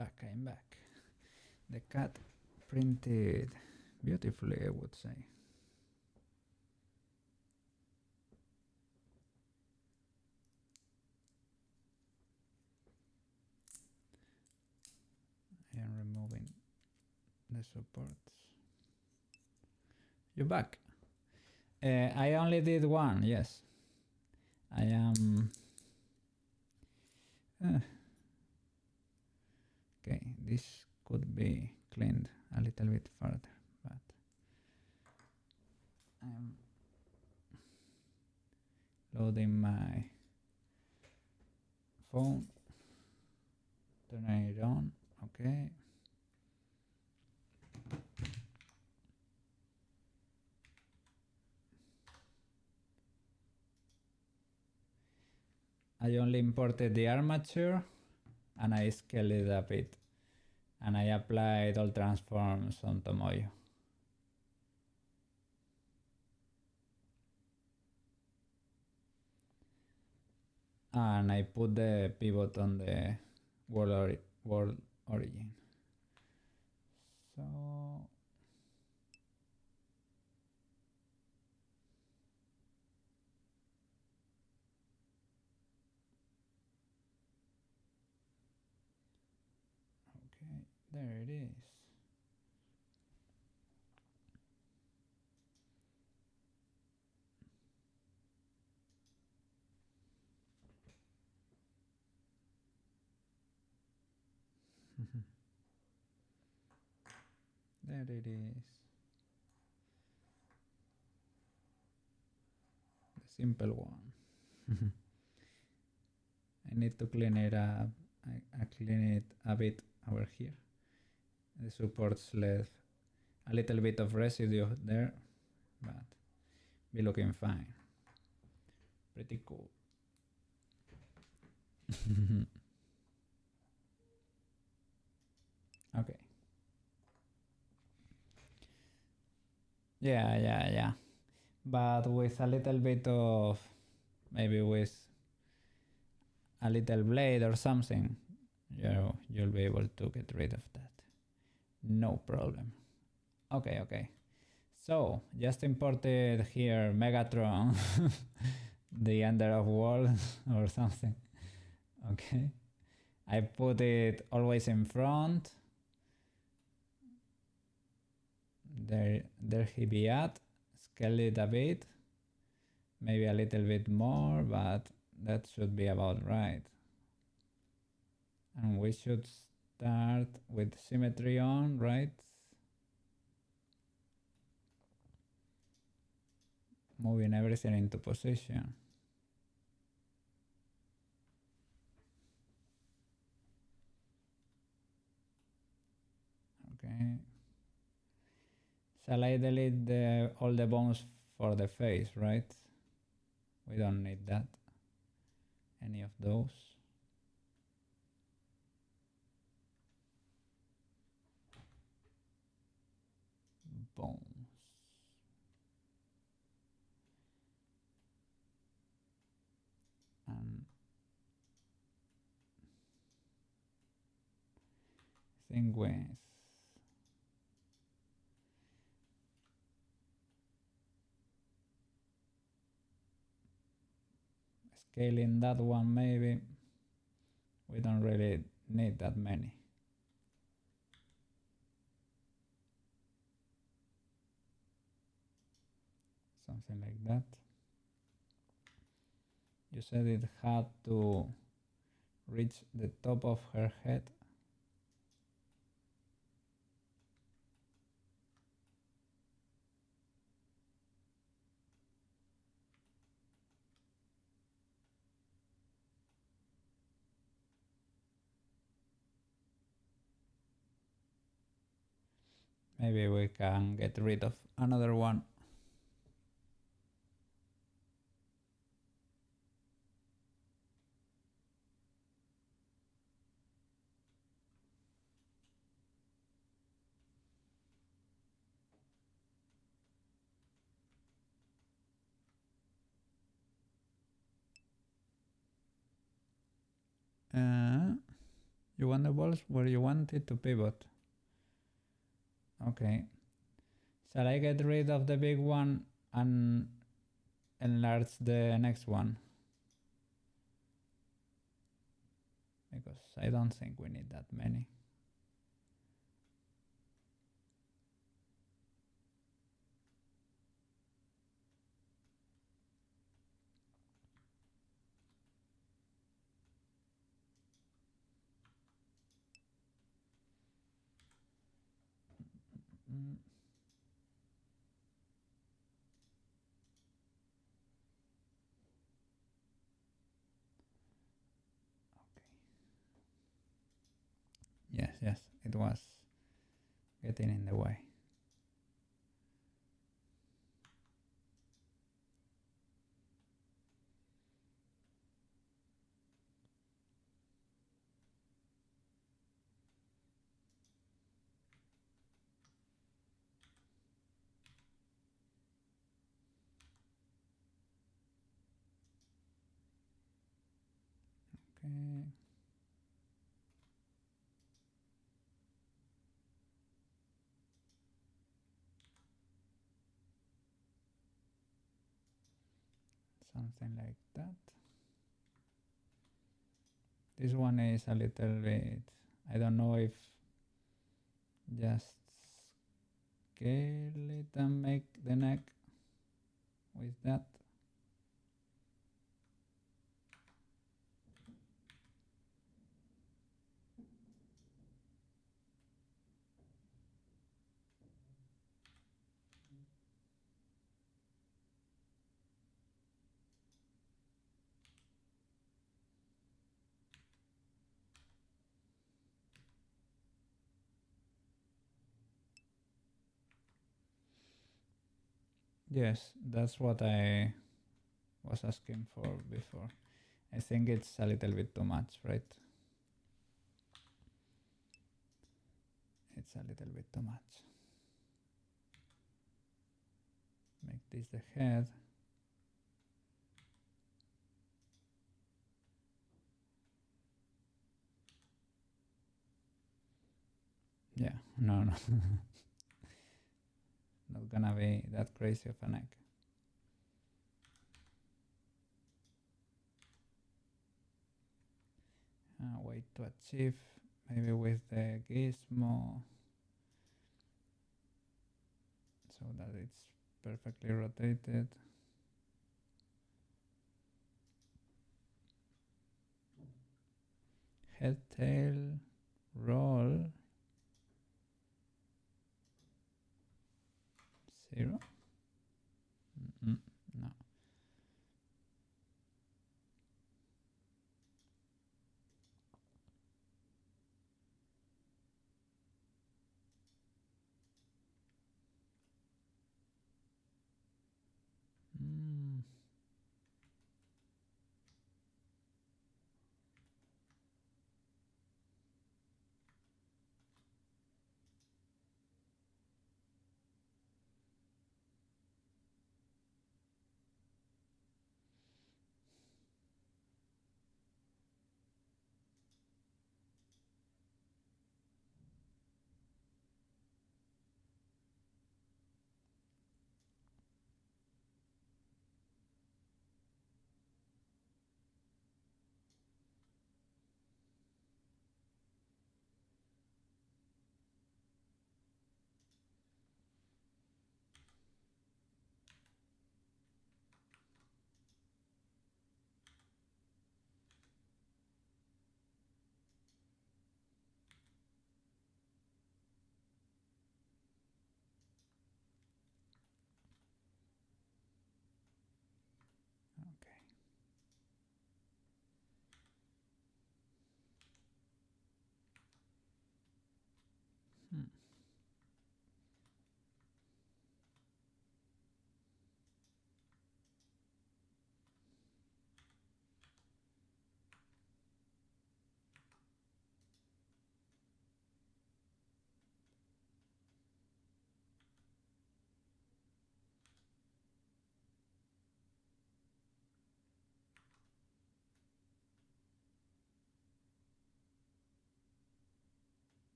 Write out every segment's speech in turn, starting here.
I'm back. The cat printed beautifully, I would say. I am removing the supports. You're back. I only did one, yes. I am... okay, this could be cleaned a little bit further, but I'm loading my phone, turning it on, okay. I only imported the armature and I scaled it a bit, and I applied all transforms on Tomoyo. And I put the pivot on the world origin. So okay, there it is. There it is. The simple one. I need to clean it up. I clean it a bit over here. The supports left a little bit of residue there, but be looking fine. Pretty cool. Okay. Yeah. But with a little bit of, maybe with a little blade or something, you'll be able to get rid of that. No problem. Okay. So, just imported here Megatron, the Ender of Worlds or something. Okay. I put it always in front. There he be at. Scale it a bit. Maybe a little bit more, but that should be about right. And we should start with symmetry on, right? Moving everything into position. Okay. Shall I delete all the bones for the face, right? We don't need that. Any of those. Bones. And think with scaling that one, maybe we don't really need that many. Something like that. You said it had to reach the top of her head. Maybe we can get rid of another one. You want the balls where you want it to pivot. Okay. Shall I get rid of the big one and enlarge the next one? Because I don't think we need that many. Yes, it was getting in the way. Okay. Something like that. This one is a little bit, I don't know if just scale it and make the neck with that. Yes, that's what I was asking for before. I think it's a little bit too much, right? It's a little bit too much. Make this the head. Yeah, no. Not gonna be that crazy of a neck. Way to achieve, maybe with the gizmo, so that it's perfectly rotated. Head, tail, roll. 0. No.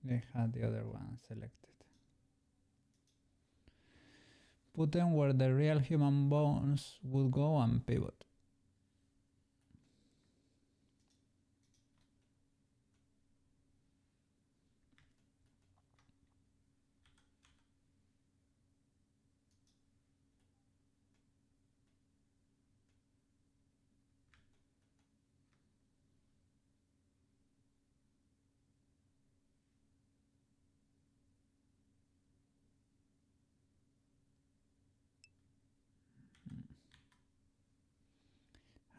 They had the other one selected. Put them where the real human bones would go and pivot.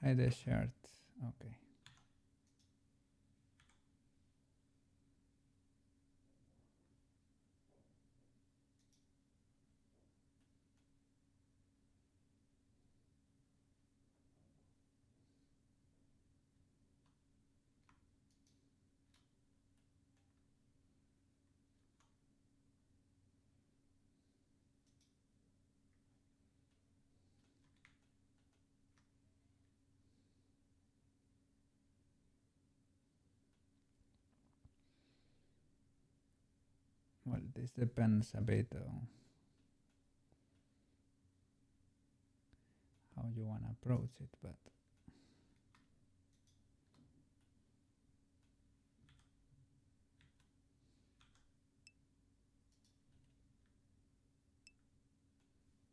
Hide the shirt. Okay. Well, this depends a bit on how you want to approach it, but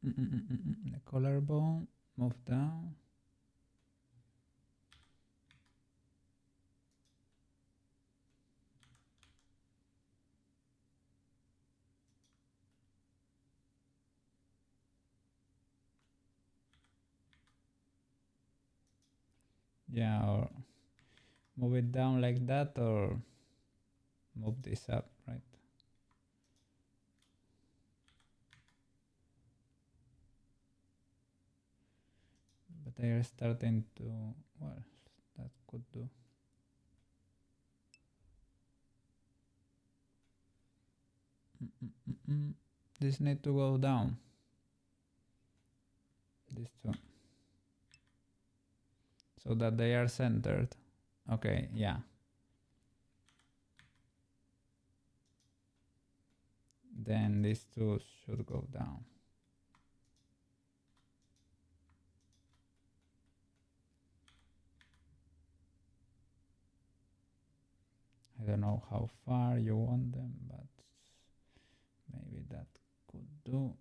the collarbone, move down. Yeah, or move it down like that, or move this up, right? But they are starting to, well, that could do. This need to go down. These two. So that they are centered. Okay, yeah. Then these two should go down. I don't know how far you want them, but maybe that could do.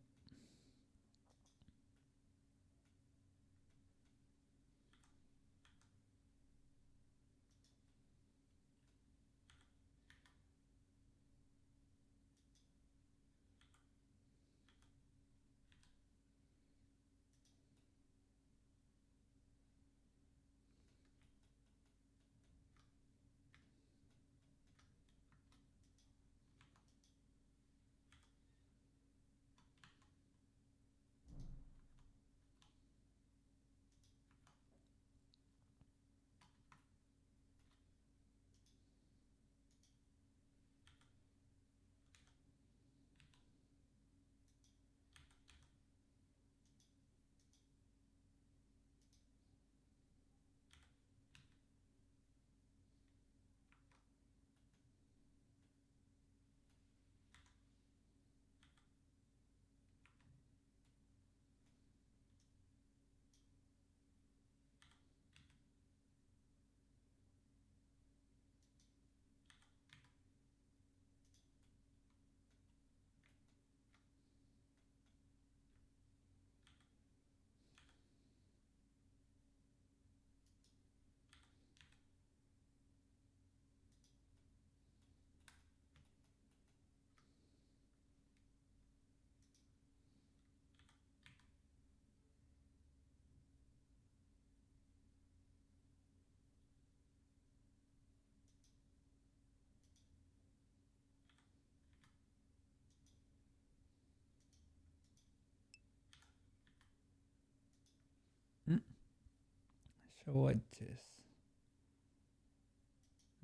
Show edges.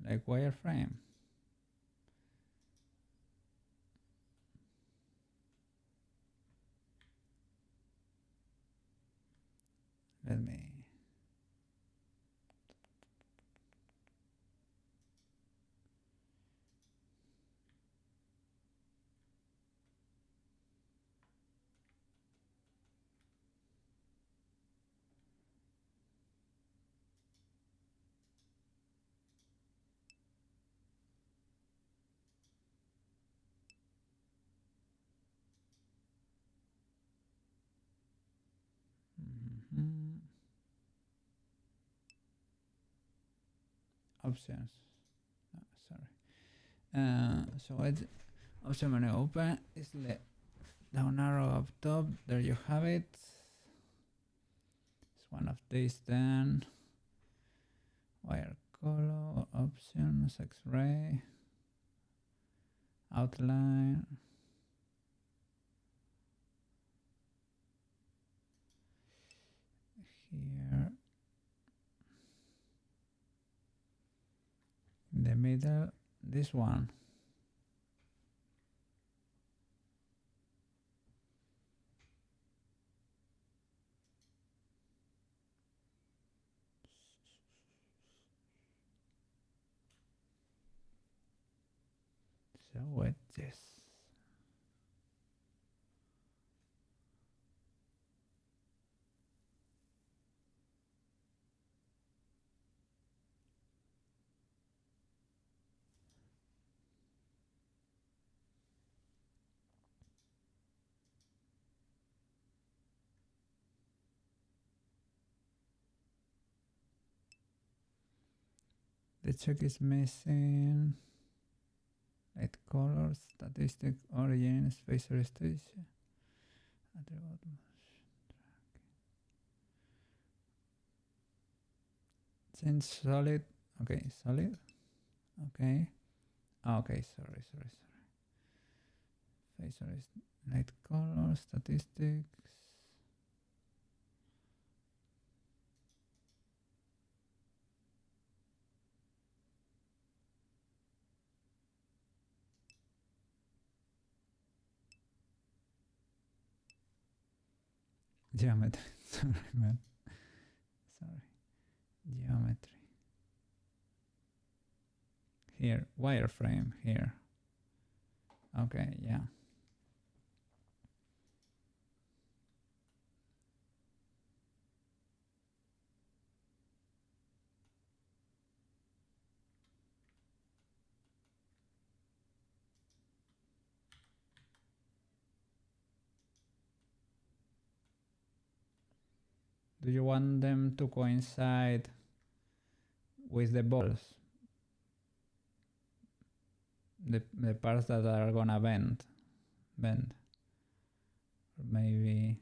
Like wireframe. Let me. Options. Oh, sorry. So it's option menu open. Is the down arrow up top. There you have it. It's one of these then. Wire color options, X-ray, outline. Here in the middle, this one. So what this? The check is missing. Light color, statistic, origin, space restriction. Change solid. Okay, solid. Okay. Okay, sorry. Face light color, statistics. Geometry. Sorry, man. Sorry. Geometry. Here, wireframe here. Okay, yeah. Do you want them to coincide with the balls? The parts that are gonna bend. Or maybe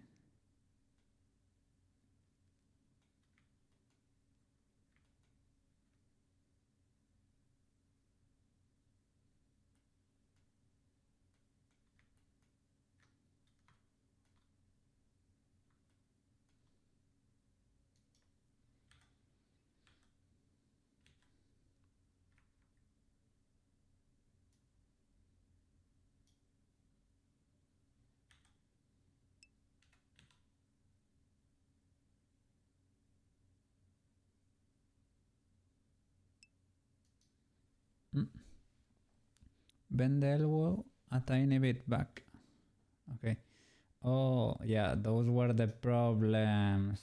bend the elbow a tiny bit back. Okay. Oh, yeah, those were the problems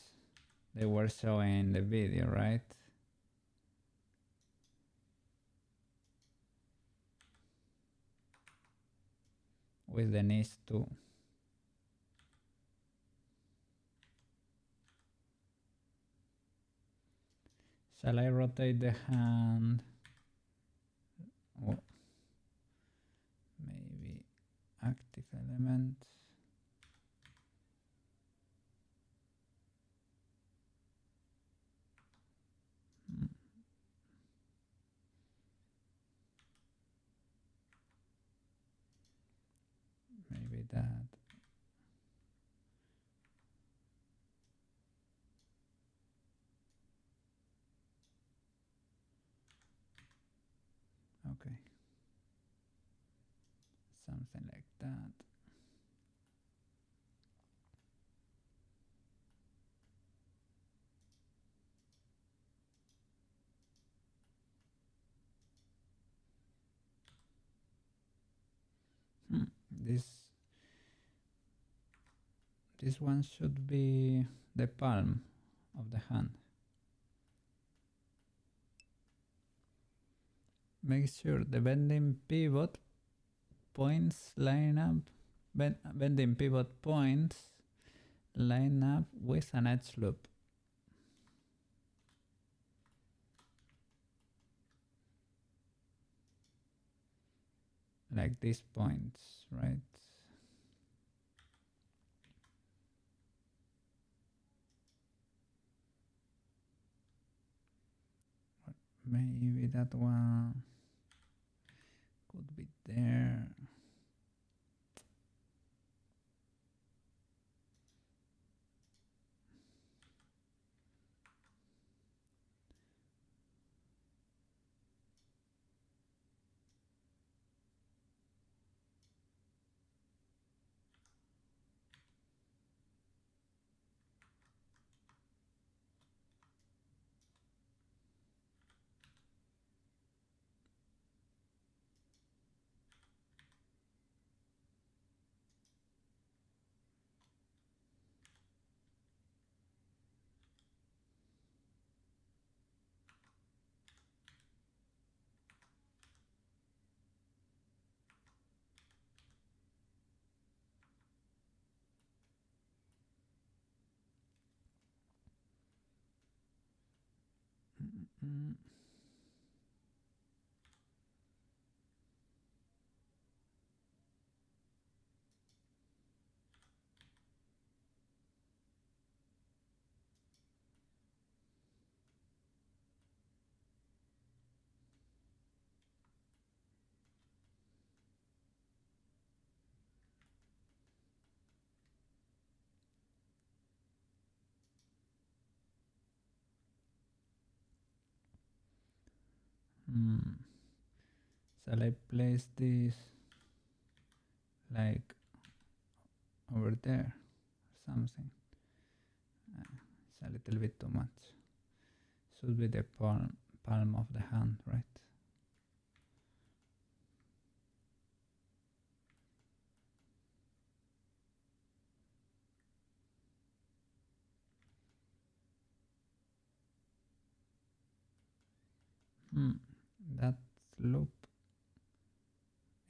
they were showing in the video, right? With the knees too. Shall I rotate the hand? Oh. Maybe active elements. Maybe that. Okay. Something like that. This one should be the palm of the hand. Make sure the bending pivot points line up. Bending pivot points line up with an edge loop. Like these points, right? Maybe that one could be there. Mm. Shall I place this like over there or something? It's a little bit too much. Should be the palm of the hand, right? That loop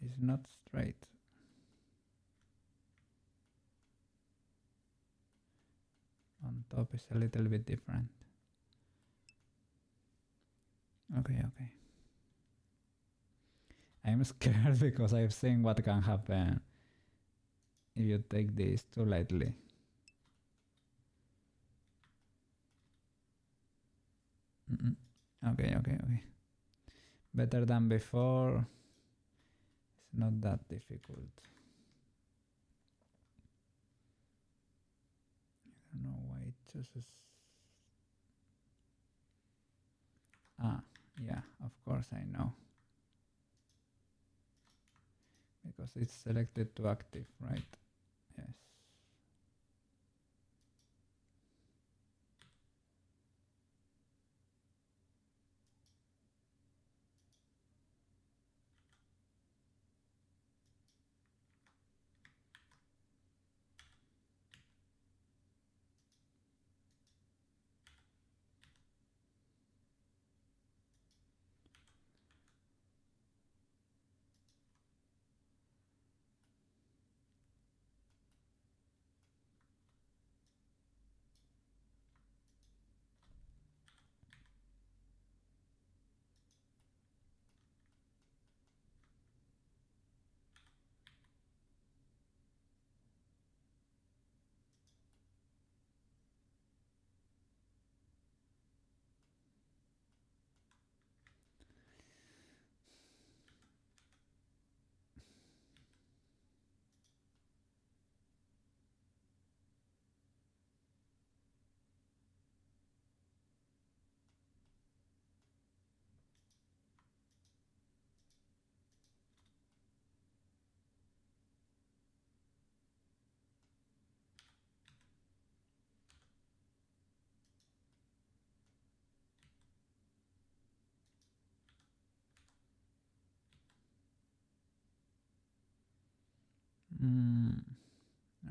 is not straight. On top is a little bit different. Okay. I'm scared because I've seen what can happen if you take this too lightly. Okay. Better than before. It's not that difficult. I don't know why it chooses. Yeah, of course I know. Because it's selected to active, right? Yes.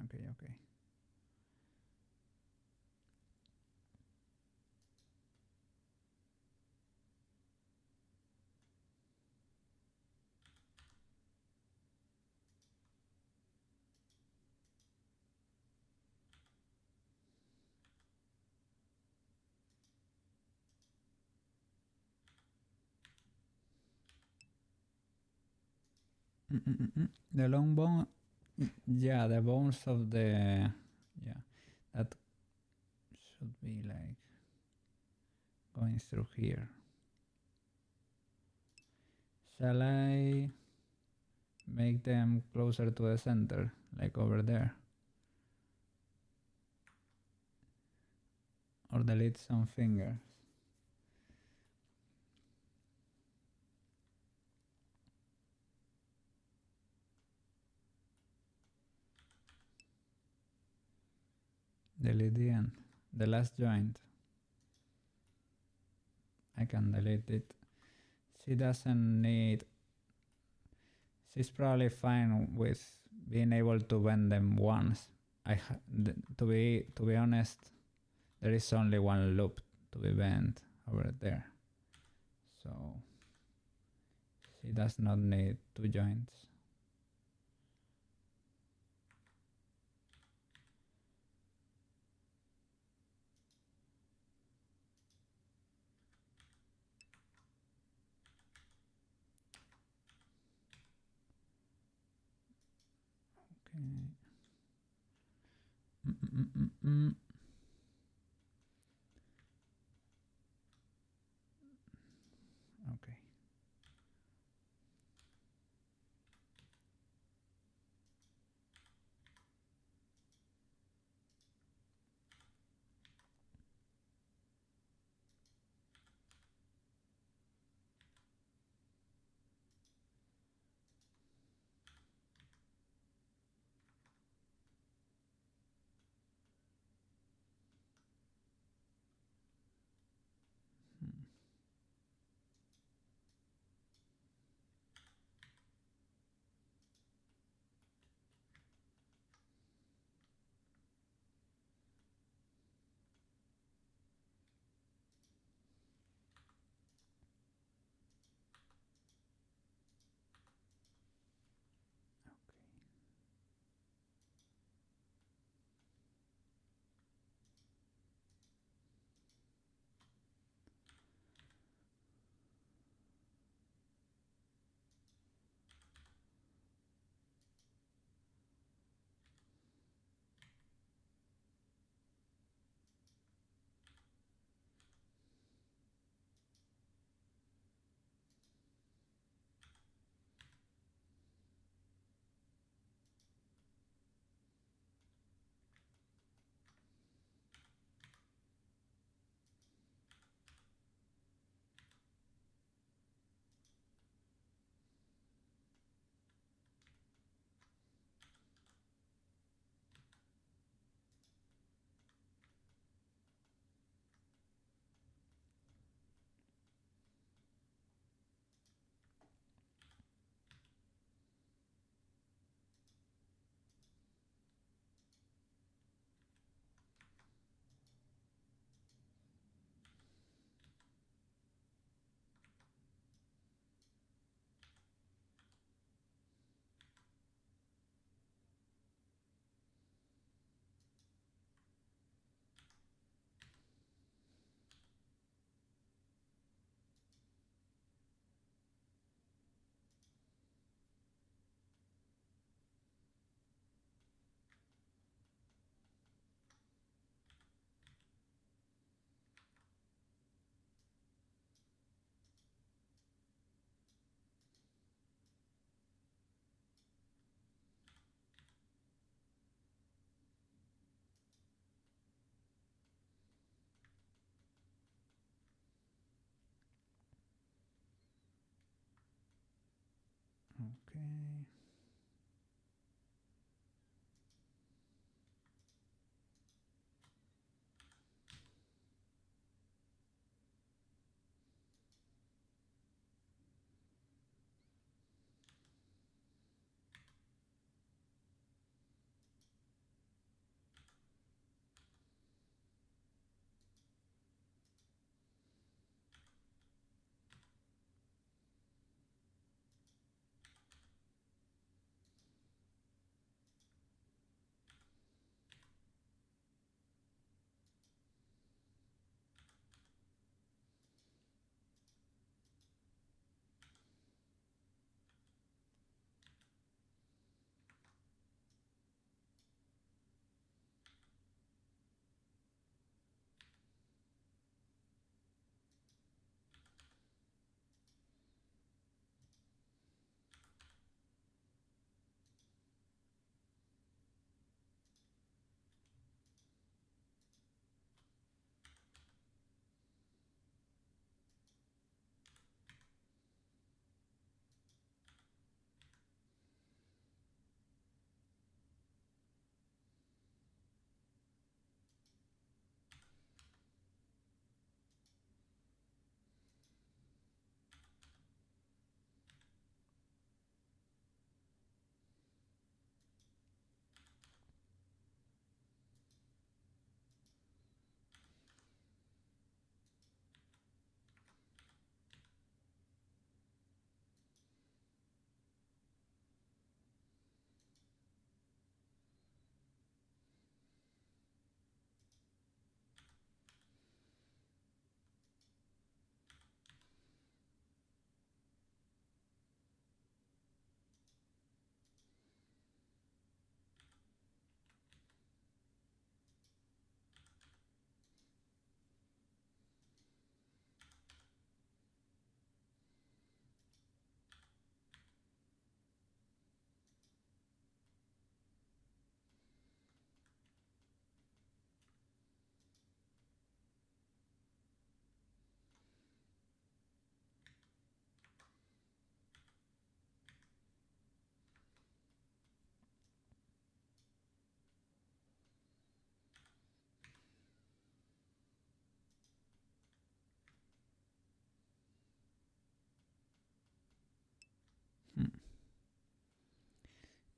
Okay. The long bone, yeah, the bones of the, yeah, that should be like going through here. Shall I make them closer to the center, like over there? Or delete some fingers? Delete the end, the last joint. I can delete it. She doesn't need, she's probably fine with being able to bend them once. To be honest, there is only one loop to be bent over there, so she does not need two joints. Okay. Okay. Okay.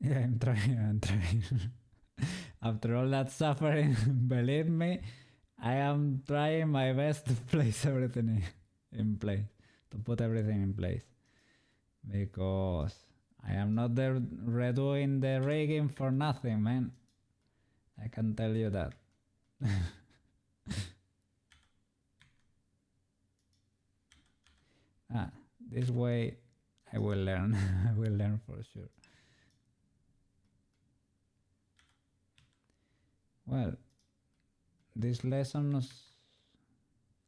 Yeah, I'm trying. I'm trying. After all that suffering, believe me, I am trying my best to place everything in place, to put everything in place, because I am not there redoing the rigging for nothing, man. I can tell you that. This way I will learn. I will learn for sure. Well, these lessons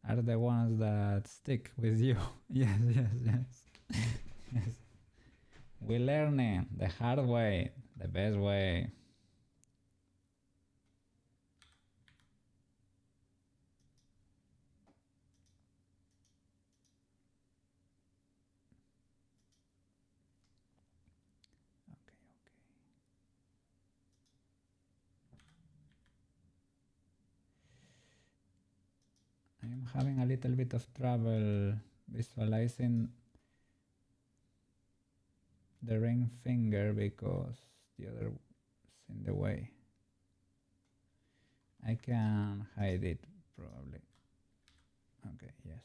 are the ones that stick with you. Yes, yes, yes. Yes. We learn it the hard way, the best way. Okay, okay. I am having a little bit of trouble visualizing the ring finger because the other is in the way. I can hide it probably. Okay, yes.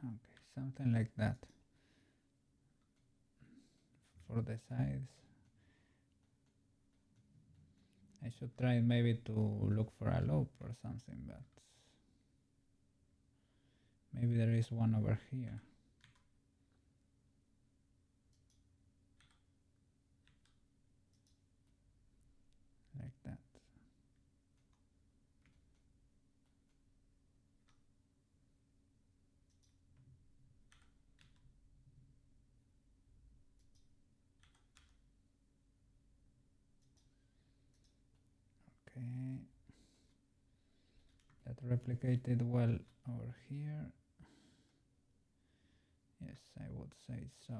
Okay, something like that for the sides. I should try maybe to look for a loop or something, but maybe there is one over here. Like that. Okay. That that replicated well over here. Yes, I would say so.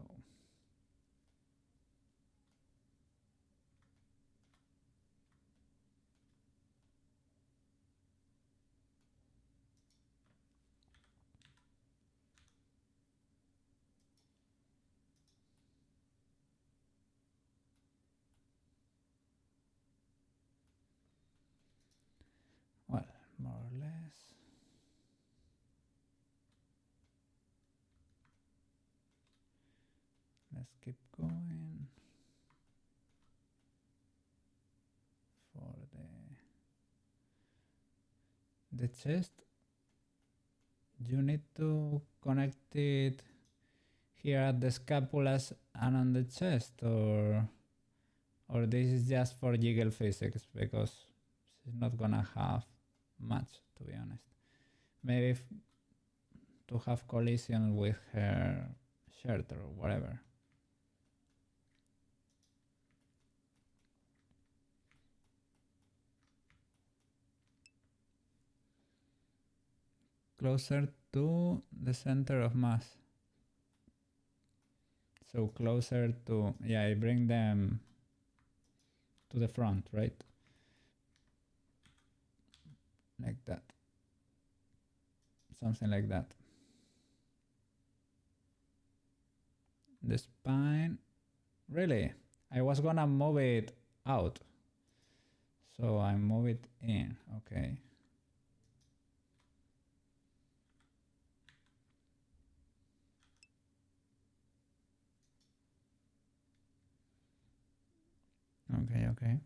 Well, more or less. Let's keep going. For the chest, you need to connect it here at the scapulas and on the chest, or this is just for jiggle physics, because she's not gonna have much, to be honest. Maybe to have collision with her shirt or whatever. Closer to the center of mass. So closer to, yeah, I bring them to the front, right? Like that. Something like that. The spine, really? I was gonna move it out. So I move it in, okay. Okay.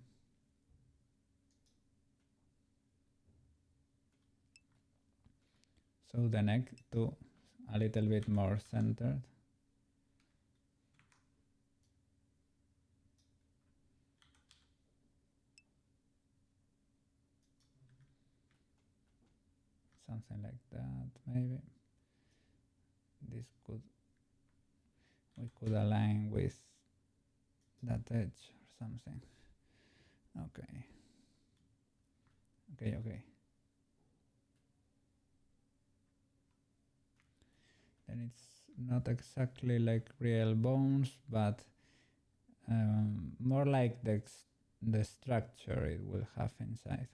So the neck to a little bit more centered. Something like that, maybe. This could, we could align with that edge or something. Okay. Then it's not exactly like real bones, but more like the structure it will have inside.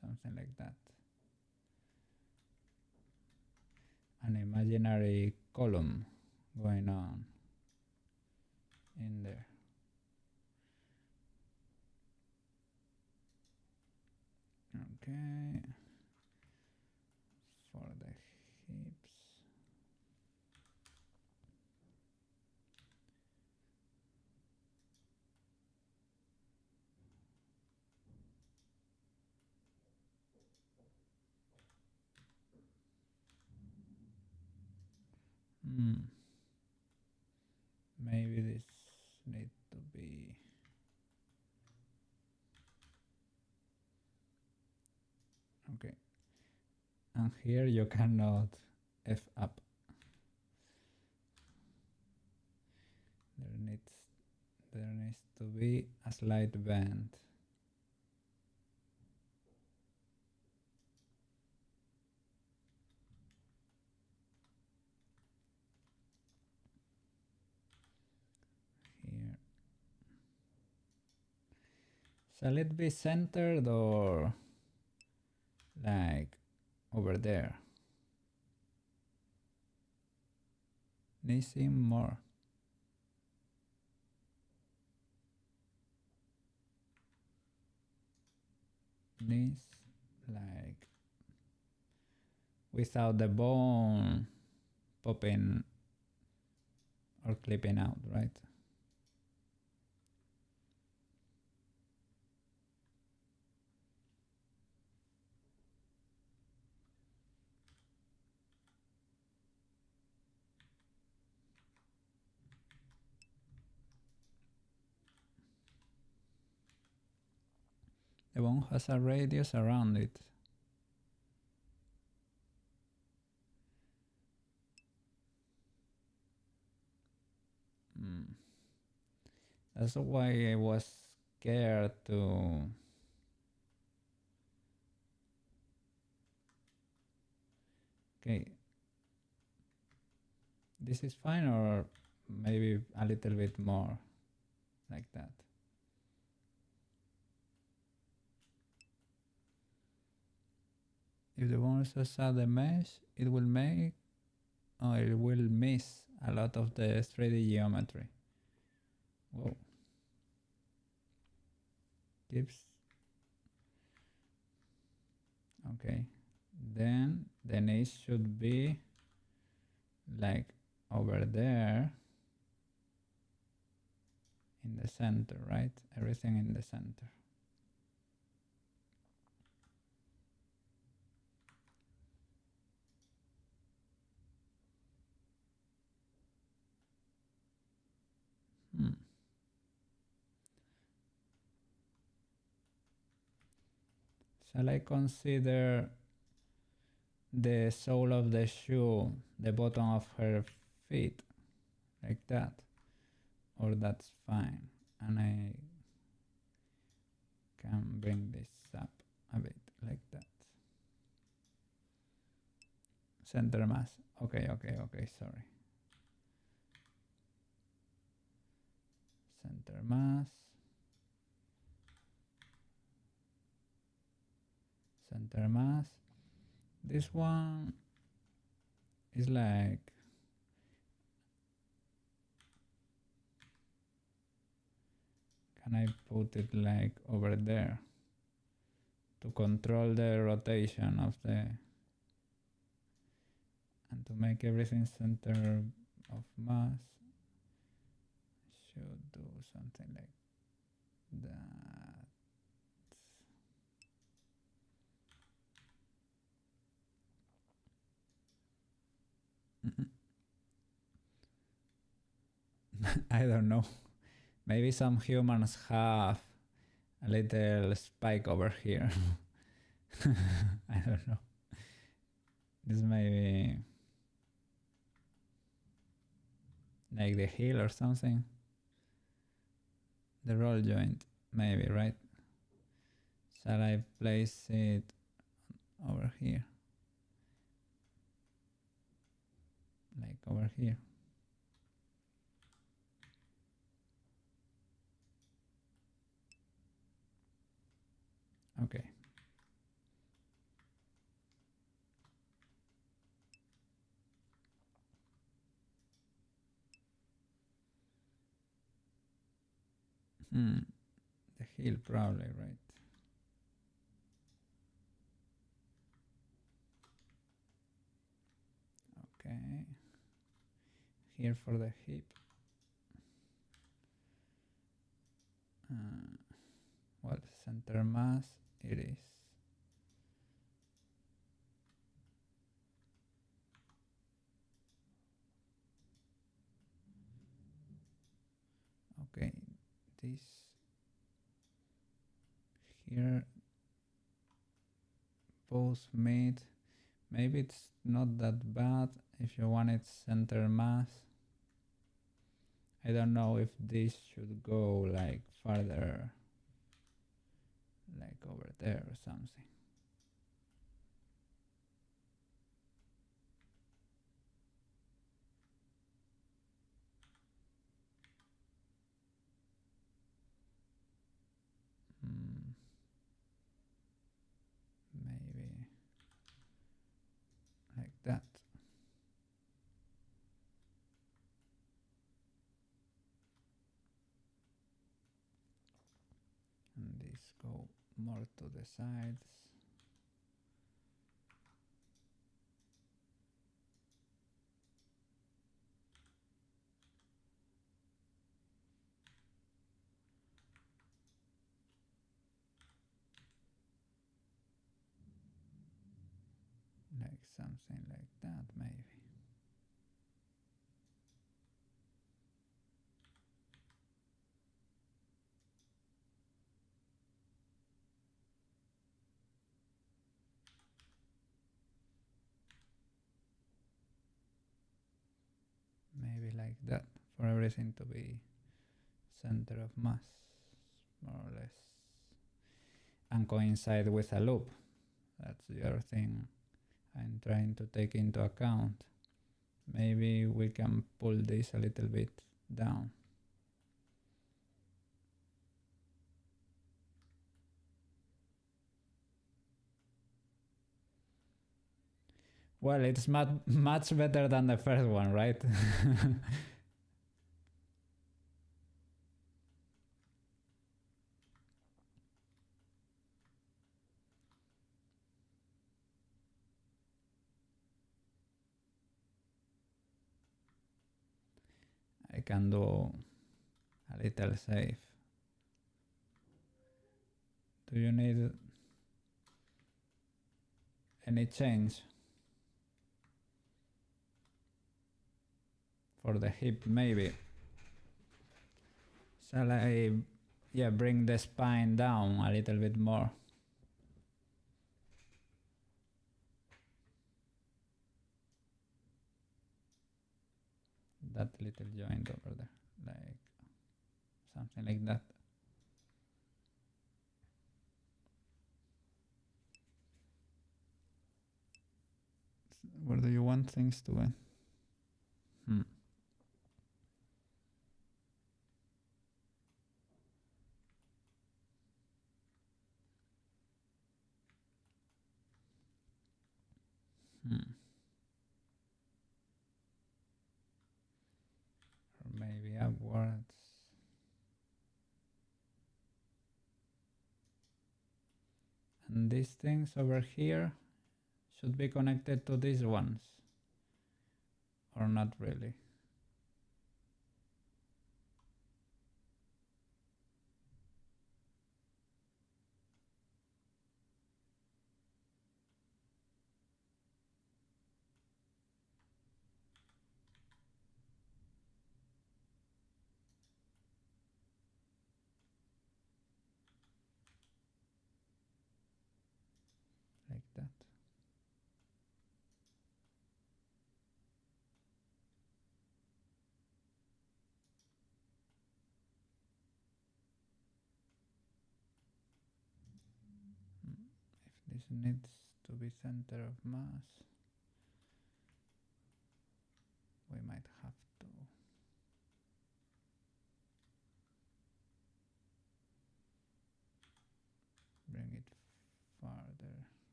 Something like that. An imaginary column going on in there. Okay. For the hips. Maybe this need to be okay. And here you cannot F up. There needs to be a slight bend. Here. Shall it be centered or like over there? Needs more. Needs like without the bone popping or clipping out, right? The bone has a radius around it. That's why I was scared to Okay, this is fine, or maybe a little bit more like that. If the monsters are the mesh, it will make, oh, it will miss a lot of the 3D geometry. Whoa. Keeps. Okay. Then the niche should be like over there in the center, right? Everything in the center. Shall I consider the sole of the shoe, the bottom of her feet, like that? Or that's fine, and I can bring this up a bit like that. Center mass. Okay, sorry. Center mass. Center mass. This one is like, can I put it like over there to control the rotation of the, and to make everything center of mass? Should do something like that. I don't know. Maybe some humans have a little spike over here. I don't know. This may be like the heel or something. The roll joint, maybe, right? Shall I place it over here? Like over here. Okay. The heel probably, right? Okay. Here for the hip. Well, center mass it is. Okay, this here both made. Maybe it's not that bad if you want it center mass. I don't know if this should go like farther, like over there or something. Maybe like that. And this go more to the sides. Like something like that, maybe. Maybe like that, for everything to be center of mass, more or less. And coincide with a loop. That's the other thing I'm trying to take into account. Maybe we can pull this a little bit down. Well, it's much better than the first one, right? I can do a little save. Do you need any change for the hip? Maybe. Shall I, bring the spine down a little bit more? That little joint over there, like something like that. Where do you want things to go? Or maybe upwards. And these things over here should be connected to these ones. Or not really. Like that. If this needs to be center of mass, we might have to bring it farther,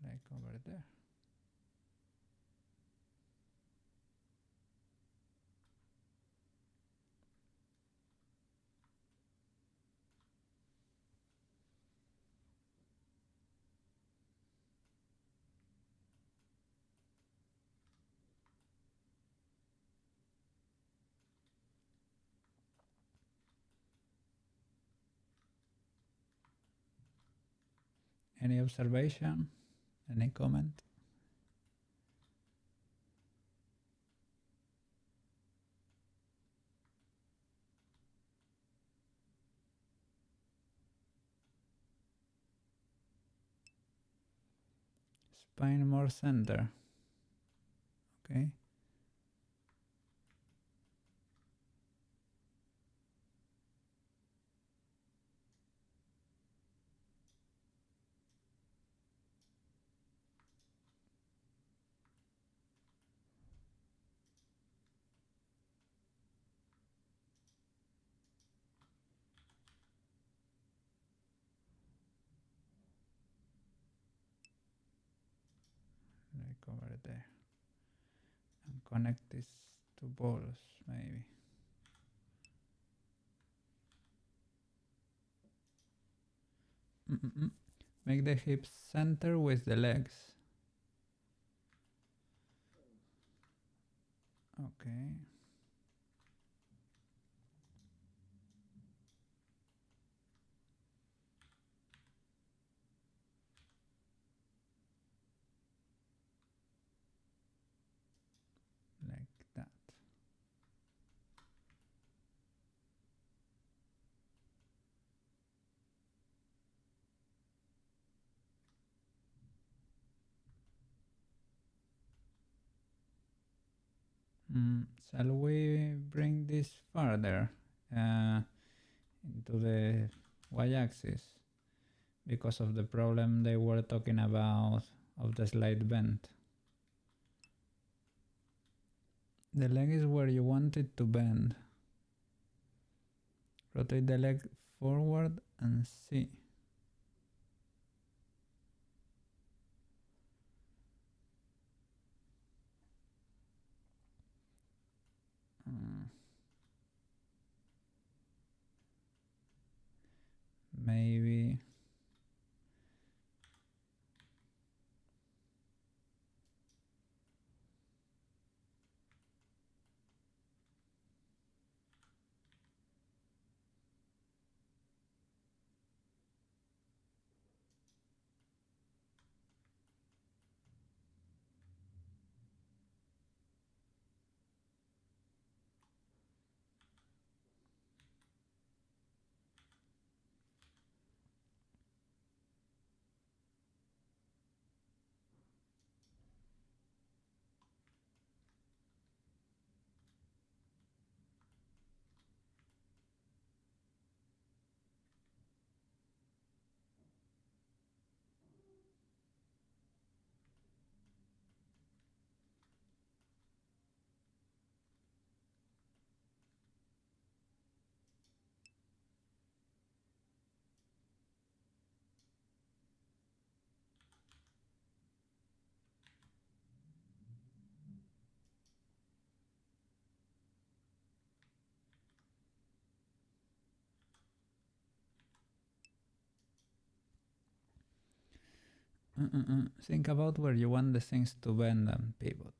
like over there. Any observation? Any comment? Spine more center. Okay. Like over there. And connect these two balls, maybe. Make the hips center with the legs. Okay. Like that. Shall we bring this further into the y-axis because of the problem they were talking about of the slight bend? The leg is where you want it to bend. Rotate the leg forward and see. Maybe. Think about where you want the things to bend and pivot.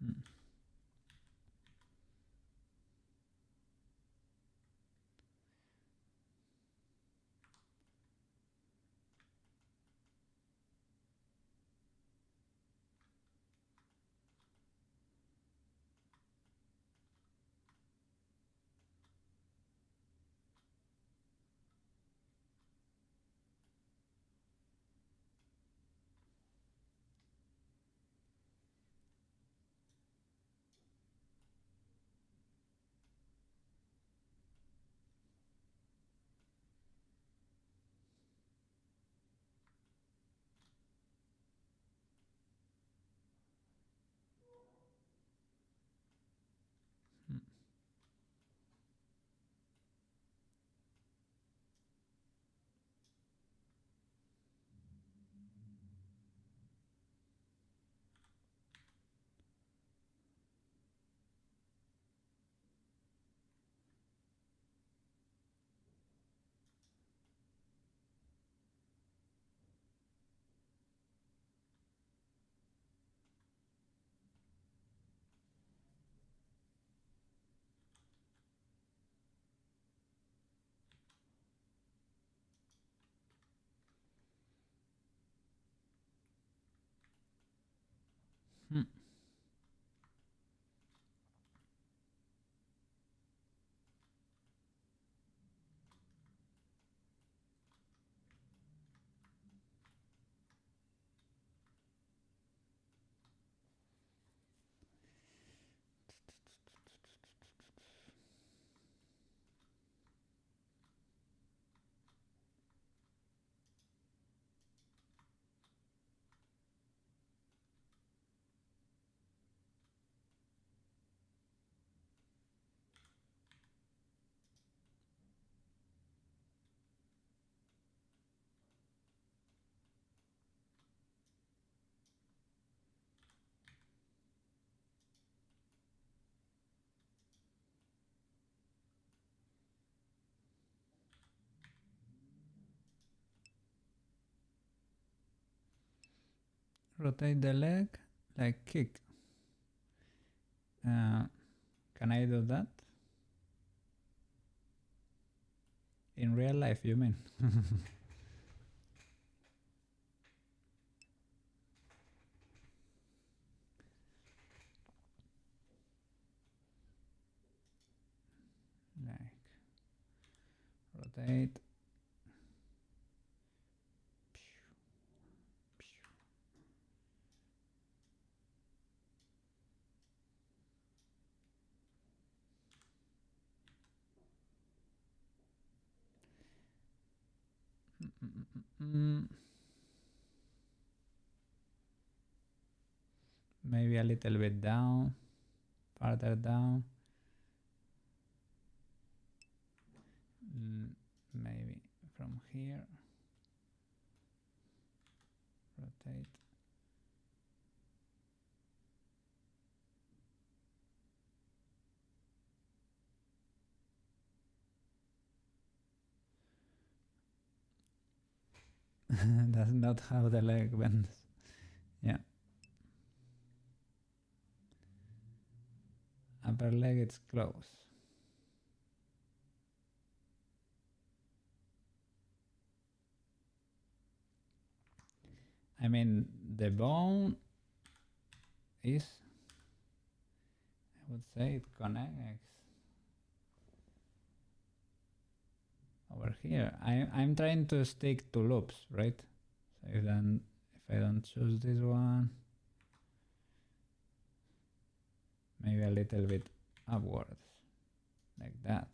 Hmm. Hmm. Hmm. rotate the leg like kick. Can I do that? In real life, you mean? Like rotate. Maybe a little bit down, farther down. Maybe from here. Rotate. That's not how the leg bends. Yeah. Upper leg, it's close. I mean, the bone is, I would say it connects over here. I'm trying to stick to loops, right? So if I don't choose this one, maybe a little bit upwards, like that.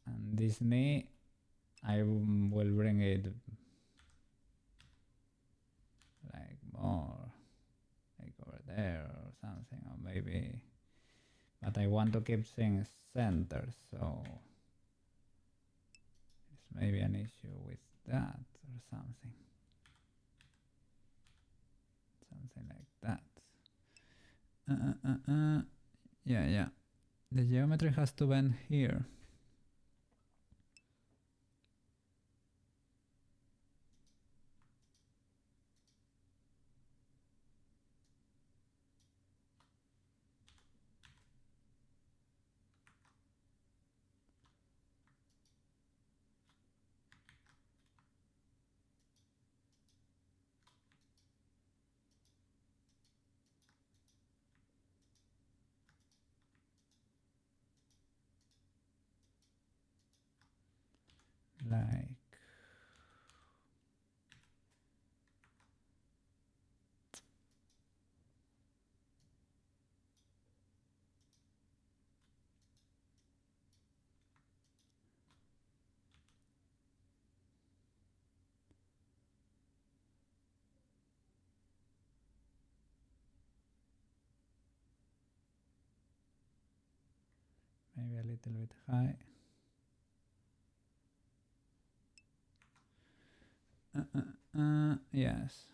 And this knee, I will bring it like more, like over there or something, or maybe, but I want to keep things centered, so it's maybe an issue with that or something. Something like that. Yeah. The geometry has to bend here. Like maybe a little bit high. Yes.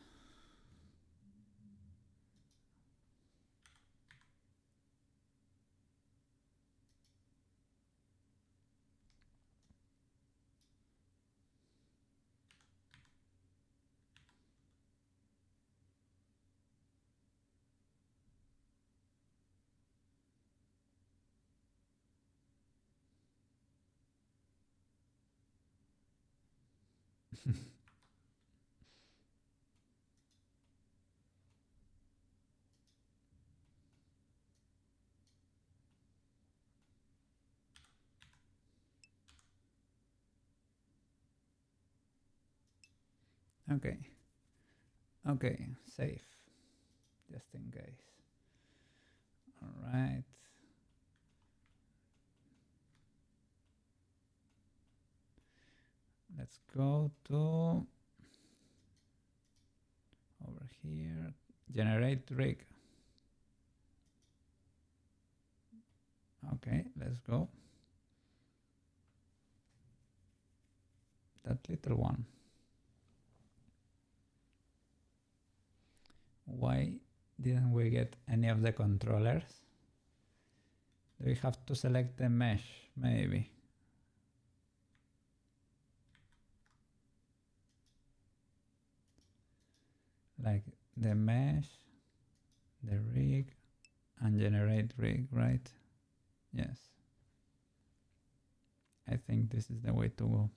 Okay, safe, just in case. All right. Let's go to over here, generate rig. Okay, let's go. That little one. Why didn't we get any of the controllers? Do we have to select the mesh, maybe? like the mesh, the rig, and generate rig, right? Yes. I think this is the way to go.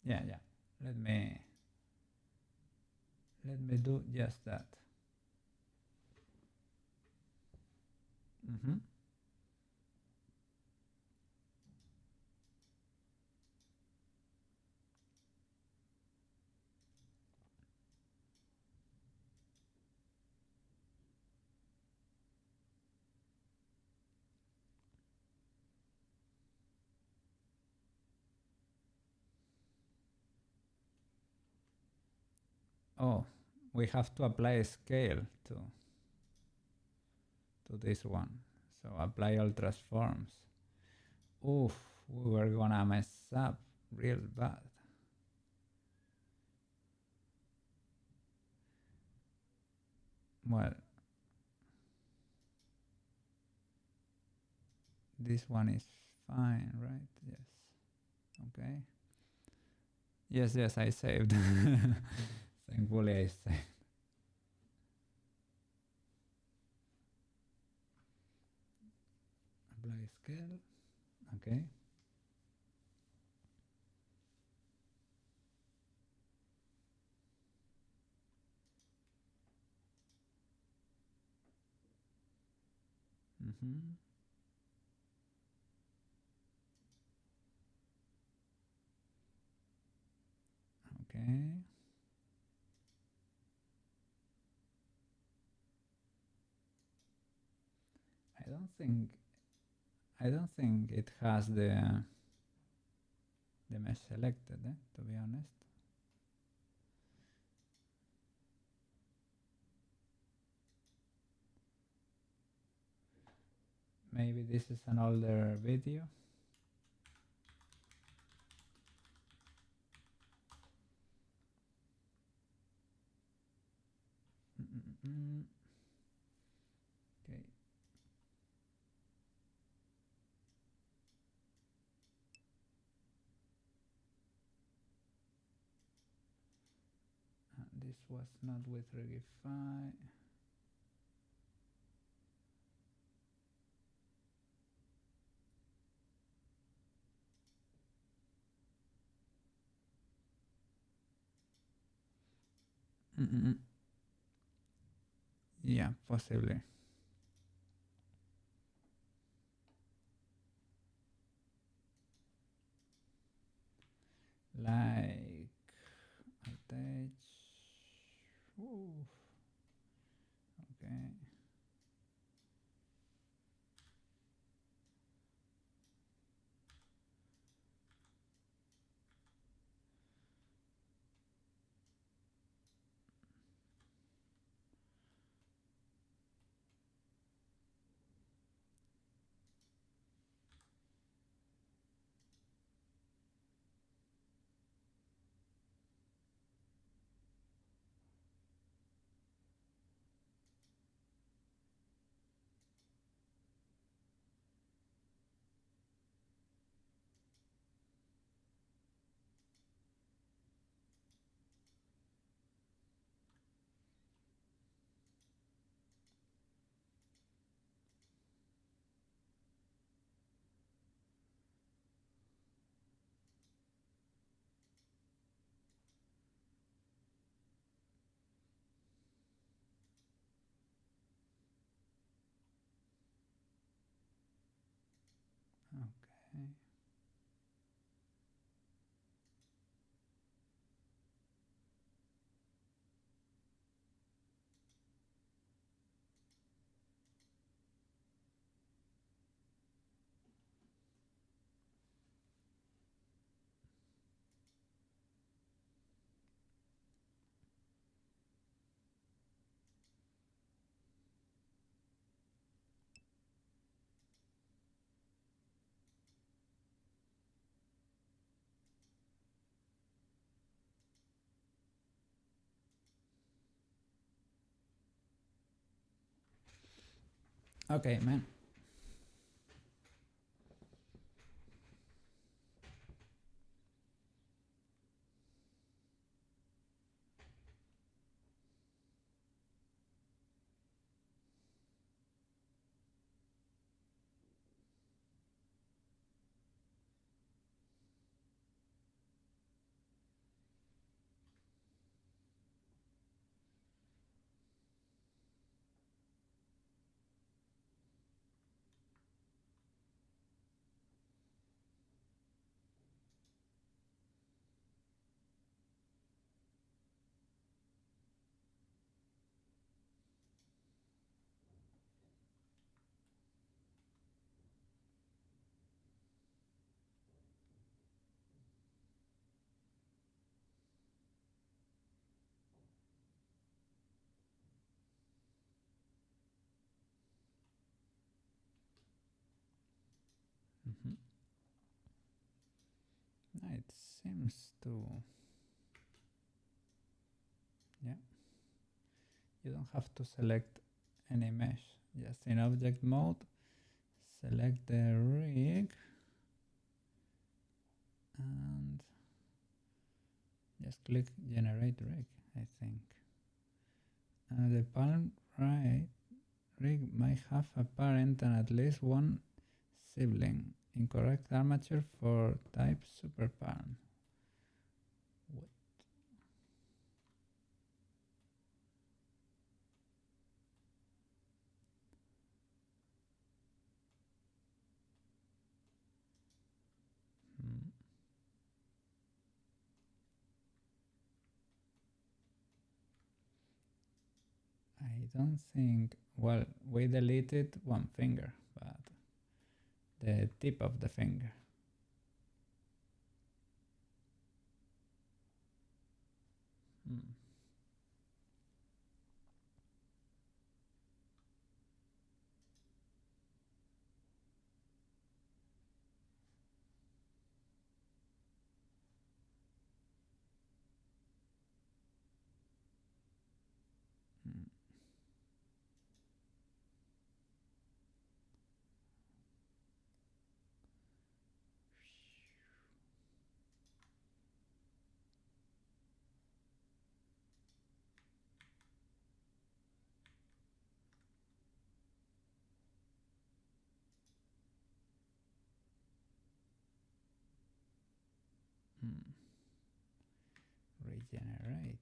Yeah. Let me do just that. Oh, we have to apply scale to this one. So apply all transforms. Oof, we were gonna mess up real bad. Well, this one is fine, right? Yes. Okay. Yes, I saved. Thankfully I saved. Apply scale. Okay. Okay. I don't think it has the mesh selected, to be honest. Maybe this is an older video. Okay. This was not with Rigify. Yeah, possibly. Like attach. Ooh. Okay. Okay. Okay, man. Mm-hmm. It seems to, yeah. You don't have to select any mesh. Just in object mode, select the rig and just click generate rig, I think. The palm right rig might have a parent and at least one sibling. Incorrect armature for type super palm. What? Hmm. I don't think, well, we deleted one finger, but the tip of the finger. Hmm. Hmm. Hmm. Regenerate.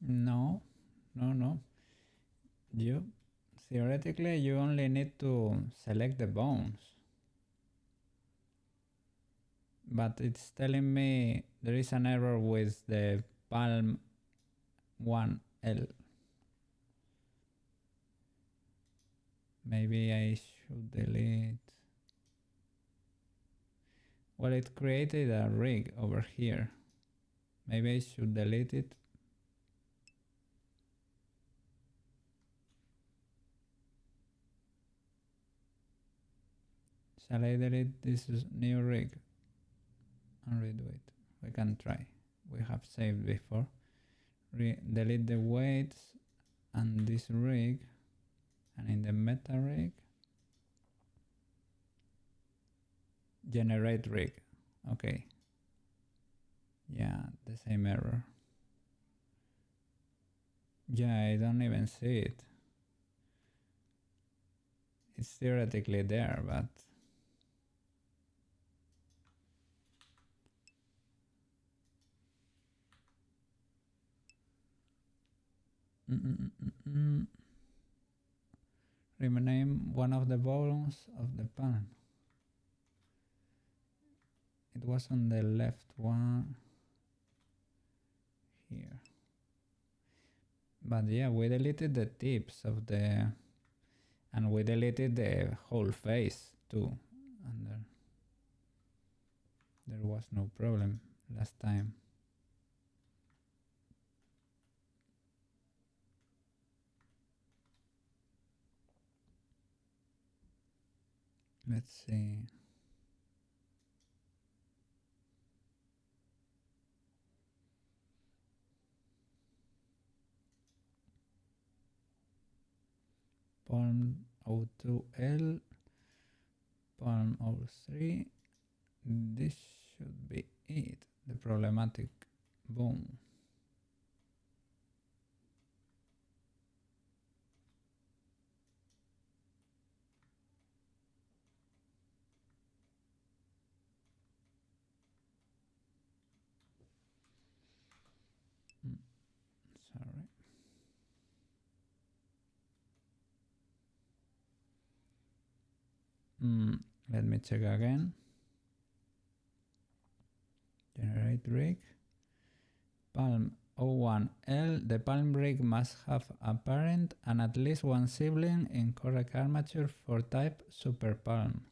No, no. You theoretically you only need to select the bones, but it's telling me there is an error with the palm 1L. Maybe I should delete. Well, it created a rig over here. Maybe I should delete it. Shall I delete this new rig and redo it? We can try. We have saved before. Delete the weights and this rig, and in the meta rig, generate rig. Okay. Yeah, the same error. Yeah, I don't even see it. It's theoretically there, but rename one of the bones of the pan. It was on the left one here. But yeah, we deleted the tips of the, and we deleted the whole face too. And there was no problem last time. Let's see. Palm 02L, Palm 03. This should be it. The problematic bone. Sorry. Let me check again. Generate rig. Palm 01L. The palm rig must have a parent and at least one sibling in correct armature for type super palm.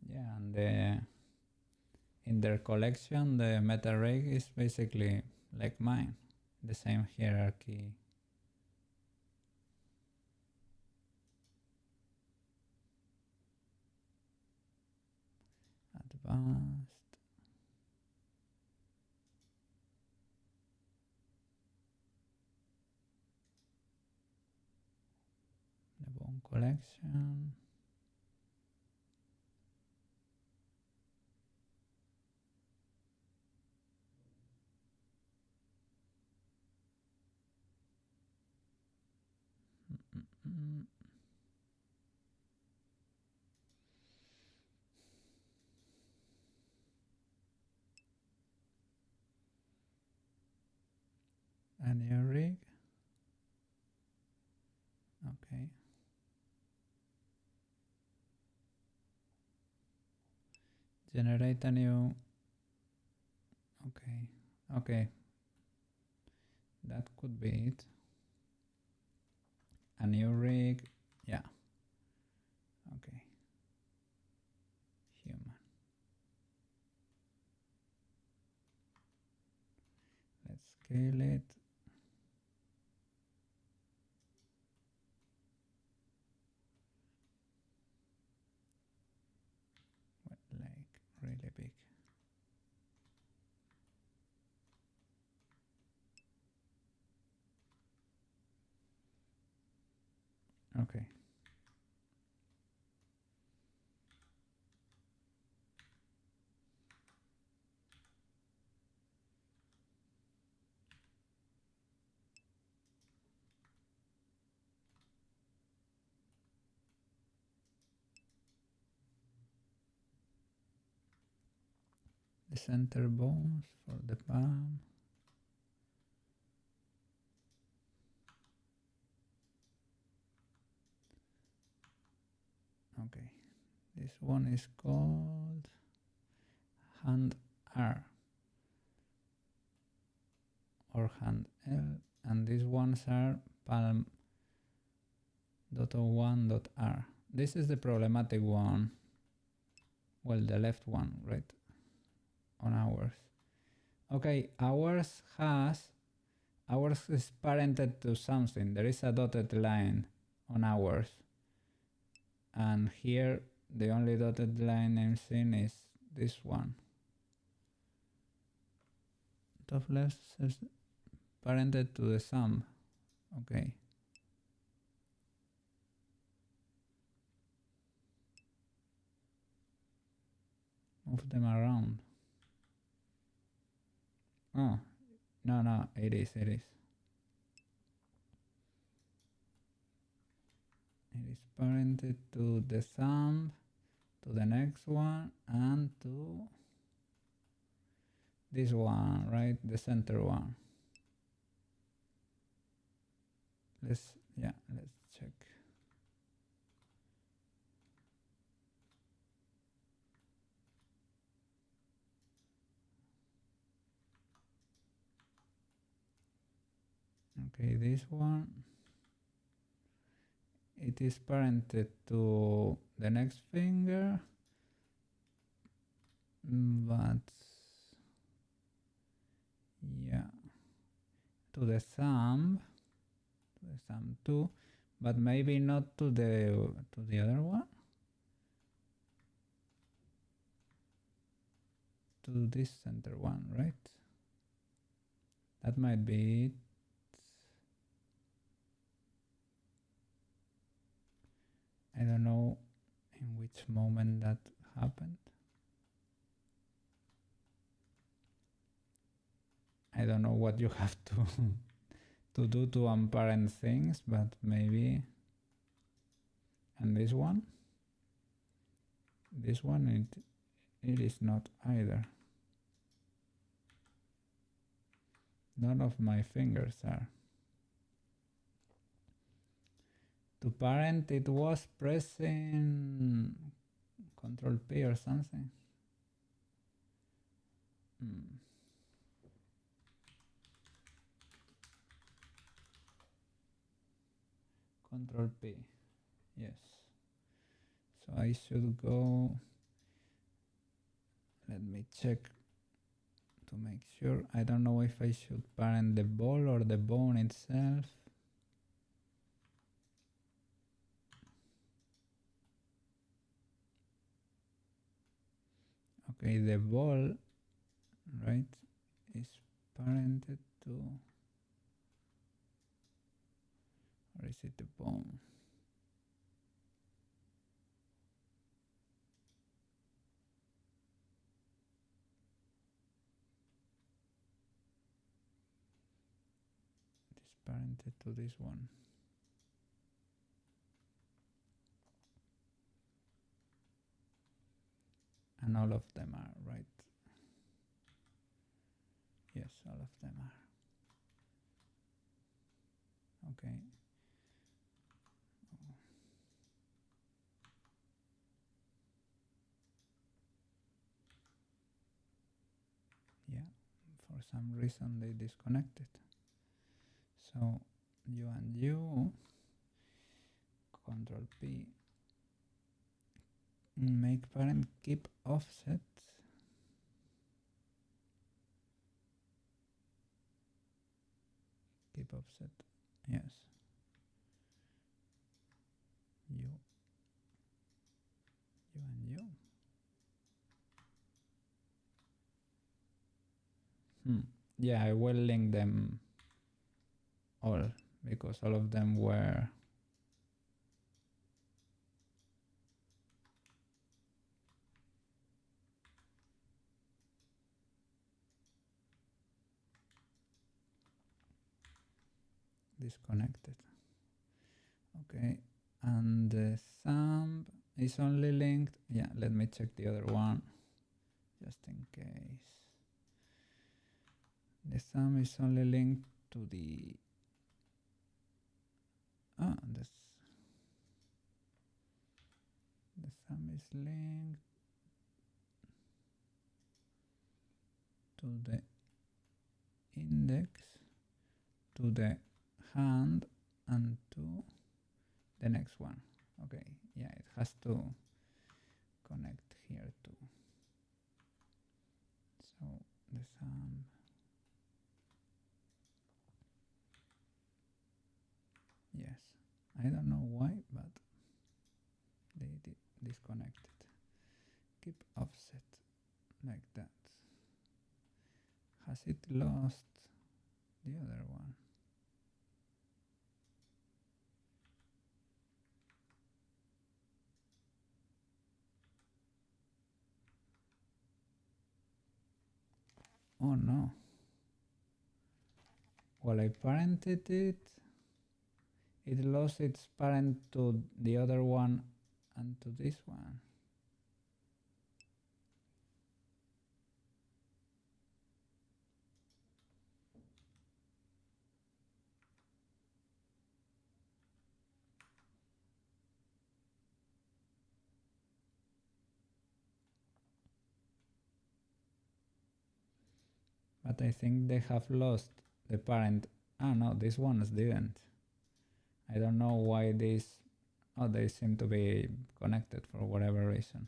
Yeah, and in their collection, the meta rig is basically like mine, the same hierarchy. Advanced. The bone collection. A new rig. Okay. Generate a new. Okay. Okay. That could be it. A new rig. Yeah. Okay. Human. Let's scale it. Like really big. Okay. The center bones for the palm. Okay. This one is called hand R or hand L, and these ones are palm .01.R. This is the problematic one. Well, the left one, right? On ours. Okay, ours is parented to something. There is a dotted line on ours. And here the only dotted line I'm seeing is this one. Top left says parented to the thumb. Okay. Move them around. Oh, no, it is. It is parented to the thumb, to the next one, and to this one, right? The center one. Let's check. Okay, this one, it is parented to the next finger, but yeah, to the thumb too, but maybe not to the other one, to this center one, right? That might be it. in which moment that happened. I don't know what you have to do to unparent things, but maybe. And this one it is not either. None of my fingers are. To parent it was pressing Control P or something. Control P, yes. So I should go, let me check to make sure. I don't know if I should parent the ball or the bone itself. Okay, the ball, right, is parented to, or is it the bone? It is parented to this one. And all of them are, right? Yes, all of them are. Okay. Yeah, for some reason they disconnected. So you and you, Control P, make parent keep offset. Keep offset, yes. You and you. Yeah, I will link them all because all of them were disconnected. Okay, and the thumb is only linked. Yeah, let me check the other one just in case. The thumb is only linked to the the thumb is linked to the index, to the hand, and to the next one. Okay, yeah, it has to connect here too. So the thumb, yes, I don't know why, but they disconnected. Keep offset like that. Has it lost the other one? Oh no. While I parented it, it lost its parent to the other one and to this one. But I think they have lost the parent. Ah no, these ones didn't. I don't know why these, oh, they seem to be connected for whatever reason.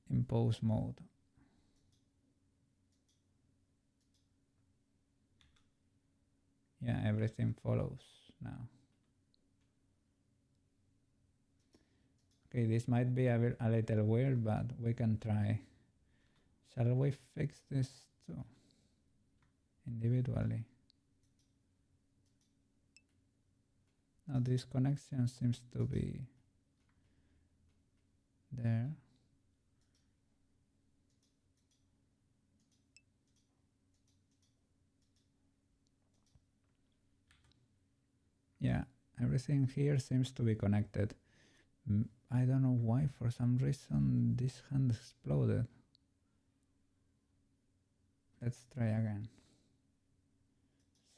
Impose mode. Yeah, everything follows now. Okay, this might be a little weird, but we can try. Shall we fix this too? Individually. Now this connection seems to be there. Yeah, everything here seems to be connected. I don't know why, for some reason this hand exploded. Let's try again.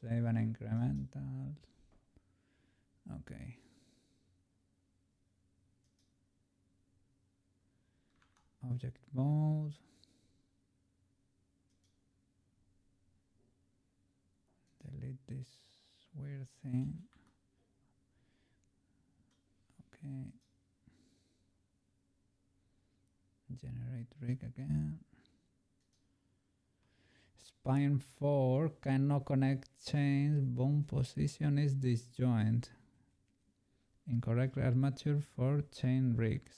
Save an incremental. Okay. Object mode. Delete this weird thing. Okay. Generate rig again. Spine 4 cannot connect chains. Bone position is disjoint. Incorrect armature for chain rigs.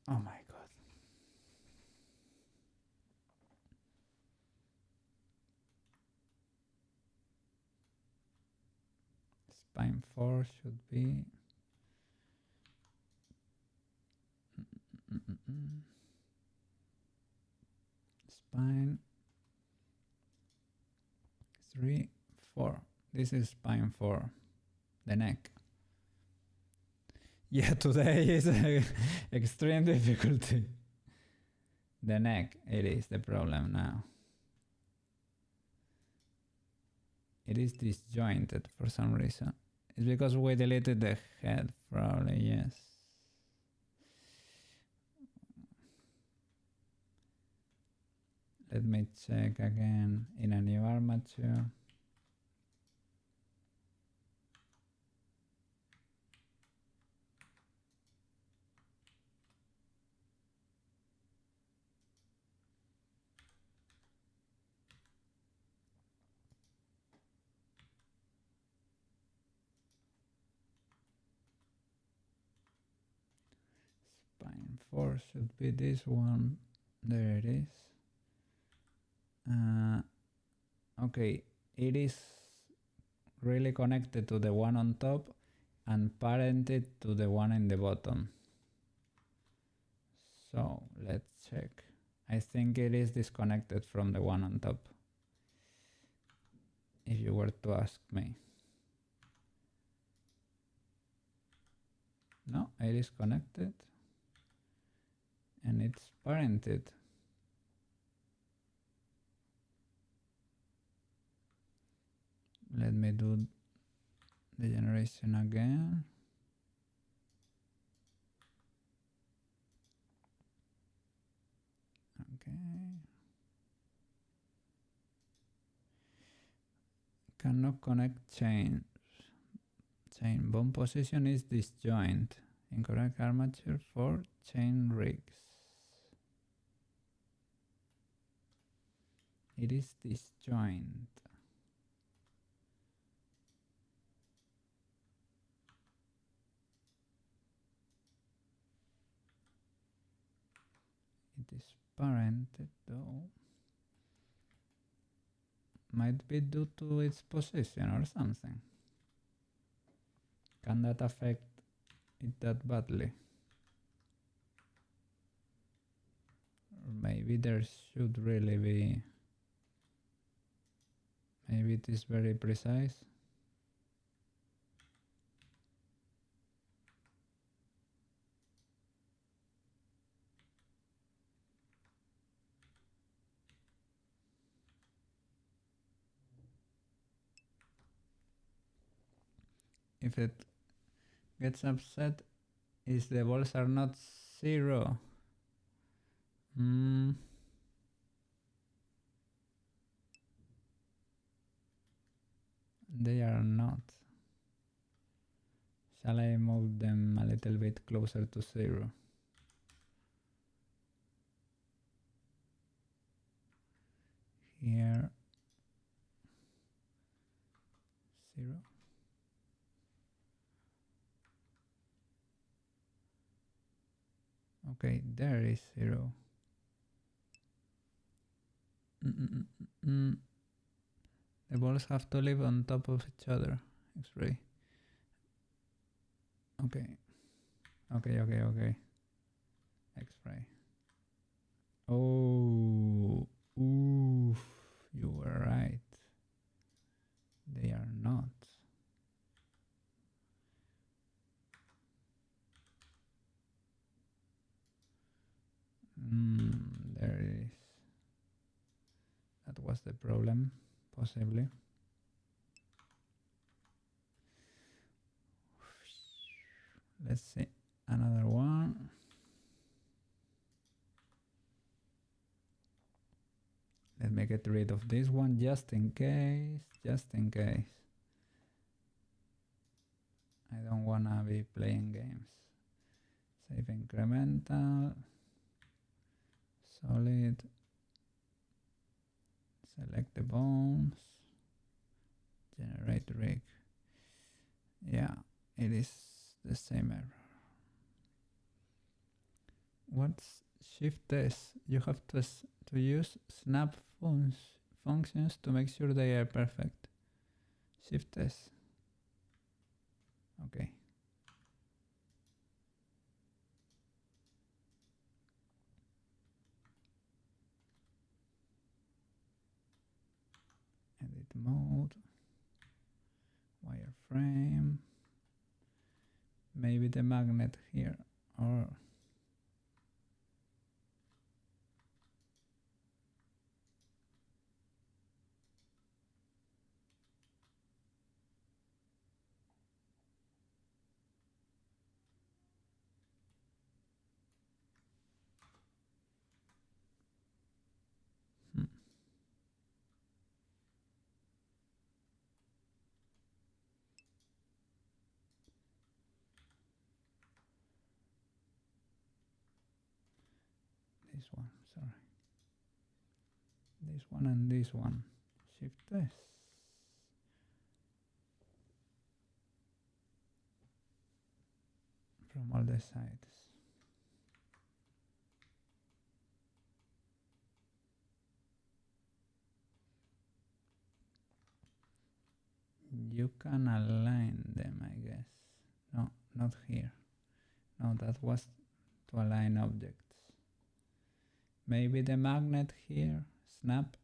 Oh my god. Spine 4 should be spine 3, 4. This is spine 4, the neck. Yeah, today is extreme difficulty. The neck, it is the problem now. It is disjointed for some reason. It's because we deleted the head, probably, yes. Let me check again in a new armature. Spine 4 should be this one. There it is. Okay, it is really connected to the one on top and parented to the one in the bottom. So let's check. I think it is disconnected from the one on top, if you were to ask me. No, it is connected and it's parented. Let me do the generation again. Okay. Cannot connect chain. Chain bone position is disjoint. Incorrect armature for chain rigs. It is disjoint. It is parented though. Might be due to its position or something. Can that affect it that badly? Or maybe there should really be. Maybe it is very precise. If it gets upset, is the balls are not 0. They are not. Shall I move them a little bit closer to 0? Here 0. Okay, there is 0. The balls have to live on top of each other. X-ray. Okay. Okay. X-ray. Oh, oof, you were right. They are not. There it is. That was the problem, possibly. Let's see another one. Let me get rid of this one just in case. I don't wanna be playing games. Save incremental. Solid. Select the bones. Generate rig. Yeah, it is the same error. What's shift S? You have to use snap functions to make sure they are perfect. Shift S. Okay. Edit mode. Wireframe. Maybe the magnet here, or this one, sorry. This one and this one. Shift S. From all the sides. You can align them, I guess. No, not here. No, that was to align objects. Maybe the magnet here, snap.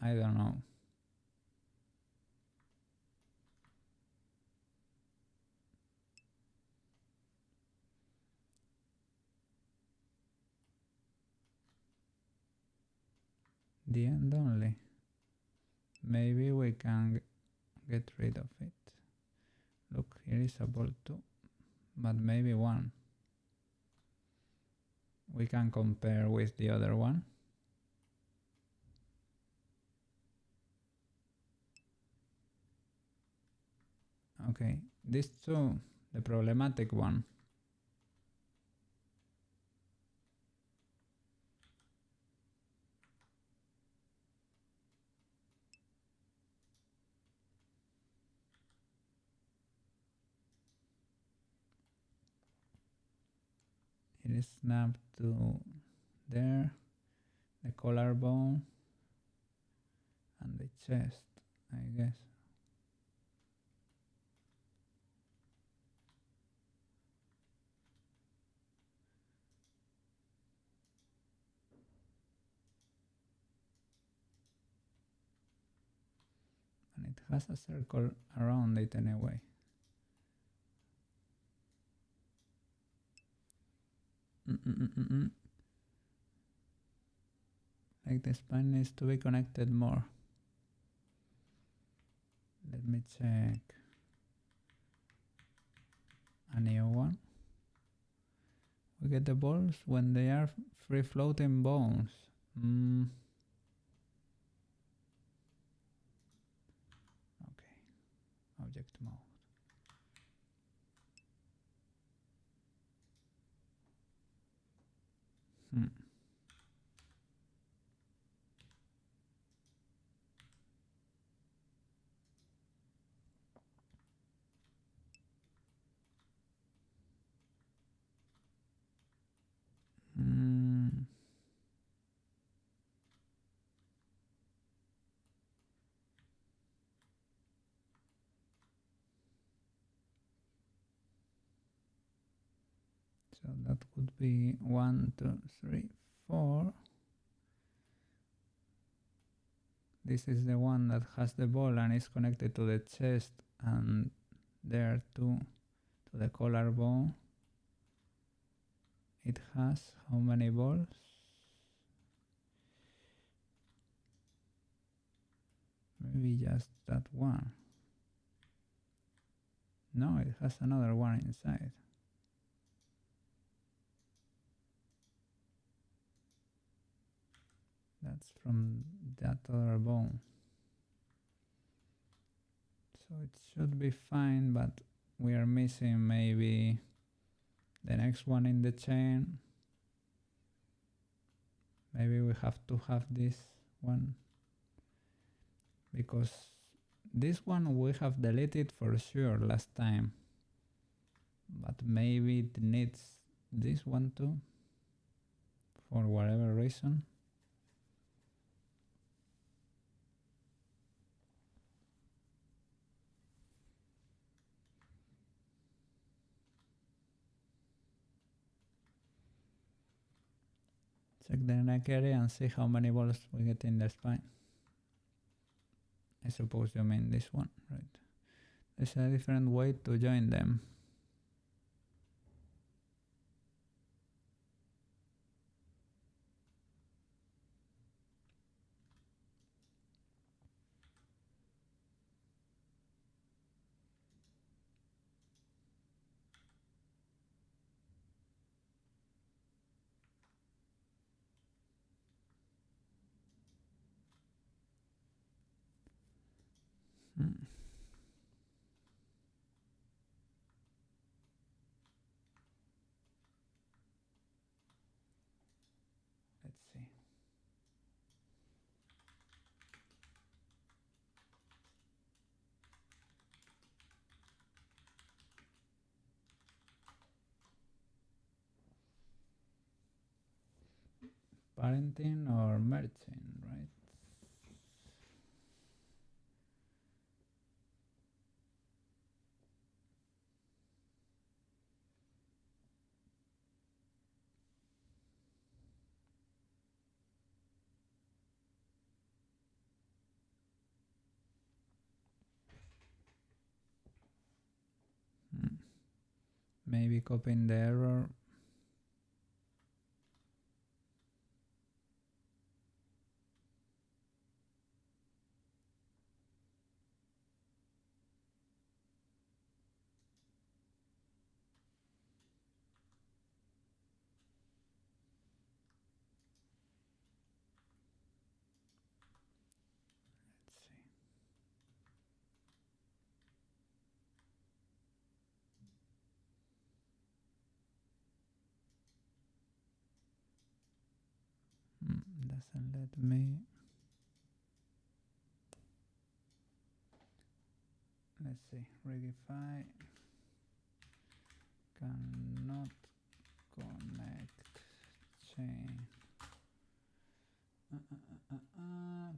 I don't know. The end only. Maybe we can get rid of it. Look, here is a bolt too, but maybe one. We can compare with the other one. Okay, this two, the problematic one. It is snapped to there, the collarbone, and the chest, I guess. And it has a circle around it anyway. Like the spine needs to be connected more. Let me check a new one. We get the balls when they are free floating bones. Okay, object mode. So that could be 1, 2, 3, 4. This is the one that has the ball and is connected to the chest, and there too to the collarbone. It has how many balls? Maybe just that one. No, it has another one inside. That's from that other bone. So it should be fine, but we are missing maybe the next one in the chain. Maybe we have to have this one, because this one we have deleted for sure last time, but maybe it needs this one too for whatever reason. Check the neck area and see how many balls we get in the spine. I suppose you mean this one, right? There's a different way to join them. Let's see. Parenting or merging, right? Maybe copying the error. Doesn't let me. Let's see. Rigify cannot connect chain.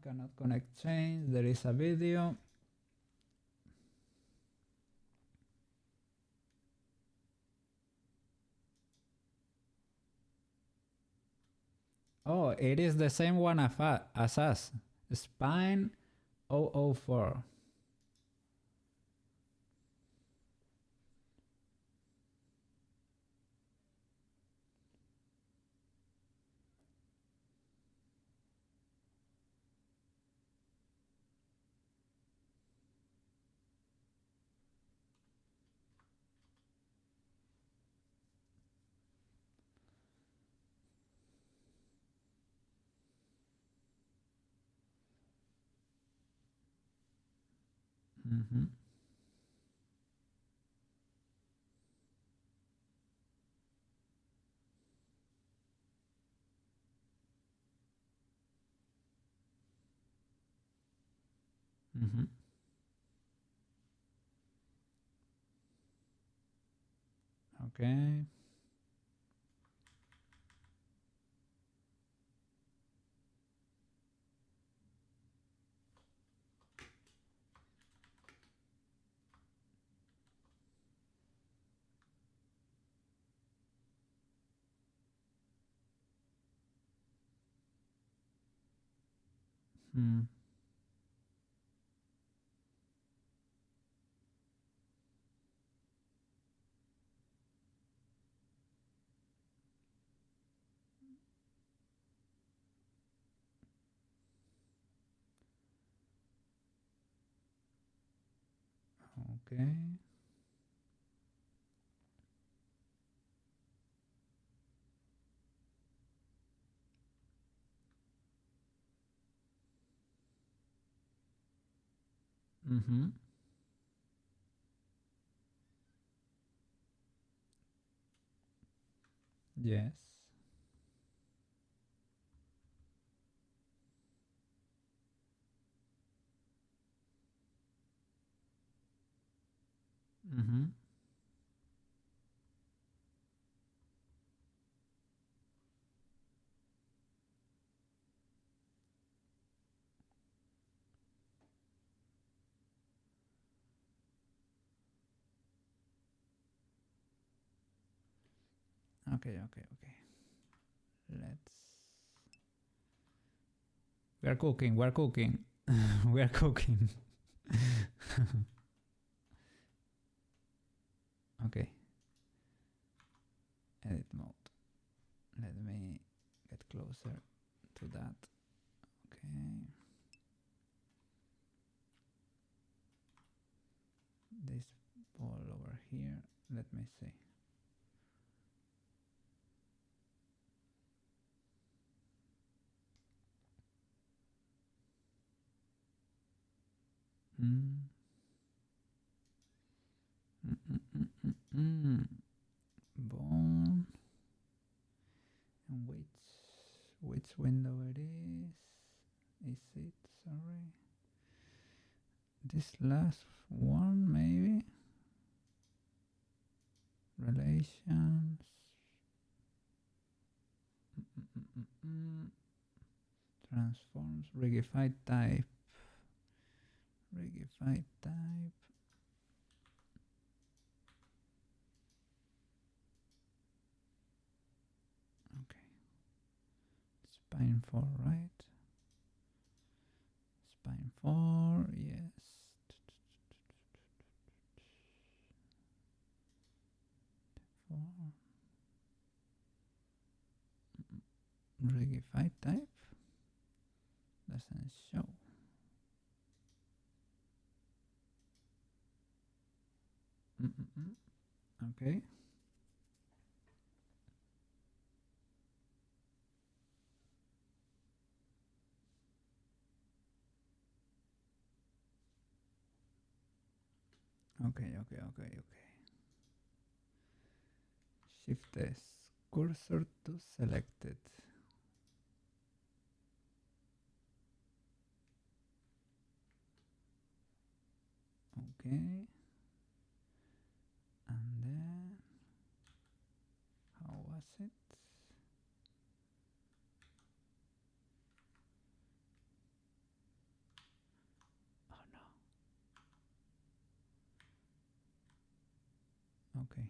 Cannot connect chains. There is a video. Oh, it is the same one as us. Spine 004. Mm-hmm. Mm-hmm. Okay. Hmm. Okay. Mm-hmm. Yes. Mm-hmm. Okay, okay, okay. Let's. We are cooking. We are cooking. We are cooking. Okay. Edit mode. Let me get closer to that. Okay. This ball over here. Let me see. Mm. Mm, mm, mm, mm, mm. Bone. And which window it is? Is it? Sorry. This last one maybe? Relations. Transforms. Rigify type. Rigify type. Okay. Spine 4, right? Spine 4, yes. Rigify type doesn't show. Okay. Okay. Shift S. Cursor to selected. Okay. And then, how was it? Oh no. Okay.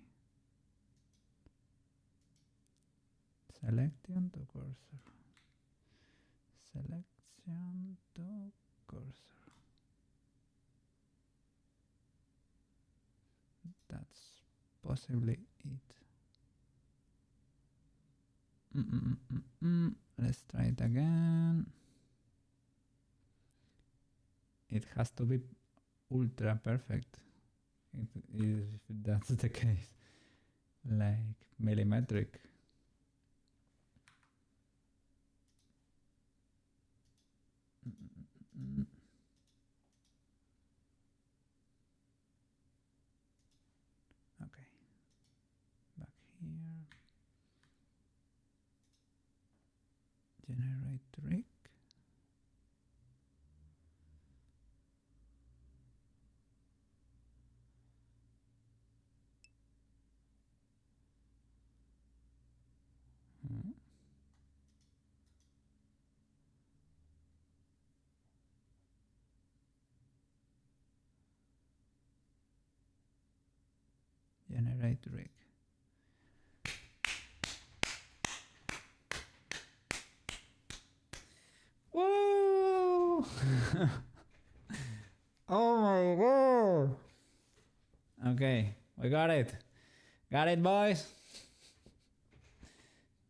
Selection to cursor. Selection to cursor. That's possibly it. Let's try it again. It has to be ultra perfect. If that's the case. Like millimetric. Okay. Back here. Generate rig. Generate rig. Whoa! no! Oh my god! Okay, we got it. Got it, boys?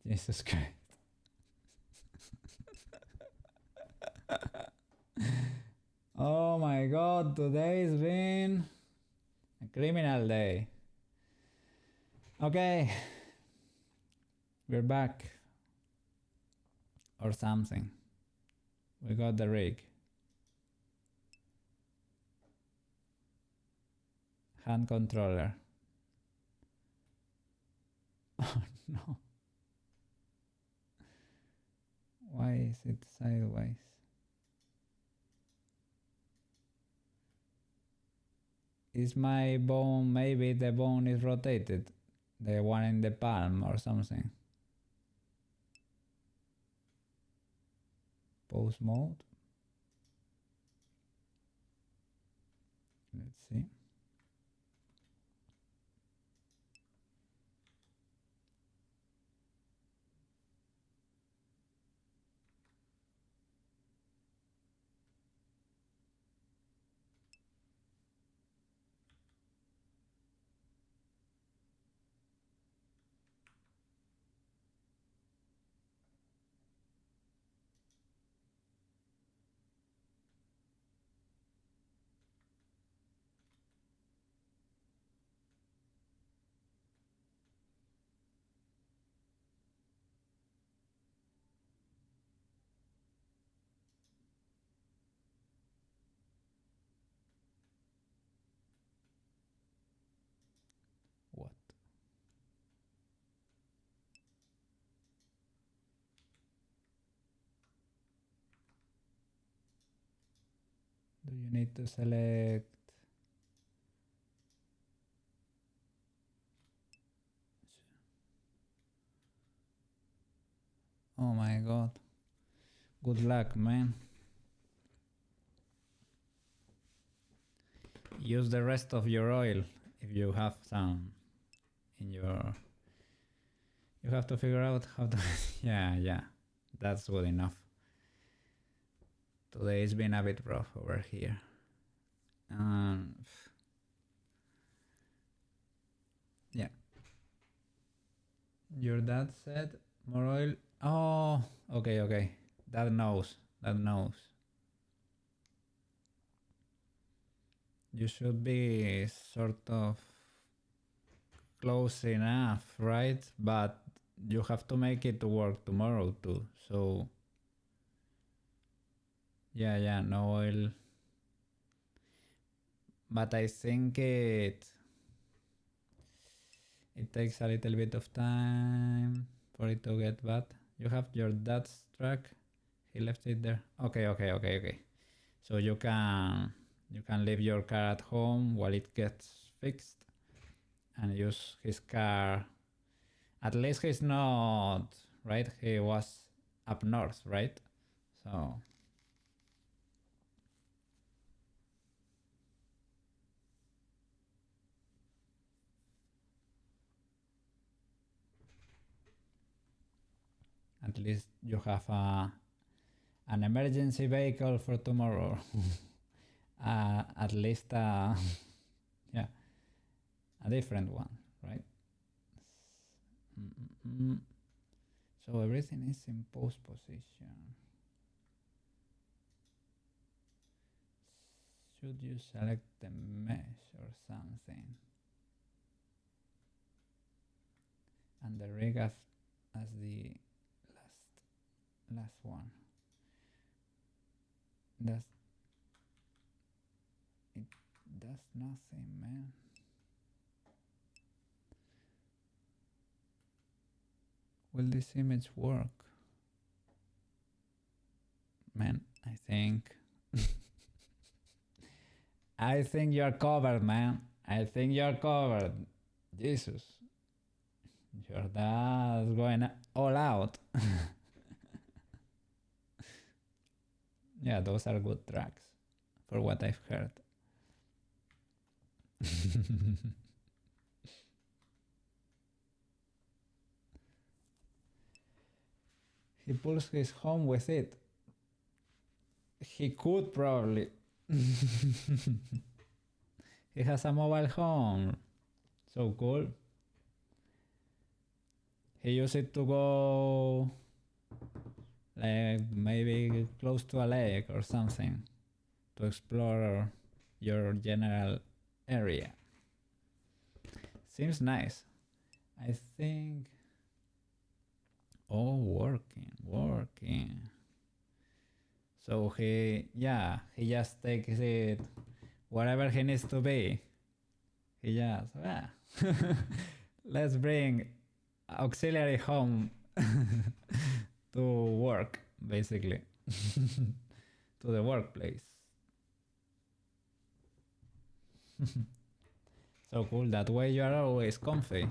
Jesus Christ. Oh my god, today's been a criminal day. Okay, we're back. Or something. We got the rig. Hand controller. Oh no. Why is it sideways? Is my bone, maybe the bone is rotated? The one in the palm or something. Pose mode. Let's see. What? Do you need to select? Oh my god. Good luck, man. Use the rest of your oil if you have some in your... You have to figure out how to... yeah, that's good enough. Today's been a bit rough over here. Yeah. Your dad said more oil. Oh, okay. That knows. You should be sort of close enough, right? But you have to make it work tomorrow too. So yeah, no oil. But I think it takes a little bit of time for it to get bad. You have your dad's truck. He left it there. Okay. So you can leave your car at home while it gets fixed and use his car. At least he's not, right? He was up north, right? So at least you have an emergency vehicle for tomorrow. At least yeah, a different one, right? So everything is in pose position. Should you select the mesh or something? And the rig as the last one. It does nothing, man. Will this image work? Man, I think I think you're covered, man. I think you're covered. Jesus. Your dad's going all out. Yeah, those are good tracks for what I've heard. He pulls his home with it. He could probably. He has a mobile home. So cool. He used it to go like maybe close to a lake or something to explore your general area. Seems nice. I think. Oh, working. So he just takes it wherever he needs to be. He just, let's bring auxiliary home to work, basically, to the workplace. So cool, that way you are always comfy.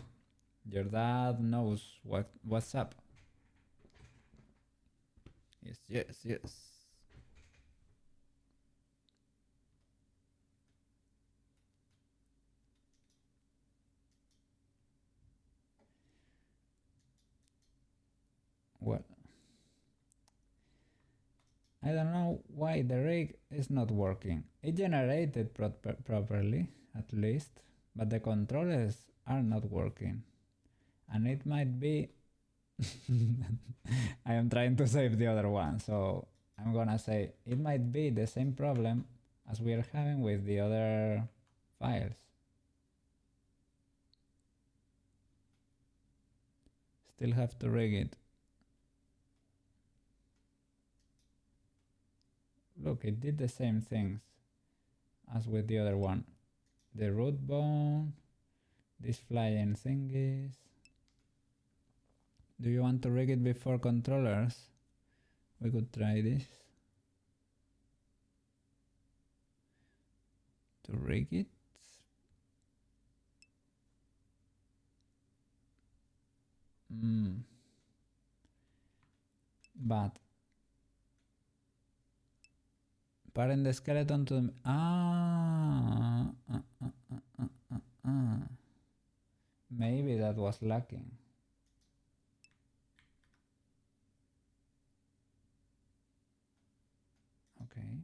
Your dad knows what's up. Yes. Well, I don't know why the rig is not working. It generated properly, at least, but the controllers are not working. And it might be... I am trying to save the other one, so I'm gonna say it might be the same problem as we are having with the other files. Still have to rig it. Look, it did the same things as with the other one. The root bone, these flying thingies. Do you want to rig it before controllers? We could try this. To rig it. But parent the skeleton to the... Maybe that was lacking. Okay.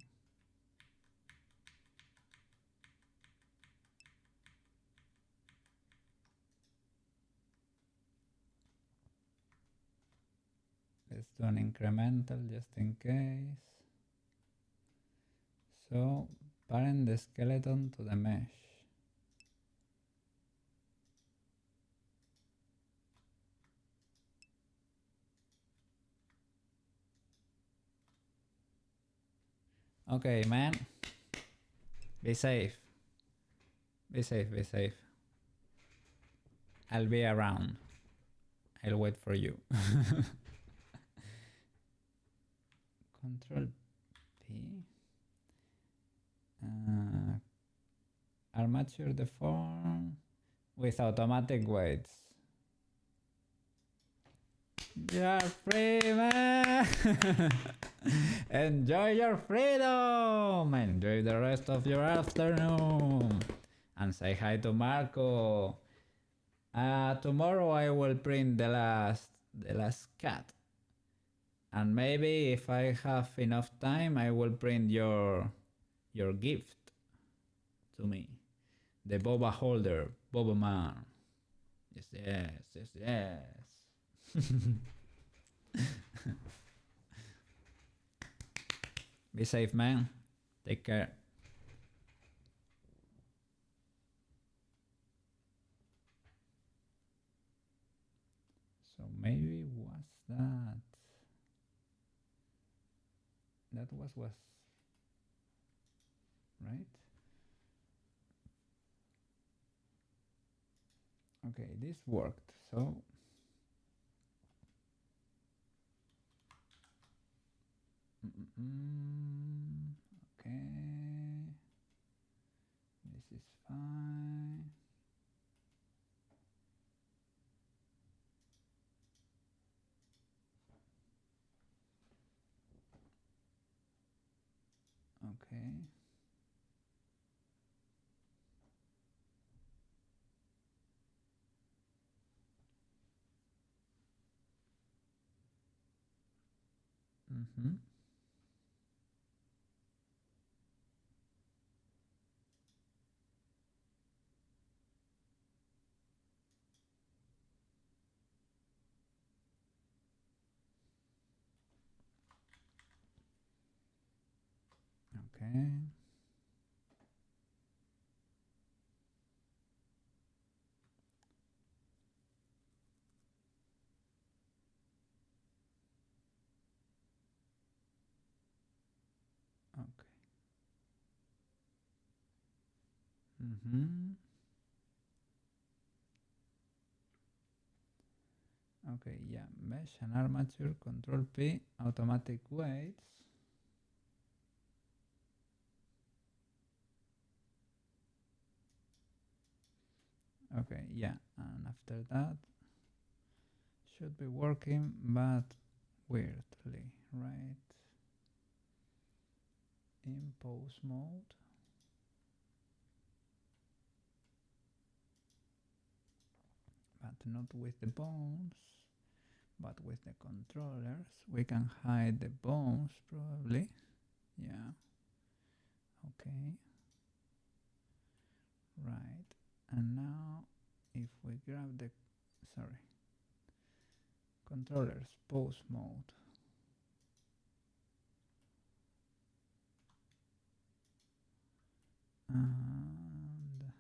Let's do an incremental just in case. So, parent the skeleton to the mesh. Okay, man. Be safe. Be safe. I'll be around. I'll wait for you. Control P. Armature deform with automatic weights. You're free, man! Enjoy your freedom! Enjoy the rest of your afternoon! And say hi to Marco. Tomorrow I will print the last cat. And maybe if I have enough time, I will print your gift to me. The boba holder, boba man. Yes. Be safe, man. Take care. So maybe what's that? That was right? Okay, this worked. So okay, this is fine. Okay. Okay. Okay. Okay, yeah, mesh and armature, control P, automatic weights. Okay, yeah, and after that should be working, but weirdly, right? In pose mode. But not with the bones, but with the controllers. We can hide the bones probably. Yeah. Okay. Right. And now if we grab the controllers pose mode, and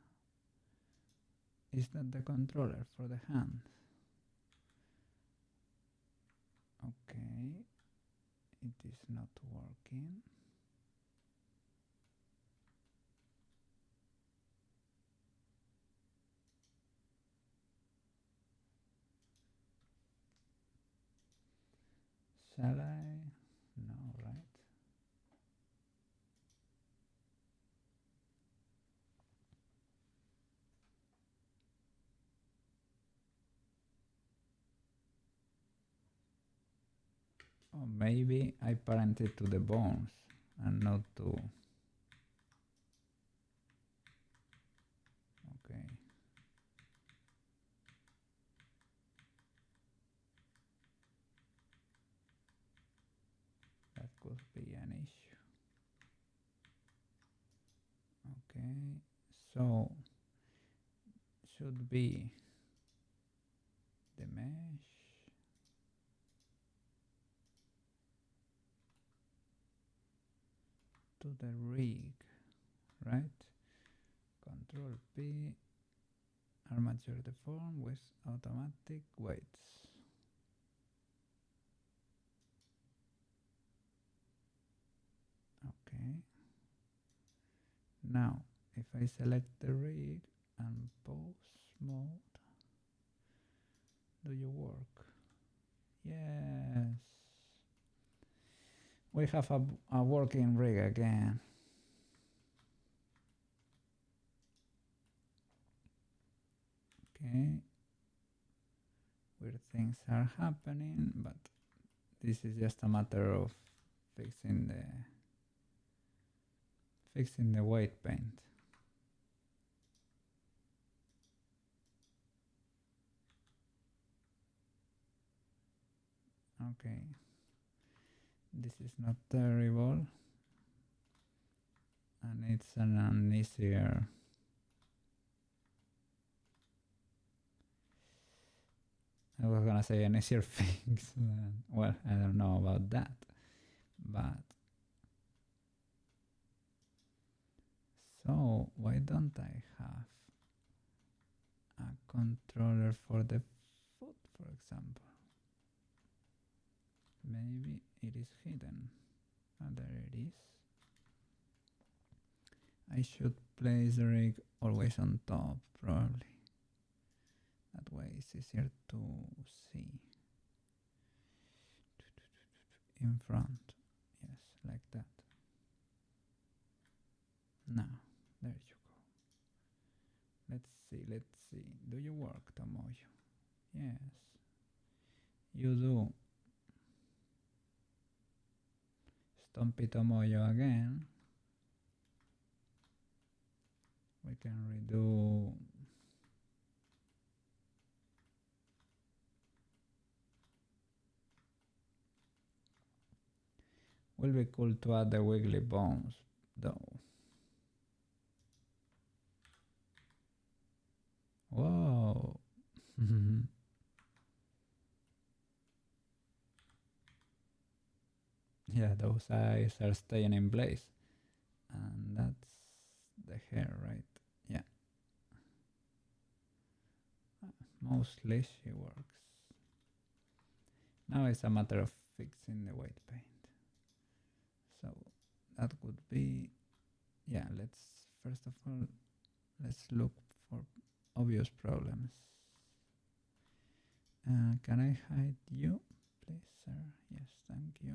is that the controller for the hand? Okay, it is not working. Shall I? No, right? Or maybe I parented to the bones and not to... Okay. That could be an issue. Okay, so should be the mesh to the rig, right? Control P, armature deform with automatic weights. Okay. Now, if I select the rig and pose mode, do you work? Yes. We have a working rig again. Okay. Weird things are happening, but this is just a matter of fixing the weight paint. Okay, this is not terrible, and it's an easier. I was gonna say an easier fix. Well, I don't know about that, but so why don't I have a controller for the foot, for example? Maybe it is hidden. And there it is. I should place the rig always on top, probably. That way it's easier to see. In front. Yes, like that. Now, there you go. Let's see. Do you work, Tomoyo? Yes. You do. Stompy Tomoyo again. We can redo. Will be cool to add the wiggly bones, though. Whoa. Yeah, those eyes are staying in place. That's the hair, right? Yeah. Mostly she works. Now it's a matter of fixing the white paint. So that would be, yeah, first of all, let's look for obvious problems. Can I hide you, please, sir? Yes, thank you.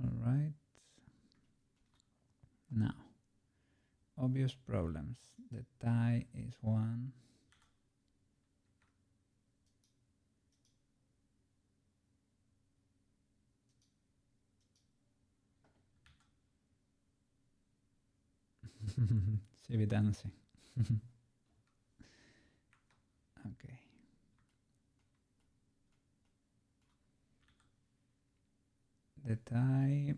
All right. Now, obvious problems. The tie is one. Chibi dancing. Okay. The tie,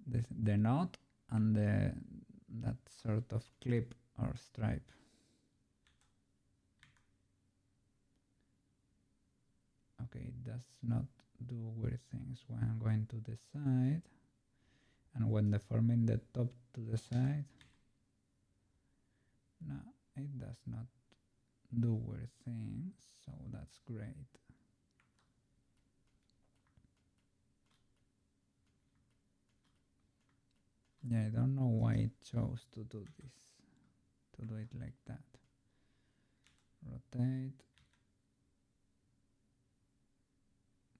the knot, and that sort of clip or stripe. Okay, it does not do weird things when I'm going to the side, and when deforming the top to the side. No, it does not do weird things, so that's great. Yeah, I don't know why it chose to do this, to do it like that. Rotate.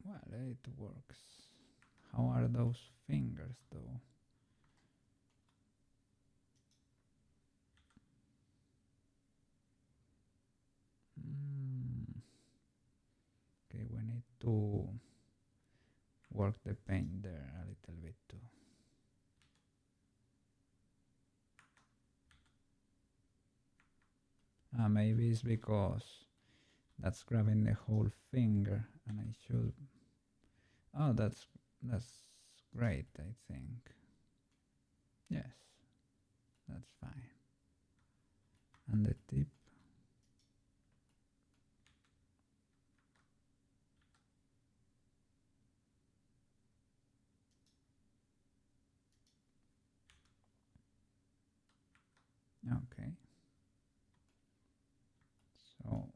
Well, it works. How are those fingers though? Okay, we need to work the paint there a little bit too. Maybe it's because that's grabbing the whole finger, and I should. Oh, that's great, I think. Yes, that's fine. And the tip. Okay. So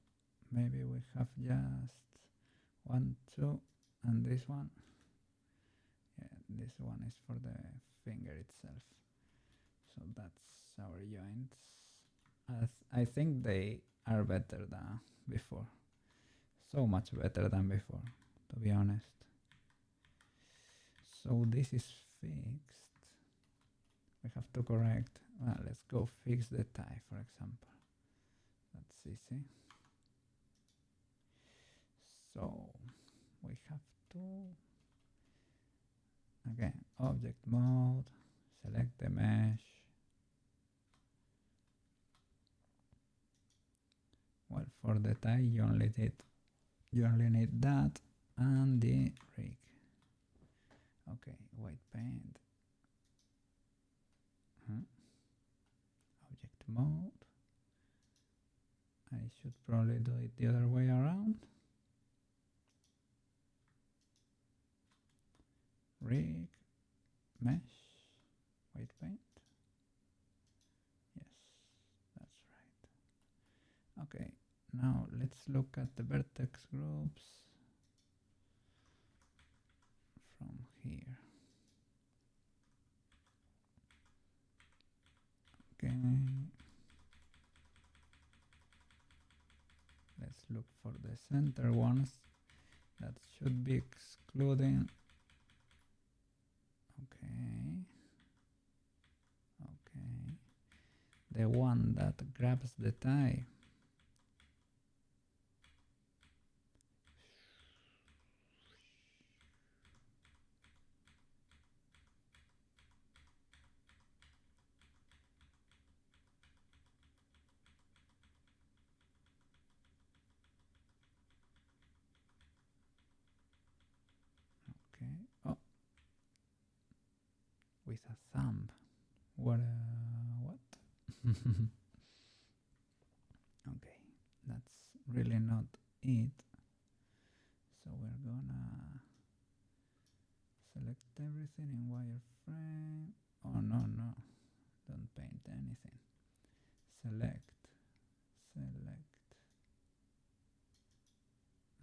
maybe we have just 1, 2, and this one. Yeah, this one is for the finger itself. So that's our joints. I think they are better than before. So much better than before, to be honest. So this is fixed. We have to correct. Well, let's go fix the tie, for example. That's easy. So we have to, again, object mode, select the mesh. Well, for the tie you only need that and the rig. Okay, white paint. Object mode. I should probably do it the other way around. Rig, mesh, white paint. Yes, that's right. Okay, now let's look at the vertex groups from here. Okay, let's look for the center ones. That should be excluding. Okay. The one that grabs the tie. Okay. Oh, with a thumb. What? Okay, that's really not it. So we're gonna Select everything in wireframe. Oh no, no, don't paint anything. Select,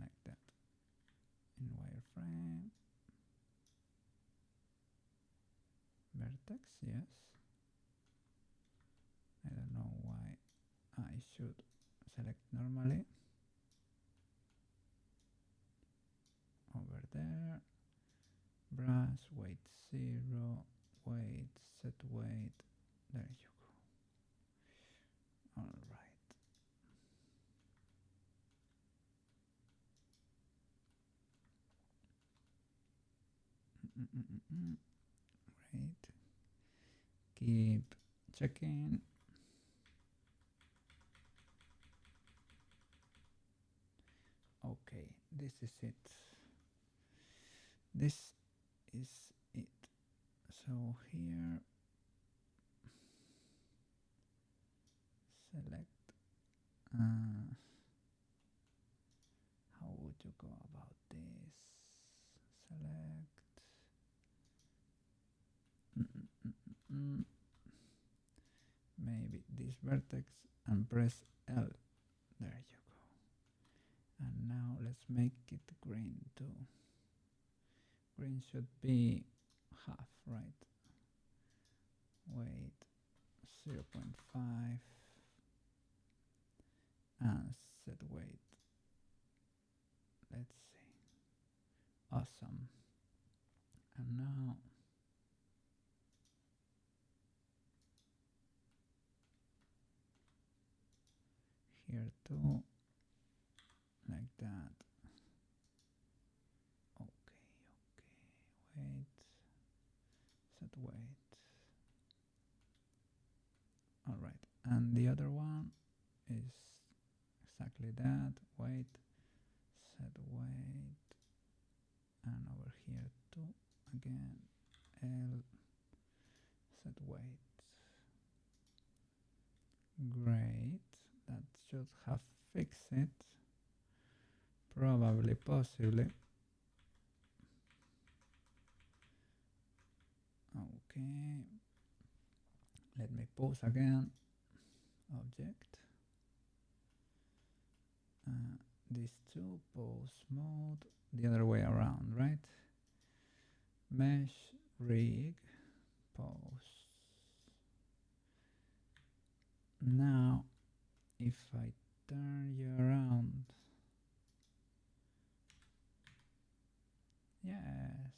like that. In wireframe. Vertex, yes. I don't know why I should select normally. Over there. Brush, weight 0, weight, set weight. There you go. Alright. Great. Keep checking. Okay, this is it. This is it. So here, select. How would you go about this? Select. Maybe this vertex and press L. There you go. And now let's make it green too. Green should be half, right? Weight 0.5 and set weight. Let's see. Awesome. And now here too, like that. Okay, weight, set weight. Alright, and the other one is exactly that, weight, set weight, and over here too, again, L, set weight. Great, that should have fixed it, probably, possibly. Okay, let me pause again. Object. These two, pause mode, the other way around, right? Mesh, rig, pause. Now, if I turn you around, yes,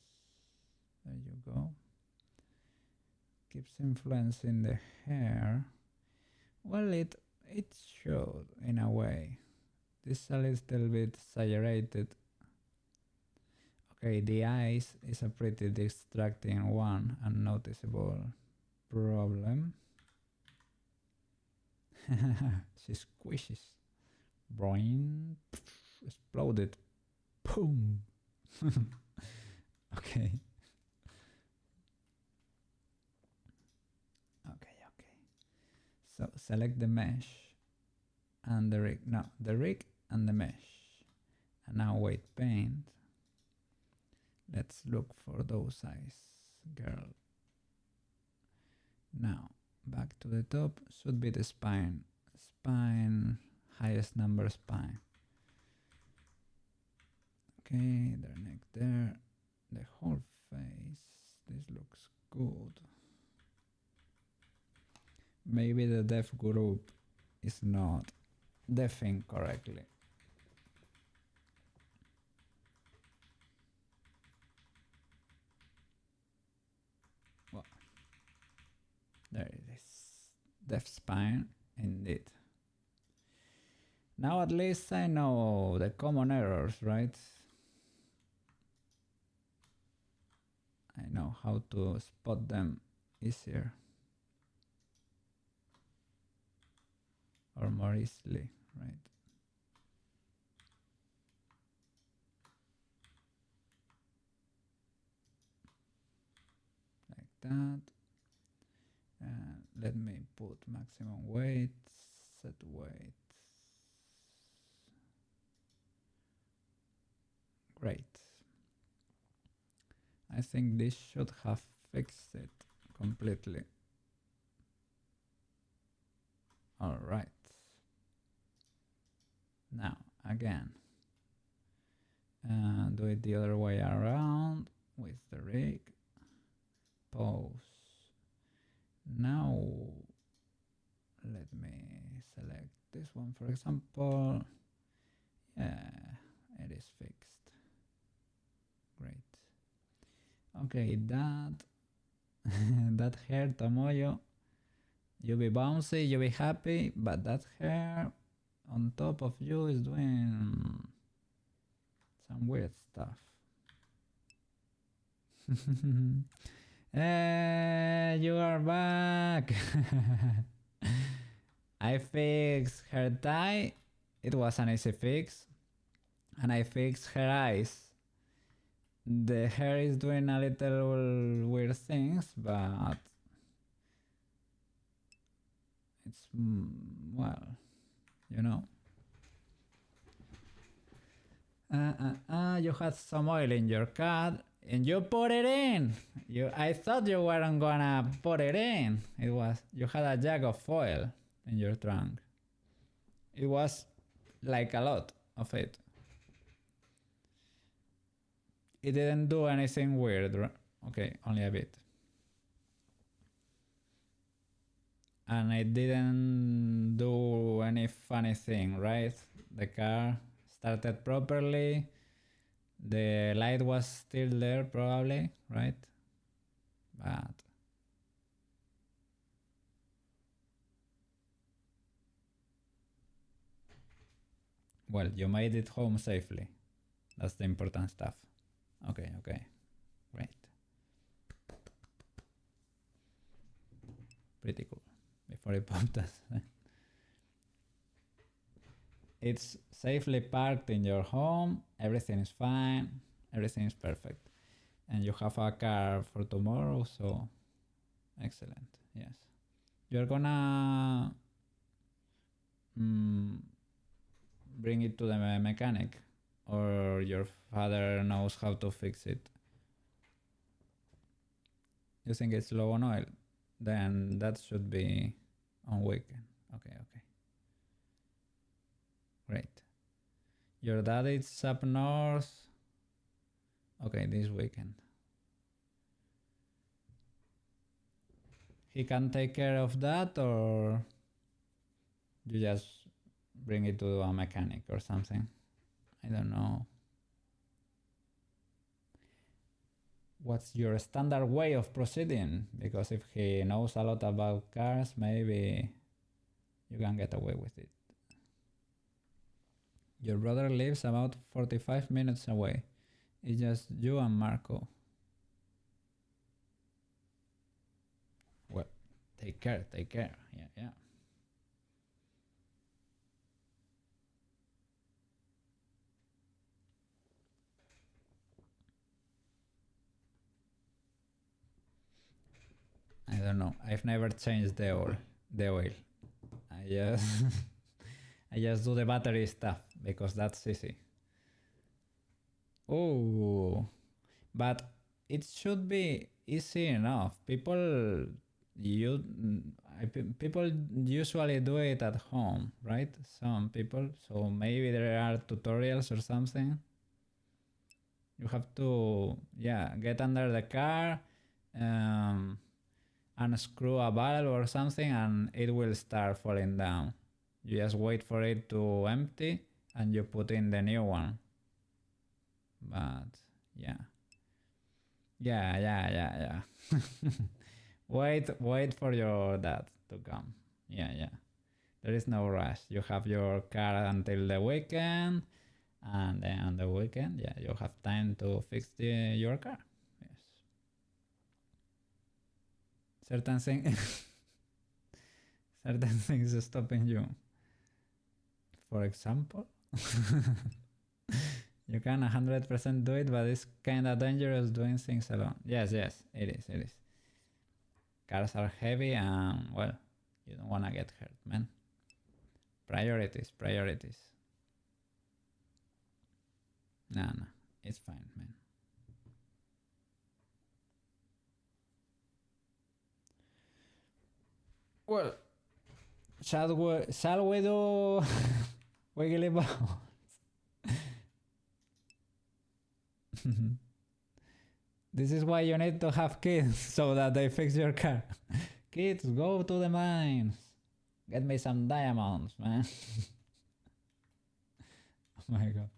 there you go. Keeps influencing the hair. Well, it showed in a way. This is a little bit exaggerated. Okay, the eyes is a pretty distracting one and noticeable problem. She squishes. Brain exploded. Boom. Okay. So select the mesh and the rig. No, the rig and the mesh. And now weight paint. Let's look for those eyes, girl. Now, back to the top, should be the spine. Spine, highest number spine. Okay, their neck there. The whole face. This looks good. Maybe the deaf group is not deafing correctly. Well, there it is. Deaf spine, indeed. Now at least I know the common errors, right? I know how to spot them easier. Or more easily, right? Like that. And let me put maximum weight, set weight. Great. I think this should have fixed it completely. All right. Now, again. Do it the other way around with the rig. Pause. Now, let me select this one, for example. Yeah, it is fixed. Great. Okay, that that hair, Tomoyo, you be bouncy, you be happy, but that hair on top of you is doing some weird stuff. Hey, you are back. I fixed her tie. It was an easy fix. And I fixed her eyes. The hair is doing a little weird things, but it's, well, you know. You had some oil in your car and you put it in. I thought you weren't gonna put it in. You had a jug of oil in your trunk. It was like a lot of it. It didn't do anything weird, right? Okay, only a bit. And it didn't do any funny thing, right? The car started properly. The light was still there, probably, right? But well, you made it home safely. That's the important stuff. Okay, great. Pretty cool. Before it popped us. It's safely parked in your home. Everything is fine. Everything is perfect. And you have a car for tomorrow, so excellent. Yes. You're gonna bring it to the mechanic, or your father knows how to fix it. You think it's low on oil? Then that should be on weekend. Okay. Great. Your dad is up north. Okay, this weekend. He can take care of that, or you just bring it to a mechanic or something? I don't know. What's your standard way of proceeding? Because if he knows a lot about cars, maybe you can get away with it. Your brother lives about 45 minutes away. It's just you and Marco. Well, take care. Yeah. I don't know. I've never changed the oil. I just I just do the battery stuff because that's easy. Oh, but it should be easy enough. People usually do it at home, right? Some people. So maybe there are tutorials or something. You have to, get under the car, unscrew a valve or something, and it will start falling down. You just wait for it to empty and you put in the new one. But yeah. Wait for your dad to come. Yeah. There is no rush. You have your car until the weekend, and then on the weekend, you have time to fix your car. Yes. Certain things are stopping you. For example, you can 100% do it, but it's kind of dangerous doing things alone. Yes, it is. Cars are heavy and, well, you don't want to get hurt, man. Priorities. No, it's fine, man. Well, shall we do wiggly balls? This is why you need to have kids, so that they fix your car. Kids, go to the mines. Get me some diamonds, man. Oh my god.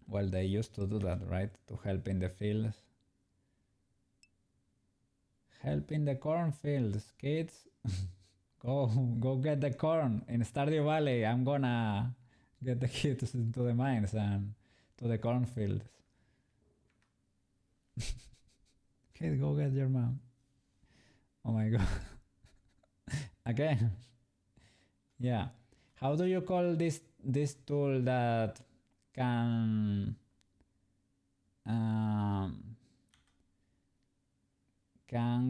Well, they used to do that, right? To help in the fields. Help in the cornfields, kids. Go get the corn in Stardew Valley. I'm gonna get the kids into the mines and to the cornfields. Kid, go get your mom. Oh my god. Again. Yeah. How do you call this tool that can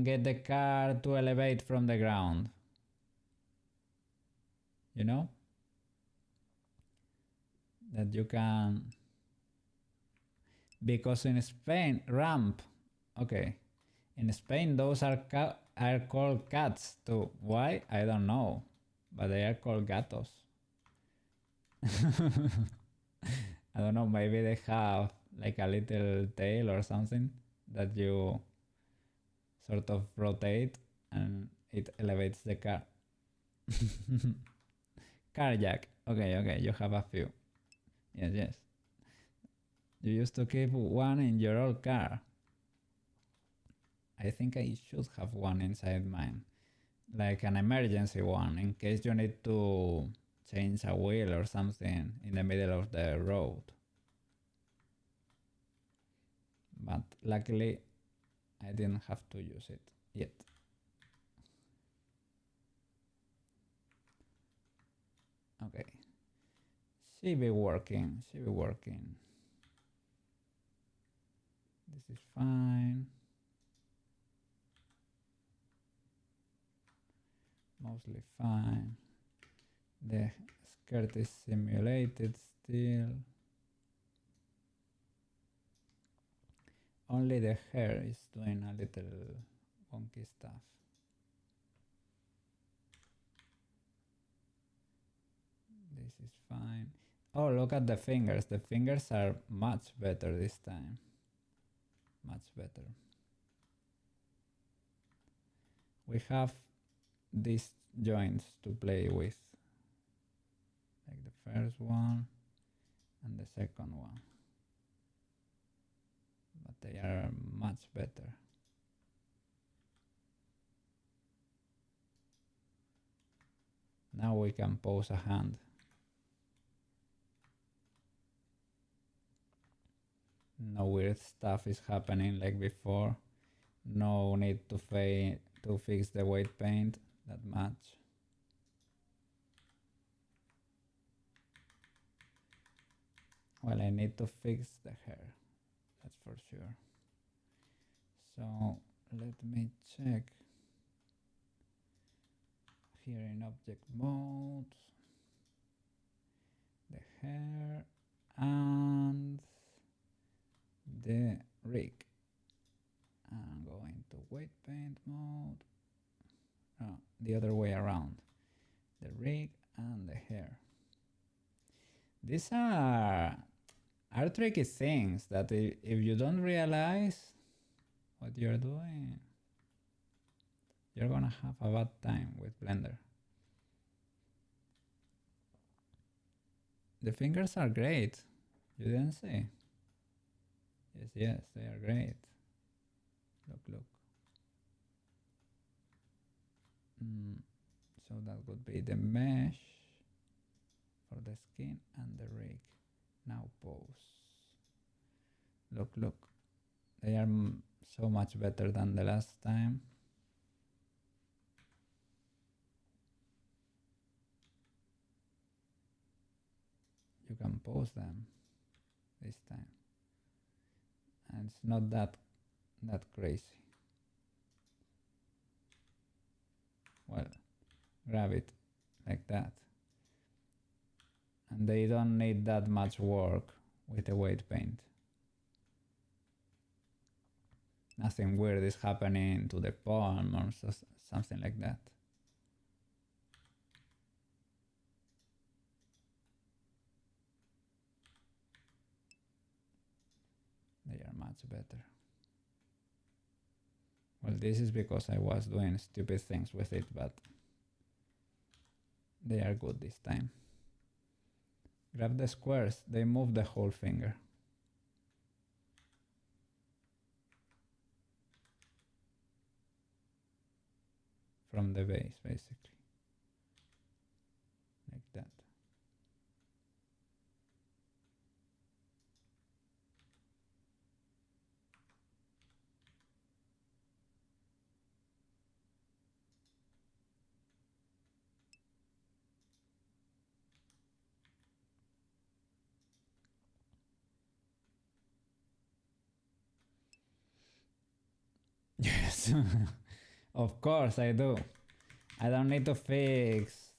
get the car to elevate from the ground? You know? That you can, because in Spain, ramp. Okay. In Spain, those are called cats too. Why? I don't know. But they are called gatos. I don't know, maybe they have like a little tail or something that you sort of rotate and it elevates the car. Car jack. Okay, you have a few. Yes. You used to keep one in your old car. I think I should have one inside mine. Like an emergency one, in case you need to change a wheel or something in the middle of the road. But luckily, I didn't have to use it yet. Okay. Chibi working. This is fine. Mostly fine. The skirt is simulated still. Only the hair is doing a little wonky stuff. This is fine. Oh, look at the fingers. The fingers are much better this time. Much better. We have these joints to play with. Like the first one and the second one. But they are much better. Now we can pose a hand. No weird stuff is happening like before. No need to fix the weight paint that much. Well, I need to fix the hair, that's for sure. So let me check here in object mode, the hair and the rig. I'm going to weight paint mode. No, the other way around. The rig and the hair. These are tricky things that if you don't realize what you're doing, you're gonna have a bad time with Blender. The fingers are great. You didn't say? Yes, they are great. Look. So that would be the mesh for the skin and the rig. Now pose. Look. They are so much better than the last time. You can pose them this time. And it's not that crazy. Well, grab it like that. And they don't need that much work with the weight paint. nothing weird is happening to the palm or something like that. They are much better. Well, this is because I was doing stupid things with it, but they are good this time. Grab the squares, they move the whole finger. From the base, basically. Like that. Yes, of course I do. I don't need to fix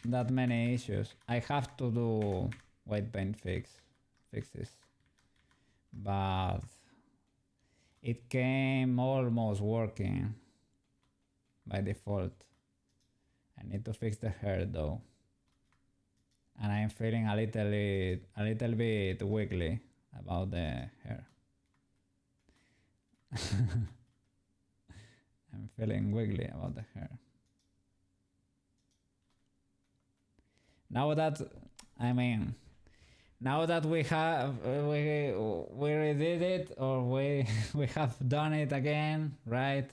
that many issues. I have to do white paint fixes, but it came almost working by default. I need to fix the hair though, and I'm feeling a little bit wiggly about the hair. I'm feeling wiggly about the hair. Now that, I mean, now that we have we redid it, or we have done it again, right?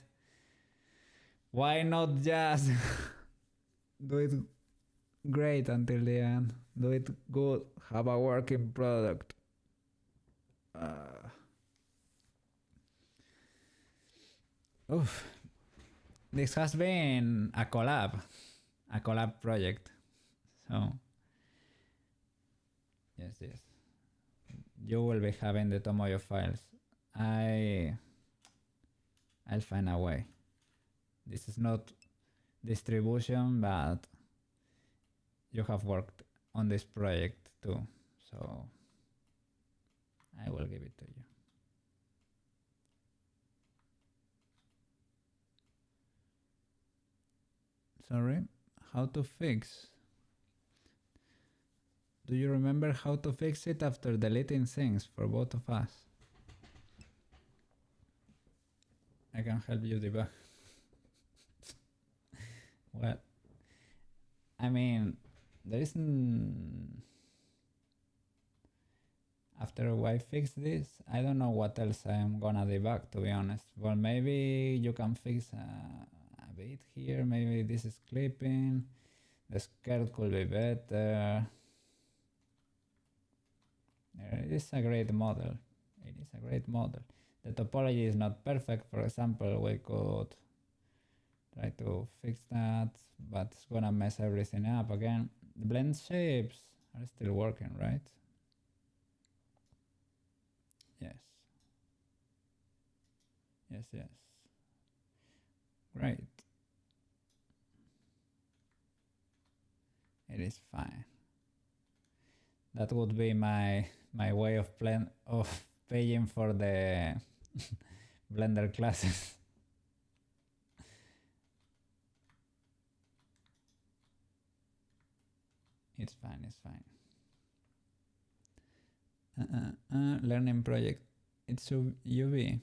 Why not just do it great until the end? Do it good. Have a working product. Oof. This has been a collab project. So yes, you will be having the Tomoyo files. I'll find a way. This is not distribution, but you have worked on this project too, so I will give it to you. Sorry, how to fix? Do you remember how to fix it after deleting things for both of us? I can help you debug. Well, I mean, there isn't... After I fix this, I don't know what else I'm gonna debug, to be honest. Well, maybe you can fix a bit here. Maybe this is clipping. The skirt could be better. It is a great model. It is a great model. The topology is not perfect. For example, we could try to fix that, but it's gonna mess everything up again. The blend shapes are still working, right? Yes. Great. It is fine. That would be my way of paying for the Blender classes. It's fine. Learning project. It's UV.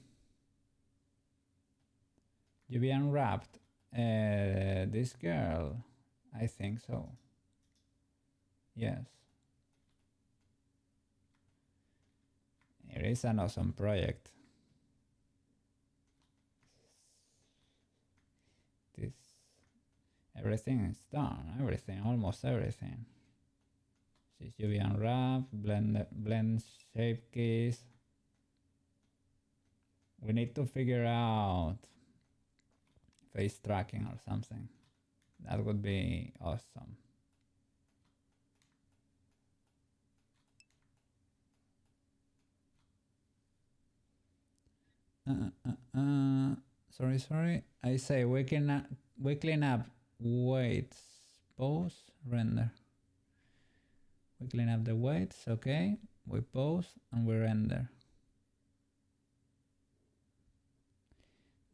UV unwrapped. This girl. I think so. Yes. It is an awesome project. Everything is done. Almost everything. This is UV unwrap, blend shape keys. We need to figure out face tracking or something. That would be awesome. Sorry. I say we clean up weights, pose, render. We clean up the weights, okay. We pose and we render.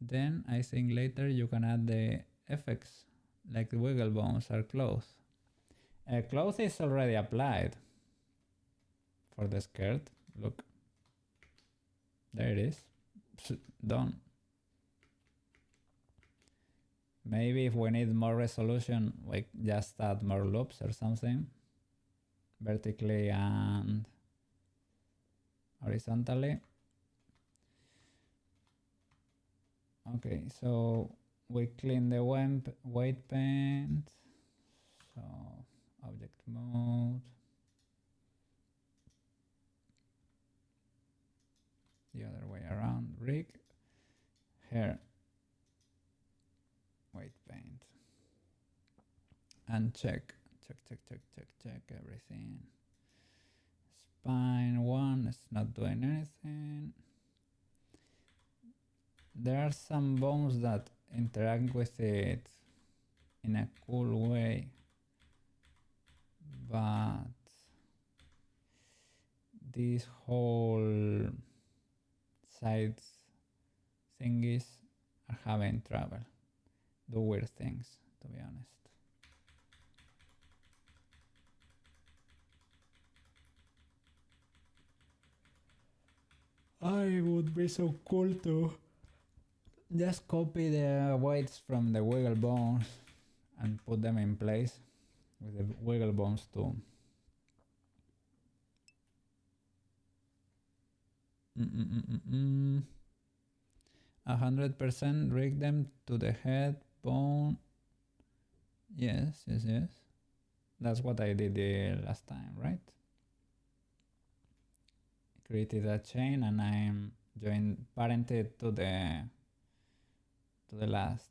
Then I think later you can add the effects like the wiggle bones or clothes. Clothes is already applied for the skirt. Look, there it is. Done. Maybe if we need more resolution, we just add more loops or something, vertically and horizontally. Okay, so we clean the weight paint. So object mode. The other way around. Rig. Here. Weight paint. And check everything. Spine 1 is not doing anything. There are some bones that interact with it in a cool way, but these whole sides thingies are having trouble. Do weird things, to be honest. I would be so cool to just copy the weights from the wiggle bones and put them in place with the wiggle bones too. 100% rig them to the head bone. Yes. That's what I did the last time, right? Created a chain and I'm parented to the last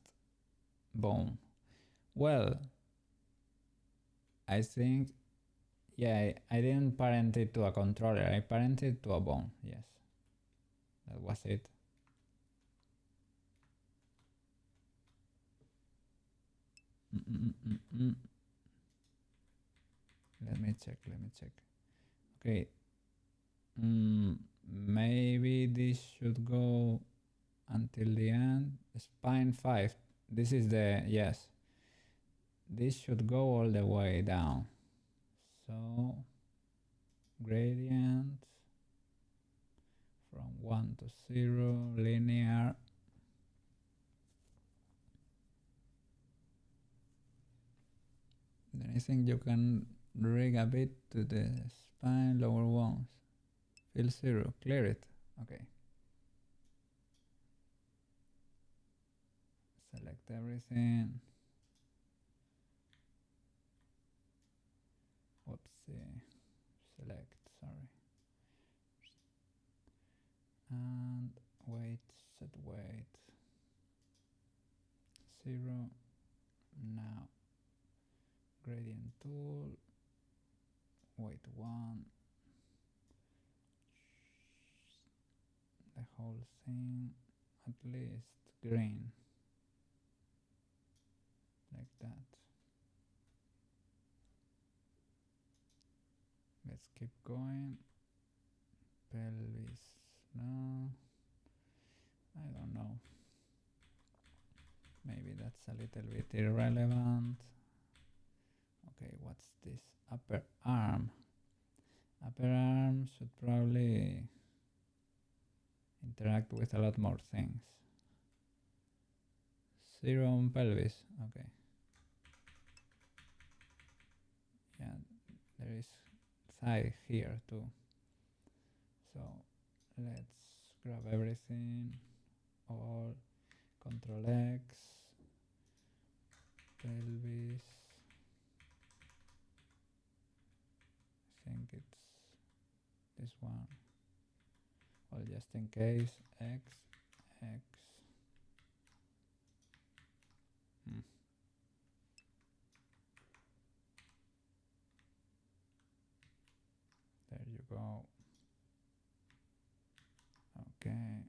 bone. Well, I think, yeah, I didn't parent it to a controller. I parented to a bone. Yes, that was it. Let me check. Okay. Maybe this should go until the end. Spine 5. This is the, yes. This should go all the way down. So gradient from 1 to 0, linear. Then I think you can rig a bit to the spine, lower ones. Fill 0, clear it. Okay. Select everything. Whoopsie. Select, sorry. And weight, set weight. 0. Now. Gradient tool. Weight 1. The whole thing at least green. Like that. Let's keep going. Pelvis, no. I don't know. Maybe that's a little bit irrelevant. Okay, what's this? Upper arm. Upper arm should probably interact with a lot more things. 0 on pelvis. Okay. Yeah, there is thigh here too. So let's grab everything. All. Control X. Pelvis. I think it's this one. Well, just in case. X. There you go. Okay.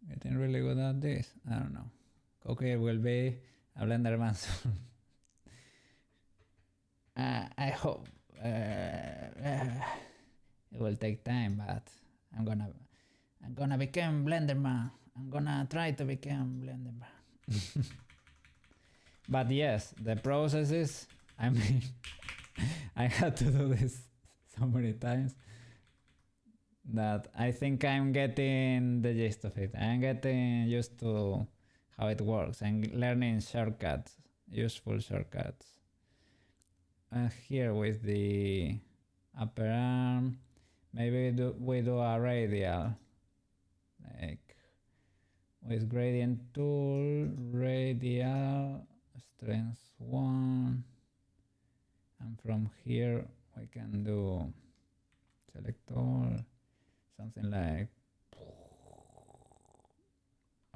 Getting really good at this. I don't know. Okay, will be a Blenderman soon. I hope. it will take time, but I'm gonna become Blenderman. I'm gonna try to become Blenderman. But yes, the process is, I mean, I had to do this so many times that I think I'm getting the gist of it. I'm getting used to how it works and learning shortcuts, useful shortcuts. Here with the upper arm, maybe we do a radial, like with gradient tool, radial, strength 1, and from here we can do select all, something like,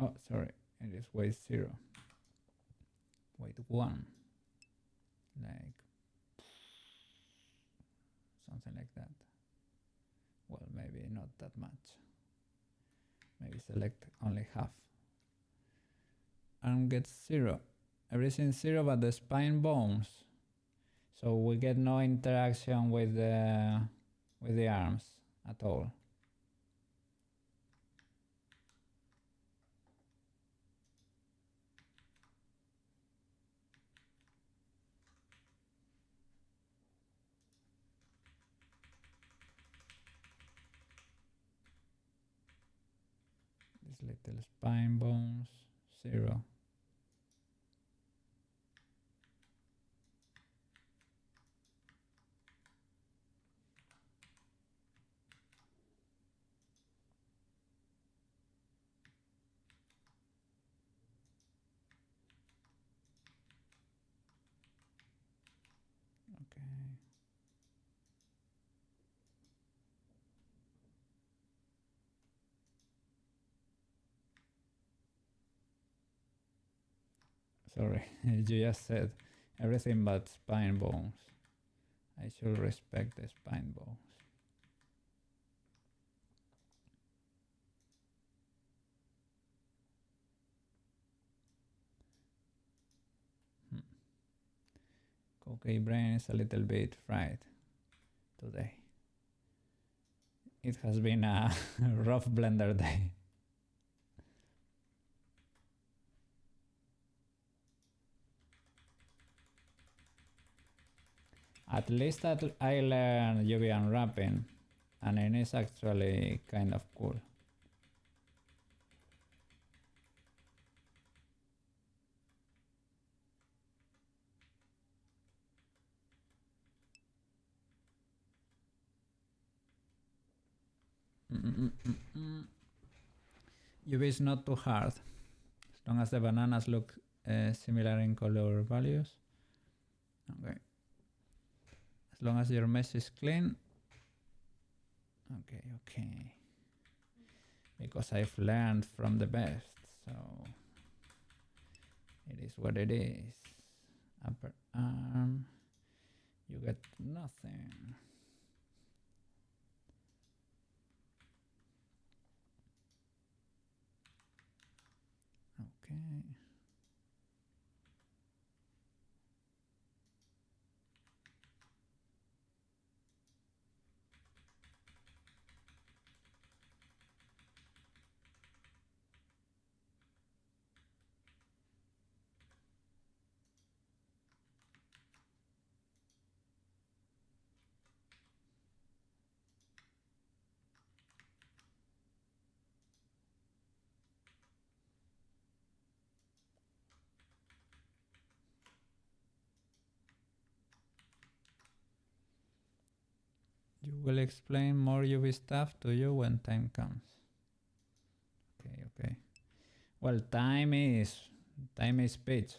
oh sorry, it is weight 0, weight 1, like something like that. Well, maybe not that much, maybe select only half. Arm gets 0, everything 0 but the spine bones, so we get no interaction with the arms at all. These little spine bones, 0. Okay. Sorry, you just said everything but spine bones. I should respect the spine bones. Cookie brain is a little bit fried today. It has been a rough Blender day. At least that I learned UV unwrapping, and it is actually kind of cool. UV is not too hard, as long as the bananas look similar in color values. Okay. As long as your mesh is clean. Okay. Because I've learned from the best, so it is what it is. Upper arm, you get nothing. Okay. You will explain more UV stuff to you when time comes. Okay. Well, time is pitch.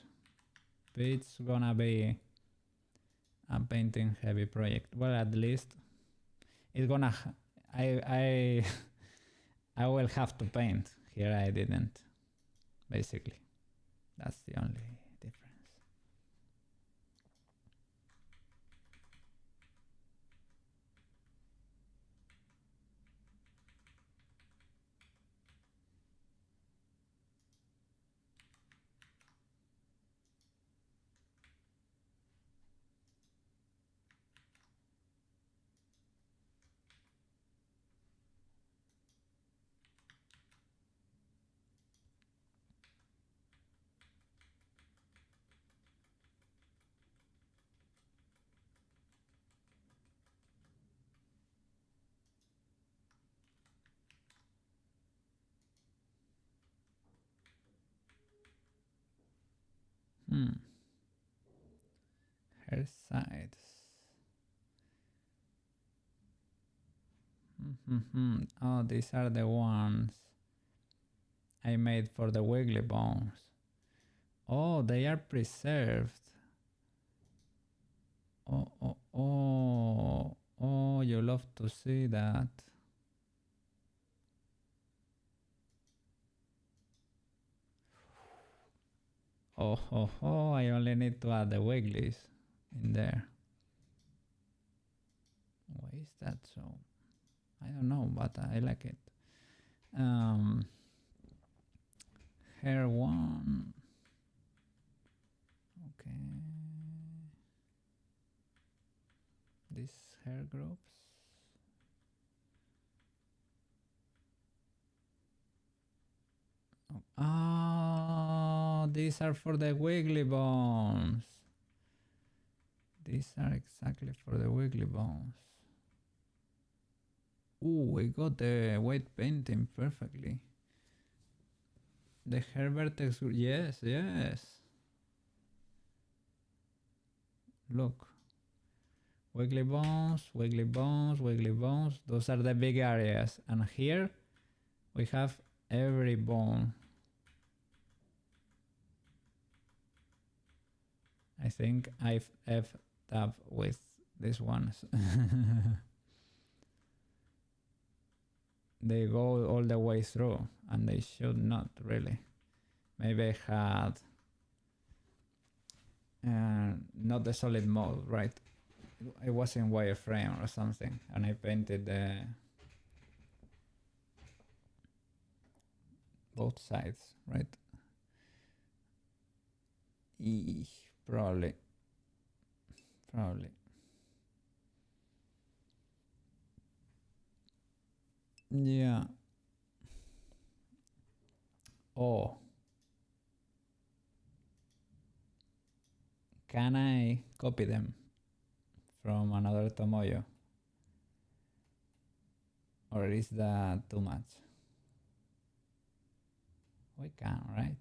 Pitch gonna be a painting heavy project. Well, at least it's gonna. I I will have to paint. Here I didn't. Basically, that's the only difference. Her sides. Oh, these are the ones I made for the wiggly bones. Oh, they are preserved. Oh, you love to see that. Oh, I only need to add the wigglies in there. Why is that so? I don't know, but I like it. Hair one. Okay. These hair groups. Oh, these are for the wiggly bones. These are exactly for the wiggly bones. Ooh, we got the white painting perfectly. The hair vertex, yes. Look. Wiggly bones, wiggly bones, wiggly bones. Those are the big areas. And here we have every bone. I think I've effed up with these ones. They go all the way through and they should not really. Maybe I had not the solid mode, right? It was in wireframe or something and I painted both sides, right? Probably. Yeah. Oh. Can I copy them from another Tomoyo? Or is that too much? We can, right?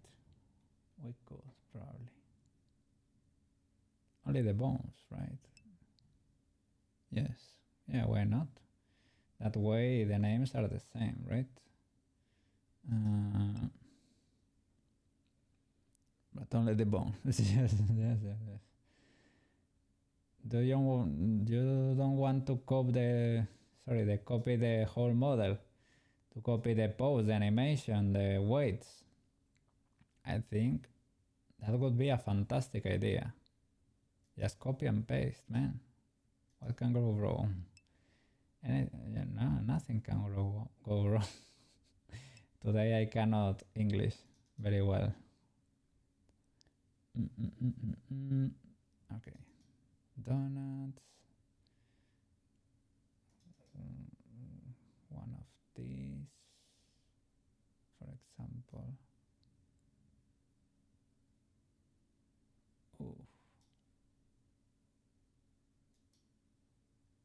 We could, probably. Only the bones, right? Yes. Yeah, why not? That way the names are the same, right? But only the bones. yes. You don't want to copy the whole model, to copy the pose, the animation, the weights. I think that would be a fantastic idea. Just copy and paste, man. What can go wrong? Nothing can go wrong. Today I cannot English very well. Okay. Donuts. One of these, for example. Ooh.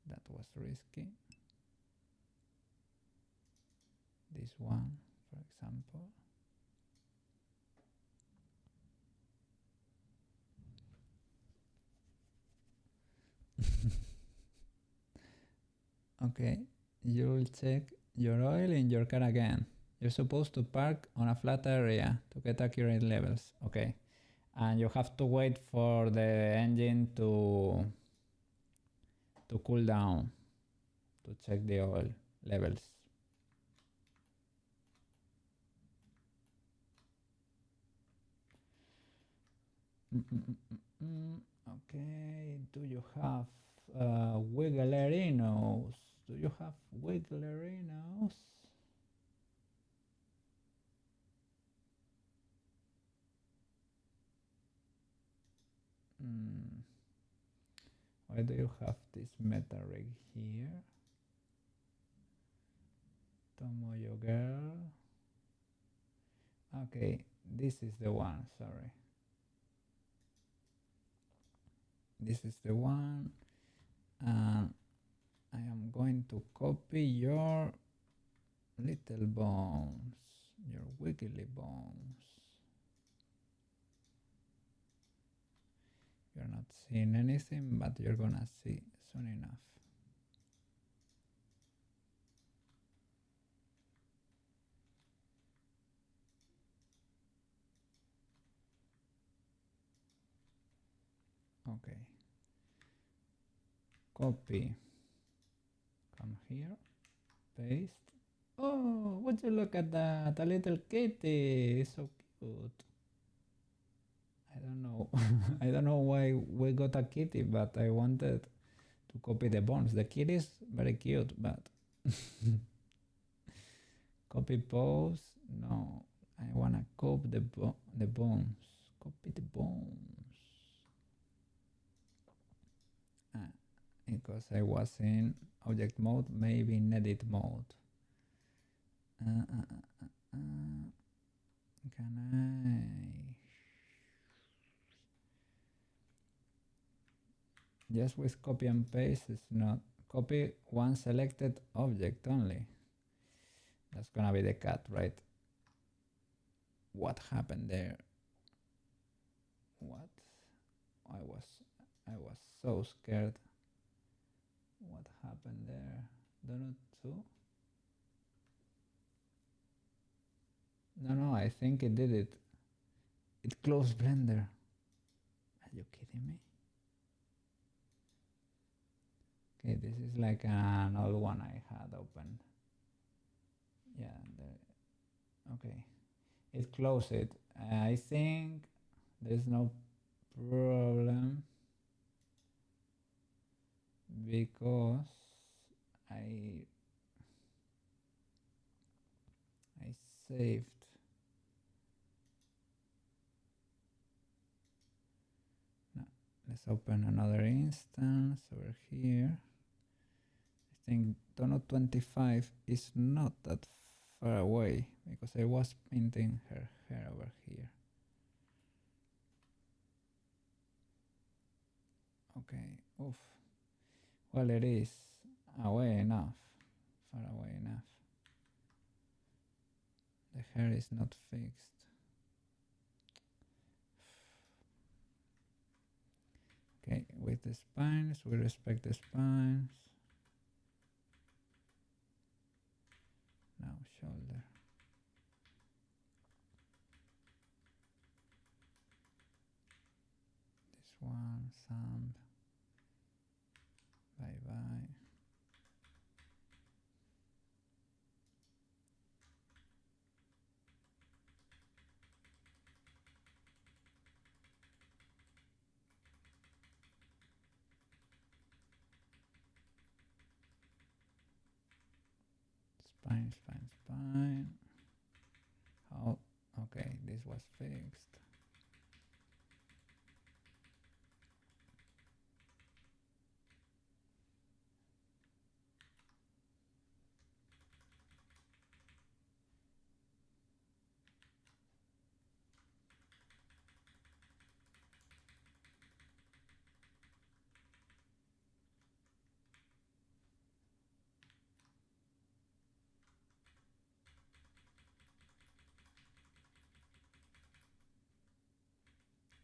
That was risky. This one, for example. Okay, you'll check your oil in your car again. You're supposed to park on a flat area to get accurate levels. Okay, and you have to wait for the engine to cool down to check the oil levels. Okay, do you have wigglerinos? Do you have wigglerinos? Why do you have this meta rig here? Tomoyo girl. Okay, this is the one, sorry. This is the one. And I am going to copy your little bones, your wiggly bones. seeing anything, but you're gonna see soon enough. Okay. Copy. Come here. Paste. Oh, would you look at that? A little kitty. It's so cute. I don't know. I don't know why we got a kitty, but I wanted to copy the bones. The kitty is very cute, but copy pose. No, I wanna copy the bones. Copy the bones. Because I was in object mode, maybe in edit mode. Can I? Just with copy and paste is not. Copy one selected object only. That's gonna be the cat, right? What happened there? What? I was so scared. What happened there? Donut 2? No, I think it did it. It closed Blender. Are you kidding me? Okay, this is like an old one I had opened. Yeah, okay. It closed it. I think there's no problem because I saved. No, let's open another instance over here. I think Donut 25 is not that far away because I was painting her hair over here. Okay, oof. Well, it is away enough, far away enough. The hair is not fixed. Okay, with the spines, we respect the spines. Now shoulder. This one, thumb. Bye bye. Spine, spine, spine. Oh, okay, this was fixed.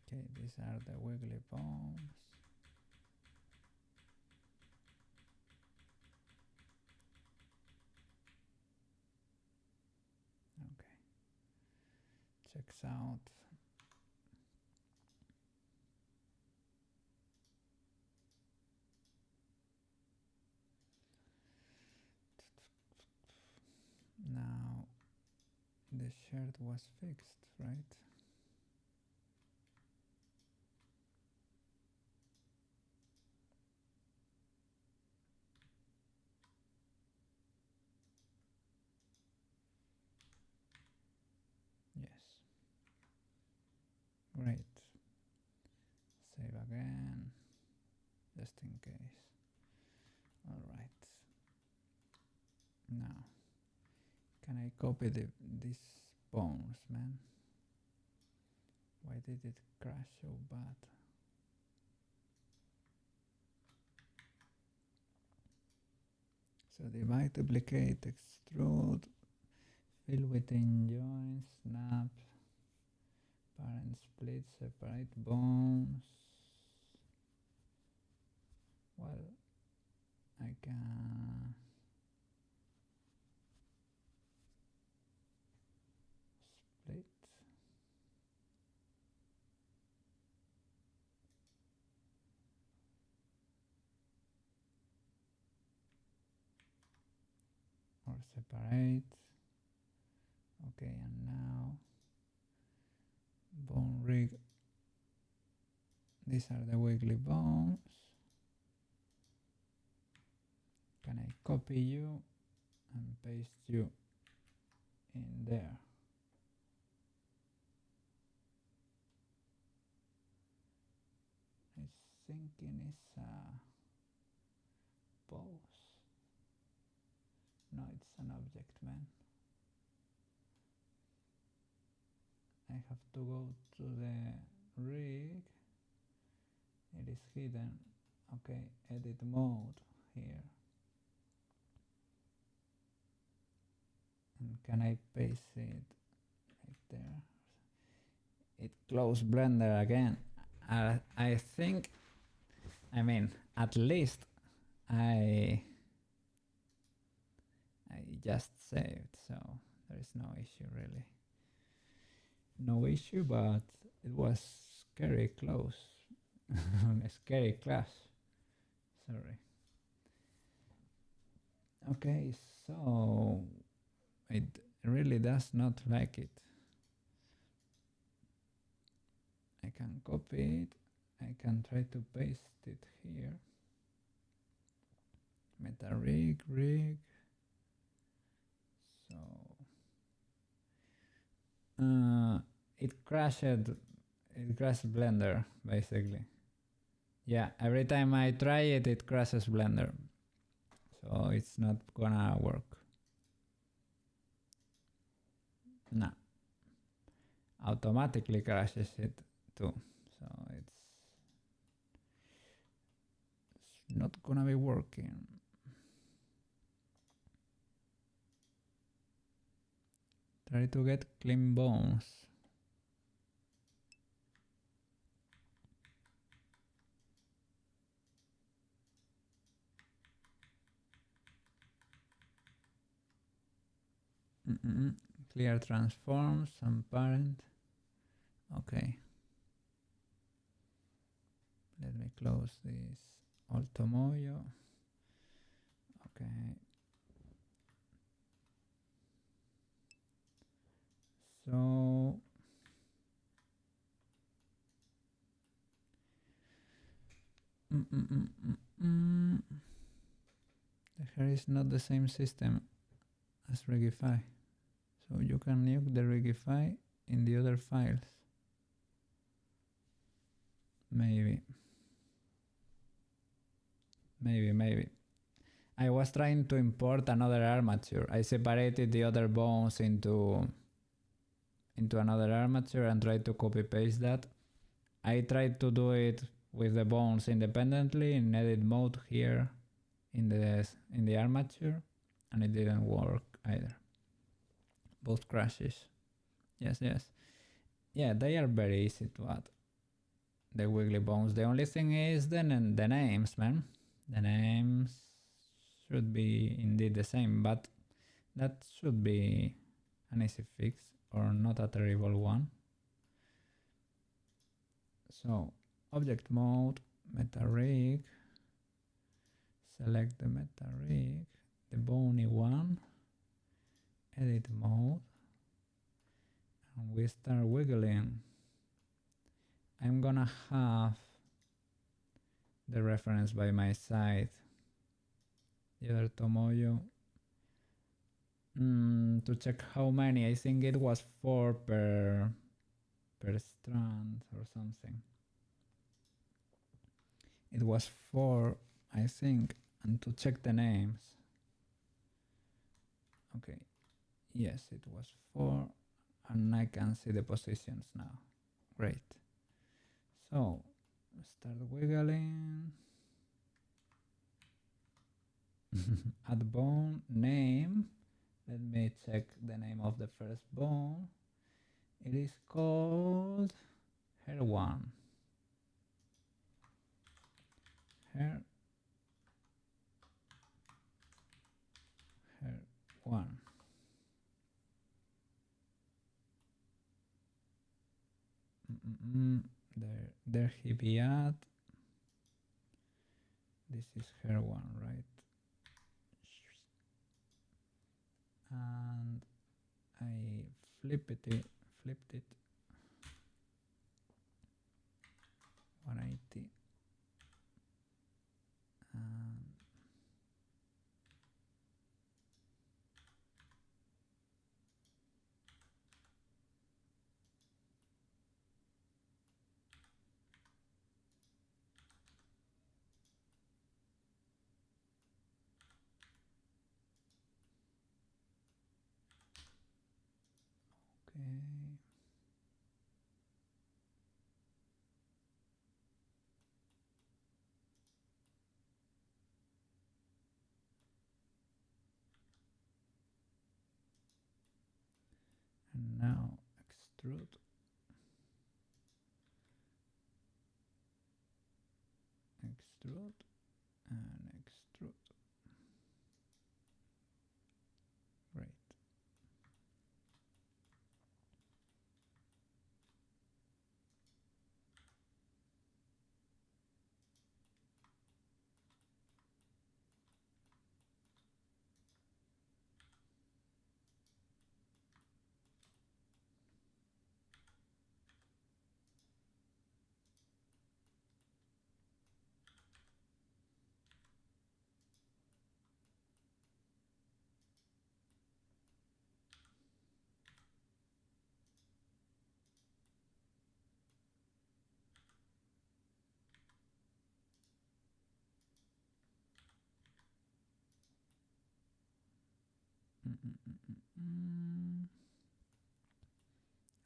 Okay, these are the wiggly bones. Okay, checks out. Now the shirt was fixed, right? Yes. Great. Save again, just in case. All right. Now, can I copy these bones, man? Why did it crash so bad? So divide, duplicate, extrude, fill within joints, snap, parent split, separate bones. well, I can split. Or separate. Okay, and now bone rig. These are the wiggly bones. Can I copy you and paste you in there? I'm thinking it's a pose. No, it's an object, man. I have to go to the rig. It is hidden. Okay, edit mode here. And can I paste it right there? It closed Blender again. I think, I mean, at least I just saved, so there is no issue really. No issue, but it was scary close. A scary clash. Sorry. Okay, so it really does not like it. I can copy it. I can try to paste it here. Meta rig. So it crashed Blender basically. Yeah, every time I try it, it crashes Blender. So it's not gonna work. No. Automatically crashes it too. So it's not gonna be working. Try to get clean bones. Clear transforms and parent. Okay. Let me close this old Tomoyo. Okay. So here is not the same system as Rigify. So you can nuke the Rigify in the other files. Maybe. I was trying to import another armature. I separated the other bones into another armature and tried to copy paste that. I tried to do it with the bones independently in edit mode here in the armature, and it didn't work either. Both crashes. Yes. Yeah, they are very easy to add. The wiggly bones. The only thing is the names, man. The names should be indeed the same, but that should be an easy fix or not a terrible one. So object mode, meta rig, select the meta rig, the bony one, edit mode, and we start wiggling. I'm gonna have the reference by my side. The other Tomoyo. To check how many, I think it was 4 per strand or something. It was 4, I think, and to check the names. Okay, yes, it was 4, and I can see the positions now. Great. So start wiggling. Add bone name. Let me check the name of the first bone. It is called hair 1. Hair one. There he be at. This is her one, right? And I flipped it 180 and okay. And now extrude. Extrude and extrude. Great.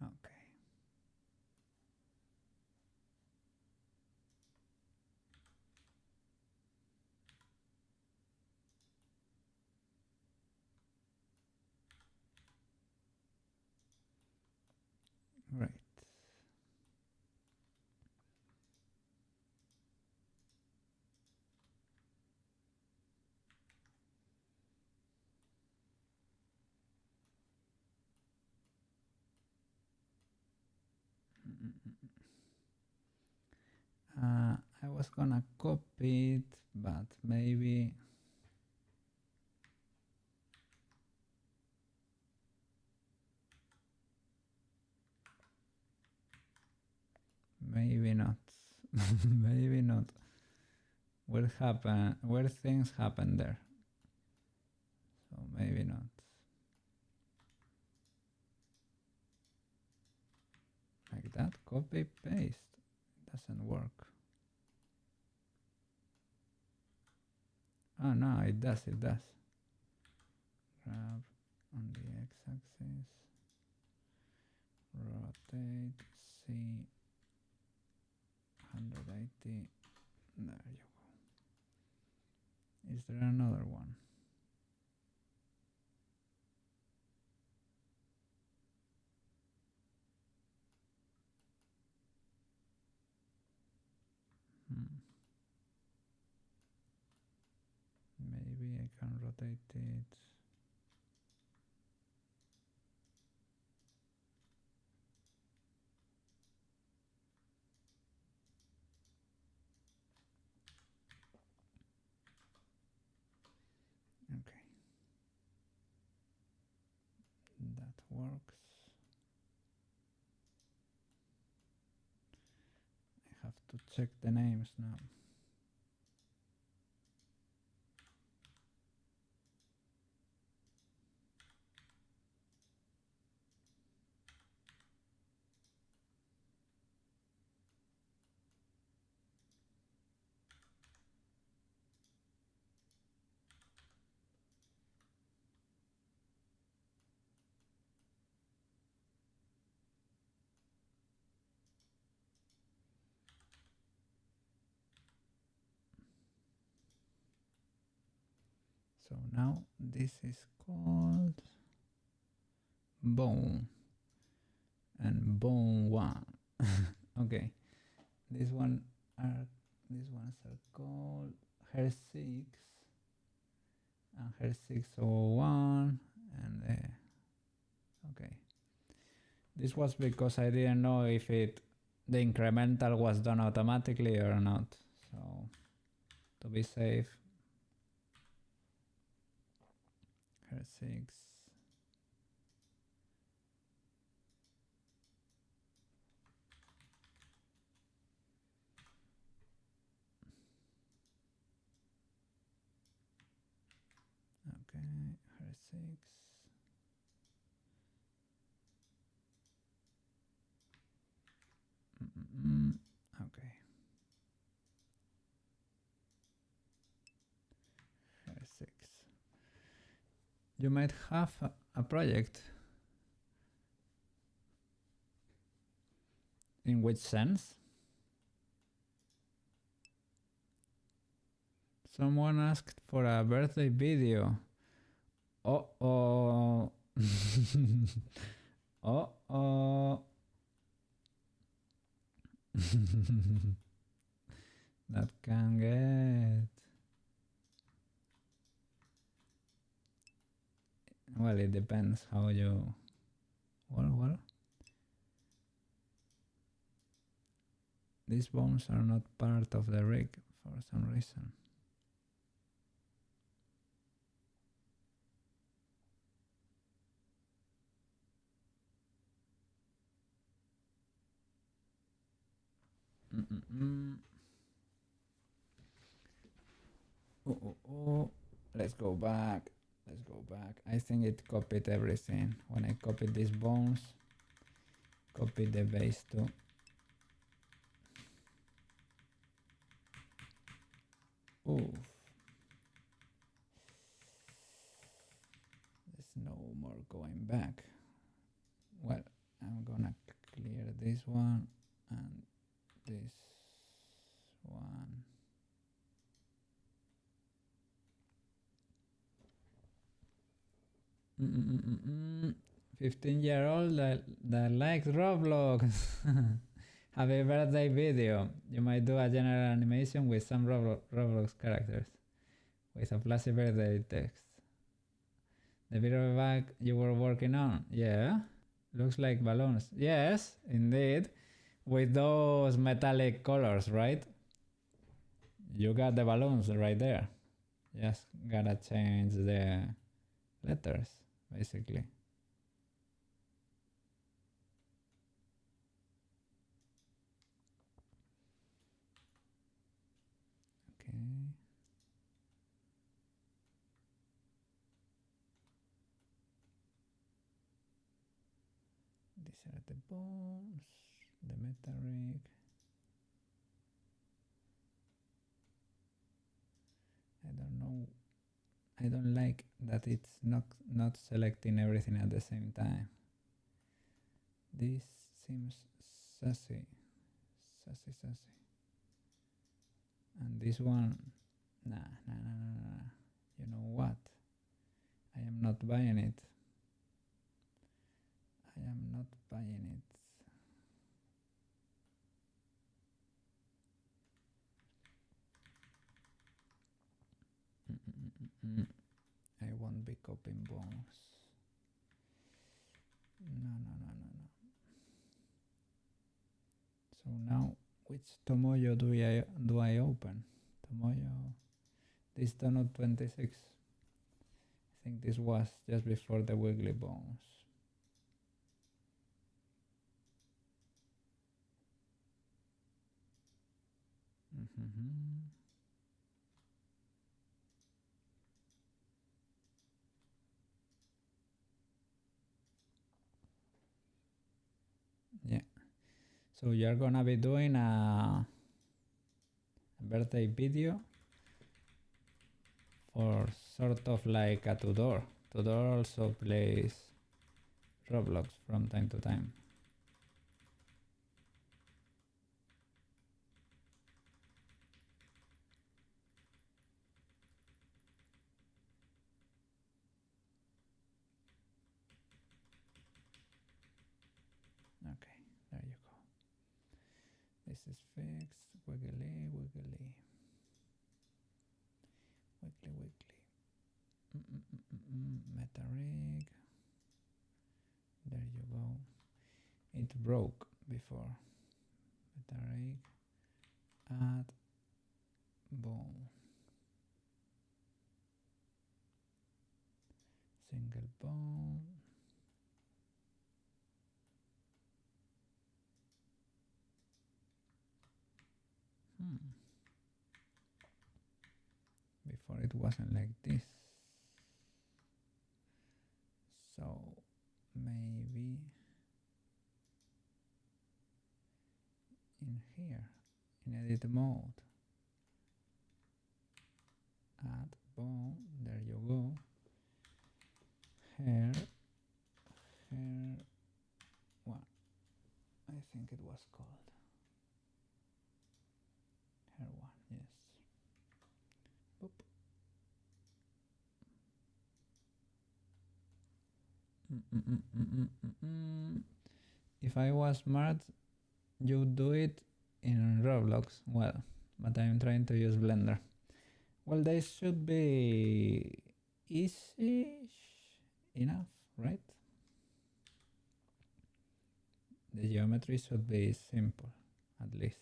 Okay. Right. I was gonna copy it, but maybe not. Maybe not. Where things happen there. So maybe not. Like that, copy paste. Doesn't work. Oh no, it does. Grab on the x-axis, rotate, C 180. There you go. Is there another one? Maybe I can rotate it. Okay. That works. I have to check the names now. So now this is called bone and bone one. Okay, these ones are called hair 6 and hair 601 and okay. This was because I didn't know if the incremental was done automatically or not. So to be safe, her 6. Okay, her 6. Okay. Her 6. You might have a project. In which sense? Someone asked for a birthday video. Oh. Oh. That can get... Well, it depends how you... Well. These bones are not part of the rig for some reason. Oh. Let's go back. I think it copied everything. When I copied these bones, copied the base too. Oof. There's no more going back. Well, I'm gonna clear this one and this one. 15-year-old that likes Roblox. Happy birthday video. You might do a general animation with some Roblox characters with a flashy birthday text. The video bag you were working on? Yeah. Looks like balloons. Yes, indeed. With those metallic colors, right? You got the balloons right there. Just gotta change the letters, basically. Okay. These are the bones, the metal rig. I don't know. I don't like that it's not selecting everything at the same time. This seems sassy. And this one, nah. You know what? I am not buying it. I won't be copying bones. No. So now, which Tomoyo do I open? Tomoyo, this donut 26. I think this was just before the wiggly bones. Yeah. So you're gonna be doing a birthday video for sort of like a Tudor. Tudor also plays Roblox from time to time. Okay, there you go. This is fixed. Wiggly. Meta rig. There you go. It broke before. Meta rig. Add bone. Single bone. Before it wasn't like this. So maybe in here, in edit mode, add bone, there you go. Hair one, I think it was called hair one, yes. Boop. If I was smart, you'd do it in Roblox. Well, but I'm trying to use Blender. Well, they should be easy enough, right? The geometry should be simple, at least.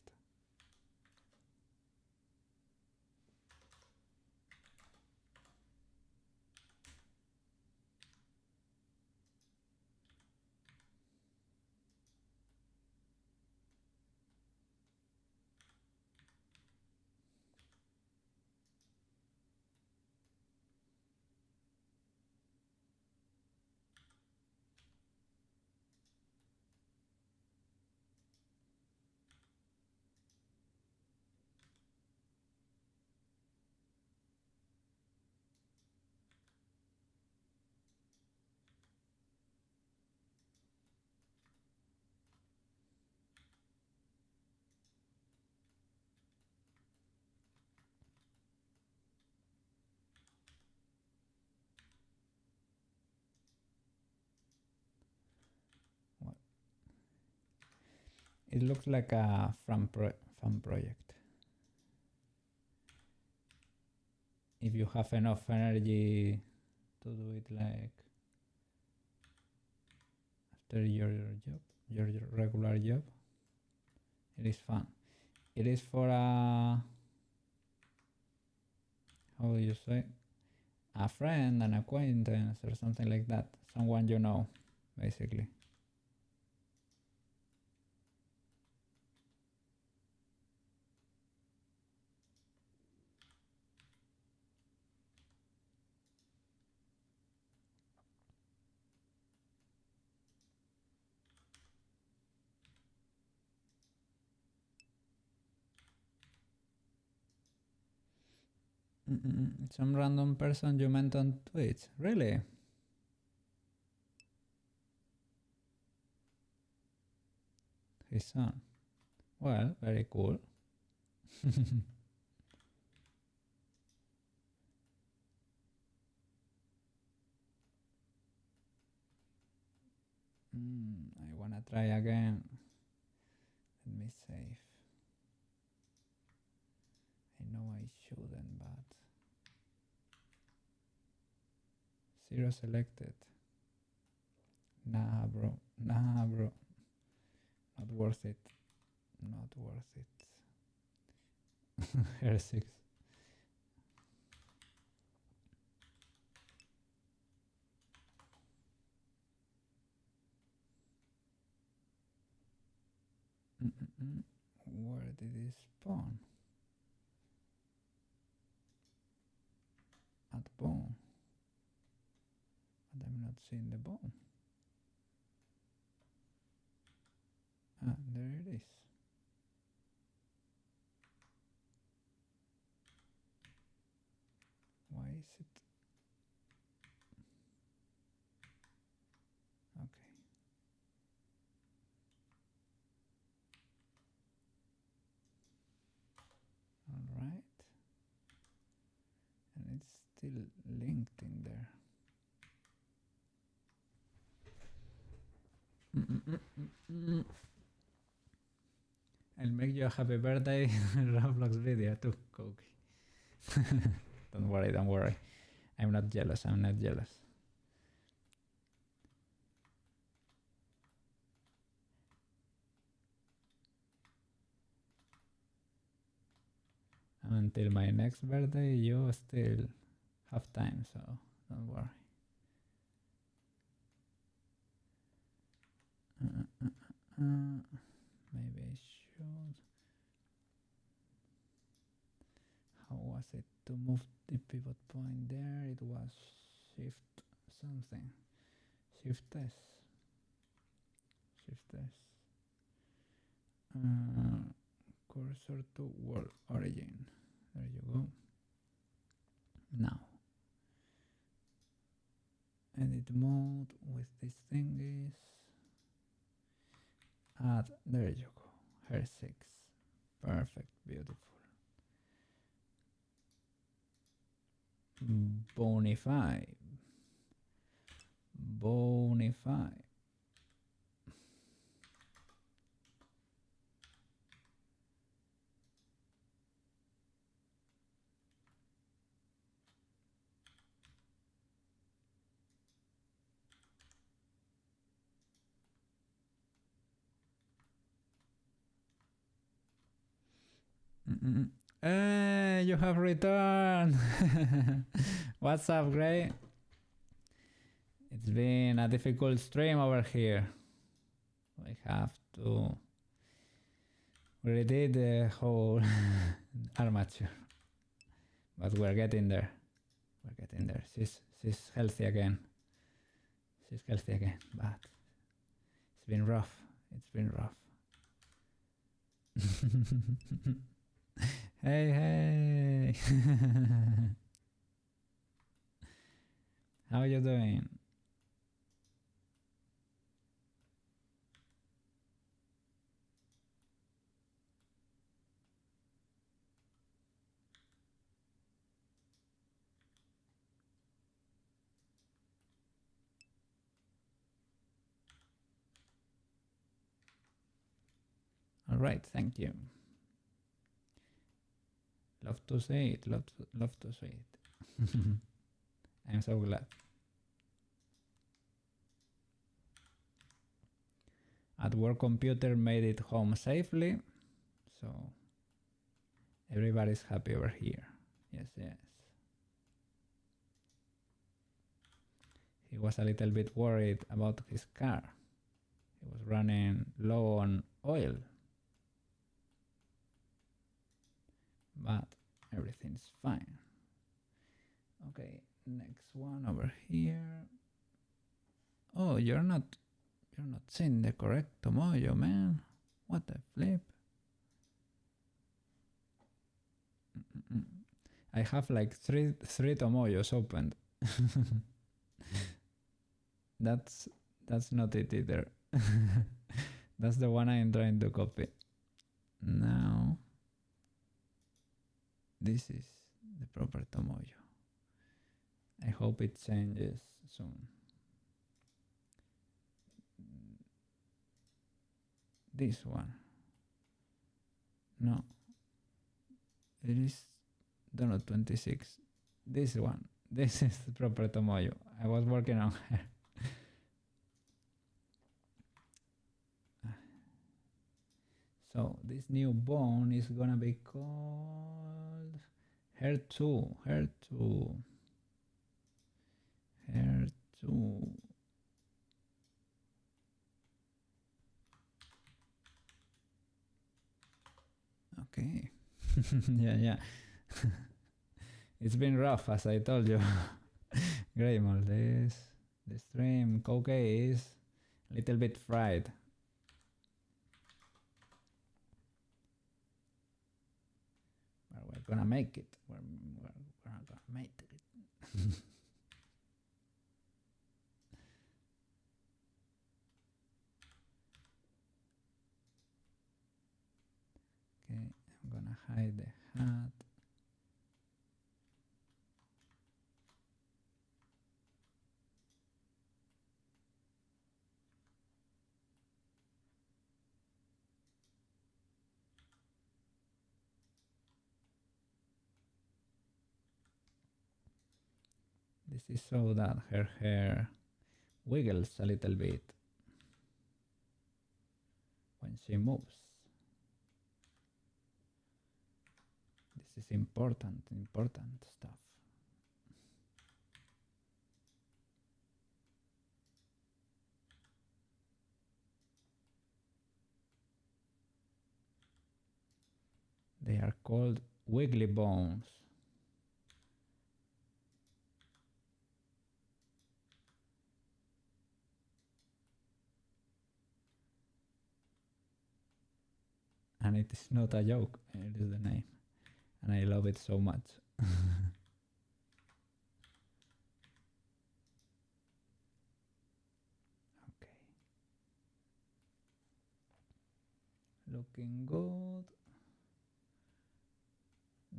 It looks like a fun project. If you have enough energy to do it like after your job, your regular job, it is fun. It is for a, how do you say, a friend, an acquaintance, or something like that. Someone you know, basically. Some random person you met on Twitch. Really? His son. Well, very cool. I wanna try again. Let me save. I know I shouldn't, but 0 selected. Nah, bro. Nah, bro. Not worth it. Not worth it. Hair 6. Where did it spawn? At bone. But I'm not seeing the bone. Ah, there it is. Why is it? Okay. All right. And it's still linked in there. I'll make you a happy birthday Roblox video too, Cookie. Don't worry, don't worry. I'm not jealous. I'm not jealous. Until my next birthday, you still have time, so don't worry. Maybe I should. How was it to move the pivot point there? It was shift something. Shift S. Shift S. Cursor to world origin. There you go. Now, edit mode with this thing is add. There you go. Hair 6. Perfect. Beautiful. Bonify. Bonify. Hey, you have returned. What's up, Gray? It's been a difficult stream over here. We have to redid the whole armature, but we're getting there. We're getting there. She's healthy again. She's healthy again, but it's been rough. It's been rough. Hey, hey. How are you doing? All right, thank you. Love to say it, love to say it. I'm so glad. At work computer made it home safely, so everybody's happy over here. Yes, yes. He was a little bit worried about his car. He was running low on oil. But everything's fine. Okay, next one over here. Oh, you're not seeing the correct Tomoyo, man. What the flip? I have like three Tomoyos opened. That's not it either. That's the one I'm trying to copy. Now this is the proper Tomoyo. I hope it changes soon. This one. No. It is Donut 26. This one. This is the proper Tomoyo. I was working on her. So this new bone is gonna be called Hair 2. Hair 2. Hair 2. Okay. yeah. It's been rough, as I told you. Greymall, the stream Coke is a little bit fried. But we're gonna make it. We're gonna make it. Okay, I'm gonna hide the hat. This is so that her hair wiggles a little bit when she moves. This is important stuff. They are called wiggly bones. And it is not a joke, it is the name. And I love it so much. Okay. Looking good.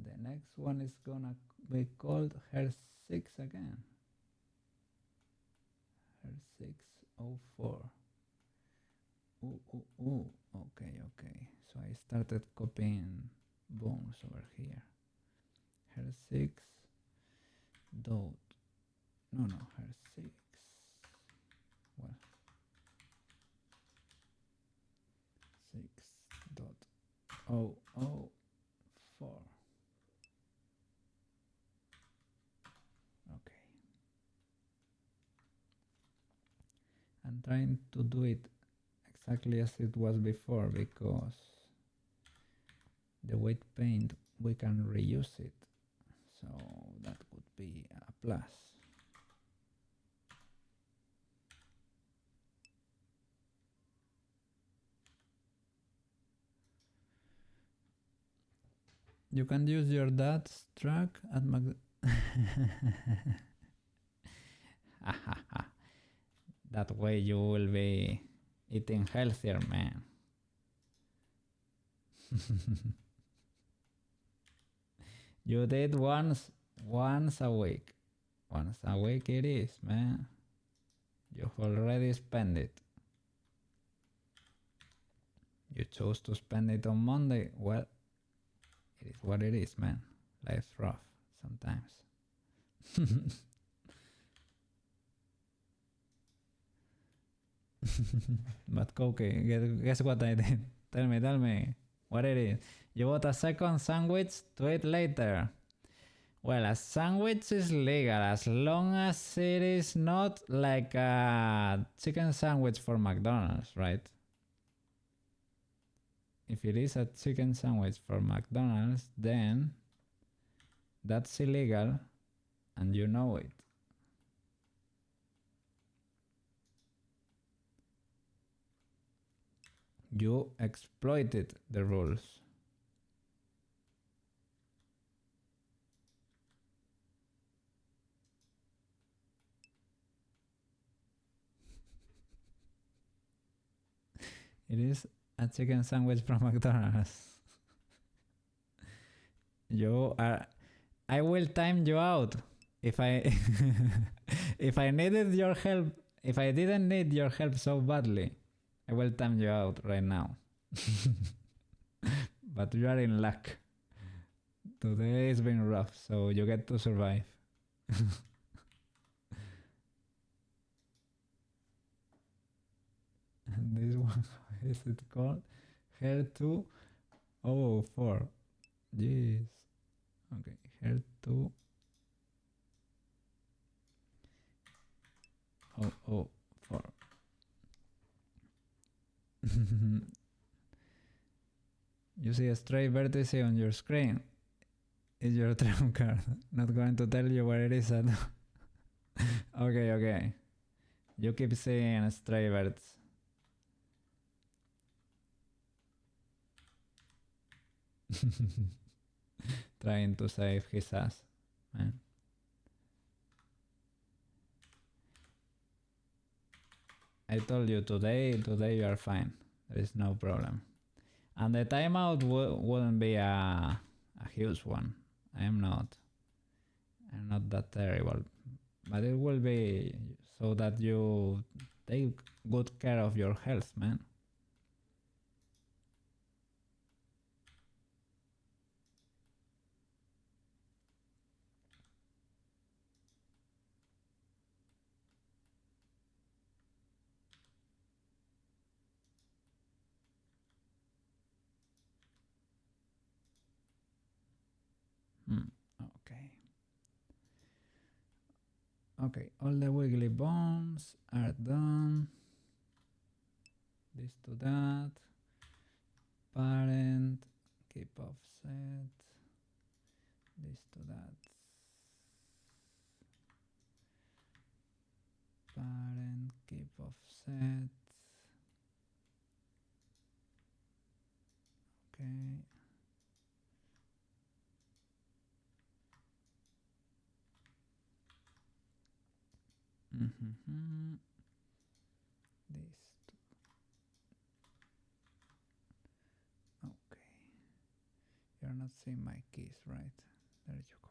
The next one is gonna be called Hair 6 again. Hair 604. Ooh. Okay. So I started copying bones over here. Hair 6 dot. No, hair 6. Well, 6.004. Okay. I'm trying to do it exactly as it was before because the weight paint we can reuse it, so that would be a plus. You can use your dad's truck at That way you will be eating healthier, man. You did once a week. Once a week it is, man. You've already spent it. You chose to spend it on Monday. Well, it is what it is, man. Life's rough sometimes. But okay, guess what I did? Tell me what it is. You bought a second sandwich to eat later. Well, a sandwich is legal as long as it is not like a chicken sandwich for McDonald's, right? If it is a chicken sandwich for McDonald's, then that's illegal and you know it. You exploited the rules. It is a chicken sandwich from McDonald's. I will time you out. If I if I needed your help, if I didn't need your help so badly, I will time you out right now. But you are in luck. Today has been rough, so you get to survive. And this one, how is it called? Hair 204. Jeez. Okay, hair 204. You see a stray vertex on your screen. It's your trump card. Not going to tell you where it is at. Okay. You keep seeing stray birds. Trying to save his ass, man. I told you today you are fine. There is no problem. And the timeout wouldn't be a huge one. I'm not that terrible. But it will be so that you take good care of your health, man. Okay, all the wiggly bones are done. This to that. Parent, keep offset. This to that. Parent, keep offset. Okay. This. Okay. You're not seeing my keys, right? There you go.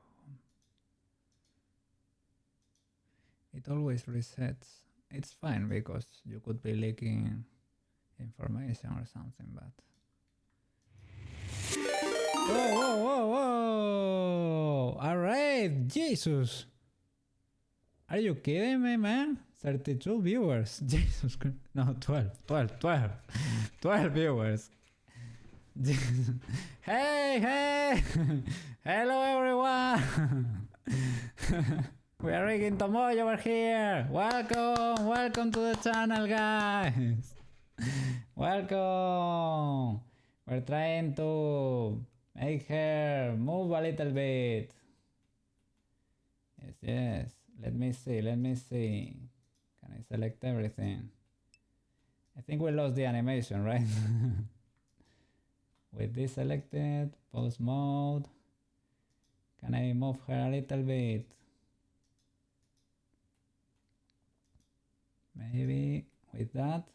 It always resets. It's fine because you could be leaking information or something, but. Whoa, whoa, whoa, whoa! Alright, Jesus! Are you kidding me, man? 32 viewers. Jesus Christ. No, 12 viewers. Hey, hey! Hello, everyone! We are rigging Tomoyo over here! Welcome to the channel, guys! Welcome! We're trying to make her move a little bit. Yes. Let me see. Can I select everything? I think we lost the animation, right? With this selected, pause mode. Can I move her a little bit? Maybe with that.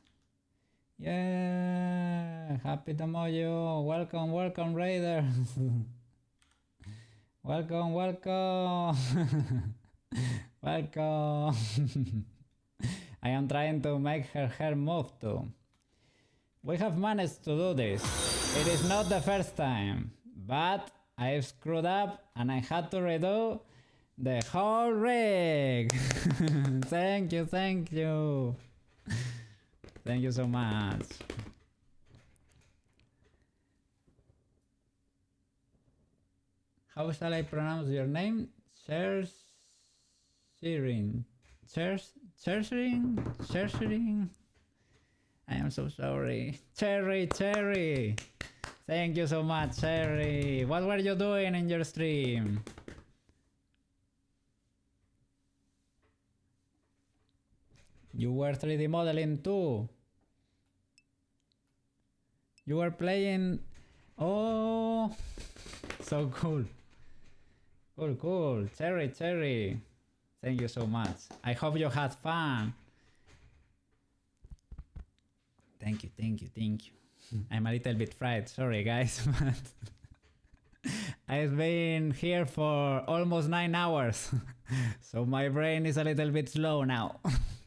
Yeah, happy Tomoyo. Welcome Raiders. welcome. Welcome. I am trying to make her hair move too. We have managed to do this. It is not the first time, but I screwed up and I had to redo the whole rig. Thank you. Thank you so much. How shall I pronounce your name? Chershering. I am so sorry. Cherry. Thank you so much, Cherry. What were you doing in your stream? You were 3D modeling too. You were playing. Oh, so cool. Cool. Cherry. Thank you so much. I hope you had fun. Thank you. I'm a little bit fried, sorry guys, but I've been here for almost 9 hours, so my brain is a little bit slow now,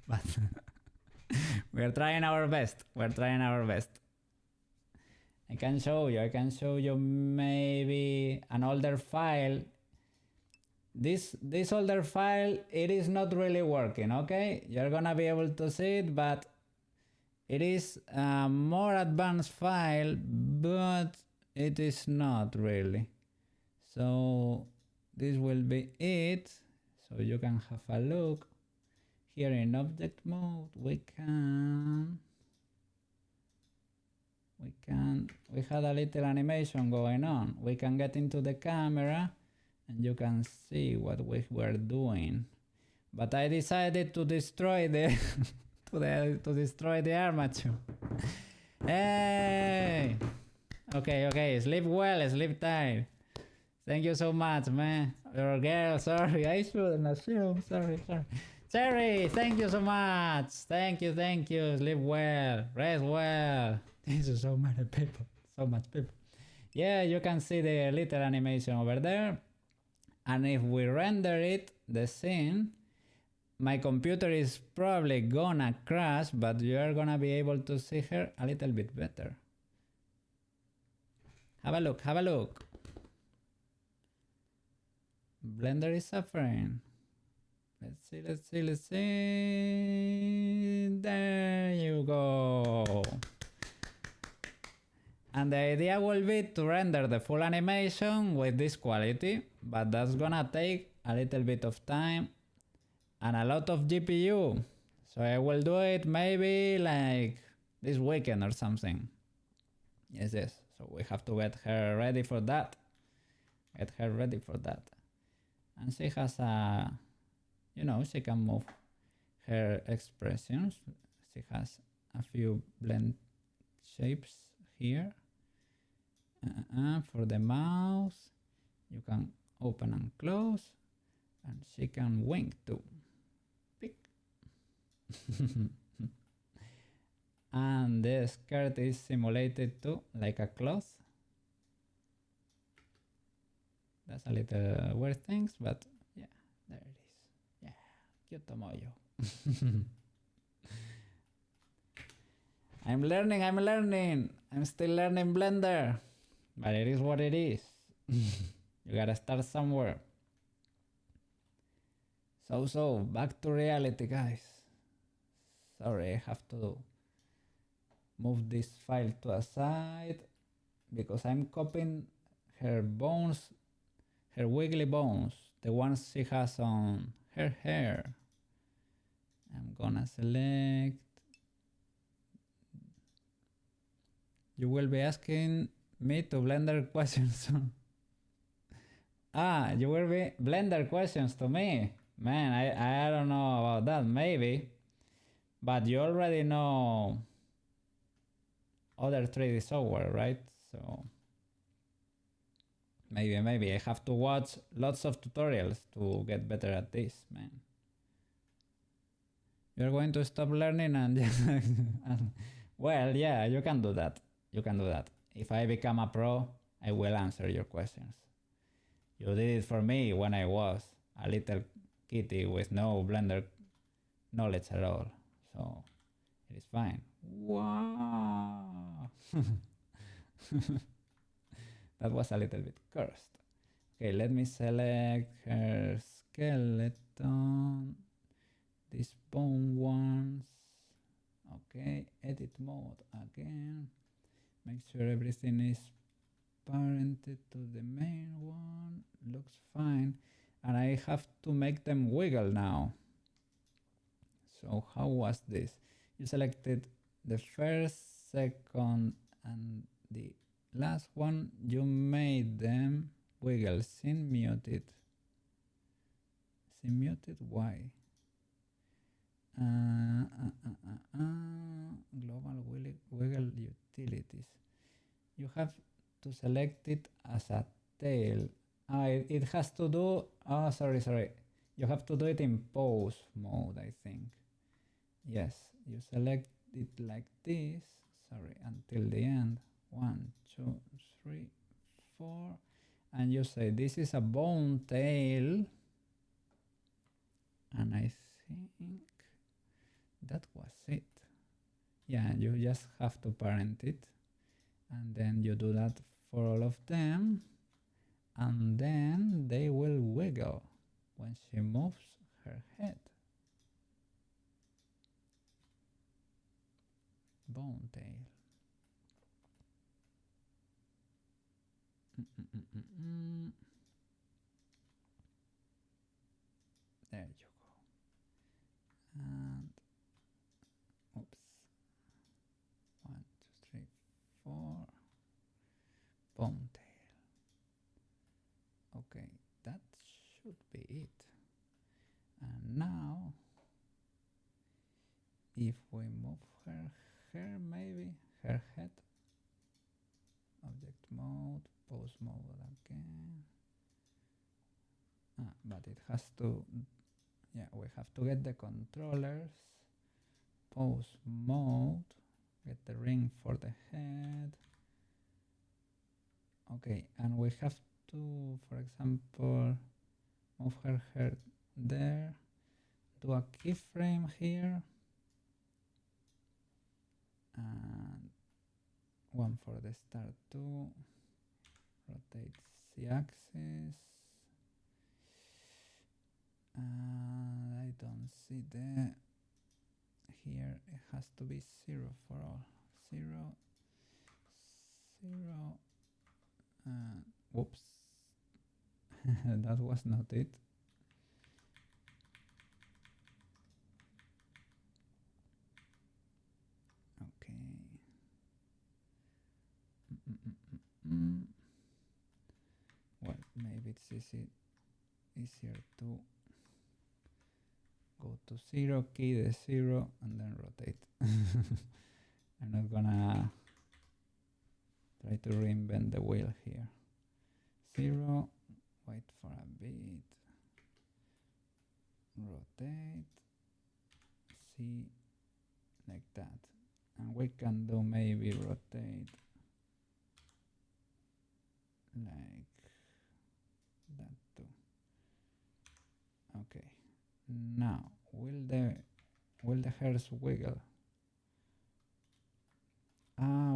but we're trying our best. I can show you maybe an older file. This older file, it is not really working, okay? You're gonna be able to see it, but it is a more advanced file, but it is not really. So this will be it. So you can have a look. Here in object mode, we had a little animation going on. We can get into the camera and you can see what we were doing. But I decided to destroy the to destroy the armature. Hey! Okay, sleep well, sleep tight. Thank you so much, man. Or girl, sorry, I shouldn't assume. Sorry. Cherry, thank you so much. Thank you. Sleep well, rest well. This is so much people. Yeah, you can see the little animation over there. And if we render it, the scene, my computer is probably gonna crash, but you are gonna be able to see her a little bit better. Have a look. Blender is suffering. Let's see. There you go. And the idea will be to render the full animation with this quality, but that's gonna take a little bit of time. and a lot of GPU. So I will do it maybe like this weekend or something. Yes, yes. So we have to get her ready for that. Get her ready for that. And she has a, you know, she can move her expressions. She has a few blend shapes here. For the mouse, you can open and close, and she can wink too. Pick. And the skirt is simulated too, like a cloth. That's a little weird things, but yeah, there it is. Yeah, cute Tomoyo. I'm learning. I'm still learning Blender, but it is what it is. You gotta start somewhere. So, back to reality, guys. Sorry, I have to move this file to a side because I'm copying her bones, her wiggly bones, the ones she has on her hair. I'm gonna select. You will be asking me to Blender questions. You will be Blender questions to me. Man, I don't know about that, maybe. But you already know other 3D software, right? So maybe I have to watch lots of tutorials to get better at this, man. You're going to stop learning and well, yeah, you can do that. You can do that. If I become a pro, I will answer your questions. You did it for me when I was a little kitty with no Blender knowledge at all. So it is fine. Wow. That was a little bit cursed. Okay, let me select her skeleton. These bone ones. Okay, edit mode again. Make sure everything is parented to the main one. Looks fine. And I have to make them wiggle now. So how was this? You selected the first, second, and the last one. You made them wiggle. Scene muted. Scene muted? Why? Global wiggle utilities. You have to select it as a tail. It has to do. Oh, sorry. You have to do it in pose mode, I think. Yes, you select it like this. Sorry, until the end. 1, 2, 3, 4. And you say this is a bone tail. And I think that was it. Yeah, you just have to parent it. And then you do that for all of them. And then they will wiggle when she moves her head. Bone tail. There you go. And oops. 1, 2, 3, 4. Bone tail. Okay, that should be it. And now, if we move her hair, maybe her head. Object mode, pose mode again. But it has to, yeah, we have to get the controllers. Pose mode, get the ring for the head. Okay, and we have to, for example, move her hair there, do a keyframe here, and one for the start too. Rotate the axis. I don't see the here. It has to be 0 for all. 0, 0. Whoops. That was not it. maybe it's easier to go to 0, key the 0, and then rotate. I'm not gonna try to reinvent the wheel here. 0, wait for a bit, rotate, C, like that. And we can do maybe rotate like that too. Okay, now will the hairs wiggle?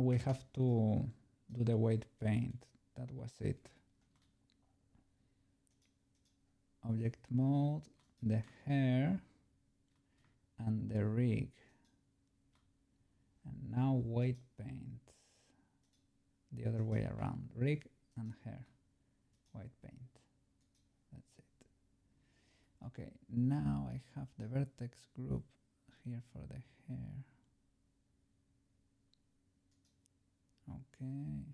We have to do the weight paint. That was it. Object mode, the hair, and the rig. And now weight paint. The other way around. Rig and hair. White paint. That's it. Okay, now I have the vertex group here for the hair. Okay.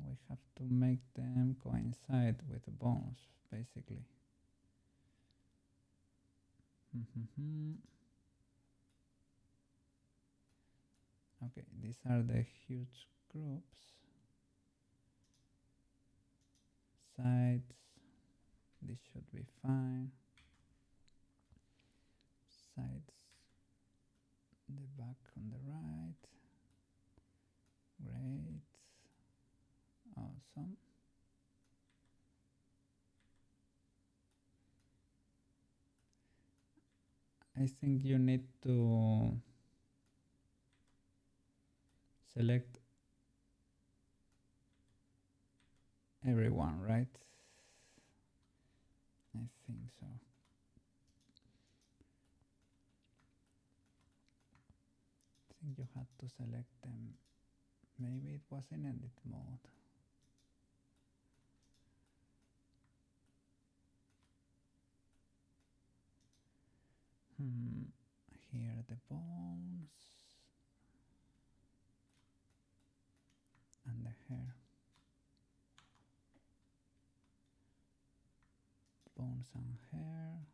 We have to make them coincide with the bones, basically. Okay, these are the huge groups. Sides, this should be fine. Sides, the back on the right. Great. Awesome. I think you need to select everyone, right? I think so. I think you had to select them. Maybe it was in edit mode. Here the bones and the hair. Bones and hair.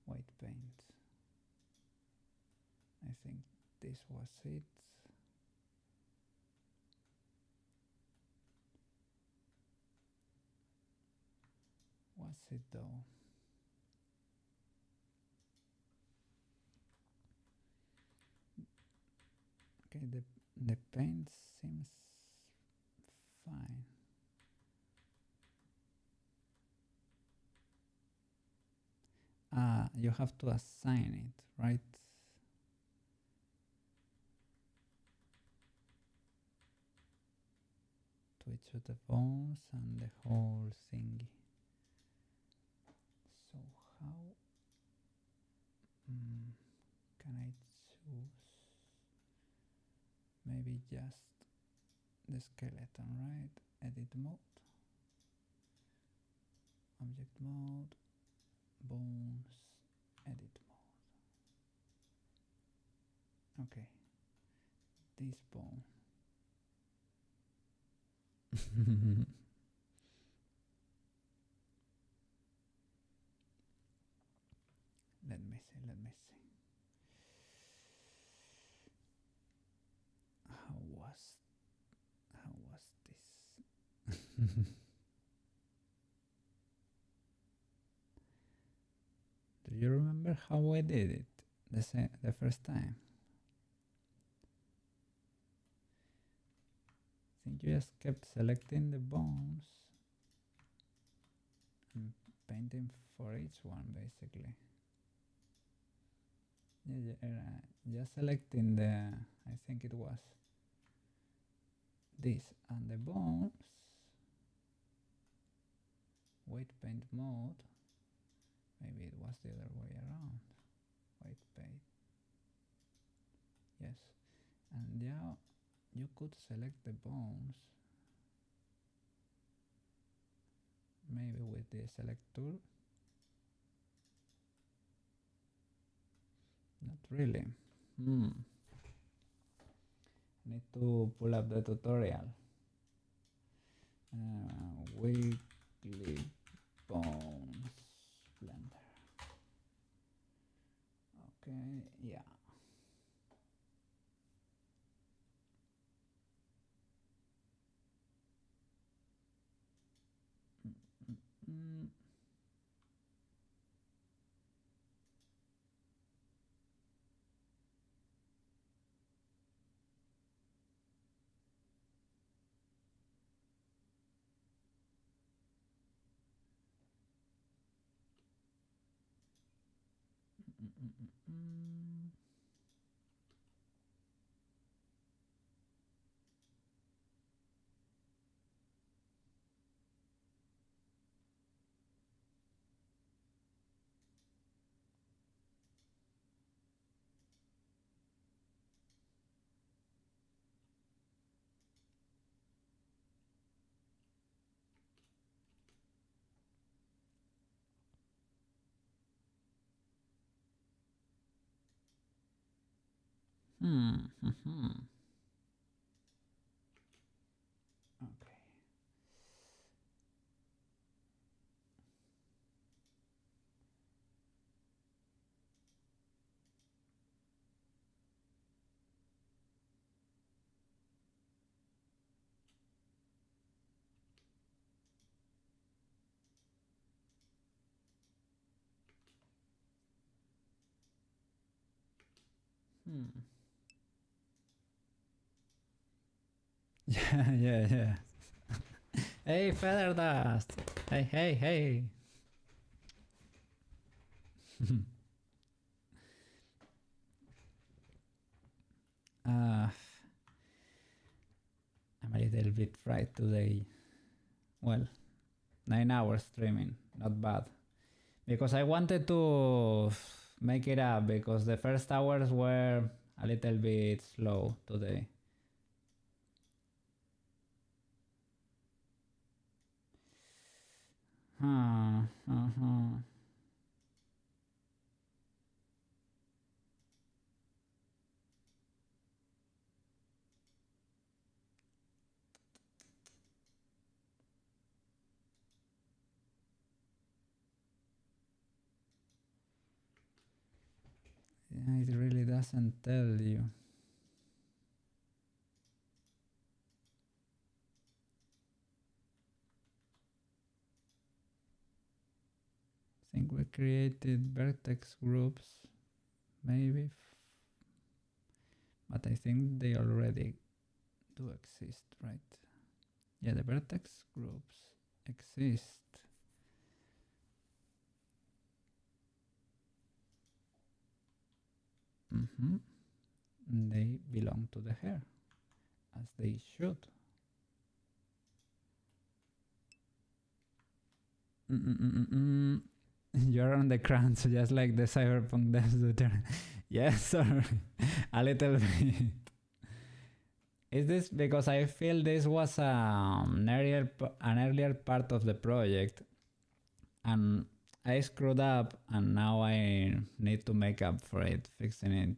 White paint. I think this was it. Was it though? Okay, the paint seems fine. You have to assign it, right? To each of the bones and the whole thingy. So how can I choose? Maybe just the skeleton, right? Edit mode, object mode, bones, edit mode. Okay, this bone. Let me see. How was this? Do you remember how I did it the first time? I think you just kept selecting the bones and painting for each one, basically. Just selecting the, I think it was this and the bones, white paint mode, maybe it was the other way around, white paint, yes, and yeah, you could select the bones, maybe with the select tool, not really. I need to pull up the tutorial. Weekly bones blender. Okay, yeah. Mm. Mm. Okay. Yeah, yeah, yeah. Hey, feather dust. Hey, hey, hey. uh, I'm a little bit fried today. Well, 9 hours streaming, not bad. Because I wanted to make it up because the first hours were a little bit slow today. Uh-huh. Yeah, it really doesn't tell you. I think we created vertex groups, maybe, but I think they already do exist, right? Yeah, the vertex groups exist. Mm-hmm. They belong to the hair, as they should. Mm-mm-mm-mm. You're on the crunch, just like the cyberpunk dance tutor. Yes, sorry. A little bit. Is this because I feel this was an earlier part of the project and I screwed up and now I need to make up for it, fixing it.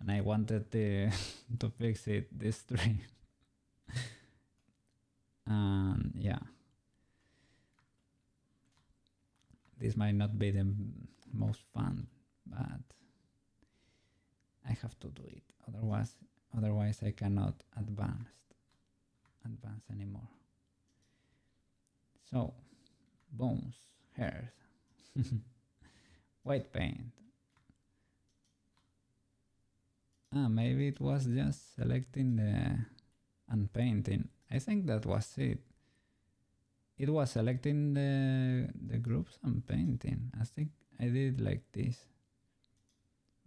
And I wanted to, to fix it this stream. And yeah, this might not be the most fun, but I have to do it. Otherwise I cannot advance anymore. So, bones, hairs, white paint. Maybe it was just selecting the and painting. I think that was it. It was selecting the groups and painting. I think I did like this.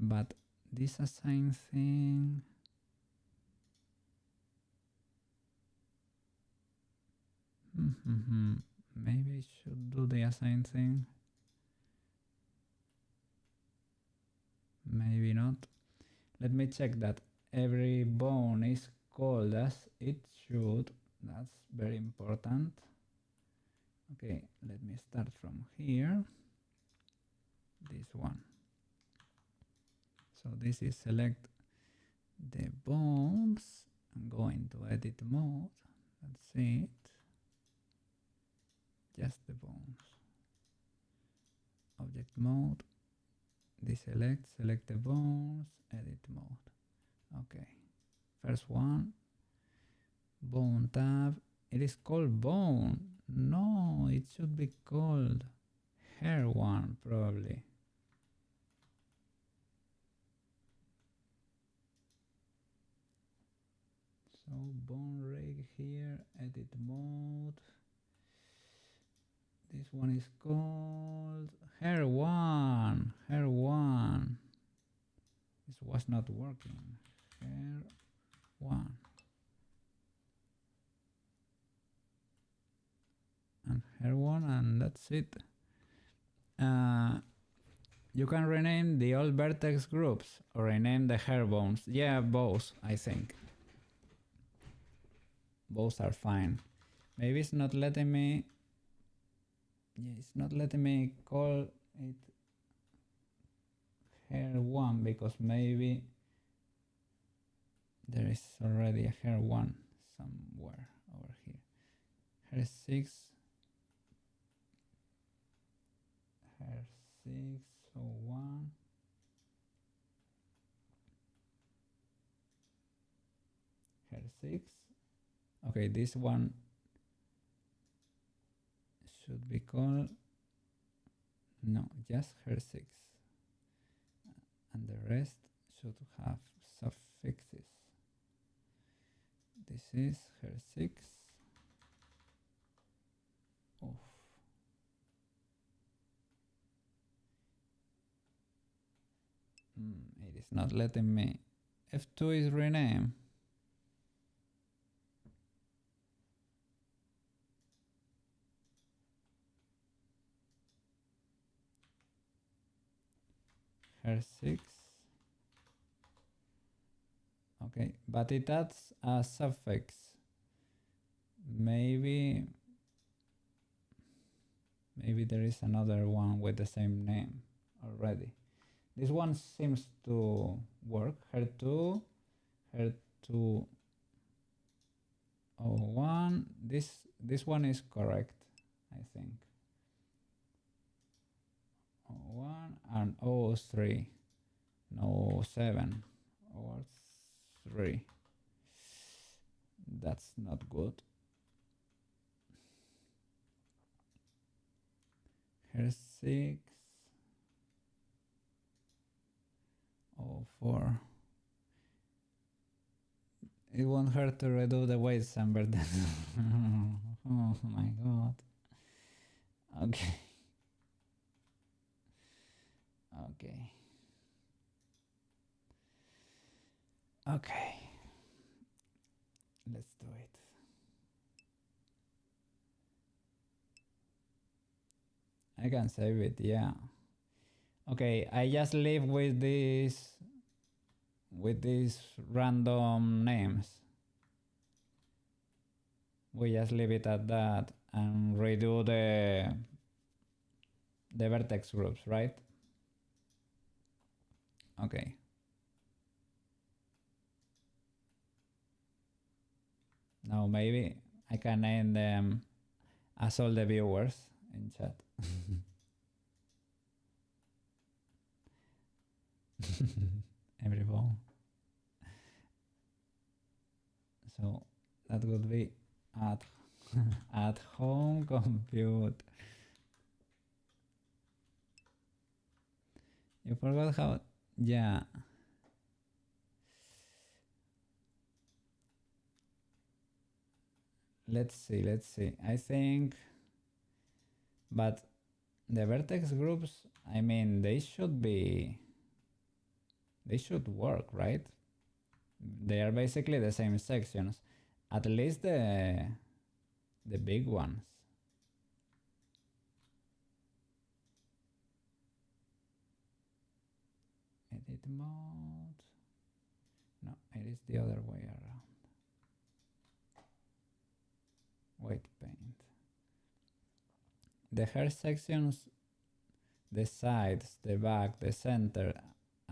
But this assign thing. Maybe I should do the assign thing. Maybe not. Let me check that every bone is called as it should. That's very important. Okay, let me start from here. This one. So this is select the bones and go into edit mode. That's it. Just the bones. Object mode. Deselect, select the bones, edit mode. Okay. First one. Bone tab. It is called bone. No, it should be called hair one, probably. So bone rig here, edit mode. This one is called hair one. Hair one. This was not working. Hair one. And hair one, and that's it. You can rename the old vertex groups or rename the hair bones. Yeah, both, I think. Both are fine. Maybe it's not letting me. Yeah, it's not letting me call it hair one because maybe there is already a hair one somewhere over here. Hair 6. Hair 6, so 1. Hair 6. Okay, this one should be called, no, just hair 6. And the rest should have suffixes. This is hair 6. Oof. It is not letting me. F2 is rename. Hair 6. Okay, but it adds a suffix. Maybe there is another one with the same name already. This one seems to work. Hair 2, hair 201. This one is correct, I think. 01 and 03. No, 7 or 3. That's not good. Hair 6. 04. It won't hurt to redo the weight sample then. Oh my god. Okay. Okay. Okay. Let's do it. I can save it, yeah. Okay, I just live with these random names. We just leave it at that and redo the vertex groups, right? Okay. Now maybe I can name them as all the viewers in chat. Everyone. So that would be at home compute. You forgot how, yeah. Let's see. I think, but the vertex groups, I mean, they should work, right? They are basically the same sections, at least the big ones. Edit mode. No, it is the other way around. White paint. The hair sections, the sides, the back, the center,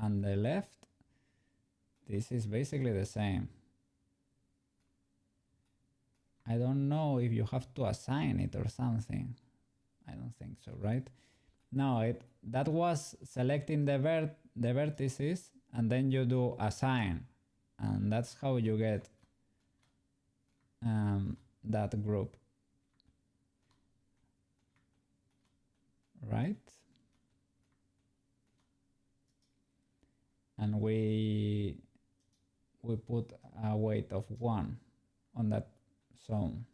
and the left, this is basically the same. I don't know if you have to assign it or something. I don't think so, right? No, that was selecting the vertices, and then you do assign, and that's how you get that group, right? And we put a weight of 1 on that zone.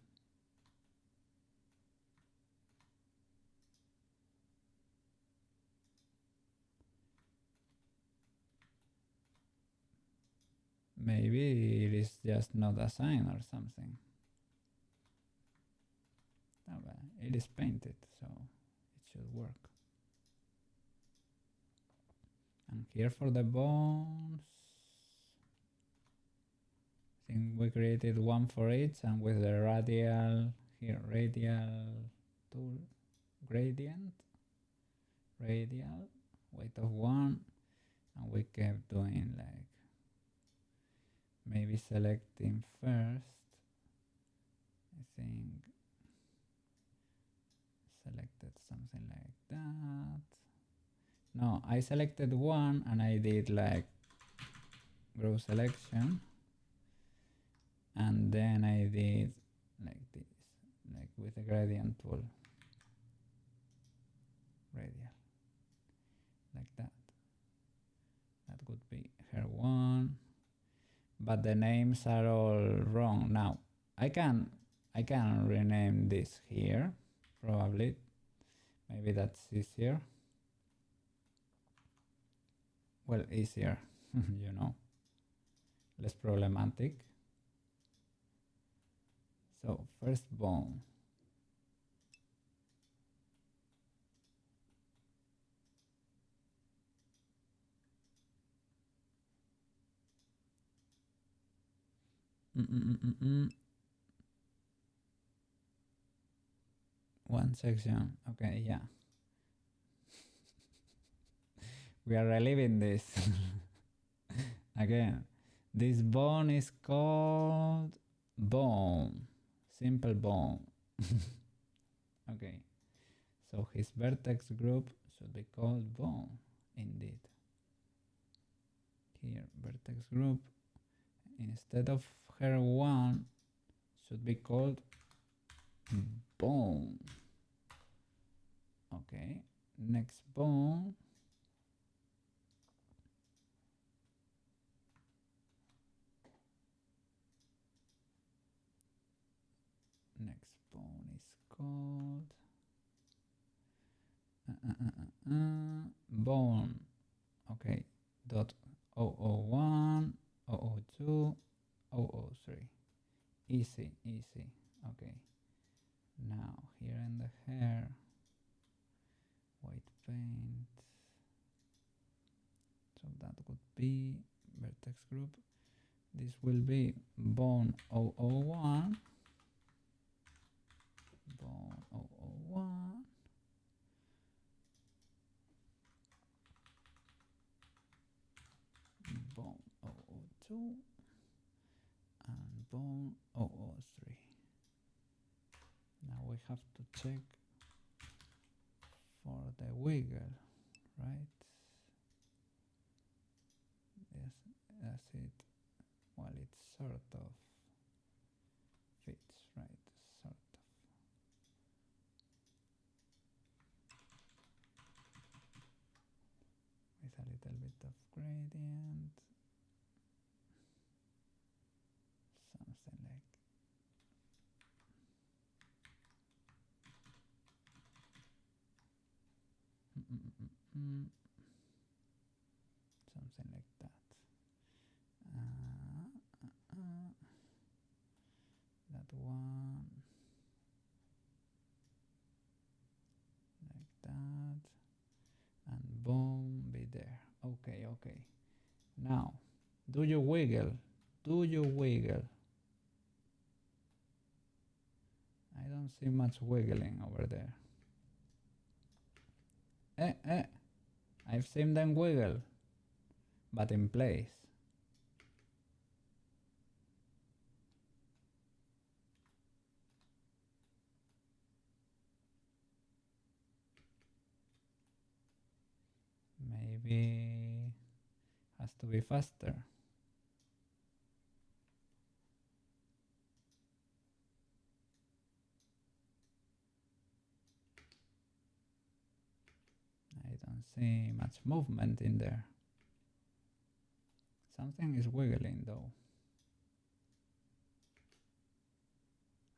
Maybe it is just not a sign or something. Oh, but it is painted, so it should work. And here for the bones, I think we created one for each, and with the radial here, radial tool, gradient, radial, weight of 1, and we kept doing like maybe selecting first. I think selected something like that. No, I selected 1 and I did like group selection, and then I did like this, like with the gradient tool, radial, like that. That would be her 1, but the names are all wrong. Now I can rename this here, probably. Maybe that's easier. Well, easier, you know, less problematic. So first bone. One section. Okay, yeah. We are reliving this. Again, this bone is called bone. Simple bone. Okay. So his vertex group should be called bone, indeed. Here, vertex group, instead of her 1, should be called bone. Okay, next bone. Next bone is called bone. Okay, dot 001, 002, 003. Easy, easy. Okay. Now here in the hair, white paint. So that would be vertex group. This will be bone 001. Bone 001. Bone 002. And bone 003. Now we have to check for the wiggle, right? Yes, that's it. Well, it sort of fits, right? Sort of. With a little bit of gradient. Something like something like that. That one, like that, and boom, be there. Okay, okay. Now, do you wiggle? Do you wiggle? I don't see much wiggling over there. I've seen them wiggle, but in place. maybe has to be faster. I don't see much movement in there. Something is wiggling though.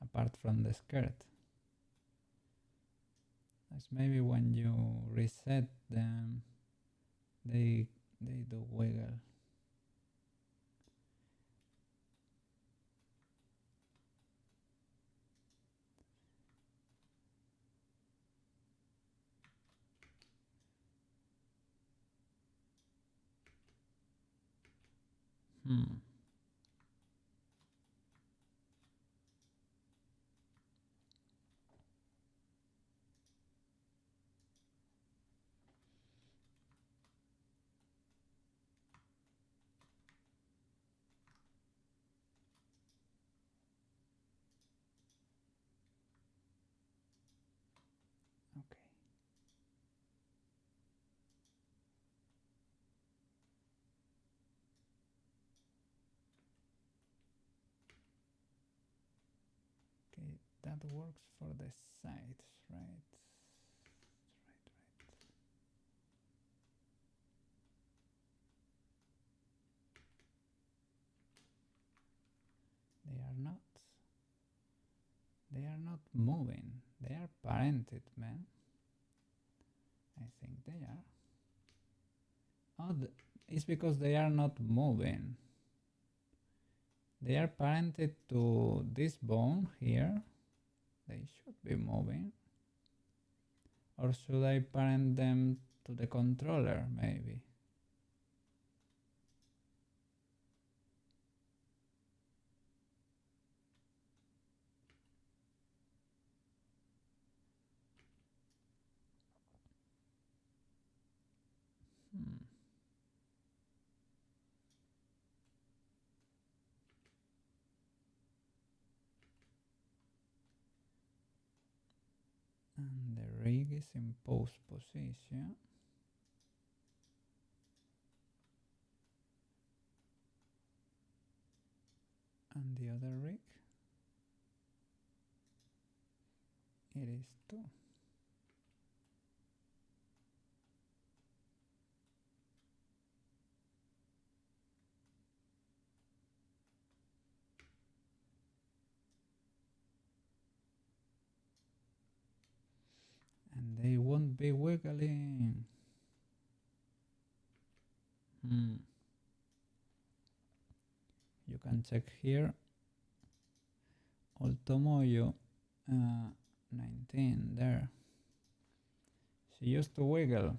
Apart from the skirt. That's maybe when you reset them, they do wiggle. Okay. Okay, that works for the sides, right? They are not. They are not moving. They are parented, man. I think they are. Oh, it's because they are not moving. They are parented to this bone here. They should be moving. Or should I parent them to the controller, maybe? And the rig is in pose position. And the other rig, it is too. And they won't be wiggling. You can check here. Old Tomoyo 19 there. She used to wiggle.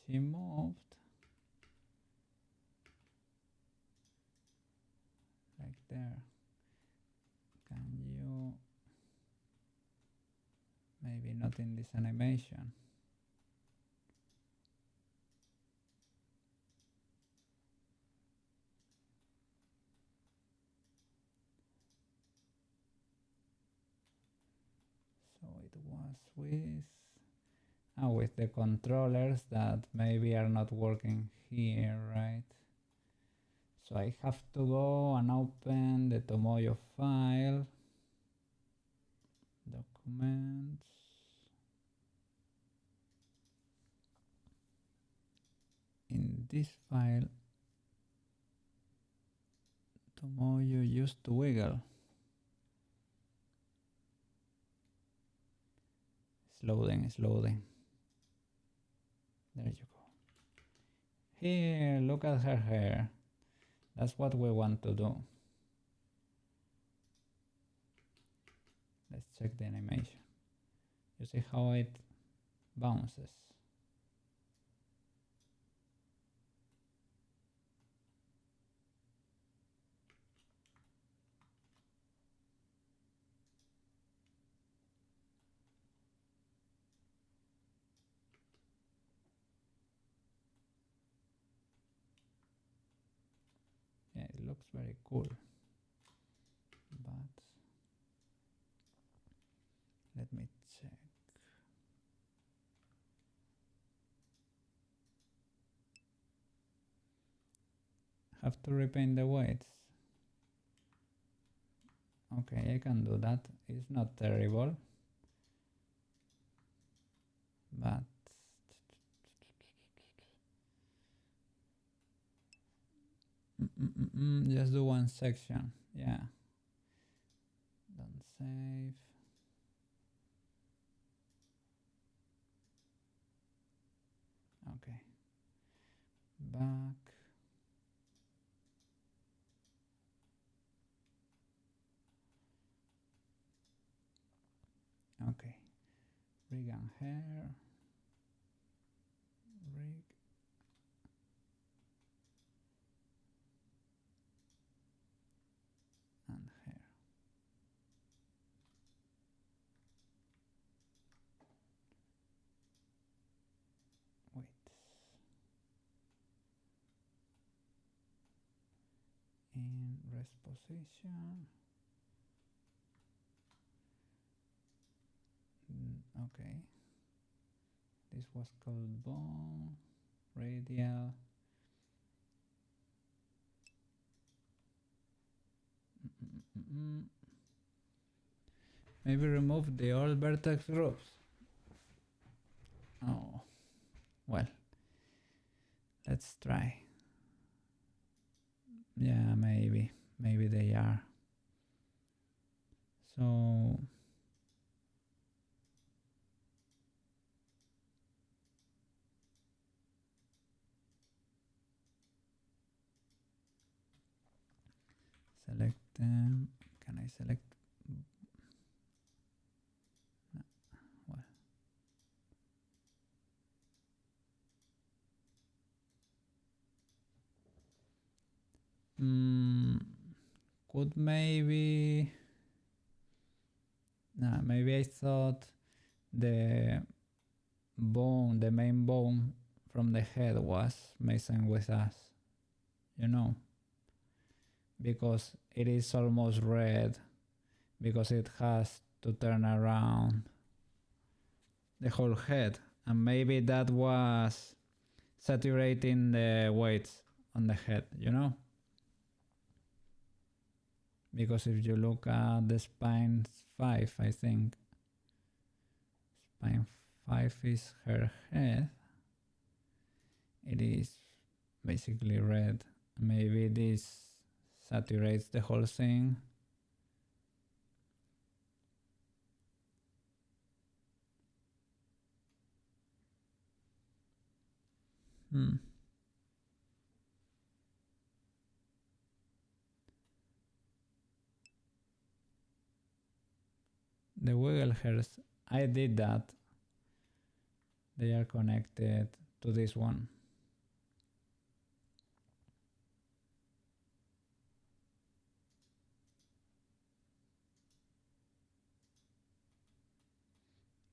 She moved like there. Can you... Maybe not in this animation. So it was with the controllers that maybe are not working here, right? So I have to go and open the Tomoyo file, documents, in this file Tomoyo used to wiggle. It's loading. There you go. Here, look at her hair. That's what we want to do. Let's check the animation. You see how it bounces. Yeah, it looks very cool. But let me check. have to repaint the weights. Okay, I can do that. It's not terrible. But just do one section. Yeah. Don't save. Okay. Back. Okay. Rig and hair. Rig. And hair. Wait. In rest position. Okay. This was called bone, radial. Maybe remove the old vertex groups. Oh, well, let's try. Yeah, maybe they are. So select them. Can I select? No. Well. Could maybe. Nah, maybe I thought the bone, the main bone from the head was messing with us, you know, because it is almost red, because it has to turn around the whole head, and maybe that was saturating the weights on the head, you know, because if you look at the spine 5, I think spine 5 is her head, it is basically red. Maybe this saturates the whole thing. The wiggle hairs, I did that. They are connected to this one.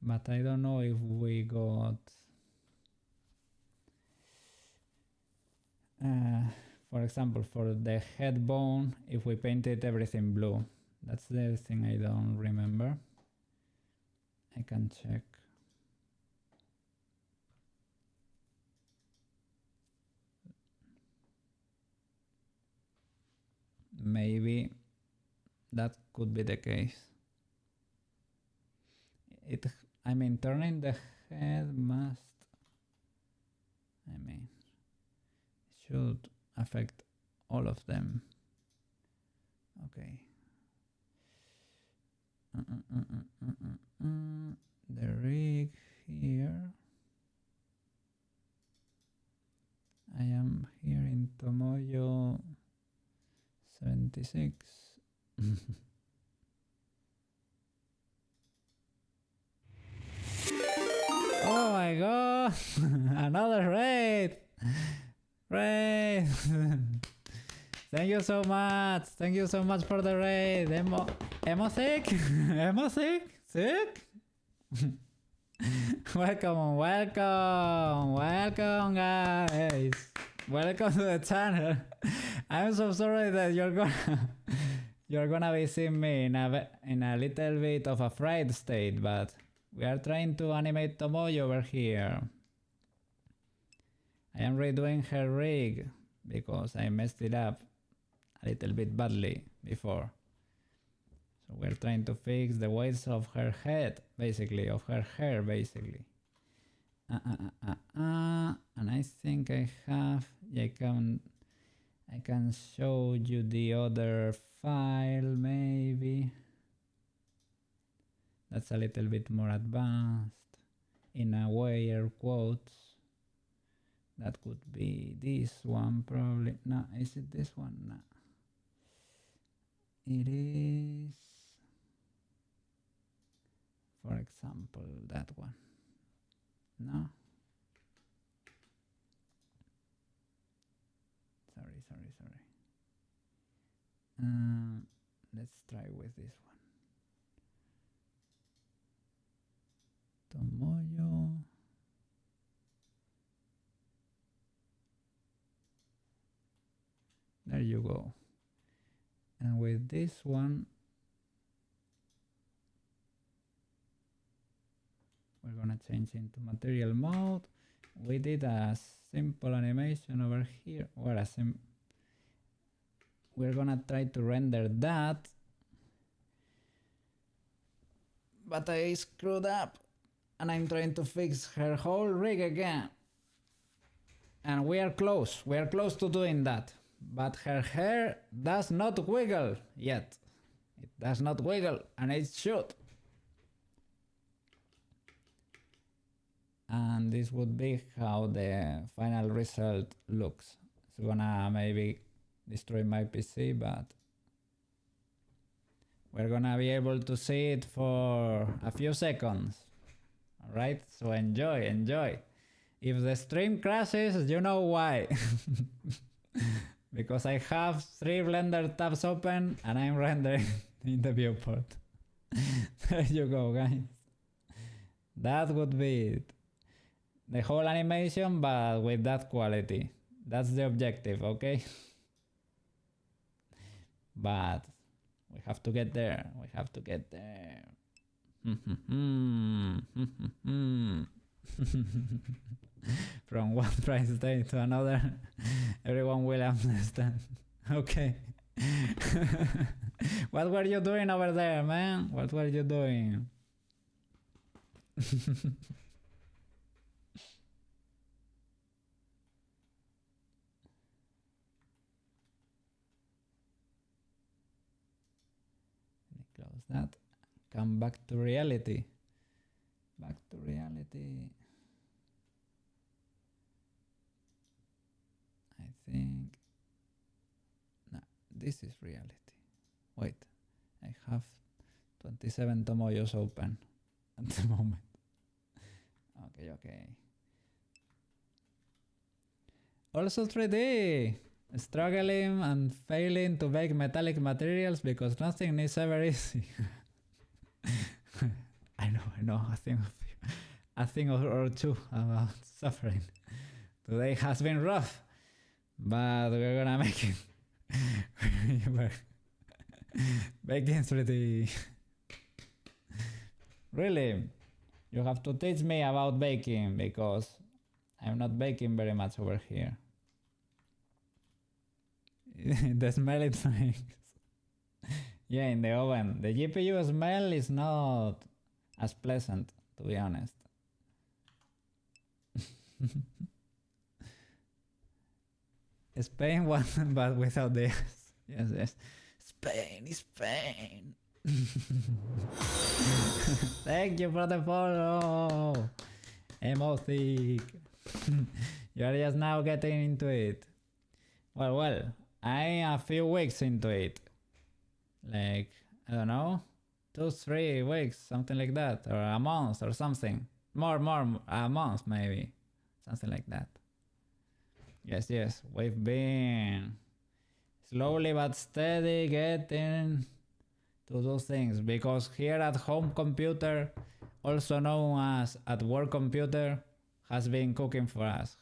But I don't know if we got for example, for the head bone, if we painted everything blue. That's the thing I don't remember. I can check. Maybe that could be the case. I mean, turning the head must, should affect all of them. Okay. The rig here. I am here in Tomoyo 76. Oh my god! Another raid! Raid! Thank you so much! Thank you so much for the raid! Emo sick? Emo sick? Sick? Welcome, welcome, welcome guys! Welcome to the channel! I'm so sorry that you're gonna be seeing me in a little bit of a fried state, but we are trying to animate Tomoyo over here. I am redoing her rig because I messed it up a little bit badly before. So we're trying to fix the weights of her head, basically, of her hair, basically. And I think I have, I can show you the other file, maybe. That's a little bit more advanced. In a way, air quotes. That could be this one, probably. No, is it this one? No. It is, for example, that one. No? Sorry. Let's try with this one. Tomoyo. There you go. And with this one, we're gonna change into material mode. We did a simple animation over here. We're gonna try to render that, but I screwed up and I'm trying to fix her whole rig again. And we are close to doing that. But her hair does not wiggle yet. It does not wiggle, and it should. And this would be how the final result looks. It's gonna maybe destroy my PC, but we're gonna be able to see it for a few seconds. Alright, so enjoy. If the stream crashes, you know why. Because I have 3 Blender tabs open and I'm rendering in the viewport. There you go, guys. That would be it. The whole animation, but with that quality. That's the objective, okay? But we have to get there. From one price tag to another, everyone will understand. Okay. What were you doing over there, man? What were you doing? Close that. Come back to reality. Back to reality. I think. No, this is reality. Wait, I have 27 Tomoyos open at the moment. Okay. Also 3D. Struggling and failing to bake metallic materials because nothing is ever easy. I know. A thing or two about suffering. Today has been rough, but we're gonna make it. Baking 3D. Really, you have to teach me about baking because I'm not baking very much over here. The smell it makes. Yeah, in the oven. The GPU smell is not as pleasant, to be honest. Spain one, but without the S. Yes. Spain. Thank you for the follow. Emotic. You are just now getting into it. Well, I am a few weeks into it. Like, I don't know, 2-3 weeks, something like that, or a month or something. More, a month maybe, something like that. Yes, we've been slowly but steady getting to do things, because here at home computer, also known as at work computer, has been cooking for us,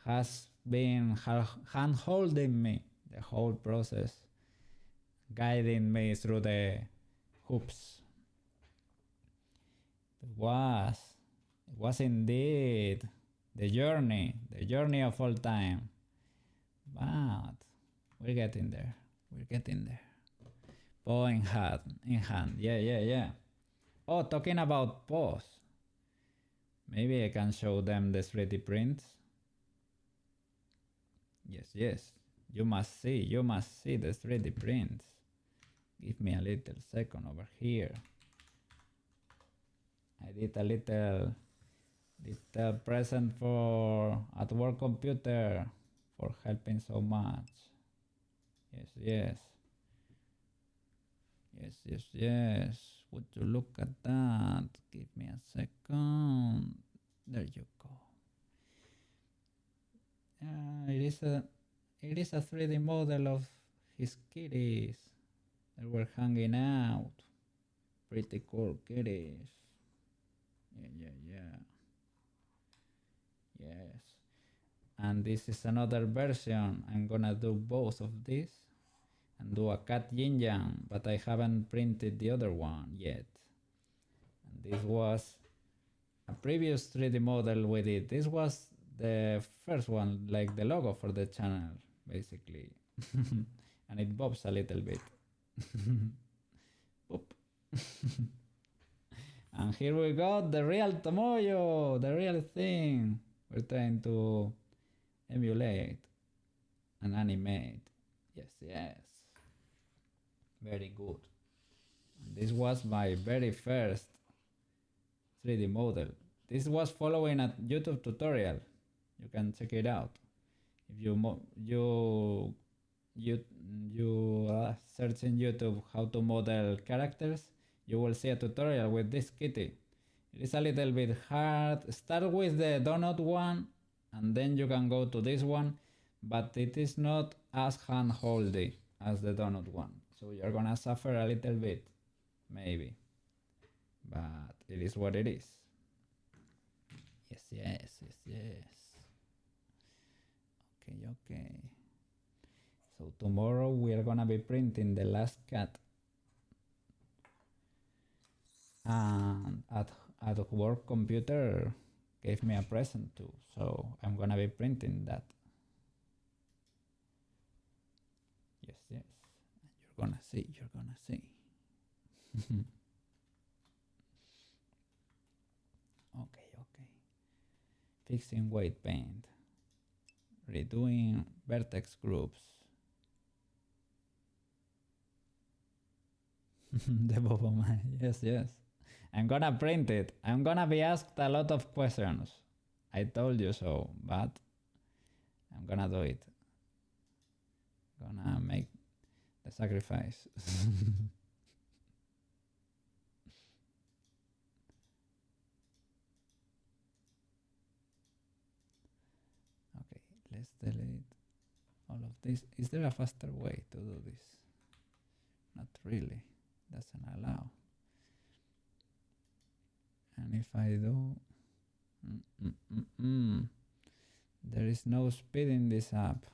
has been hand-holding me the whole process, guiding me through the hoops. It was indeed the journey of all time. But we're getting there. We're getting there. Paw in hand. In hand. Yeah, yeah, yeah. Oh, talking about paws. Maybe I can show them the 3D prints. Yes, yes. You must see the 3D prints. Give me a little second over here. I did a little present for at work computer for helping so much. Yes, yes. Yes, yes, yes. Would you look at that? Give me a second. There you go. It is a 3D model of his kitties. They were hanging out. Pretty cool kitties. Yeah, yeah, yeah. Yes. And this is another version. I'm gonna do both of these and do a cat yin yang, but I haven't printed the other one yet. And this was a previous 3D model we did. This was the first one, like the logo for the channel, basically. And it bobs a little bit. Boop. And here we got the real Tomoyo, the real thing we're trying to emulate and animate. Yes, yes. Very good. And this was my very first 3D model. This was following a YouTube tutorial. You can check it out. If you search in YouTube how to model characters, you will see a tutorial with this kitty. It is a little bit hard. Start with the donut one and then you can go to this one, but it is not as hand-holdy as the donut one. So you're gonna suffer a little bit, maybe. But it is what it is. Yes, yes, yes, yes. Okay, okay. So tomorrow we are gonna be printing the last cat. And at work computer gave me a present too, so I'm gonna be printing that. Yes, yes. You're gonna see, you're gonna see. Okay, okay. Fixing weight paint. Redoing vertex groups. The Bobomai. Yes, yes. I'm gonna print it. I'm gonna be asked a lot of questions. I told you so, but I'm gonna do it. Gonna make the sacrifice. Okay, let's delete all of this. Is there a faster way to do this? Not really. Doesn't allow. And if I do, there is no speed in this app.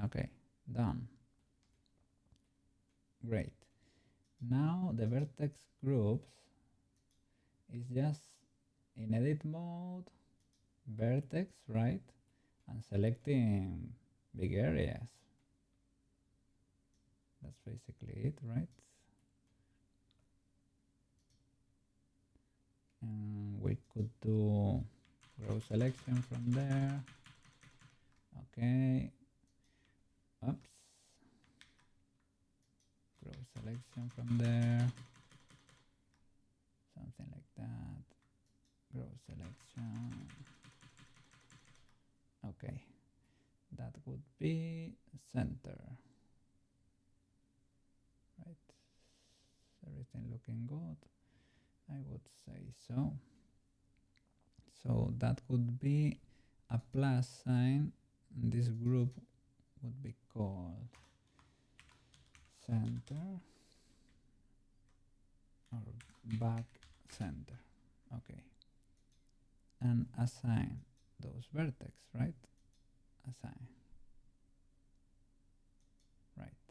Okay, done. Great. Now the vertex groups is just in edit mode, vertex, right? And selecting big areas. That's basically it, right? And we could do row selection from there. Okay. Oops. Row selection from there. Something like that. Row selection. Okay. That would be center. Right. Is everything looking good? I would say so. So that would be a plus sign. This group would be called center or back center. Okay. And assign those vertex, right? Assign. Right.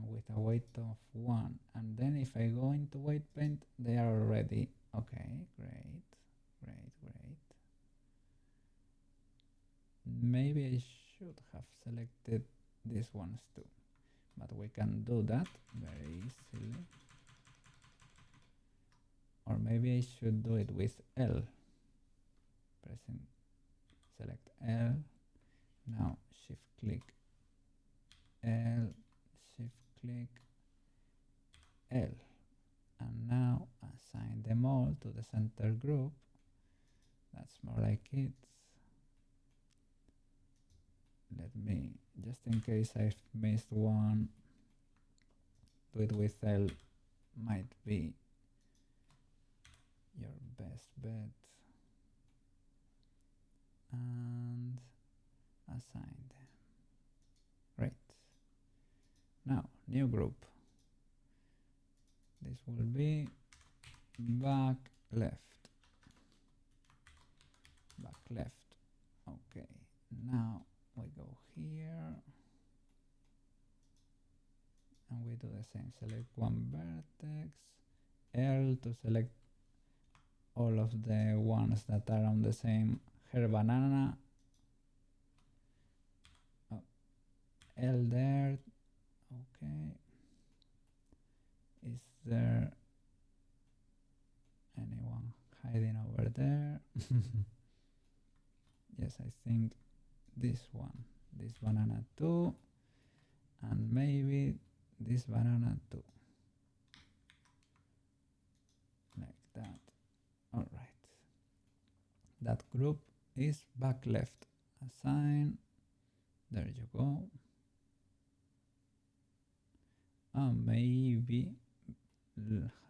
with a weight of 1. And then if I go into weight paint, they are already okay. Great. Maybe I should have selected these ones too, but we can do that very easily. Or maybe I should do it with L. Pressing select L. Now shift click L, shift click L. And now assign them all to the center group. That's more like it. Let me, just in case I've missed one, do it with L, might be your best bet. And assign them. Right. Now, new group. This will be back left. Back left. Okay. Now we go here. And we do the same. Select one vertex. L to select all of the ones that are on the same hair banana. Oh, L there. Okay. Is there anyone hiding over there? Yes, I think this one. This banana too. And maybe this banana too. Like that. Alright. That group is back left. Assign. There you go. Maybe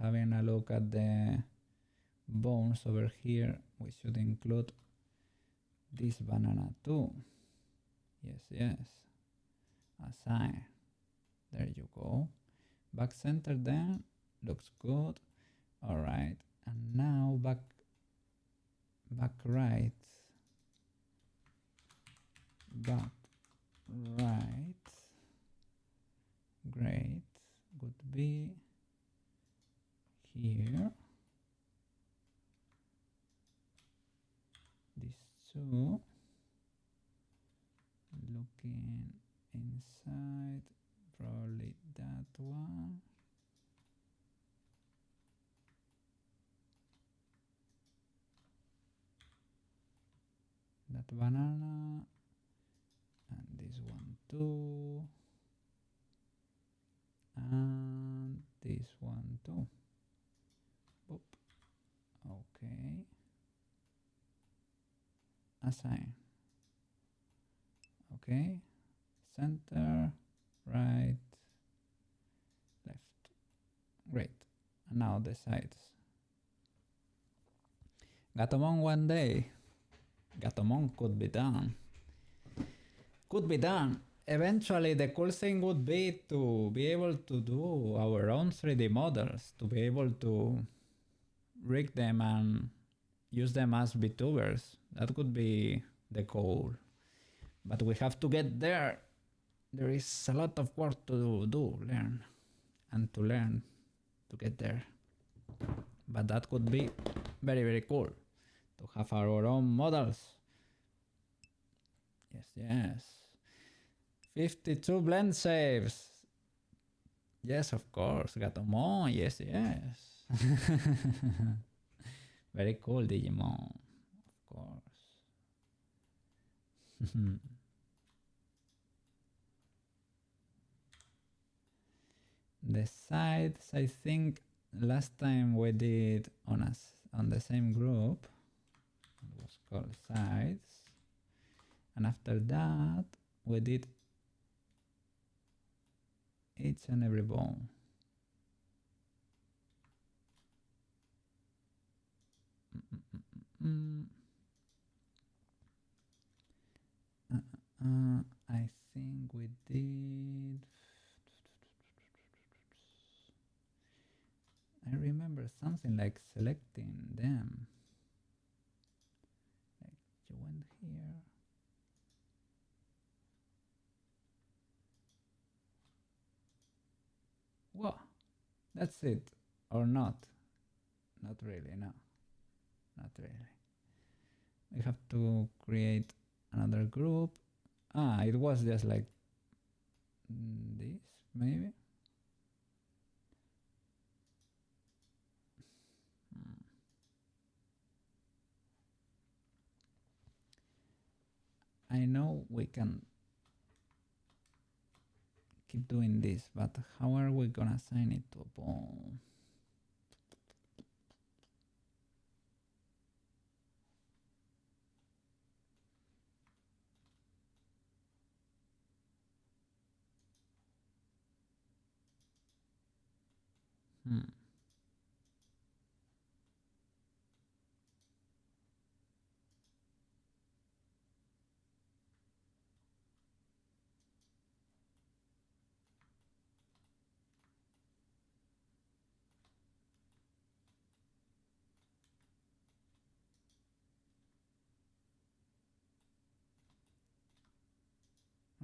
having a look at the bones over here, we should include this banana too. Yes. Assign. There you go. Back center then. Looks good. Alright. And now back right. Back right. Great. Would be here. These two. Looking inside. Probably that one. That banana. And this one too. And this one too. Boop. Okay. Assign. Okay. Center, right, left. Great. And now the sides. Gatomon one day. Gatomon could be done. Could be done. Eventually, the cool thing would be to be able to do our own 3D models, to be able to rig them and use them as VTubers. That could be the goal. But we have to get there. There is a lot of work to do, learn to get there. But that could be very, very cool to have our own models. Yes. 52 blend saves. Yes, of course. Gatomon. Yes. Very cool, Digimon. Of course. The sides, I think last time we did on the same group. It was called sides. And after that, we did each and every bone. I think we did. I remember something like selecting them. Like you went here. That's it. Or not. Not really, no. Not really. We have to create another group. It was just like this, maybe. I know we can keep doing this, but how are we gonna assign it to a ball?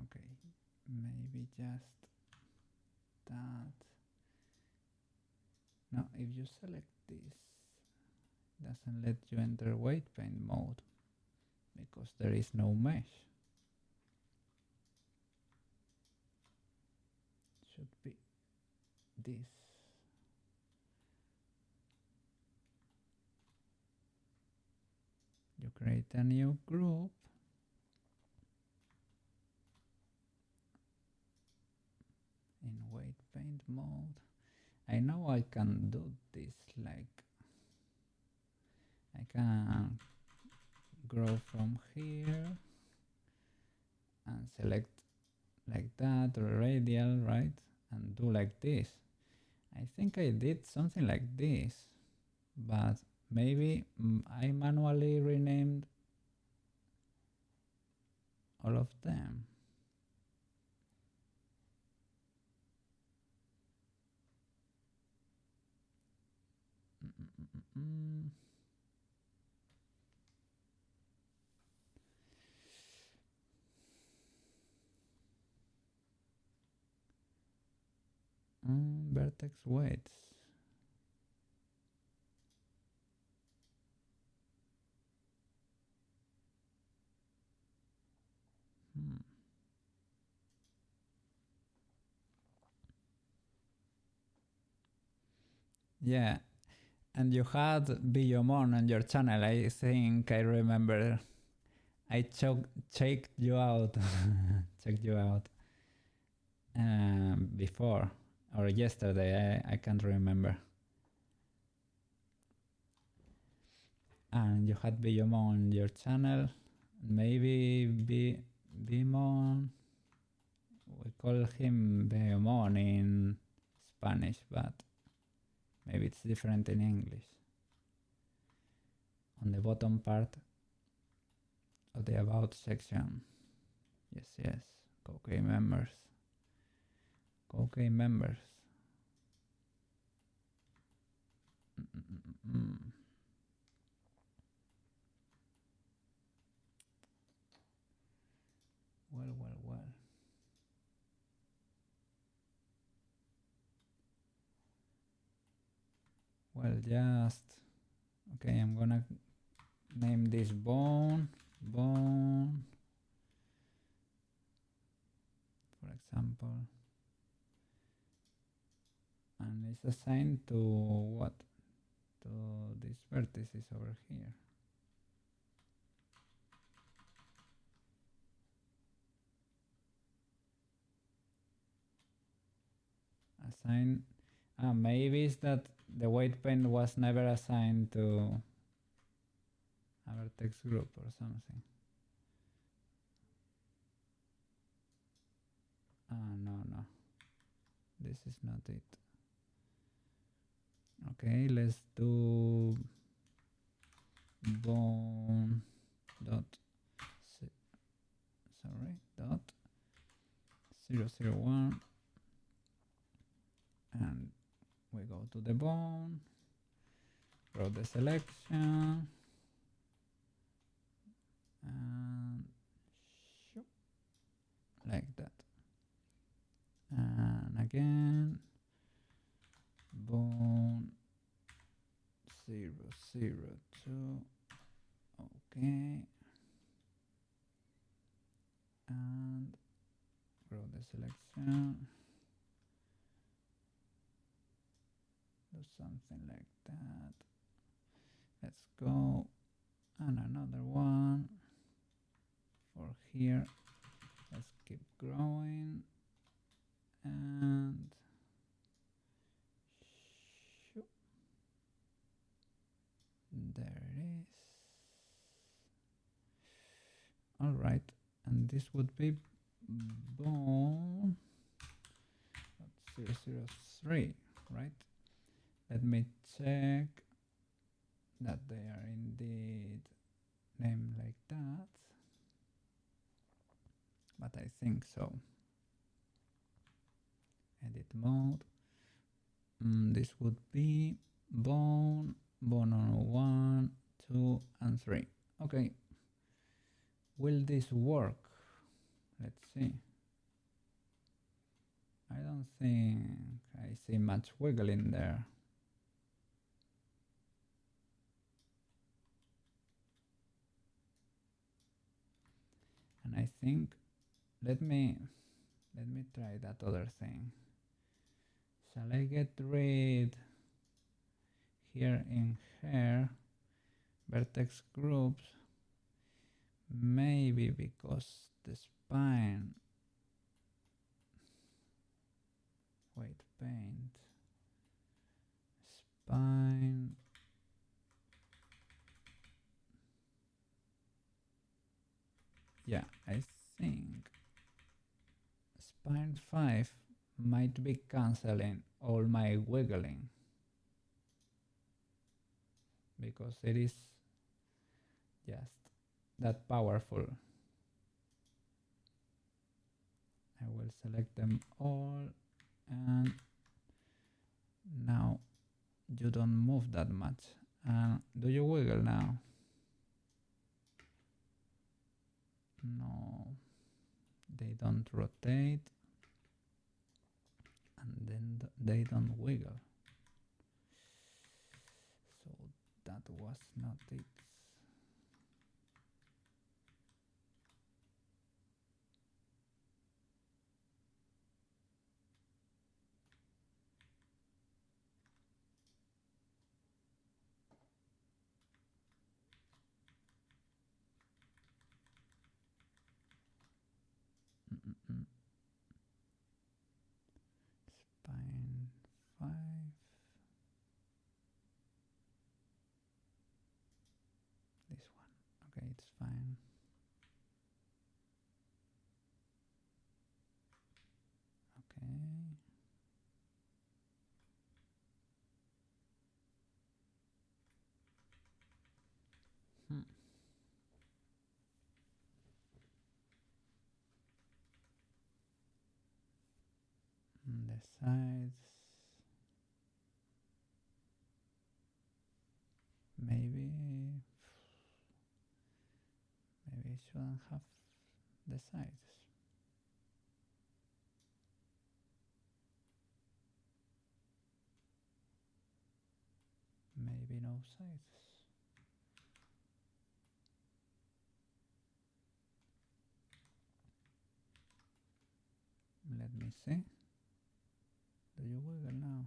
Okay, maybe just that. Now, if you select this, it doesn't let you enter weight paint mode because there is no mesh. Should be this. You create a new group. In weight paint mode. I know I can do this, like I can grow from here and select like that, or radial, right? And do like this. I think I did something like this, but maybe I manually renamed all of them. Vertex weights. Yeah, and you had Biyomon on your channel. I think I remember. I checked you out, checked you out before or yesterday. I can't remember. And you had Biyomon on your channel. Maybe Bimon. We call him Biyomon in Spanish, but maybe it's different in English. On the bottom part of the About section. Yes. Koukei members. Koukei members. Well. Well, just okay. I'm gonna name this bone, for example, and it's assigned to what? To these vertices over here. Assign. Maybe it's that the weight paint was never assigned to a vertex group or something. No. This is not it. Okay, let's do bone dot dot 001, and we go to the bone, draw the selection, and like that. And again, 0, 2. Okay. And grow the selection. Do something like that. Let's go. And another one for here. Let's keep growing. And shoot. There it is. All right, and this would be bone 003, right? Let me check that they are indeed named like that, but I think so. Edit mode. This would be bone on 1, 2, and 3. Okay. Will this work? Let's see. I don't think I see much wiggle in there. And I think let me try that other thing. Shall I get rid here in hair vertex groups? Maybe because the spine. Wait, paint. Spine. Yeah, I think spine 5 might be cancelling all my wiggling because it is just that powerful. I will select them all, and now you don't move that much. Do you wiggle now? No, they don't rotate, and then they don't wiggle. So that was not it. Spine 5. This one. Okay, it's fine. Okay. The sides. Maybe it shouldn't have the sides. Maybe no sides. Let me see. Do you wiggle now?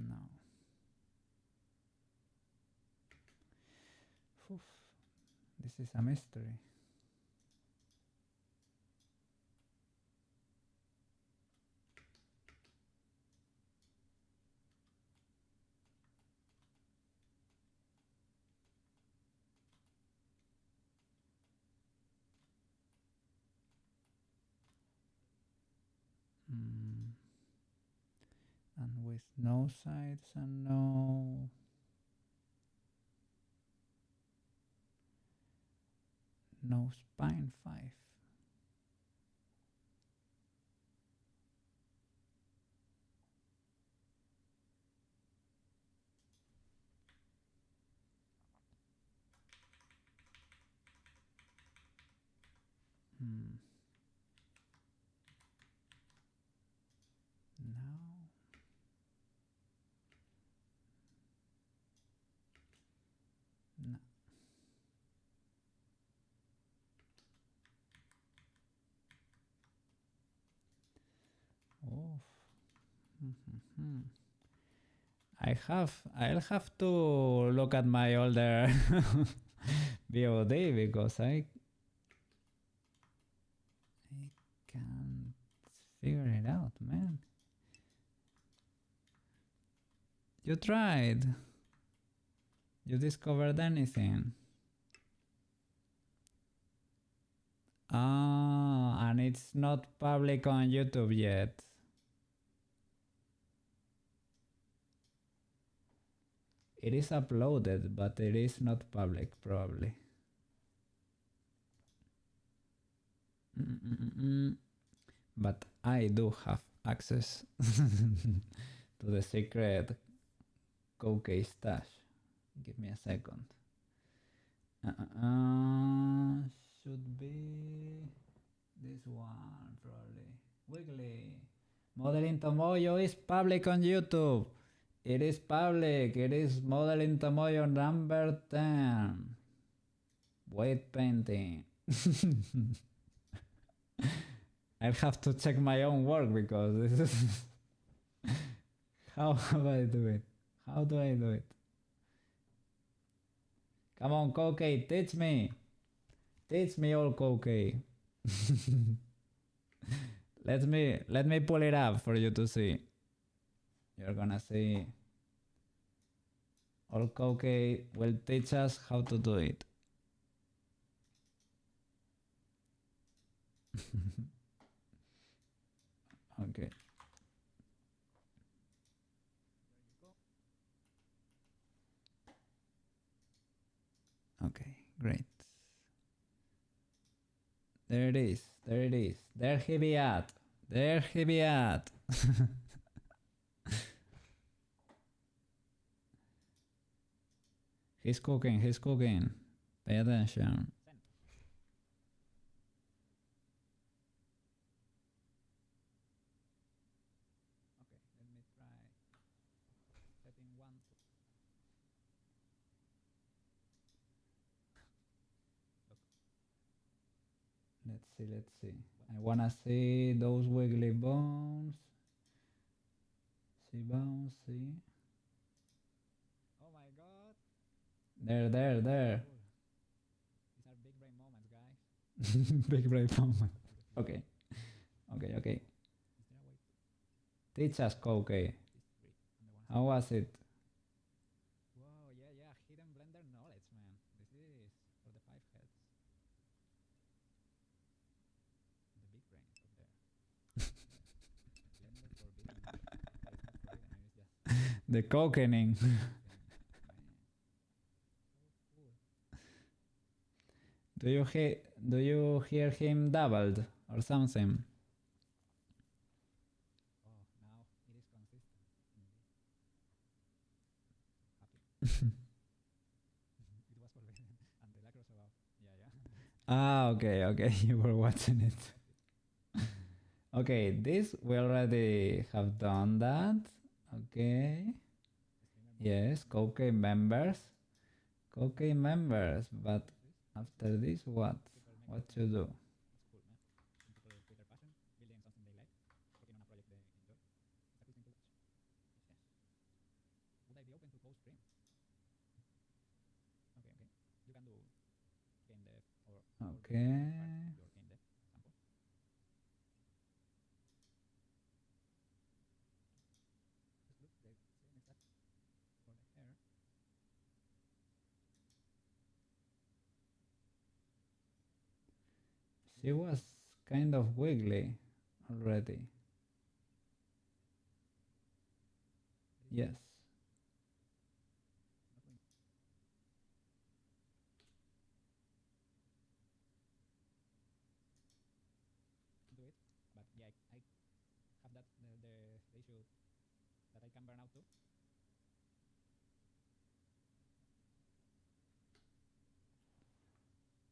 No. Oof. This is a mystery. And with no sides and no spine 5. Now I'll have to look at my older VOD because I can't figure it out, man. You tried. You discovered anything? Ah, and it's not public on YouTube yet. It is uploaded, but it is not public, probably. But I do have access to the secret cookie stash. Give me a second. Should be this one, probably. Wiggly. Modeling Tomoyo is public on YouTube. It is public. It is Modeling Tomoyo number 10. Weight painting. I'll have to check my own work because this is... How do I do it? How do I do it? Come on, Koukei, teach me. Teach me all, Koukei. Let me pull it up for you to see. You're gonna see. All Koukei will teach us how to do it. Okay. Okay, great. There it is. There it is. There he be at. There he be at. He's cooking. He's cooking. Pay attention. Okay, let me try setting one. Let's see, let's see. I wanna see those wiggly bones. See bones, see. Oh my god. There. These are big brain moments, guys. Big brain moments. Okay. Teach us, Koukei. How was it? Whoa, yeah. Hidden blender knowledge, man. This is for the 5 heads. The big brain is up there. The cooking. Do you hear him doubled or something? Oh, now it is consistent. Happy. It was for and the lacrosse about. Yeah. Ah, okay. You were watching it. Okay, this we already have done that. Okay. Yes, Koukei members. But after this, what? What to do? Okay. She was kind of wiggly already. Yes. Do it, but yeah, I have that the issue that I can burn out too.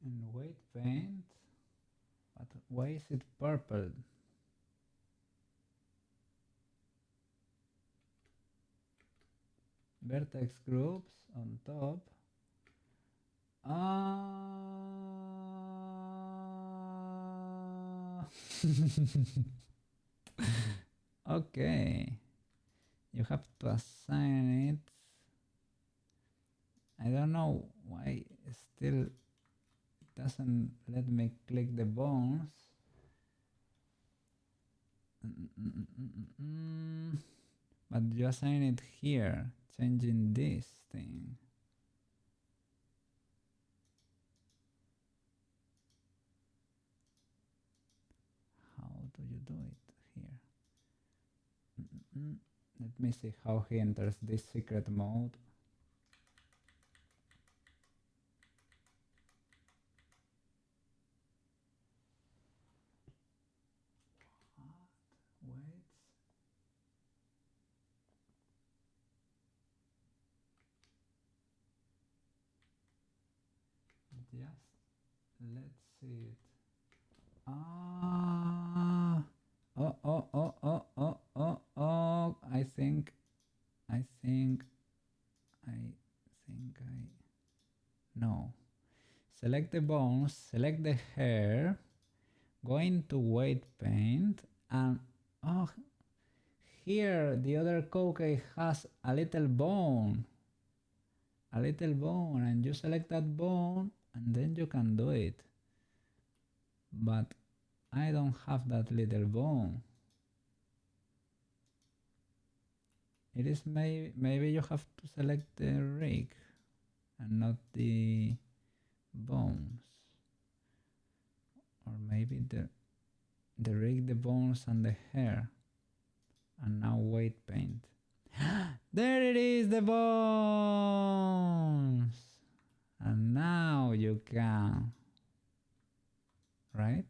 And weight paint, but why is it purple? Vertex groups on top. Okay. You have to assign it. I don't know why still doesn't let me click the bones. But you assign it here, changing this thing. How do you do it here? Let me see how he enters this secret mode. Wait. Just let's see it. Ah. Oh. I think no. Select the bones, select the hair, go into weight paint, and oh, here the other Koke has a little bone, and you select that bone, and then you can do it. But I don't have that little bone. It is maybe you have to select the rig and not the bones, or maybe the rig, the bones, and the hair, and now weight paint. There it is, the bones, and now you can, right?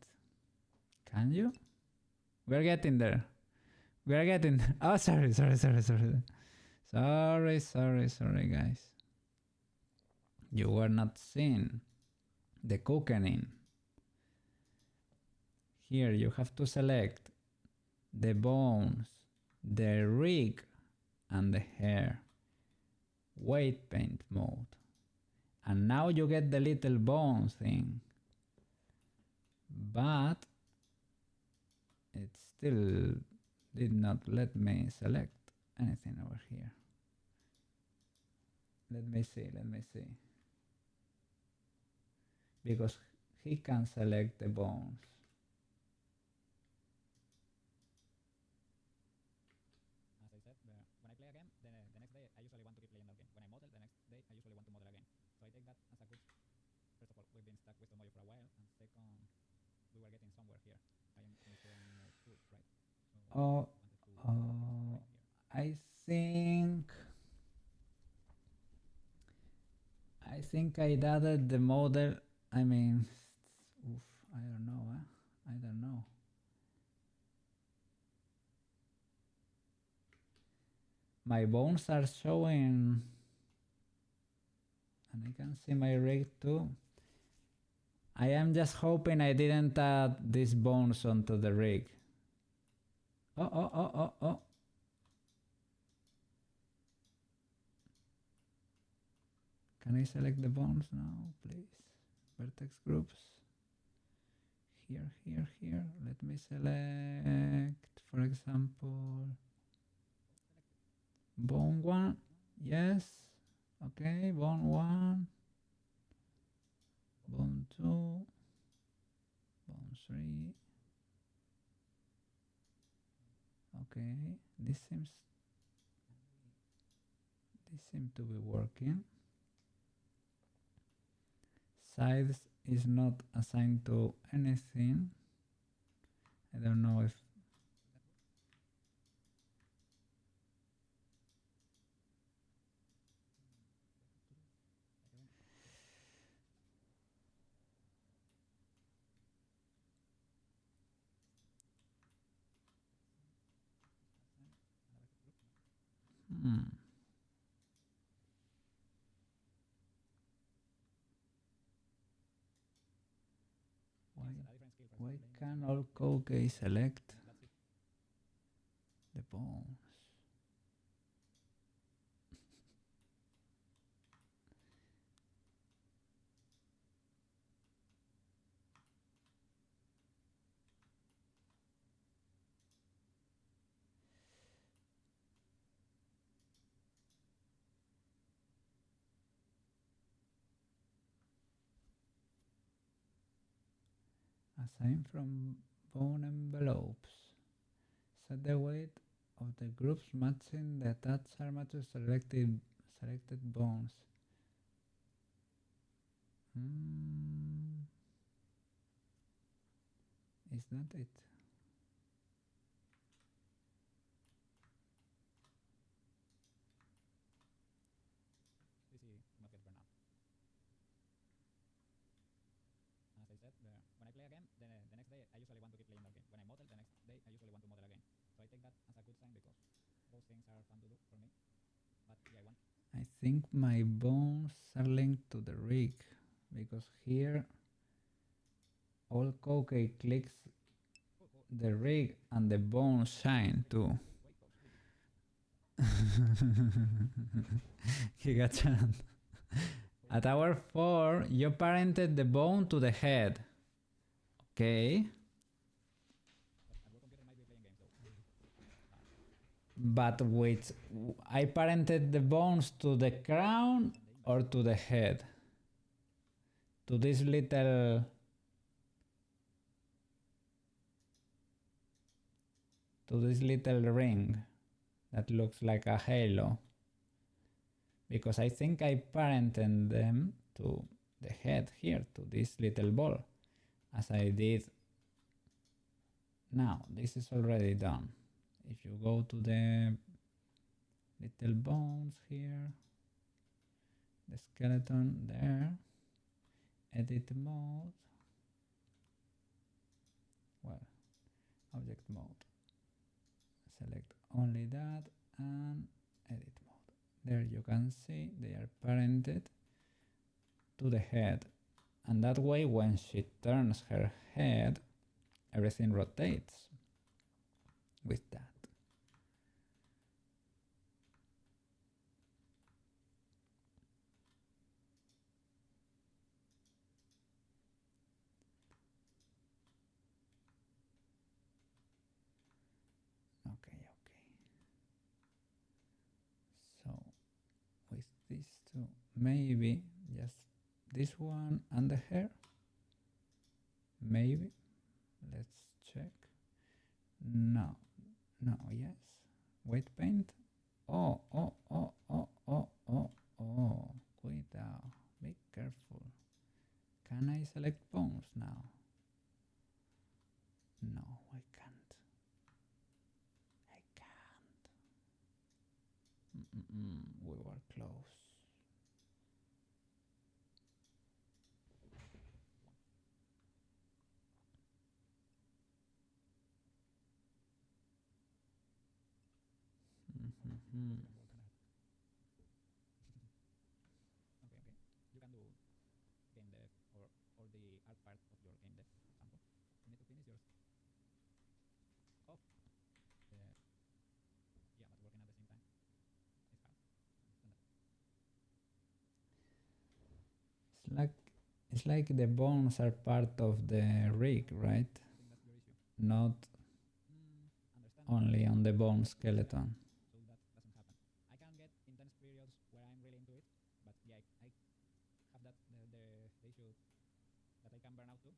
Can you? We're getting there. We're getting there. Oh, sorry, guys. You were not seeing the cooking. Here you have to select the bones, the rig, and the hair. Weight paint mode. And now you get the little bone thing. But it still did not let me select anything over here. Let me see. Because he can select the bones. As I said, when I play a game, the next day I usually want to keep playing that game. When I model, the next day I usually want to model again. So I take that as a good. First of all, we've been stuck with Tomoyo for a while, and second, we were getting somewhere here. I am in turn 2, right? So I think I added the model. I mean, I don't know. I don't know. My bones are showing, and I can see my rig too. I am just hoping I didn't add these bones onto the rig. Oh. Can I select the bones now, please? Vertex groups. Here. Let me select, for example, bone 1. Yes. Okay, bone 1. Bone 2. Bone 3. Okay, this seems to be working. Size is not assigned to anything. I don't know if why can all Koke select the bones? Aside from bone envelopes, set the weight of the groups matching the attached armor to selected bones. Is that it? This is not get burned out. As I said, when I play again, the next day I usually want to keep playing that game. When I model, the next day I usually want to model again. So I take that as a good sign because those things are fun to do for me. But yeah, I think my bones are linked to the rig because here all Koke clicks the rig and the bones shine too. Gigachan. At hour 4, you parented the bone to the head. Okay. But wait, I parented the bones to the crown or to the head? To this little... to this little ring that looks like a halo. Because I think I parented them to the head here, to this little ball, as I did. Now, this is already done. If you go to the little bones here, the skeleton there, edit mode, well, object mode, select only that and edit mode. There you can see they are parented to the head, and that way when she turns her head, everything rotates with that. Okay. So with these two, maybe just this one and the hair. Maybe. Let's check. No, yes. Weight paint. Oh. Cuidado. Be careful. Can I select bones now? No, I can't. We were close. Okay. You can do game dev or the art part of your game dev, for example. You need to finish yours off. Yeah, but working at the same time is hard. It's like the bones are part of the rig, right? Not only on the bone skeleton. So that doesn't happen. I can get intense periods where I'm really into it, but yeah, I have that the issue that I can burn out too.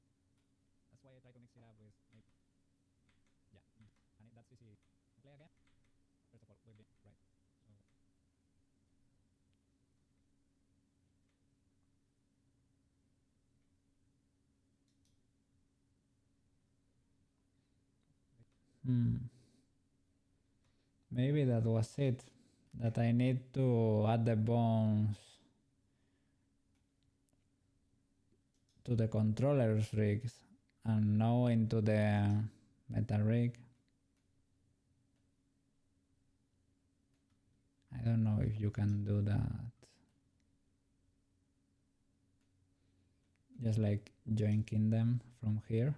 That's why I try to mix it up with maybe, yeah, and that's easy. Play again. First of all, we've been right. So. Maybe that was it. That I need to add the bones to the controller's rigs and now into the metal rig. I don't know if you can do that. Just like joinking them from here.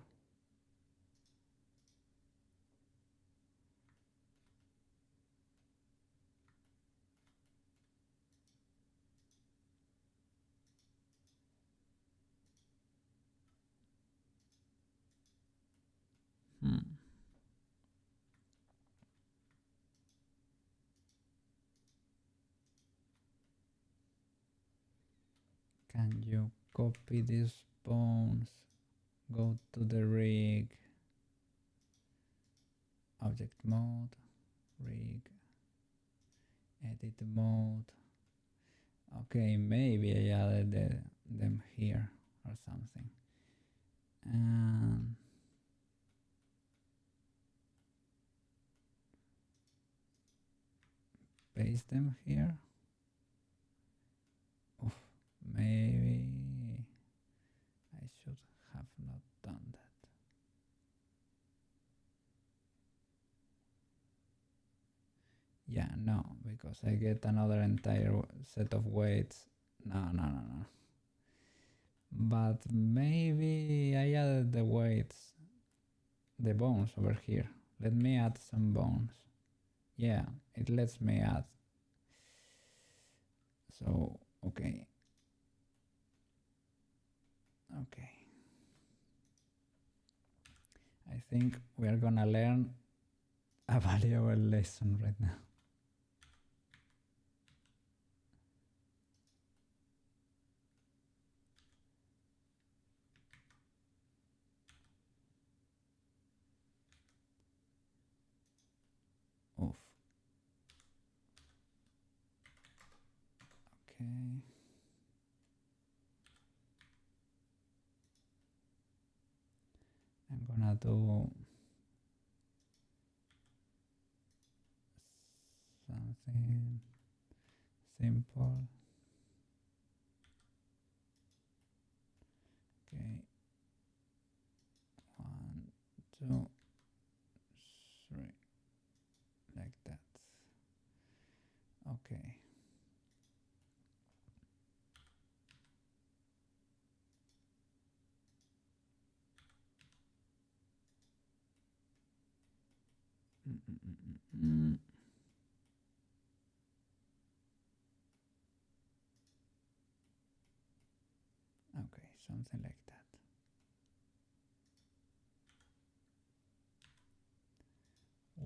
Can you copy these bones Go to the rig, object mode, rig, edit mode. Okay, maybe I added them here or something. And paste them here. Oof, maybe I should have not done that. Yeah, no, because I get another entire set of weights. No. But maybe I added the weights, the bones over here. Let me add some bones. Yeah, it lets me add. So, okay. I think we are gonna learn a valuable lesson right now. Oof. Okay. I'm gonna do something simple. Okay. 1, 2, 3. Like that. Okay. Okay, something like that.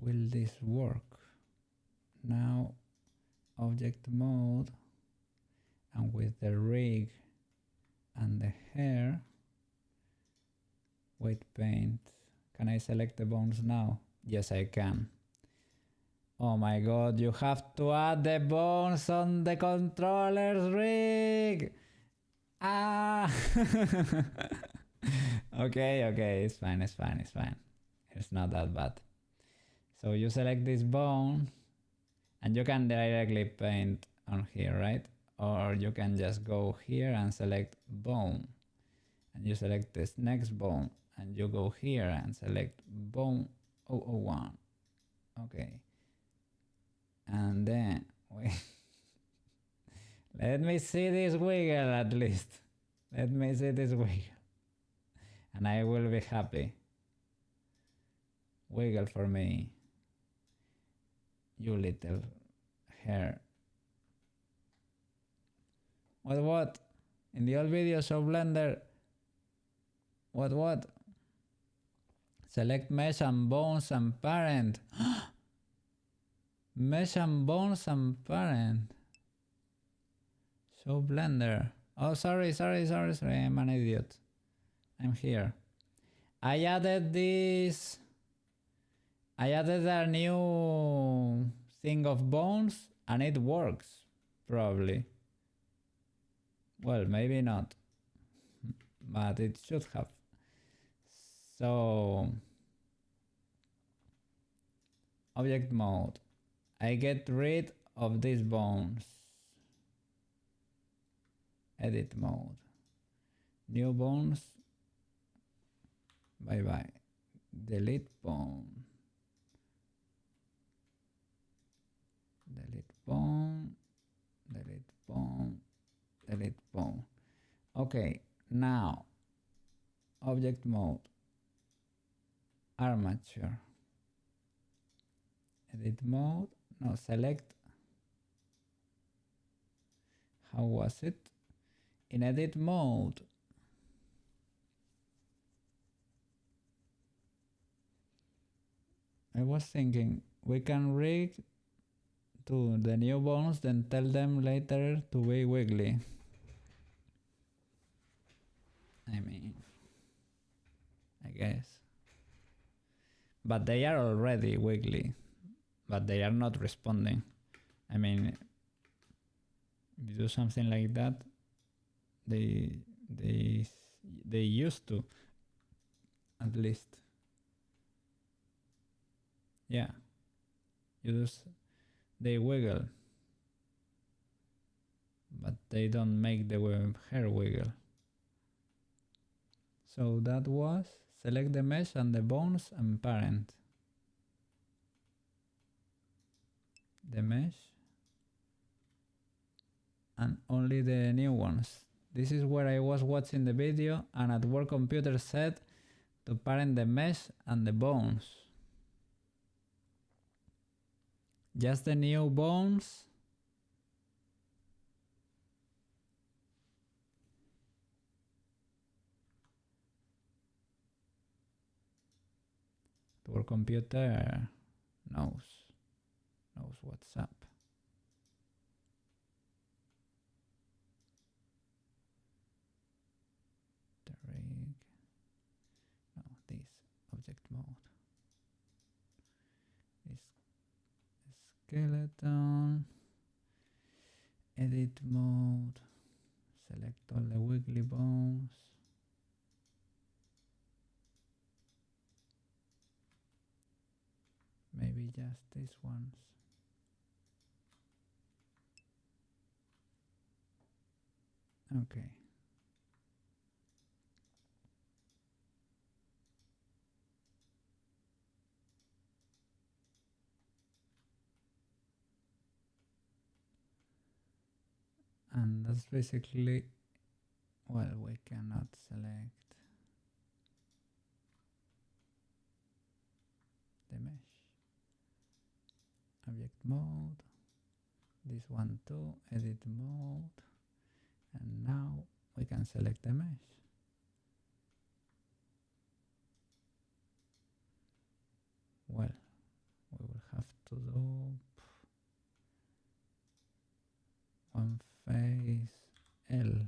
Will this work? Now, object mode, and with the rig and the hair, weight paint. Can I select the bones now? Yes, I can. Oh my god, you have to add the bones on the controller's rig! Ah! Okay, it's fine. It's not that bad. So you select this bone, and you can directly paint on here, right? Or you can just go here and select bone, and you select this next bone, and you go here and select bone 001. Okay. And then, wait. Let me see this wiggle at least. Let me see this wiggle. And I will be happy. Wiggle for me. You little hair. What? In the old videos of Blender. What? Select mesh and bones and parent. Mesh and bones and parent. Show Blender. Oh, sorry. I'm an idiot. I'm here. I added this. I added a new thing of bones and it works. Probably. Well, maybe not. But it should have. So, object mode. I get rid of these bones. Edit mode. New bones. Bye. Delete bone. Delete bone. Okay, now object mode, armature, edit mode, no, select, how was it? In edit mode, I was thinking we can rig to the new bones, then tell them later to be wiggly. I mean, but they are already wiggly, but they are not responding. I mean, if you do something like that, they used to, at least. Yeah, they wiggle, but they don't make the hair wiggle. So that was select the mesh and the bones and parent. The mesh and only the new ones. This is where I was watching the video and at work computer said to parent the mesh and the bones. Just the new bones. Work computer knows what's up. The rig. No, this object mode. This skeleton. Edit mode. Select all the wiggly bones. Maybe just these ones. Okay. And that's basically, well, we cannot select the mesh. Object mode, this one too, edit mode, and now we can select the mesh. Well, we will have to do one face L.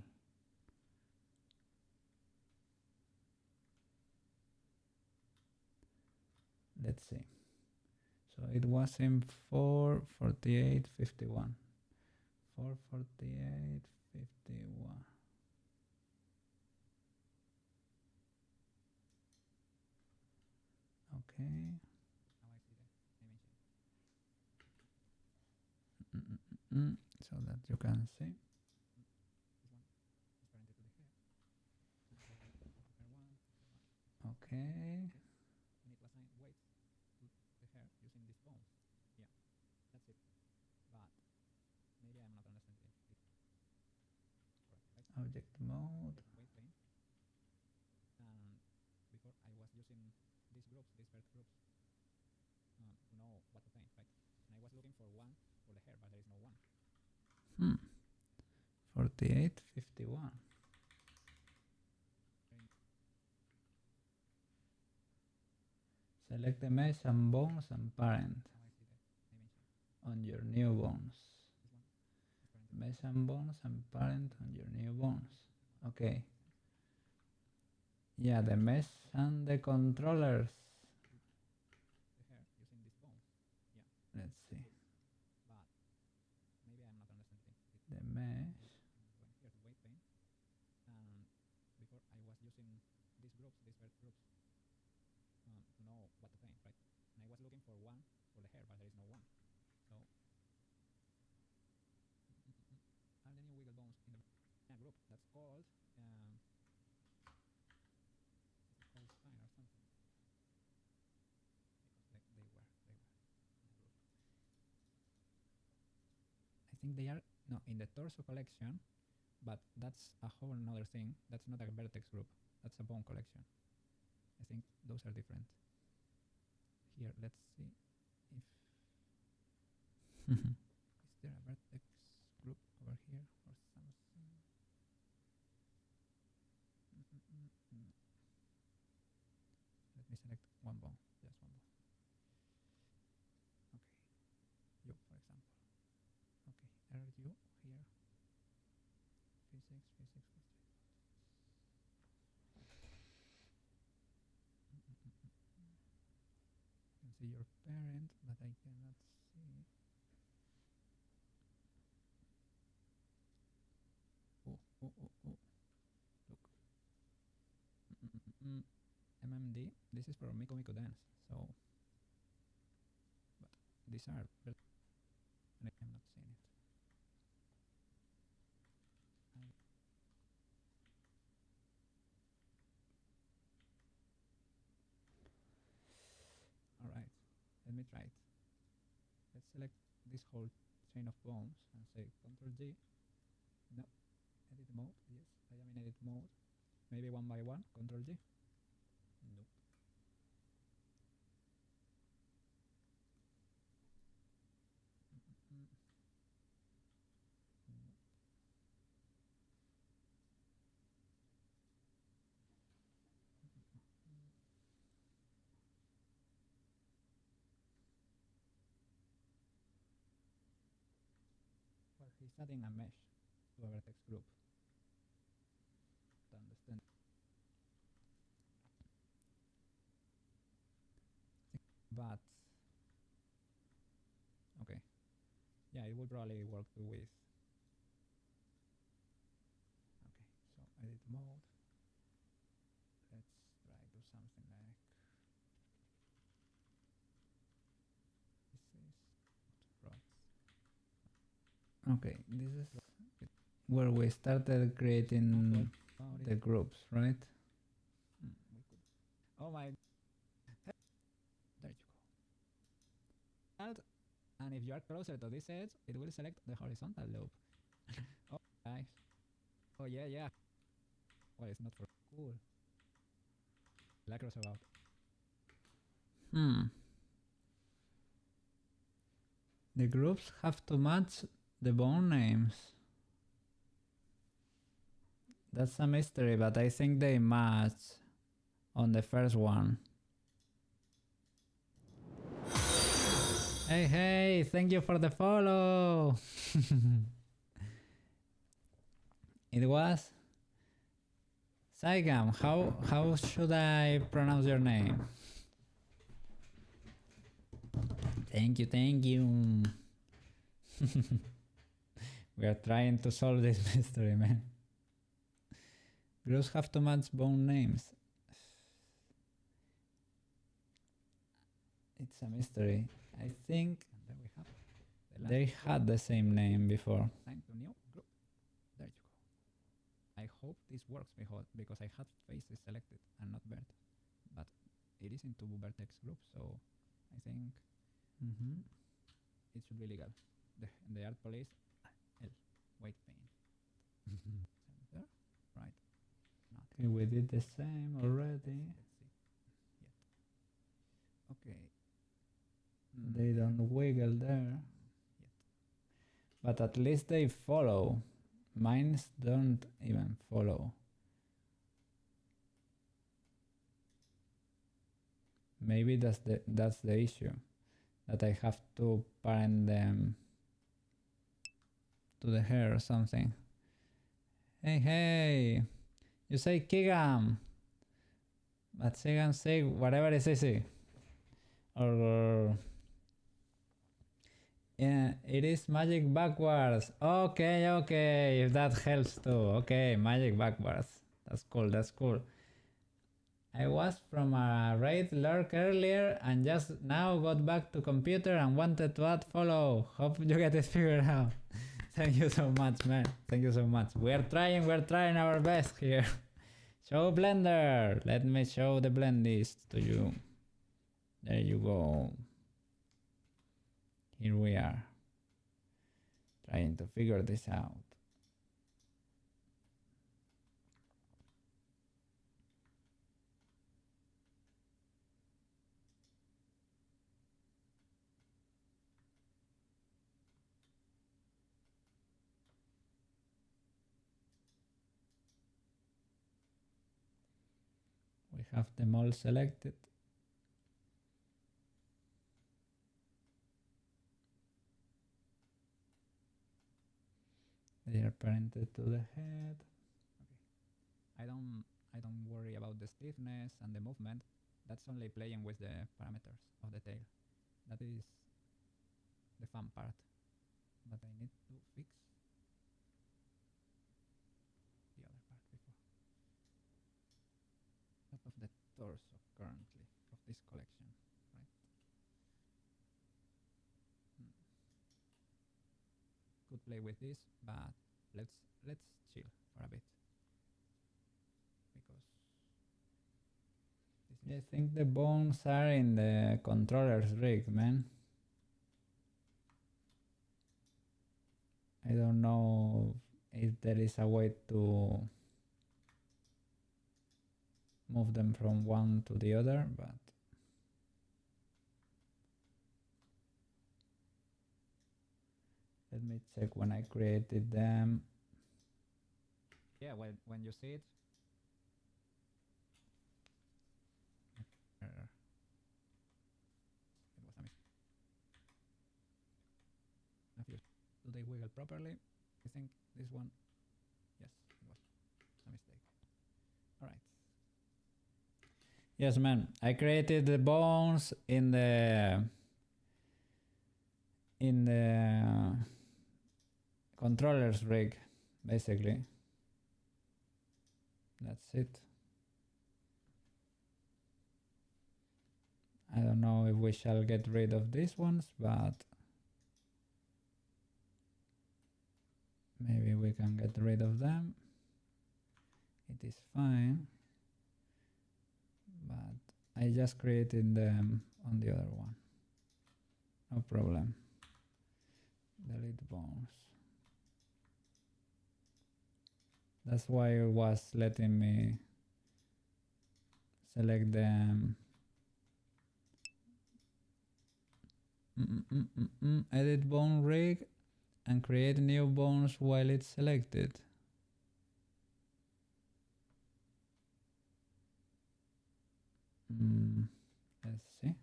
Let's see. So it was in 448.51. 448.51. Okay. So that you can see. Okay. Object mode. Hmm. 48.51. Select the mesh and bones and parent on your new bones. Mesh and bones and parent on your new bones. Okay. Yeah, the mesh and the controllers. Let's see. The mesh. I think they are in the torso collection, but that's a whole another thing. That's not a vertex group. That's a bone collection. I think those are different. Here, let's see if is there a vertex group over here or something? Let me select one bone, just one bone. Okay, you, for example. Okay, are you here? Physics. see your parent, but I cannot see. Oh, oh, oh, oh. Look. MMD. This is for Miko Miko Dance. So, but these are, and I have not seen it. All right, let me try it. Let's select this whole chain of bones and say Ctrl G. No, edit mode. Yes, I am in edit mode. Maybe one by one. Ctrl G. Nope. Well, he's adding a mesh to a vertex group to understand. But okay, yeah, it will probably work with. Okay, so edit mode. Let's try to do something like this is rods. Okay, this is where we started creating the groups, right? Oh my! There you go. And if you are closer to this edge, it will select the horizontal loop. Oh, nice. Oh yeah, yeah. Well, it's not for cool. Lacrosse about. The groups have to match the bone names. That's a mystery, but I think they match on the first one. Hey, hey, thank you for the follow. It was Saigam. How should I pronounce your name? Thank you, thank you. We are trying to solve this mystery, man. Groups have to match bone names. It's a mystery. I think they had the same name before. Thank you, new group. There you go. I hope this works because I had faces selected and not Bert. But it is into vertex group, so I think it should be legal. The art police, L, weight paint. Center, right. Not. Okay, we did the same already. Let's see. Yet. Okay. They don't wiggle there. Yet. But at least they follow. Mines don't even follow. Maybe that's the issue. That I have to parent them to the hair or something. Hey, hey! You say Kigam! But Sigam say whatever is easy. Or yeah, it is magic backwards. Okay, okay, if that helps too. Okay, magic backwards. That's cool, that's cool. I was from a raid lurk earlier and just now got back to computer and wanted to add follow. Hope you get it figured out. Thank you so much, man. Thank you so much. We're trying our best here. Show Blender. Let me show the blendies to you. There you go. Here we are. Trying to figure this out. We have them all selected. They are parented to the head. Okay. I don't worry about the stiffness and the movement. That's only playing with the parameters of the tail. That is the fun part. But I need to fix the other part before. Top of the torso currently of this collection, right? Could play with this, but let's chill for a bit because I think the bones are in the controller's rig, man. I don't know if there is a way to move them from one to the other, but let me check when I created them. Yeah, when you see it. It was a mistake. Do they wiggle properly? I think this one. Yes, it was a mistake. All right. Yes, man. I created the bones in the controller's rig, basically. That's it. I don't know if we shall get rid of these ones, but maybe we can get rid of them. It is fine. But I just created them on the other one. No problem. Delete bones. That's why it was letting me select them. Edit bone rig and create new bones while it's selected. Let's see.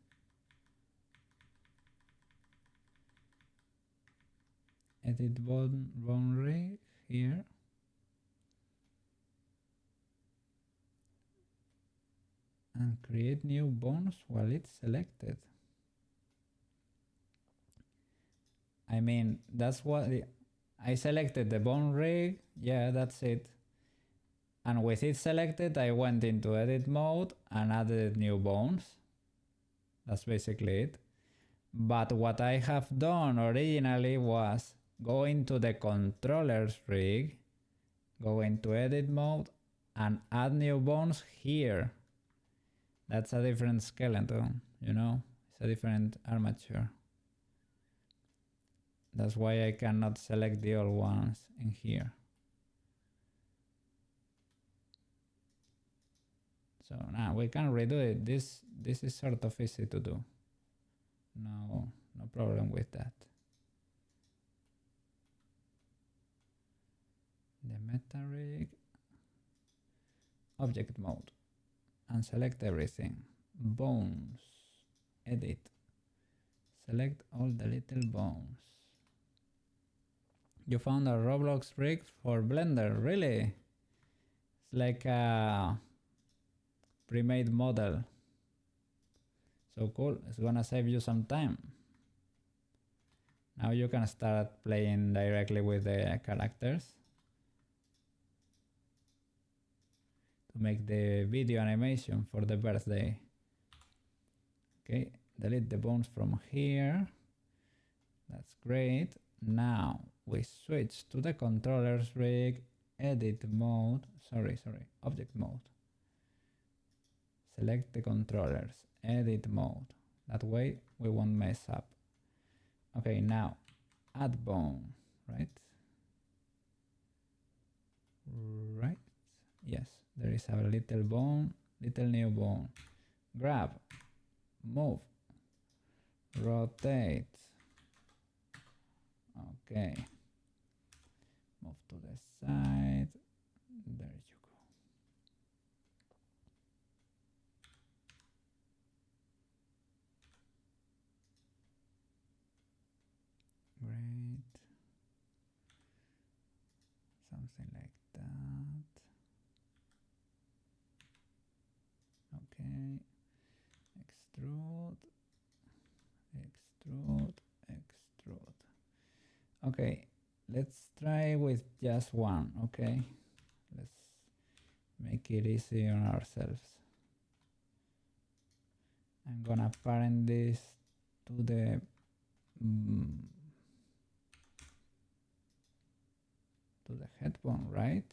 Edit bone rig here. And create new bones while it's selected. I mean, that's what I selected the bone rig. Yeah, that's it. And with it selected, I went into edit mode and added new bones. That's basically it. But what I have done originally was go into the controller's rig, go into edit mode and add new bones here. That's a different skeleton, you know, it's a different armature. That's why I cannot select the old ones in here. So now we can redo it. This is sort of easy to do. No problem with that. The meta rig, object mode, and select everything. Bones, edit, select all the little bones. You found a Roblox rig for Blender, really? It's like a pre-made model. So cool, it's gonna save you some time. Now you can start playing directly with the characters to make the video animation for the birthday. Okay, delete the bones from here. That's great. Now we switch to the controller's rig, edit mode, object mode. Select the controllers, edit mode. That way we won't mess up. Okay, now add bone, right? Right? Yes, there is a little bone, little new bone. Grab, move, rotate. Okay, move to the side. There you go. Great. Something like that. Okay. extrude, extrude, extrude. Okay, let's try with just one, okay? Let's make it easy on ourselves. I'm gonna parent this to the head bone, right?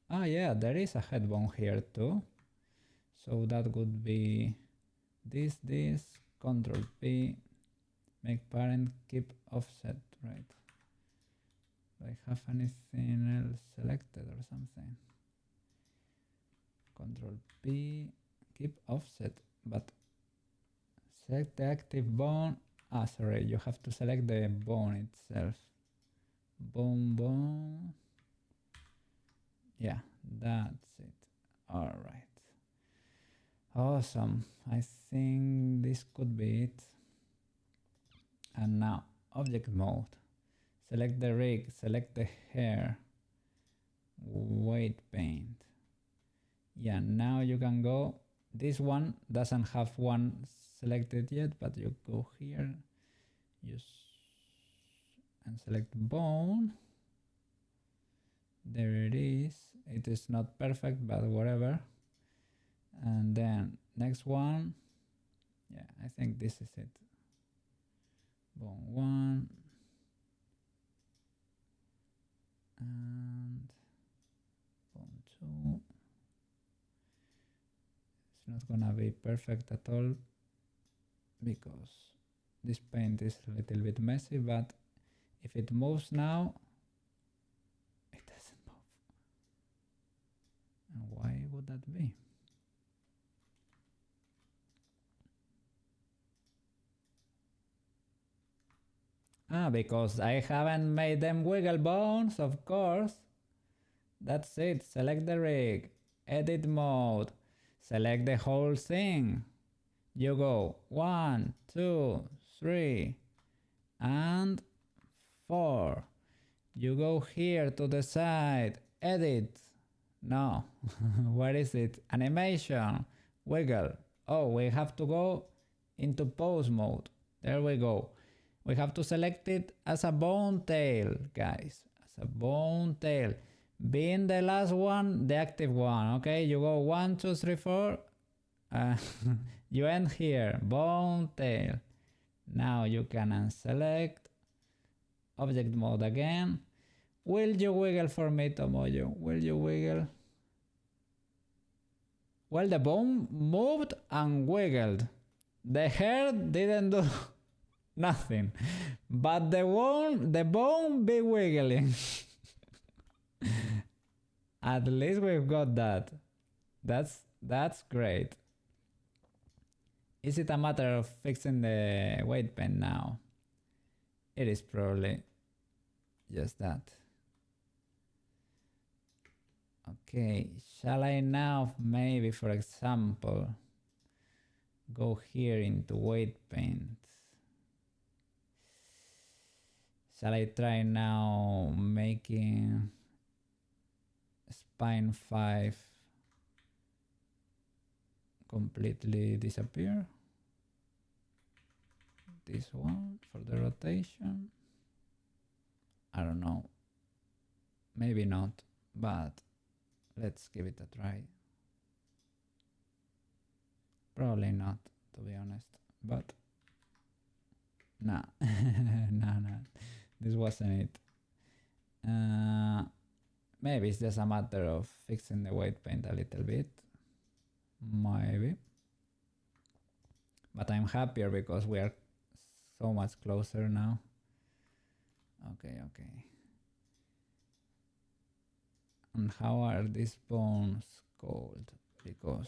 Ah, yeah, there is a head bone here too. So that would be this, Control P, make parent, keep offset, right? Do I have anything else selected or something? Control P, keep offset, but select the active bone. Ah, sorry, you have to select the bone itself. Bone. Yeah, that's it. All right. Awesome. I think this could be it. And now, object mode. Select the rig, select the hair, weight paint. Yeah, now you can go. This one doesn't have one selected yet, but you go here, use and select bone. There it is. It is not perfect, but whatever. And then next one. Yeah, I think this is it. Bone 1. And bone 2. It's not gonna be perfect at all because this paint is a little bit messy, but if it moves now, it doesn't move. And why would that be? Ah, because I haven't made them wiggle bones, of course. That's it. Select the rig, edit mode, select the whole thing. You go 1, 2, 3, and 4. You go here to the side, edit. No, where is it? Animation, wiggle. Oh, we have to go into pose mode. There we go. We have to select it as a bone tail, guys. As a bone tail. Being the last one, the active one. Okay, you go 1, 2, 3, 4. You end here, bone tail. Now you can unselect. Object mode again. Will you wiggle for me, Tomoyo? Will you wiggle? Well, the bone moved and wiggled. The hair didn't do nothing, but the bone be wiggling. At least we've got that. That's great. Is it a matter of fixing the weight pen now? It is probably just that. Okay, shall I now maybe, for example, go here into weight paint? Shall I try now making spine 5 completely disappear? This one for the rotation? I don't know. Maybe not, but let's give it a try. Probably not, to be honest, but nah. Nah. This wasn't it. Maybe it's just a matter of fixing the weight paint a little bit. Maybe. But I'm happier because we are so much closer now. Okay. And how are these bones called? Because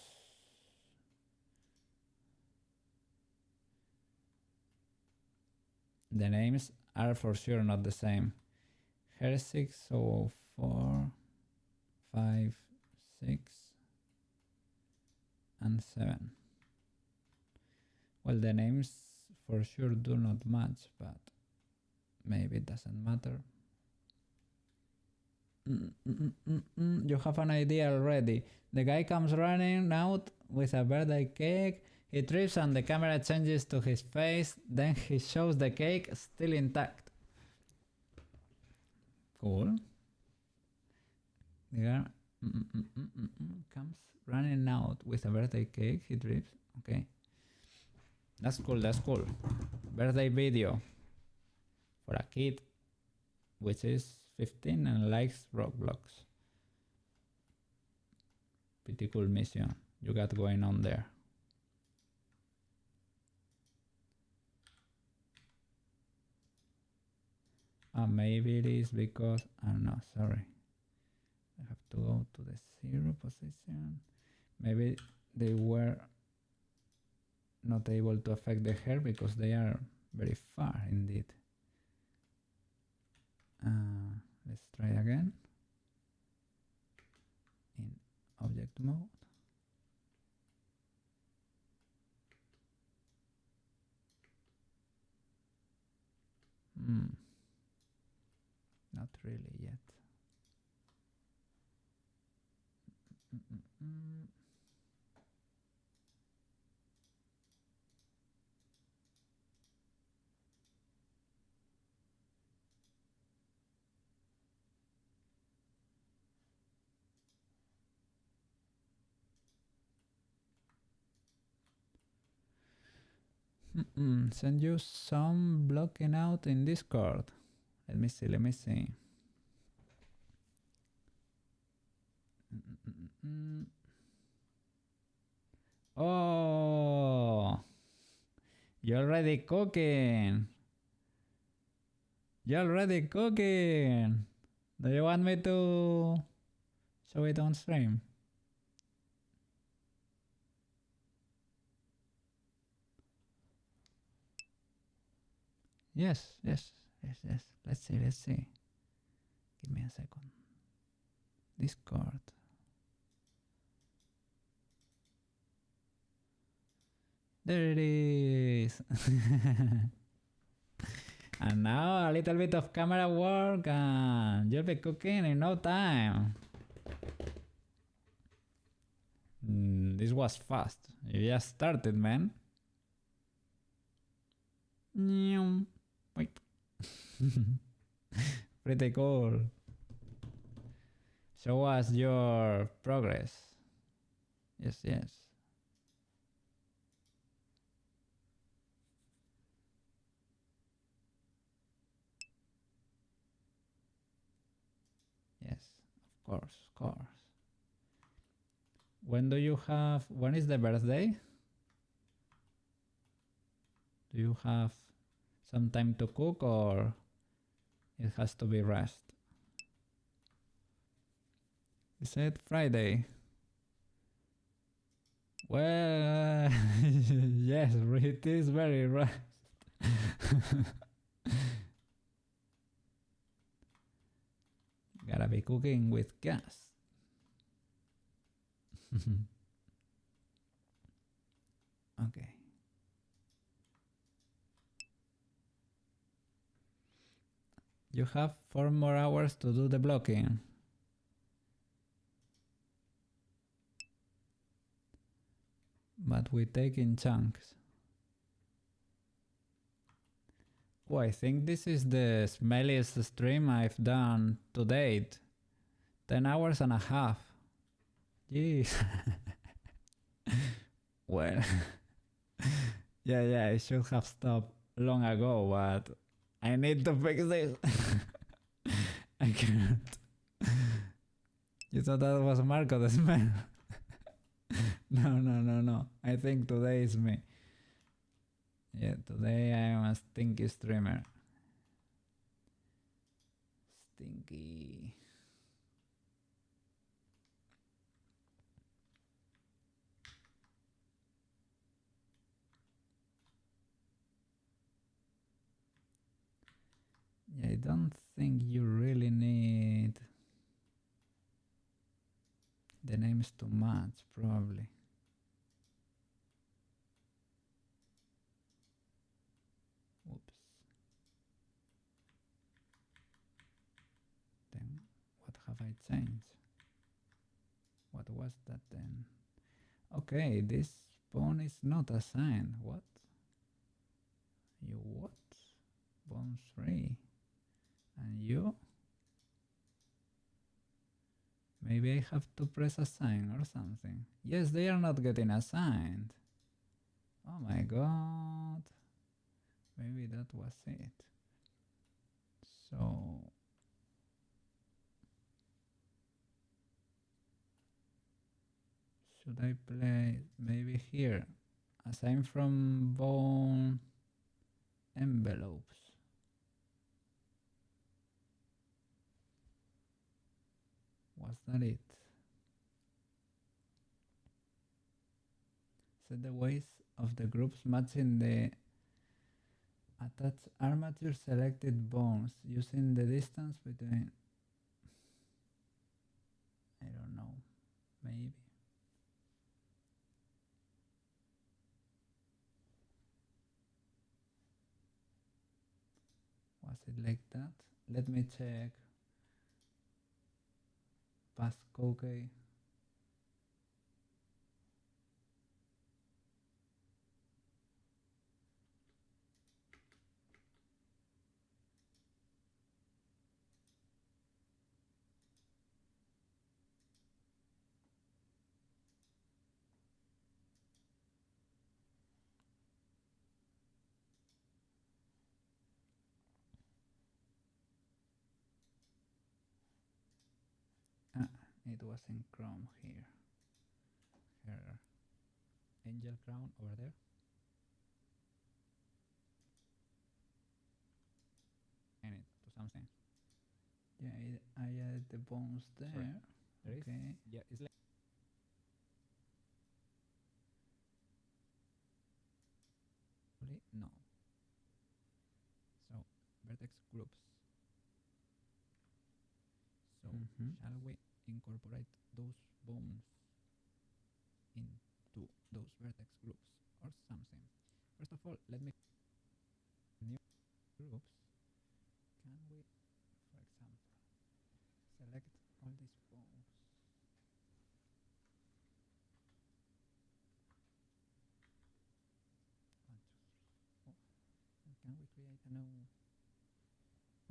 the names are for sure not the same. Hair 6, so 4, 5, 6, and 7. Well, the names for sure do not match, but maybe it doesn't matter. You have an idea already. The guy comes running out with a birthday cake. He trips and the camera changes to his face. Then he shows the cake still intact. Cool. The girl comes running out with a birthday cake. He trips. Okay. That's cool, that's cool. Birthday video for a kid which is 15 and likes Roblox. Pretty cool mission you got going on there. Maybe it is because, I don't know, sorry. I have to go to the 0 position. Maybe they were not able to affect the hair because they are very far indeed. Let's try again. In object mode. Not really yet. Send you some blocking out in Discord. Let me see, let me see. Oh, you're already cooking. You're already cooking. Do you want me to show it on stream? Yes. Let's see. Give me a second. Discord. There it is. And now a little bit of camera work and you'll be cooking in no time. This was fast. You just started, man. Wait. Pretty cool. Show us your progress. Yes. Yes, of course. When is the birthday? Do you have some time to cook or it has to be rushed? You said Friday. Well, yes, it is very rushed. Gotta be cooking with gas. Okay. You have 4 more hours to do the blocking. But we take in chunks. Oh, I think this is the smelliest stream I've done to date. 10 hours and a half. Jeez. Well, yeah, I should have stopped long ago, but I need to fix this. I can't. You thought that was Marco the smell? No. I think today is me. Yeah, today I am a stinky streamer. Stinky. Yeah, I don't think you really need the names too much, probably. Oops. Then what have I changed? What was that then? Okay, this bone is not assigned. What? You what? Bone 3. And you? Maybe I have to press assign or something. Yes, they are not getting assigned. Oh my god. Maybe that was it. So should I play maybe here? Assign from bone envelopes. Was that it? Set the weights of the groups matching the attached armature selected bones using the distance between. I don't know. Maybe. Was it like that? Let me check. Pascoke. It was in Chrome here. Her angel crown over there. And it to something. Yeah, I added the bones there. Sorry. There okay. Yeah, it's like. No. So vertex groups. So shall we incorporate those bones into those vertex groups or something? First of all, let me new groups. Can we, for example, select all these bones? One, two, three, four. And can we create a new?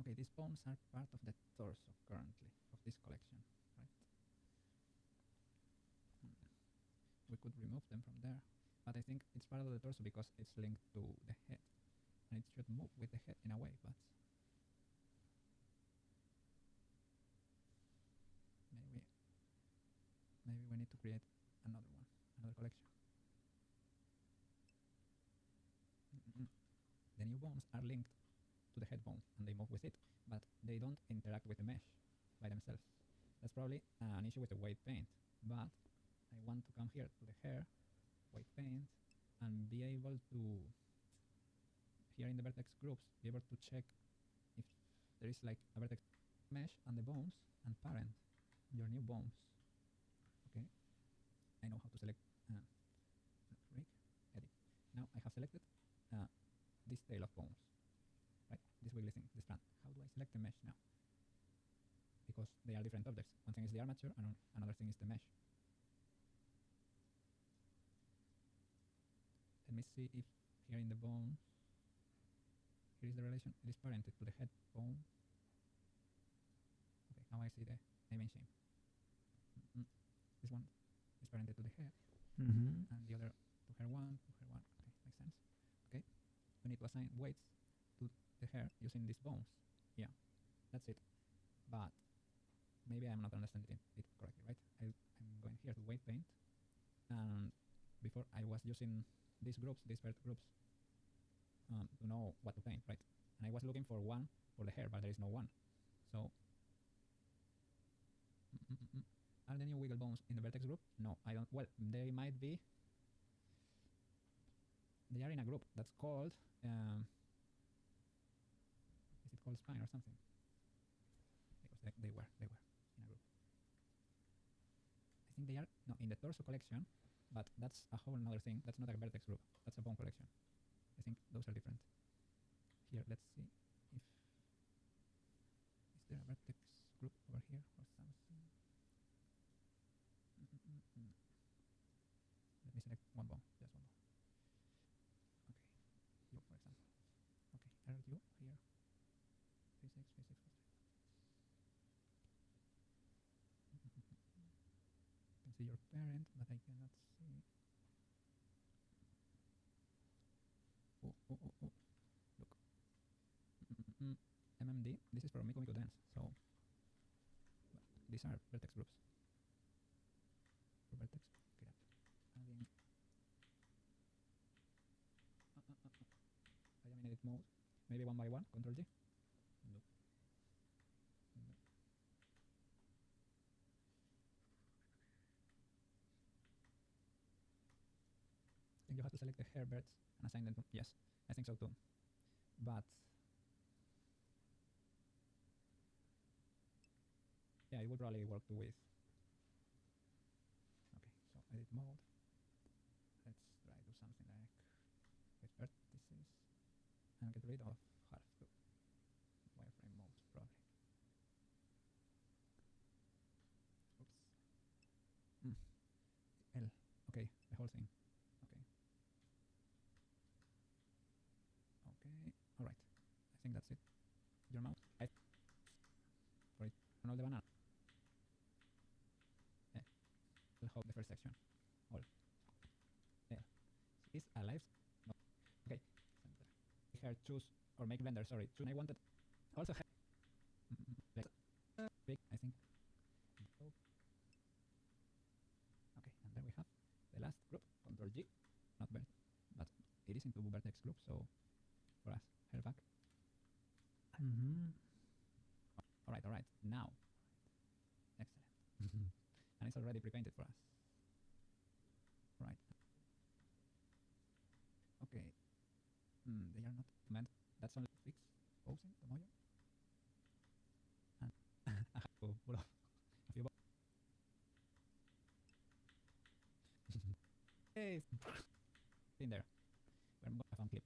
Okay, these bones are part of the torso currently of this collection, right? We could remove them from there, but I think it's part of the torso because it's linked to the head, and it should move with the head in a way, but maybe we need to create another one, another collection. The new bones are linked to the head bone and they move with it, but they don't interact with the mesh by themselves. That's probably an issue with the weight paint, but I want to come here to the hair, weight paint, and be able to, here in the vertex groups, be able to check if there is like a vertex mesh and the bones and parent, your new bones. Okay, I know how to select rig, edit. Now I have selected this tail of bones, right? This wiggly thing, this strand. How do I select the mesh now? Because they are different objects. One thing is the armature and another thing is the mesh. Let me see if here in the bones, here is the relation, it is parented to the head bone. Okay, now I see the image shape. This one is parented to the head, and the other to hair 1, to hair 1. Okay, makes sense. Okay, we need to assign weights to the hair using these bones. Yeah, that's it. But maybe I'm not understanding it correctly, right? I'm going here to weight paint, and before I was using these groups, these vertex groups, to know what to paint, right? And I was looking for one for the hair, but there is no one. So, are there any wiggle bones in the vertex group? No, I don't. Well, they might be. They are in a group that's called. Is it called spine or something? Because they were in a group. I think they are no in the torso collection, but that's a whole other thing. That's not a vertex group. That's a bone collection. I think those are different. Here, let's see if is there a vertex group over here or something. Let me select one bone, just one bone. Okay, you for example. Okay, are you here? Physics, physics, I can see your parent, but I cannot see. Oh, oh, oh, oh. Look. MMD, this is for Miko Miko Dance, so these are vertex groups. For vertex, okay, adding. I am in edit mode. Maybe one by one, Control G. No. No. I think you have to select the hairbirds and assign them to, yes, I think so too. But yeah, it would probably work too with. Okay, so edit mode. Let's try to do something like with vertices and get rid of half the wireframe mode probably. Oops. L. Okay, the whole thing. Okay. Okay. All right. I think that's it. Your mouse. For it. Turn all the banana. Yeah. I'll hold the first section. All. Yeah. Is alive? No. Okay. Here choose or make blender. Sorry. Choose. I wanted also have let's big. I think. Okay, and then we have the last group. Control G. Not vert, but it is into vertex group. So for us, hair back. All right. Now, excellent. And it's already pre-painted for us. Right. Okay. They are not meant. That's only fix posing Tomoyo. And I have to pull off a few. Hey, in there. We're going to have a fun clip.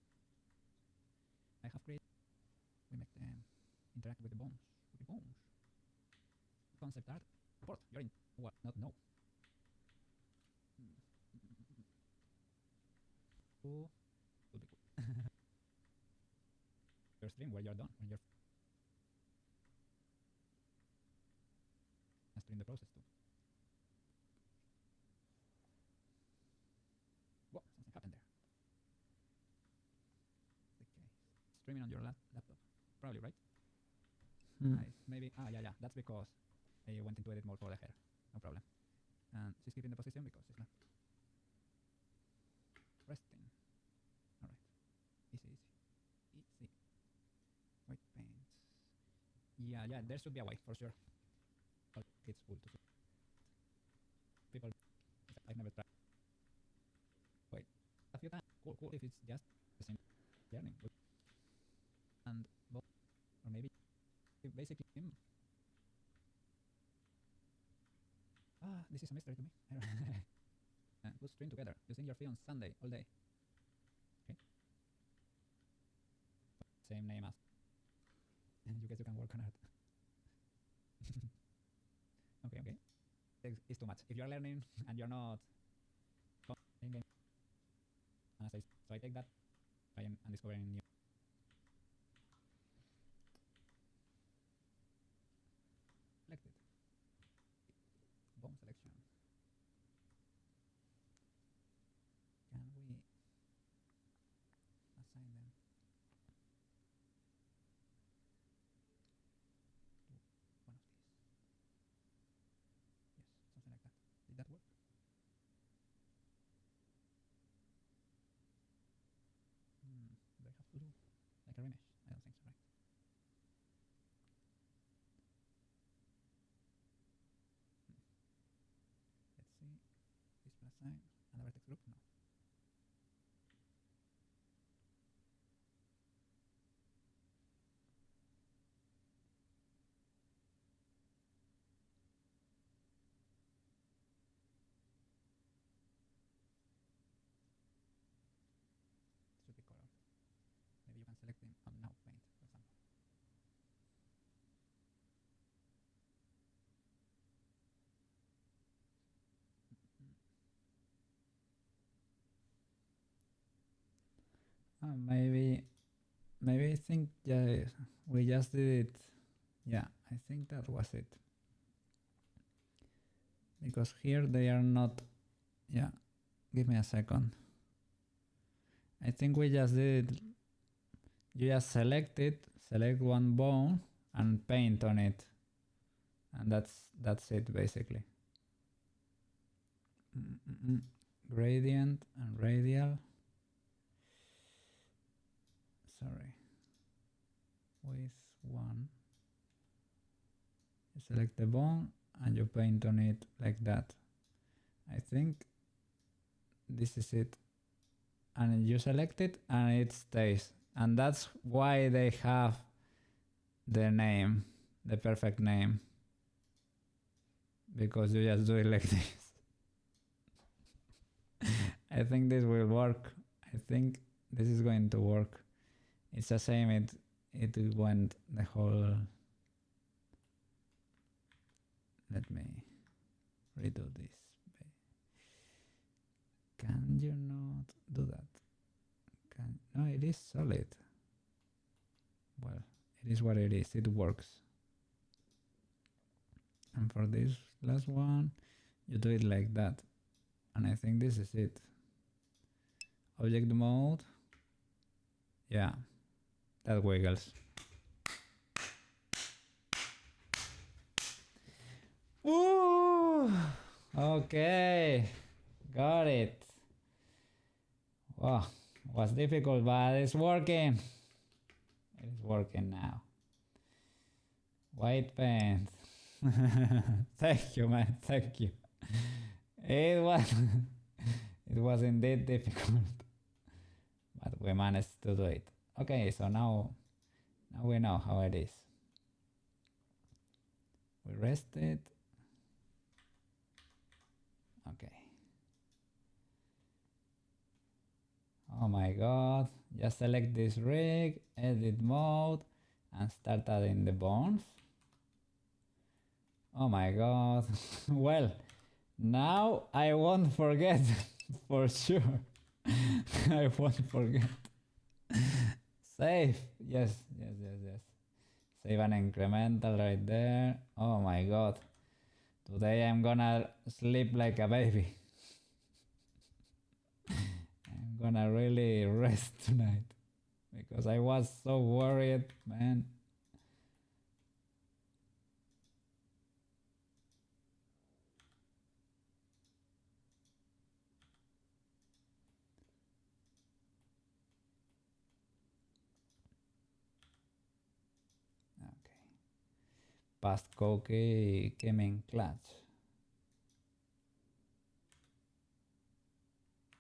I have created. We make them interact with the bones. With the bones. Concept art. Report. You're in. What? Not no. Oh, would be cool. Your stream where you're done. When you're stream the process too. Whoa, something happened there. The case. Streaming on your laptop. Probably, right? Nice. Maybe. Yeah. That's because I went into edit mode for the hair. No problem. And she's keeping the position because she's not resting. Alright. Easy. White paint. Yeah, there should be a way for sure. It's cool to see. People, I've never tried. Wait, a few times. Cool if it's just the same learning. And both, or maybe basically him. This is a mystery to me. Good stream together. Using your fee on Sunday all day. Okay. Same name as. You guess you can work on it. Okay. It's too much. If you're learning and you're not in game, so I take that, trying and discovering new. Selected. Bone selection. Can we assign them to one of these? Yes, something like that. Did that work? Do I have to do like a remesh? I don't think so, right? Let's see. This plus sign and the vertex group? No. Should be colored. Maybe you can select them on now paint, for example. Maybe I think we just did it. Yeah, I think that was it. Because here they are not. Yeah, give me a second. I think we just did it. You just select one bone and paint on it, and that's it basically. Gradient and radial. Sorry. With one. You select the bone and you paint on it like that. I think this is it. And you select it and it stays. And that's why they have the name, the perfect name. Because you just do it like this. I think this will work. I think this is going to work. It's a shame it went the whole... Let me redo this. Can you not do that? No, it is solid. Well, it is what it is. It works. And for this last one, you do it like that. And I think this is it. Object mode. Yeah, that wiggles. Woo! Okay, got it. Wow, was difficult, but it's working. It is working now. White paint. Thank you, man. Thank you. It was indeed difficult, but we managed to do it. Okay, so now we know how it is. We rest it. Okay. Oh my god. Just select this rig, edit mode, and start adding the bones. Oh my god. Well, now I won't forget for sure. I won't forget. Save. Yes. Save an incremental right there. Oh my god. Today I'm gonna sleep like a baby. I'm gonna really rest tonight because I was so worried, man. Okay. Past cookie came in clutch.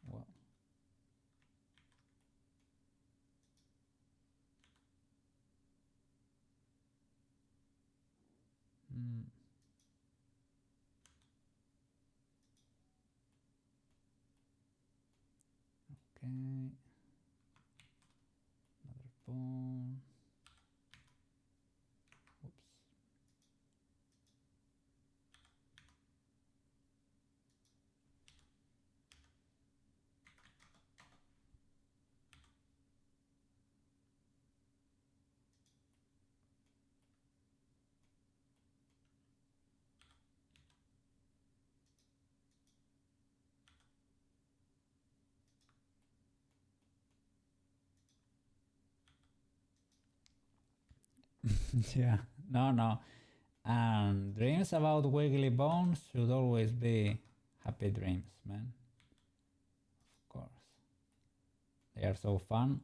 Wow. Okay. Another bone. Oops. Yeah. No. And dreams about wiggly bones should always be happy dreams, man. Of course. They are so fun.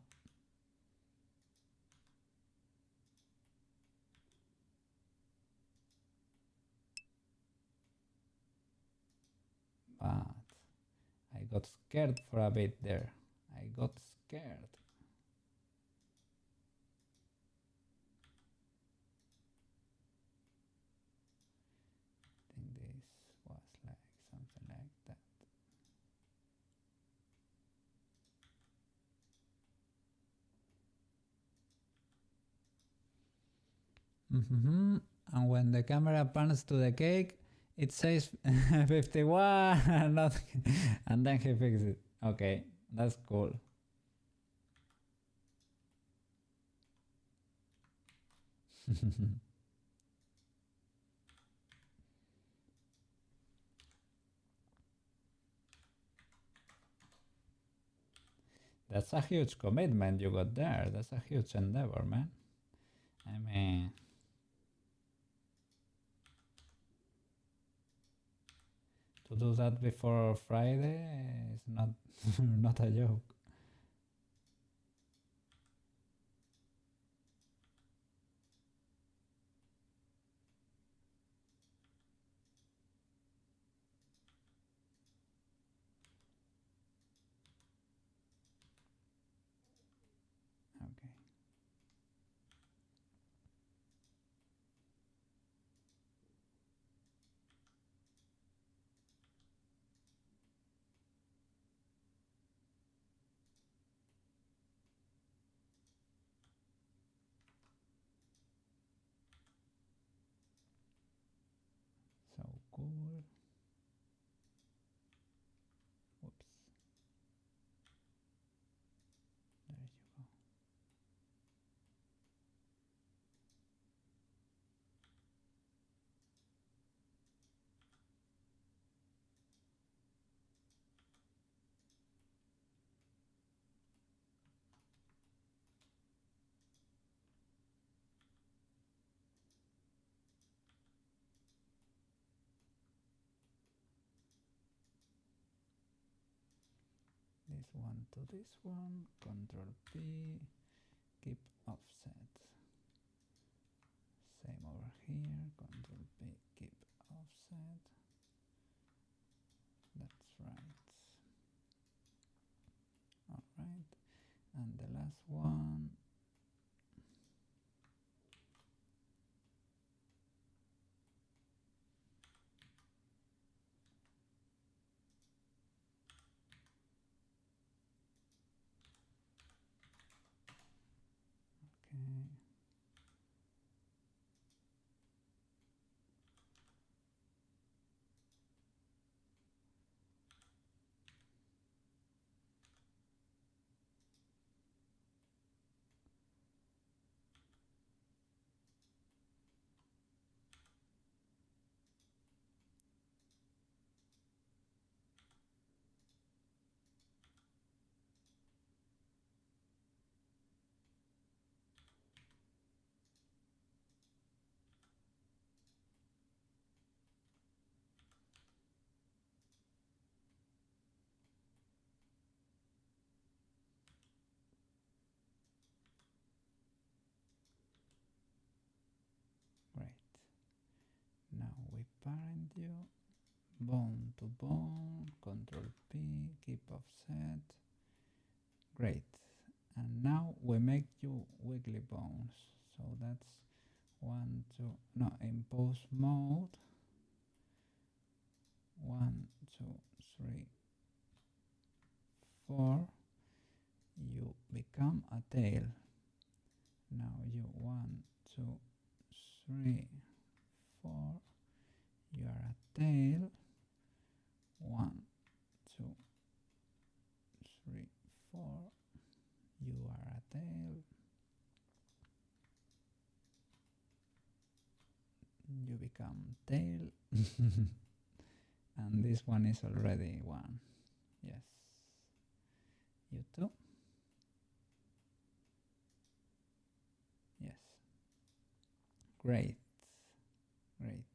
But I got scared for a bit there. I got scared. I think this was like something like that. And when the camera pans to the cake, it says 51 not, and then he fixes it. Okay, that's cool. That's a huge commitment you got there. That's a huge endeavor, man. I mean, to do that before Friday is not not a joke. Okay. So cool. Whoops. There you go. This one to this one. Control P. Keep offset. Same over here. Control P. Keep offset. That's right. Alright. And the last one. Okay. Great. Now we parent you. Bone to bone. Control P. Keep offset. Great. And now we make you wiggly bones. So that's 1, 2, no, in pose mode. 1, 2, 3, 4. You become a tail. Now you 1, 2, 3, 4. You are a tail. 1, 2, 3, 4. You are a tail. You become tail. And this one is already one. Yes. You too? Yes. Great. Great.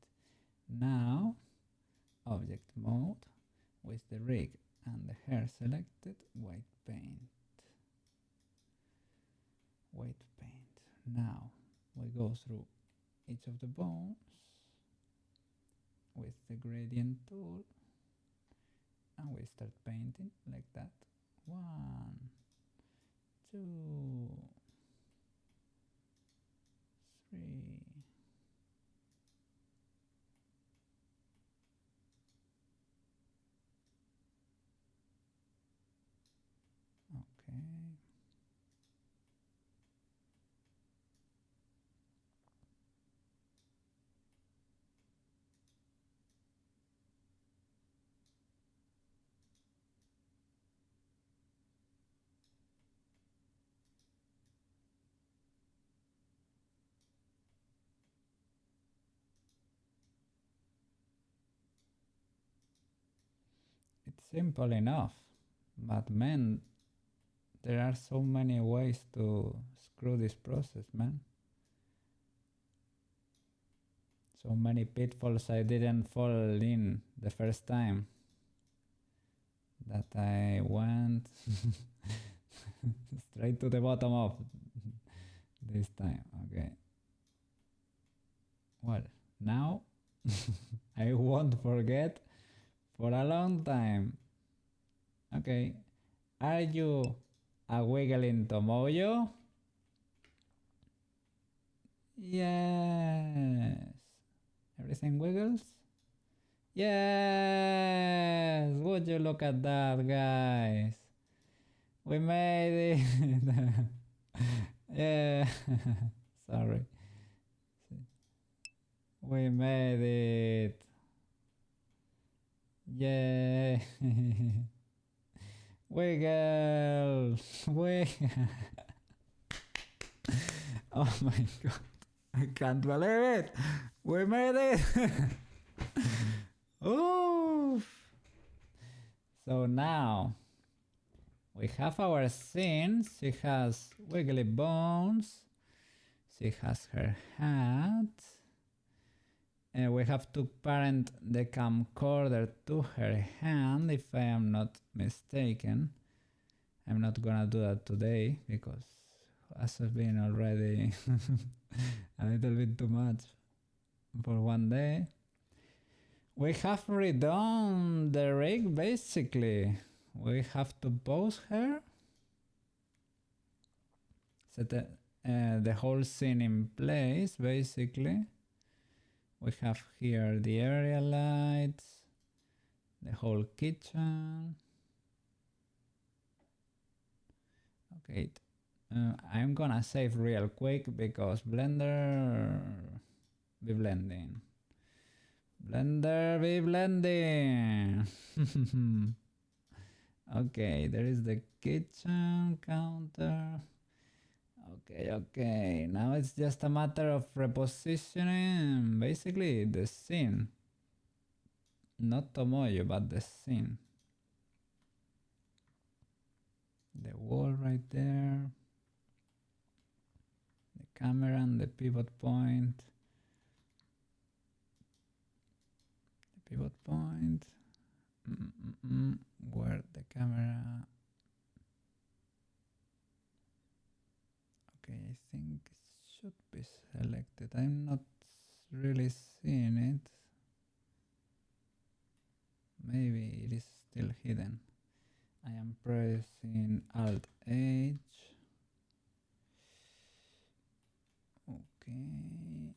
Now, object mode with the rig and the hair selected, white paint. White paint. Now, we go through each of the bones with the gradient tool and we start painting like that. 1, 2, 3. Okay. simple enough. But man, there are so many ways to screw this process, man. So many pitfalls I didn't fall in the first time that I went straight to the bottom of this time. Okay. Well, now I won't forget for a long time. Okay. Are you a wiggling Tomoyo? Yes. Everything wiggles? Yes! Would you look at that, guys? We made it! Yeah! Sorry. We made it! Yay! Wiggle! Wiggle! Oh my god! I can't believe it! We made it! Oof! So now we have our scene. She has wiggly bones. She has her hat. And we have to parent the camcorder to her hand, if I am not mistaken. I'm not gonna do that today because has been already a little bit too much for one day. We have redone the rig basically. We have to pose her, set the whole scene in place basically. We have here the area lights, the whole kitchen. Okay, I'm gonna save real quick because Blender be blending. Blender be blending. Okay, there is the kitchen counter. Okay, now it's just a matter of repositioning basically the scene. Not Tomoyo, but the scene. The wall right there. The camera and the pivot point. The pivot point. Where the camera... Okay, I think it should be selected. I'm not really seeing it. Maybe it is still hidden. I am pressing Alt H. Okay.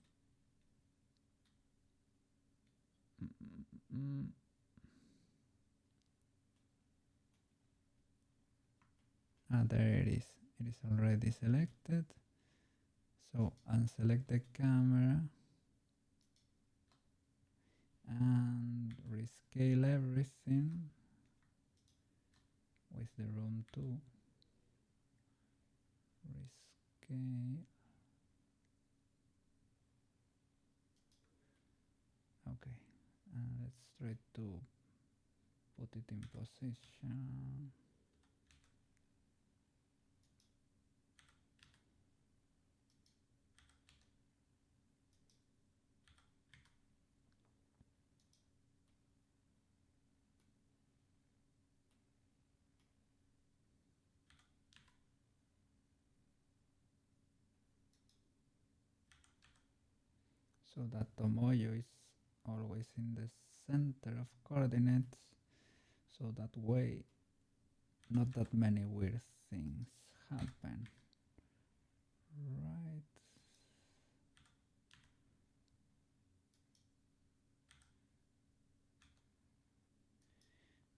There it is. It is already selected. So unselect the camera and rescale everything with the room 2. Rescale. Okay, let's try to put it in position. So that Tomoyo is always in the center of coordinates, so that way not that many weird things happen. Right.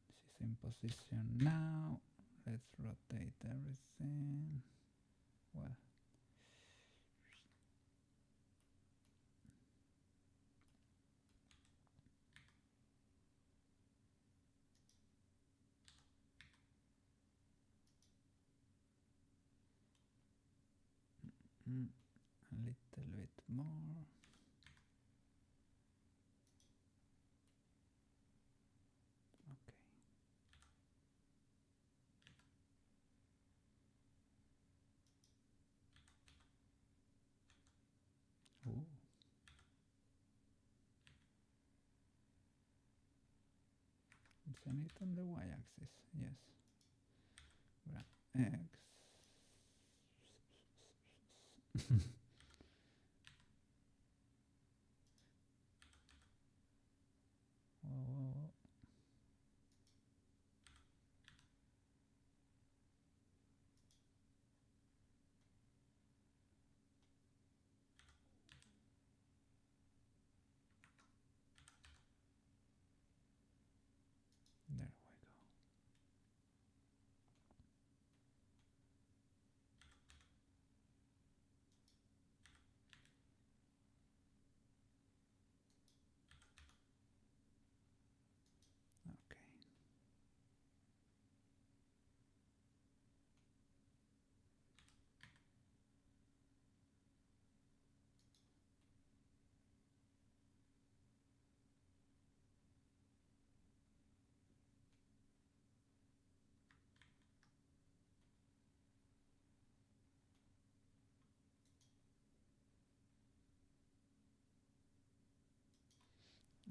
This is in position now. Let's rotate everything. Well, a little bit more. Okay. Isn't it on the y-axis? Yes. X. Whoa. There we go. Okay.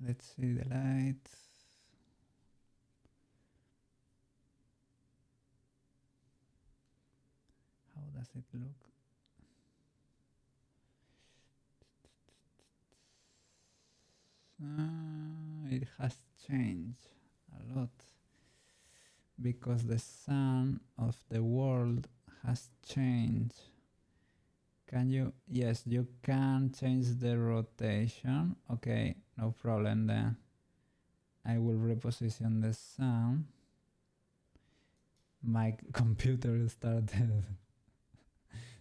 Let's see the light. How does it look? It has changed a lot because the sun of the world has changed. Can you? Yes, you can change the rotation. Okay, no problem then. I will reposition the sun. My computer started.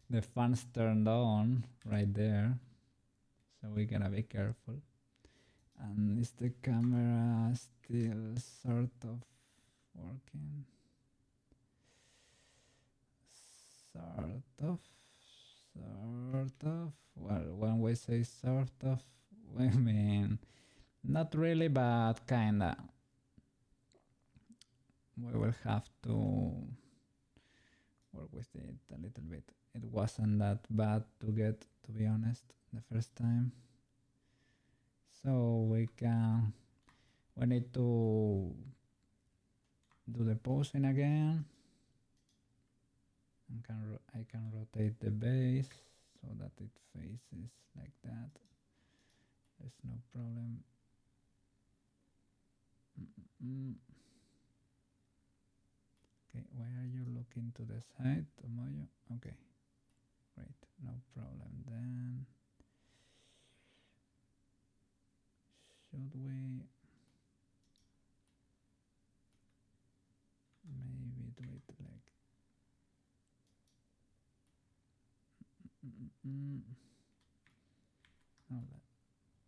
The fans turned on right there, so we gotta be careful. And is the camera still sort of working? Sort of. Well, when we say sort of, we mean not really, but kinda. We will have to work with it a little bit. It wasn't that bad to get, to be honest, the first time. So we need to do the posing again. I can rotate the base so that it faces like that. There's no problem. Okay, why are you looking to the side, Tomoyo? Okay, great, no problem then. Should we maybe do it like no,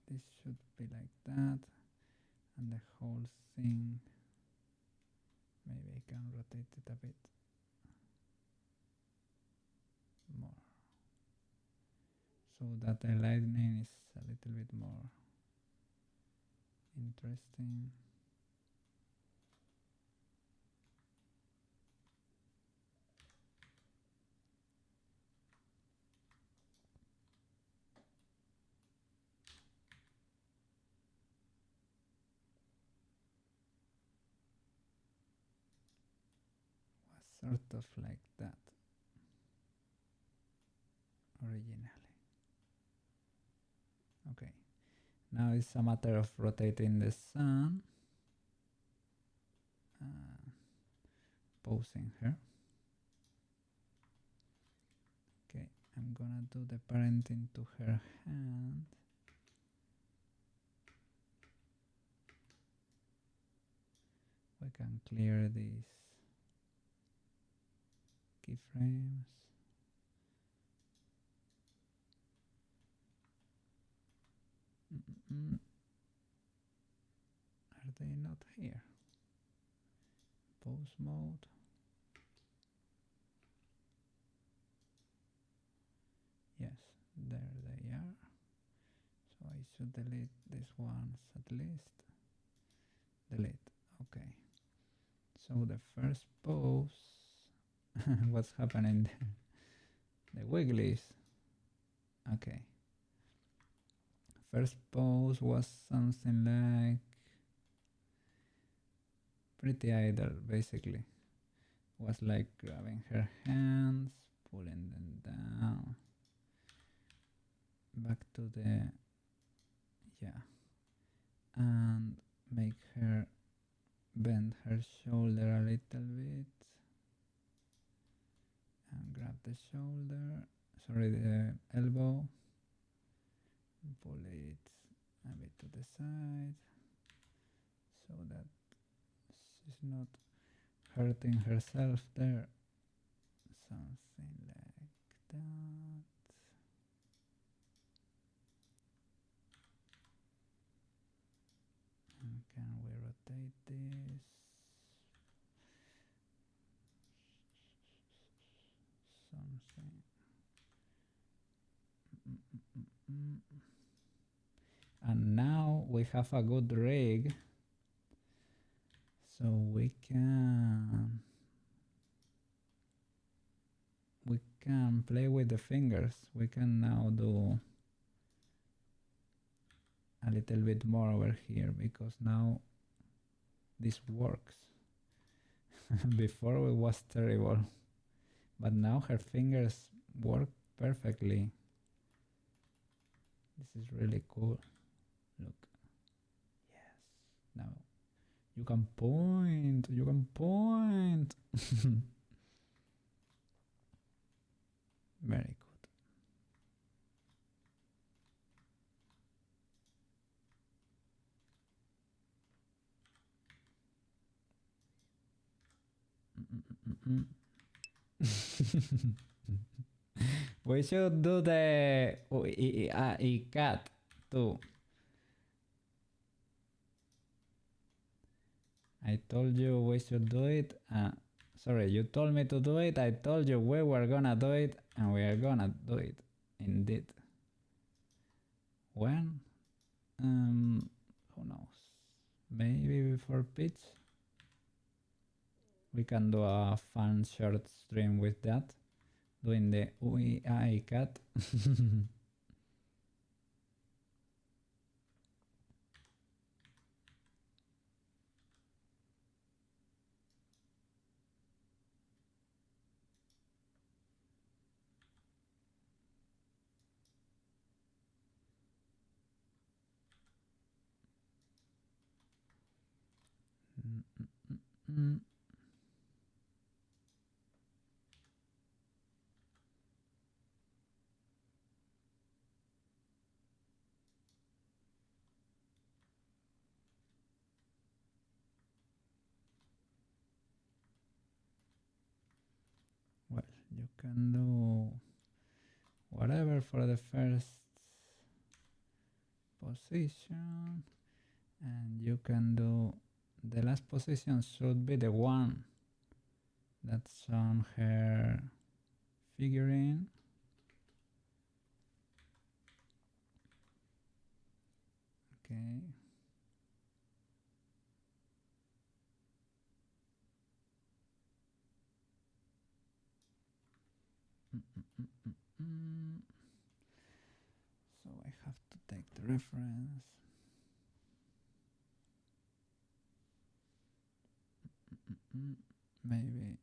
this should be like that, and the whole thing, maybe I can rotate it a bit more so that the lightning is a little bit more interesting. Was sort of like that originally. Okay, now it's a matter of rotating the sun, posing her. Okay, I'm gonna do the parenting to her hand. We can clear these keyframes. Are they not here? Pose mode. Yes, there they are. So I should delete these ones at least. Delete. Okay. So the first pose. What's happening there? The wigglies. Okay. First pose was something like pretty idle basically. Was like grabbing her hands, pulling them down, back to the, yeah, and make her bend her shoulder a little bit and grab the shoulder, sorry, the elbow, pull it a bit to the side so that she's not hurting herself there. Something like that. And can we rotate this? Something. And now we have a good rig, so we can play with the fingers. We can now do a little bit more over here because now this works. Before it was terrible, but now her fingers work perfectly. This is really cool. Look. Yes. Now you can point. You can point. Very good. We should do the cat too. I told you we should do it. Sorry, you told me to do it. I told you we were gonna do it, and we are gonna do it. Indeed. When? Who knows? Maybe before pitch. We can do a fun short stream with that. Doing the UI cat. Well, you can do whatever for the first position, and you can do the last position should be the one that's on her figurine. Okay. So I have to take the reference. Maybe.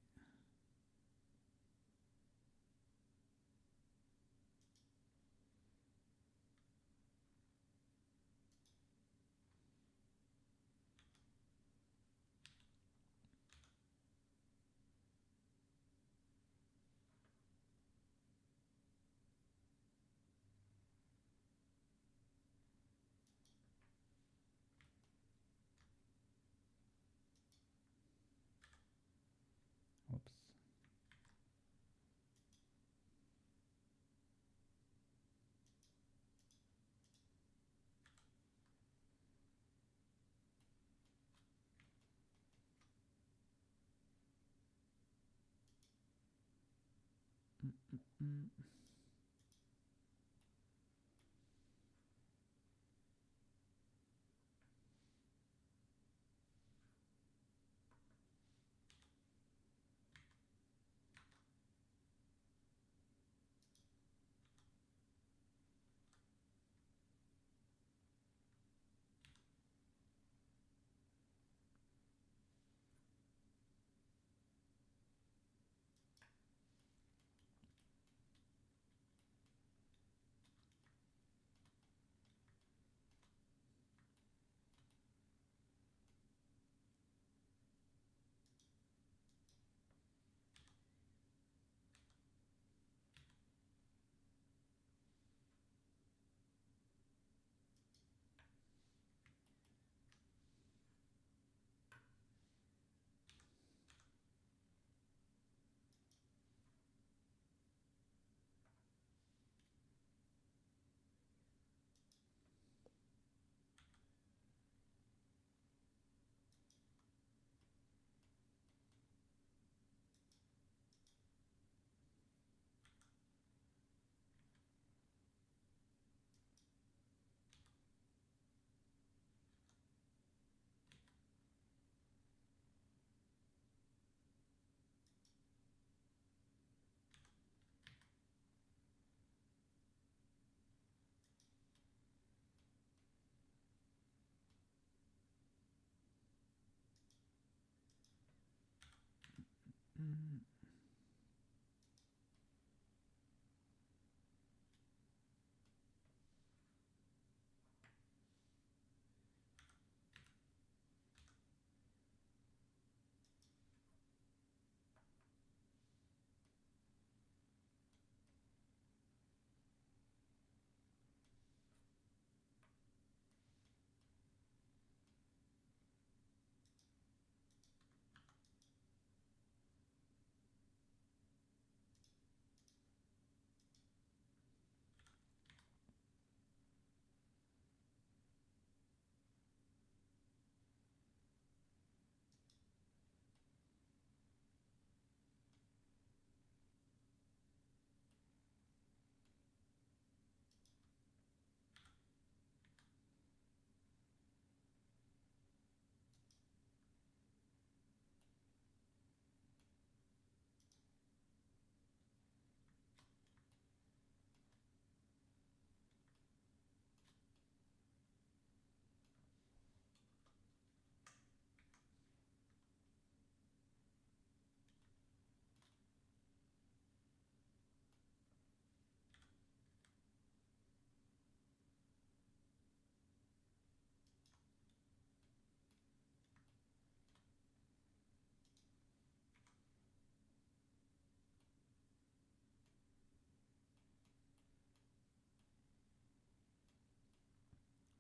Oops.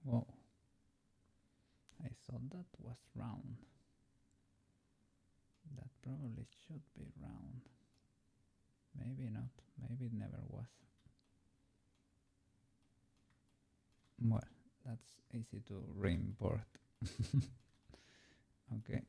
Whoa. I thought that was round. That probably should be round. Maybe not. Maybe it never was. Well, that's easy to re-import. Okay.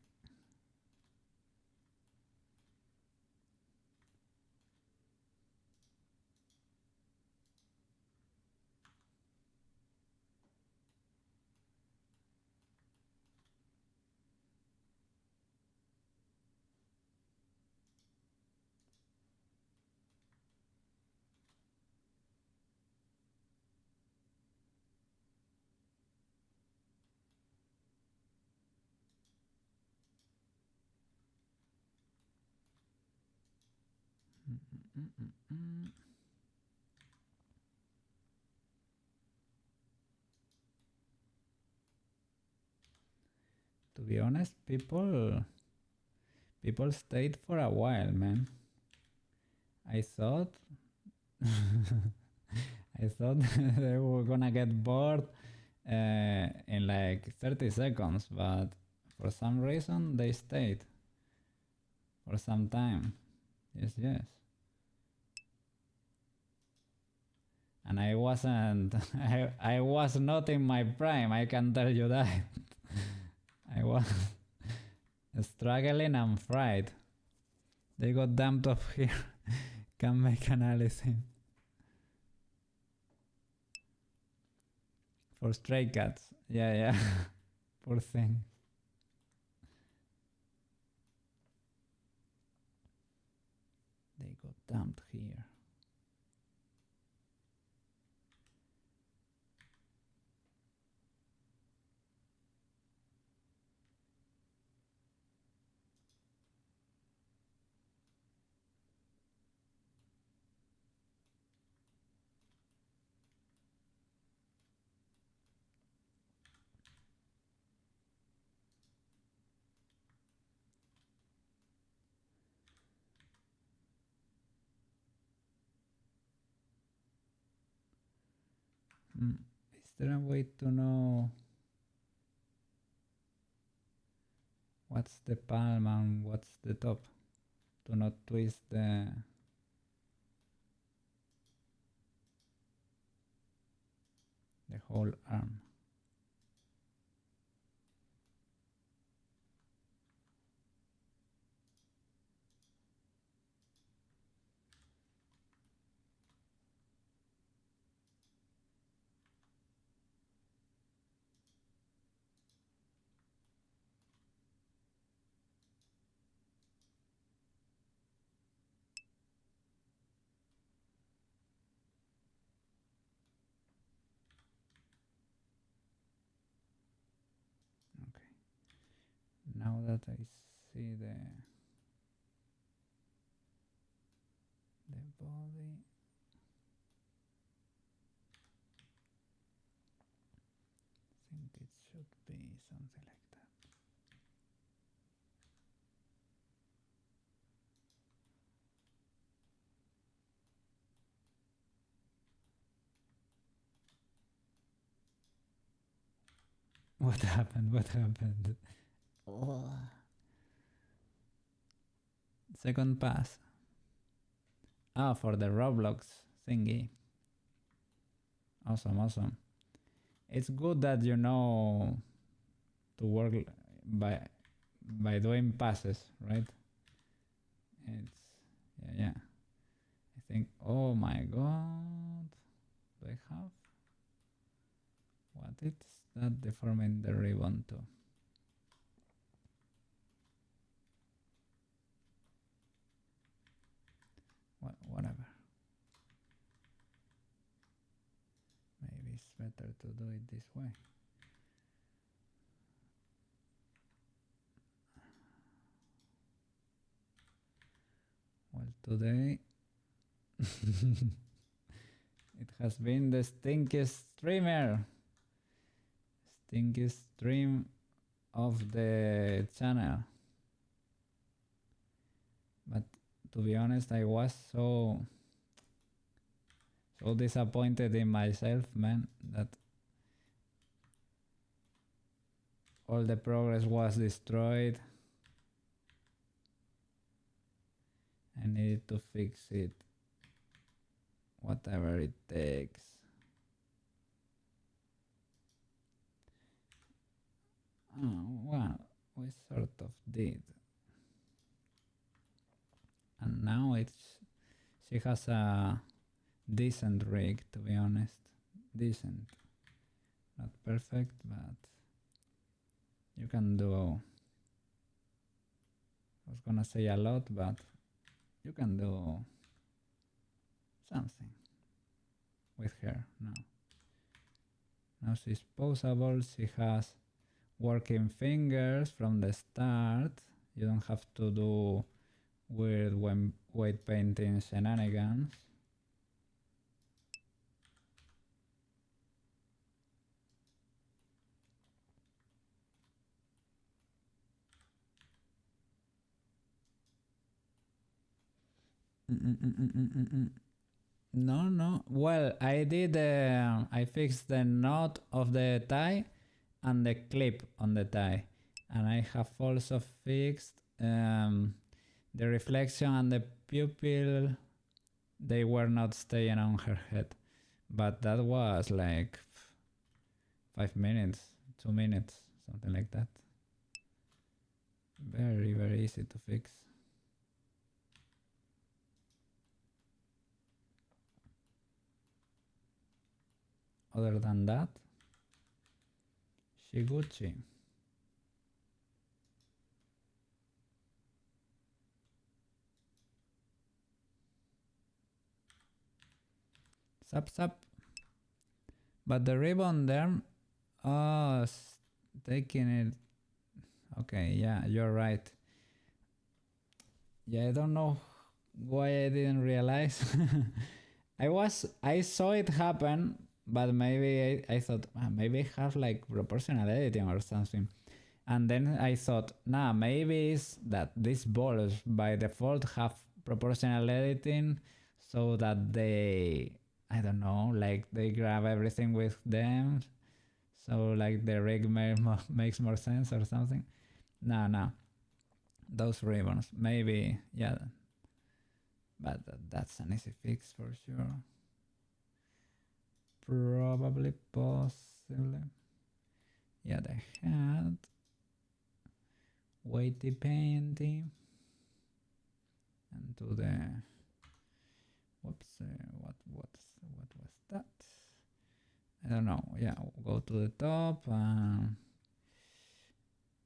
To be honest, people stayed for a while, man. I thought I thought they were gonna get bored in like 30 seconds, but for some reason they stayed for some time. Yes, yes. And I wasn't, I was not in my prime, I can tell you that. I was struggling and fried. They got dumped off here. Can make analysis. For stray cats. Yeah, yeah. Poor thing. They got dumped here. Is there a way to know what's the palm and what's the top? To not twist the whole arm. Okay. Now that I see the body. I think it should be something like that. What happened? What happened? Oh. Second pass. Ah, for the Roblox thingy. Awesome, awesome. It's good that you know to work by doing passes, right? It's yeah. I think. Oh my god. Do I have? What is that deforming the ribbon too? Whatever. Maybe it's better to do it this way. Well, today it has been the stinkiest streamer. Stinkiest stream of the channel. But to be honest, I was so disappointed in myself, man, that all the progress was destroyed. I needed to fix it, whatever it takes. Oh, well, we sort of did. And now she has a decent rig, to be honest. Decent. Not perfect, but you can do. I was gonna say a lot, but you can do something with her now. Now she's posable, she has working fingers from the start. You don't have to do weird weight painting shenanigans. No. Well, I did. I fixed the knot of the tie and the clip on the tie, and I have also fixed the reflection and the pupil. They were not staying on her head, but that was like 5 minutes, 2 minutes, something like that. Very, very easy to fix. Other than that, Shiguchi. Sup. But the ribbon there, oh, taking it. Okay, yeah, you're right. Yeah, I don't know why I didn't realize. I saw it happen, but maybe I thought maybe I have like proportional editing or something. And then I thought, nah, maybe it's that these balls by default have proportional editing so that they, I don't know, like they grab everything with them. So like the rig makes more sense or something. No. Those ribbons, maybe, yeah. But that's an easy fix for sure. Probably, possibly. Yeah, the hat. Weighty painting. And to the... Whoops, what was that? I don't know. Yeah, go to the top.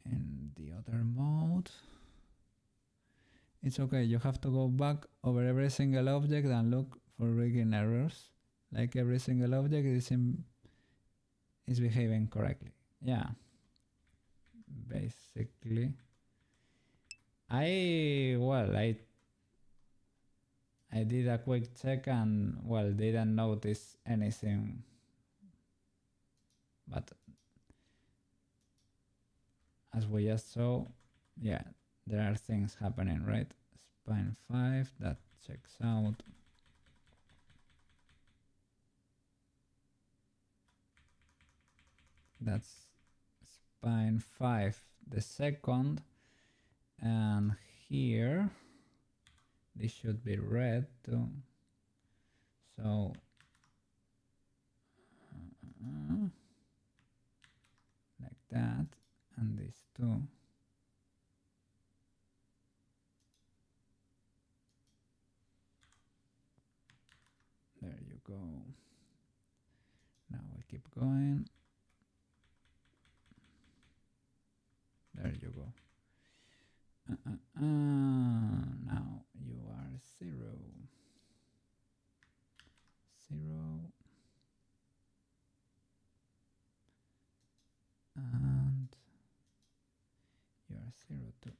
In the other mode. It's okay, you have to go back over every single object and look for rigging errors. Like every single object is behaving correctly. Yeah. Basically. I I did a quick check and, well, didn't notice anything. But as we just saw, yeah, there are things happening, right? Spine 5, that checks out. That's spine 5, the second. And here, this should be red too. So, like that, and these two. There you go. Now we keep going. There you go. Now you are 0. 0. And you are 0 too.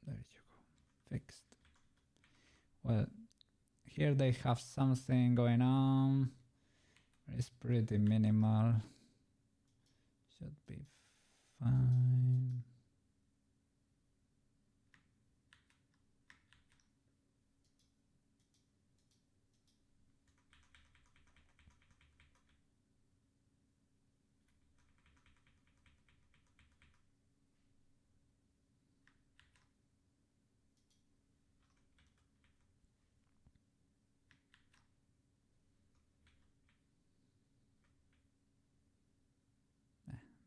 There you go. Fixed. Well, here they have something going on. It's pretty minimal. Should be fine.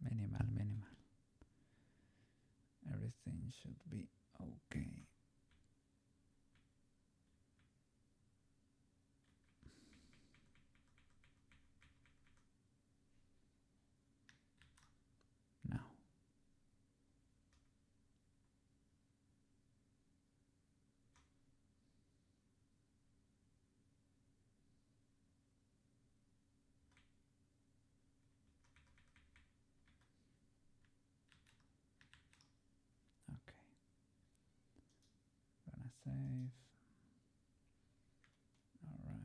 Minimal. Everything should be okay. Now. Okay. Gonna save. All right.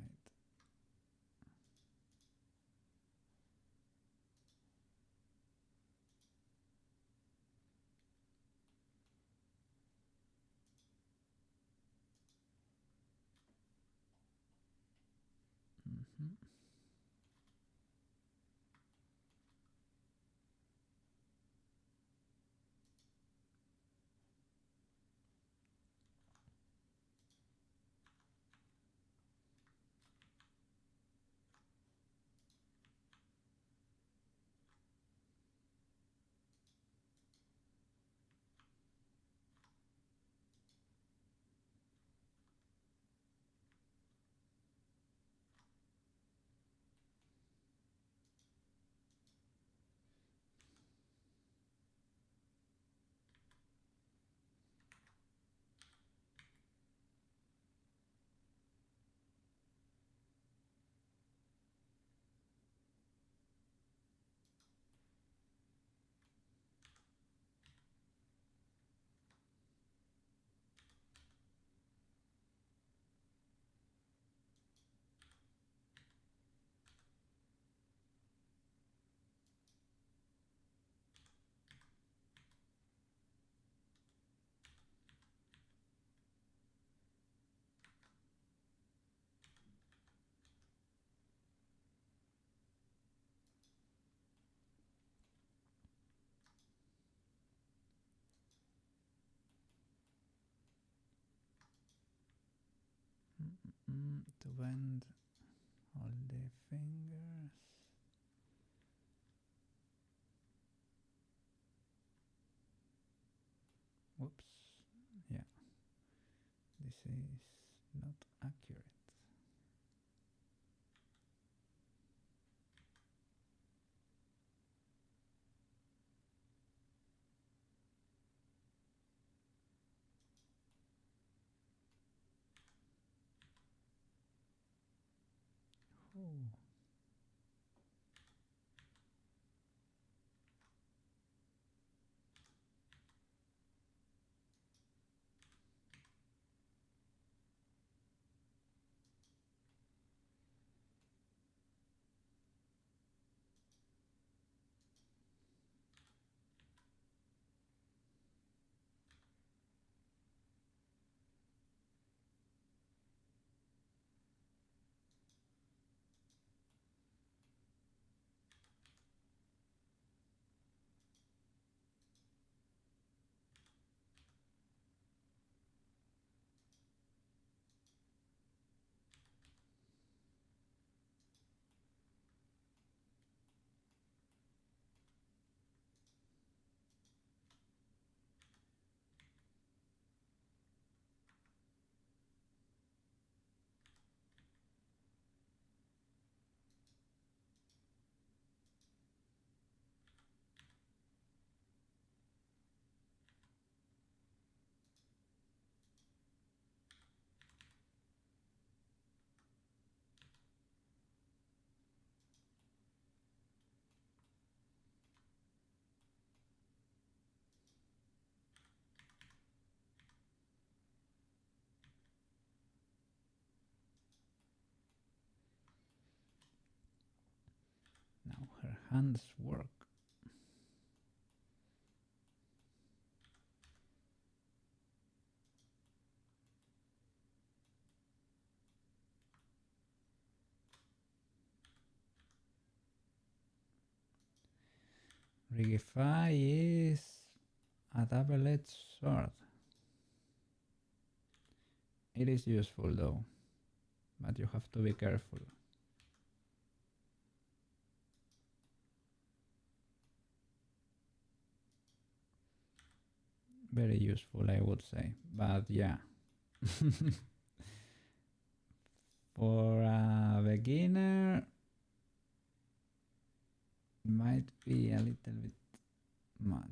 To bend all the fingers. Whoops. Yeah. This is not accurate. Oh. hands work. Rigify is a double-edged sword. It is useful though, but you have to be careful. Very useful, I would say, but yeah. For a beginner, might be a little bit much.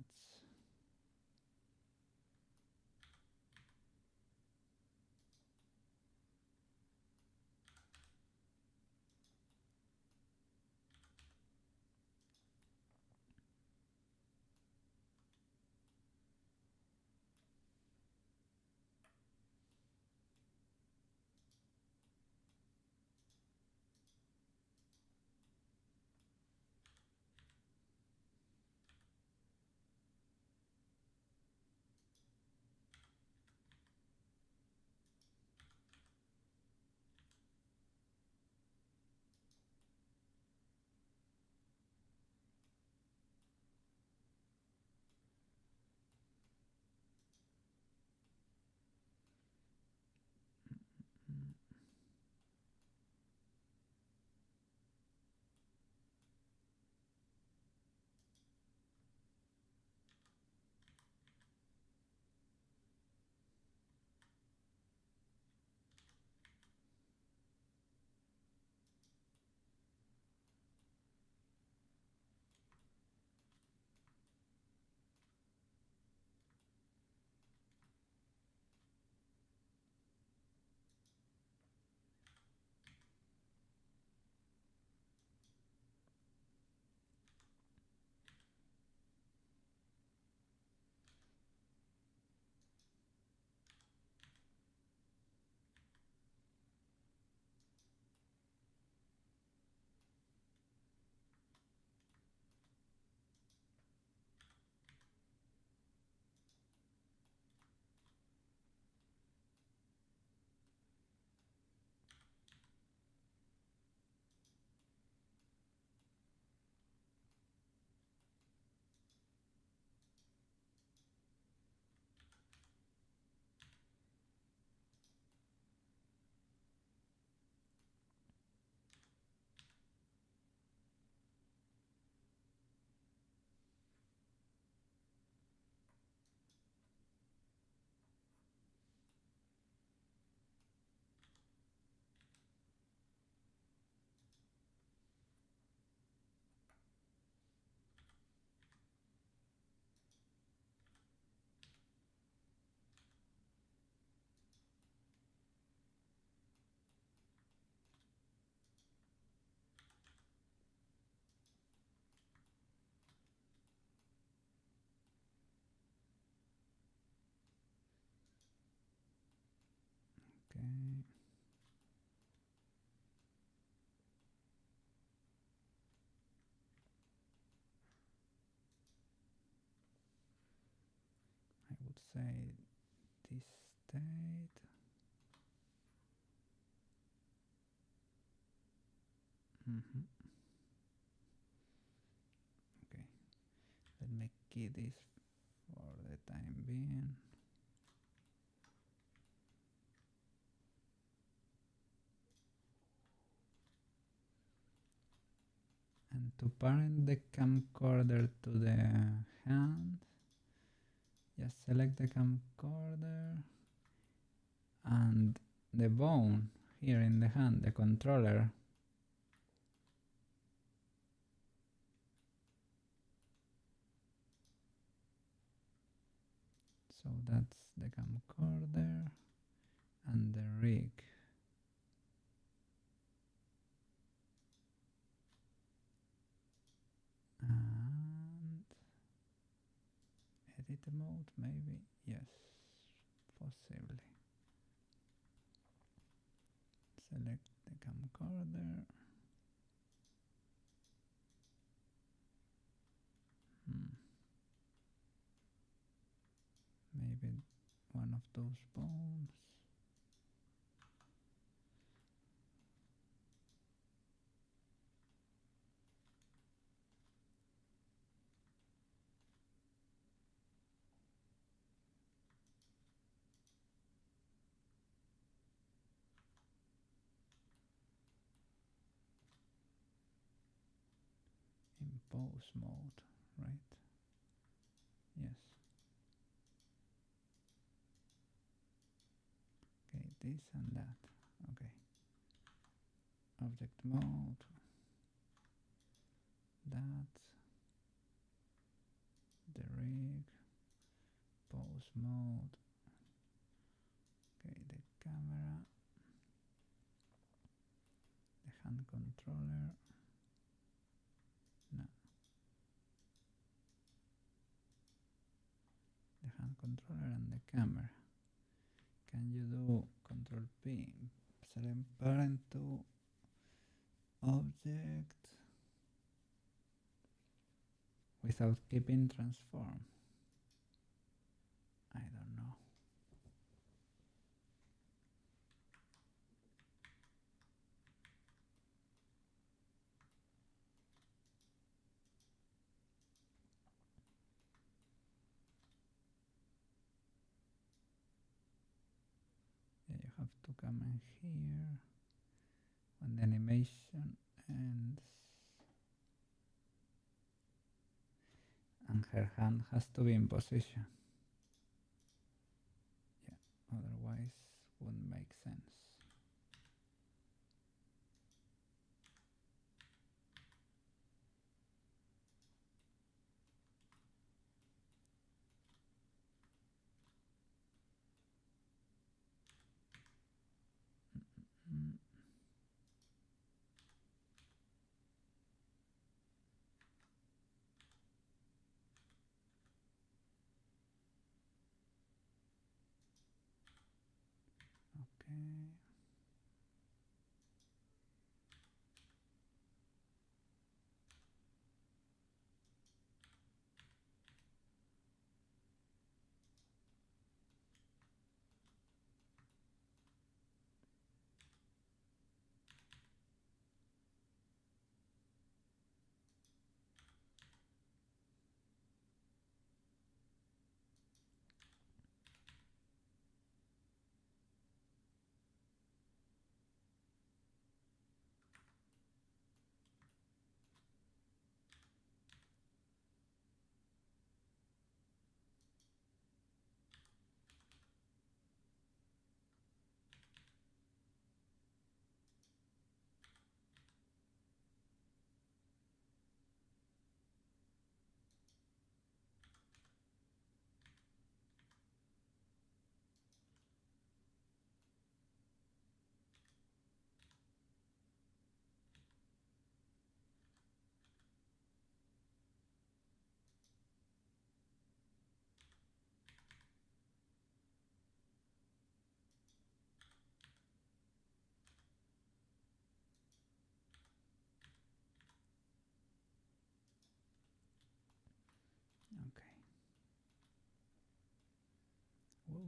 Okay. I would say this state. Okay, let me key this for the time being. And to parent the camcorder to the hand, just select the camcorder and the bone here in the hand, the controller. So that's the camcorder and the rig. And edit mode, maybe? Yes, possibly. Select the camcorder. maybe one of those bones. In pose mode, right? Yes. Okay, this and that. Okay. Object mode. That's the rig. Pose mode. Okay, the camera. The hand controller. No. The hand controller and the camera. Can you do Control P? Select parent to object without keeping transform. I don't know. Yeah, you have to come in here when the animation ends, and her hand has to be in position. Yeah, otherwise wouldn't make sense. Mm. Okay. Okay. Whoa.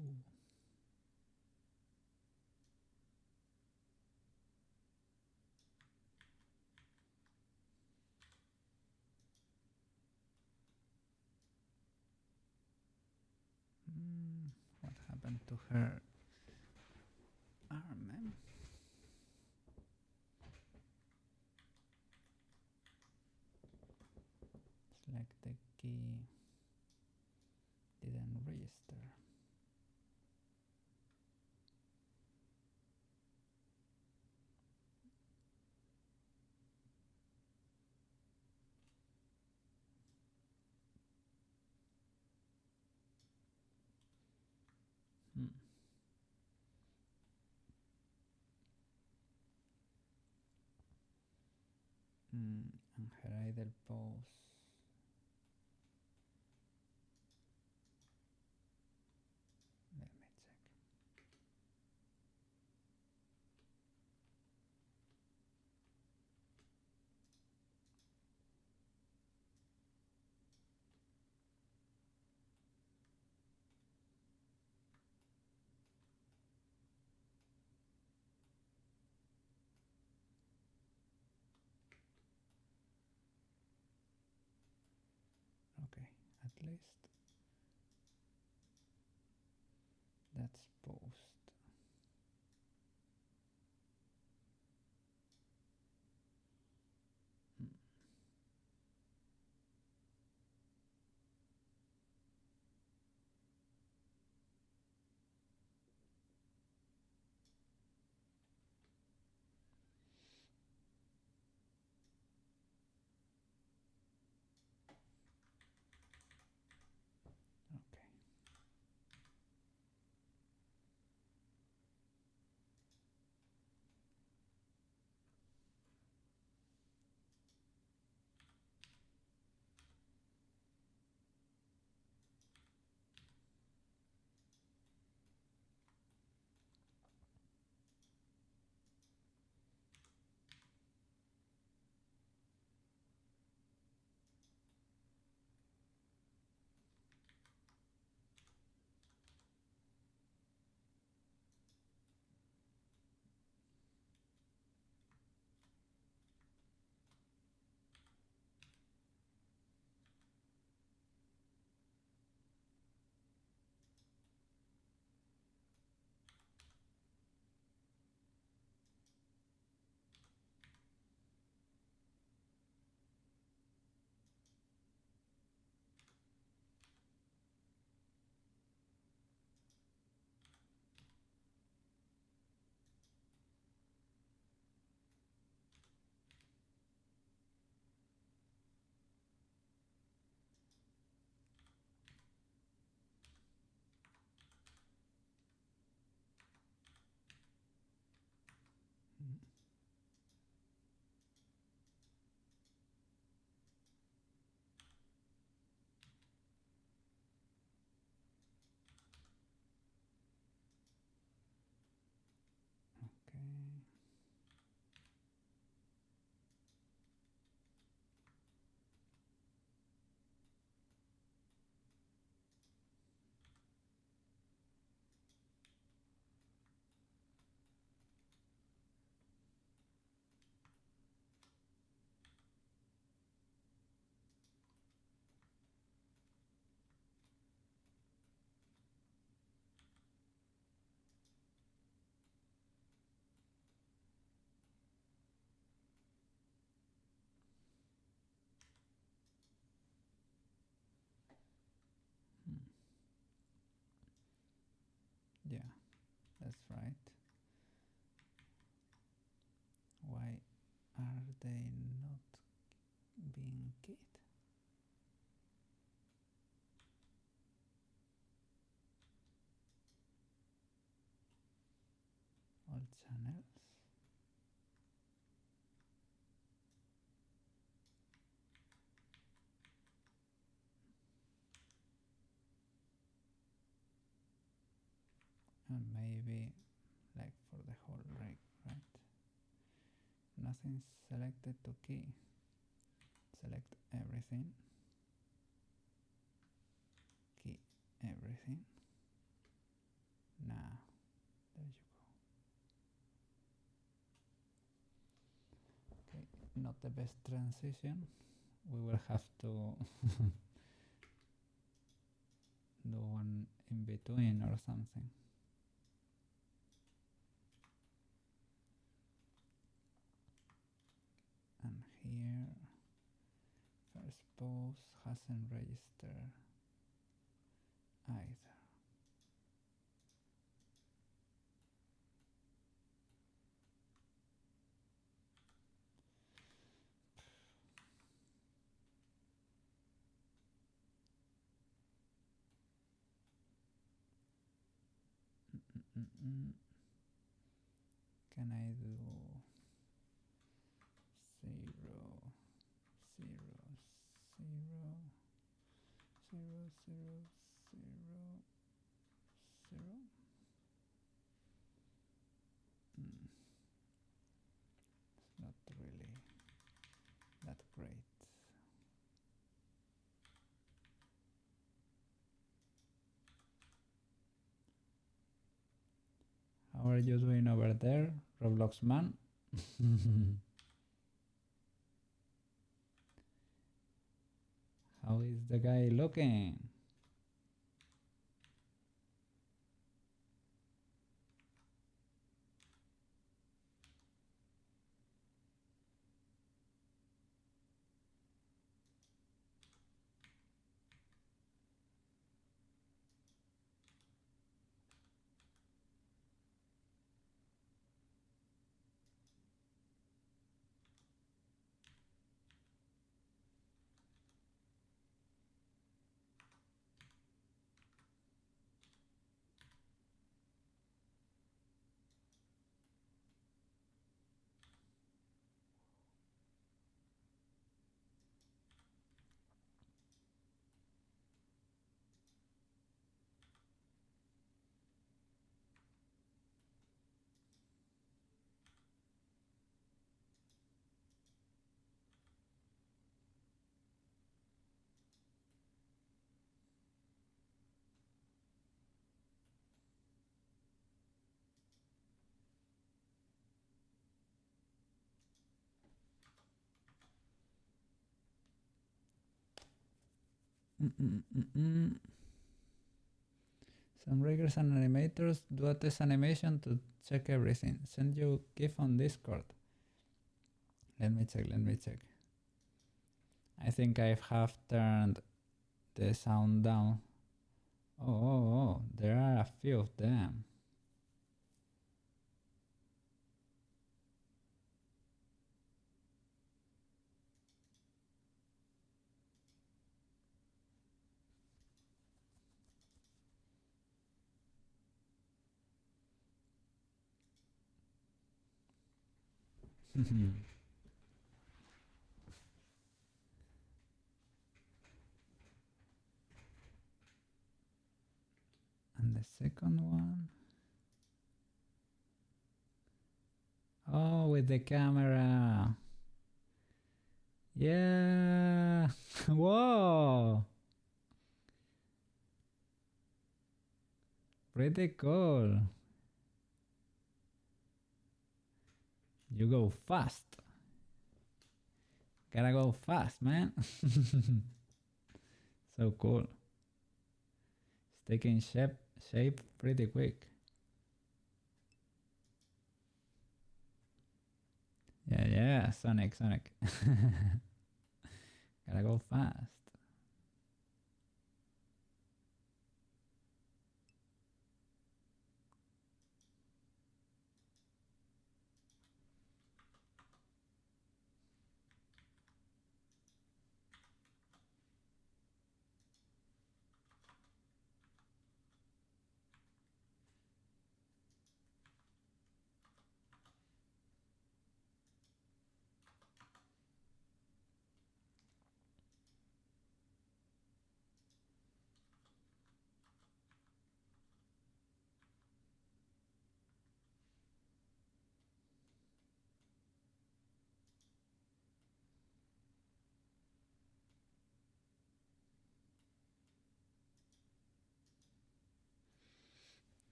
What happened to her arm? Select the key. Didn't register. And her idle pose. Let me check. at least. That's post. Okay. Okay. Yeah, that's right. Why are they not being keyed? All channels. And maybe like for the whole rig, right? Nothing's selected to key. Select everything. Key everything. Now, there you go. Okay, not the best transition. We will have to do one in between or something. And here, first pose hasn't registered either. Can I do 0, 0, 0, 0, 0, 0, 0? It's not really that great. How are you doing over there, Roblox man? How is the guy looking? Some riggers and animators do a test animation to check everything. Send you GIF on Discord. Let me check. I think I have turned the sound down. Oh, there are a few of them. And the second one. Oh, with the camera. Yeah. Whoa. Pretty cool. You go fast. Gotta go fast, man. So cool. It's taking shape pretty quick. Yeah, Sonic. Gotta go fast.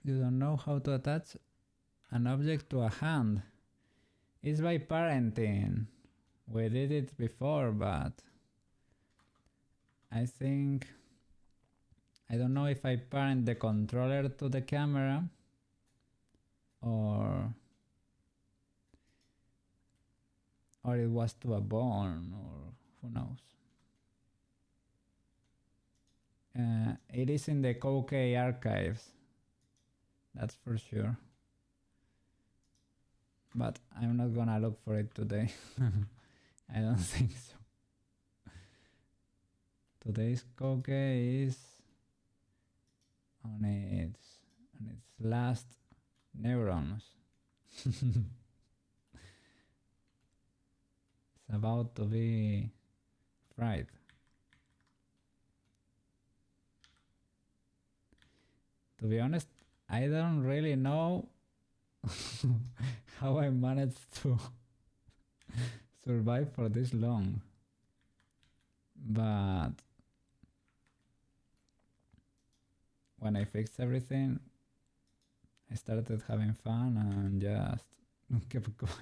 You don't know how to attach an object to a hand. It's by parenting. We did it before, but I think I don't know if I parent the controller to the camera or it was to a bone, or who knows. It is in the Koukei archives, that's for sure. But I'm not gonna look for it today. I don't think so. Today's Koukei is on its last neurons. It's about to be fried. To be honest, I don't really know how I managed to survive for this long. But when I fixed everything, I started having fun and just kept going.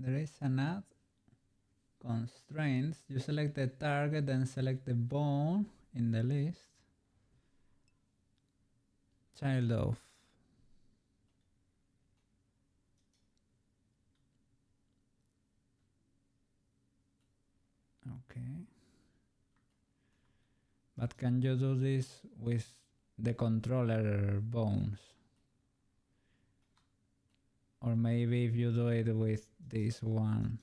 there is an add constraints. You select the target, then select the bone in the list. Child of. Okay. But can you do this with the controller bones? Or maybe if you do it with this one.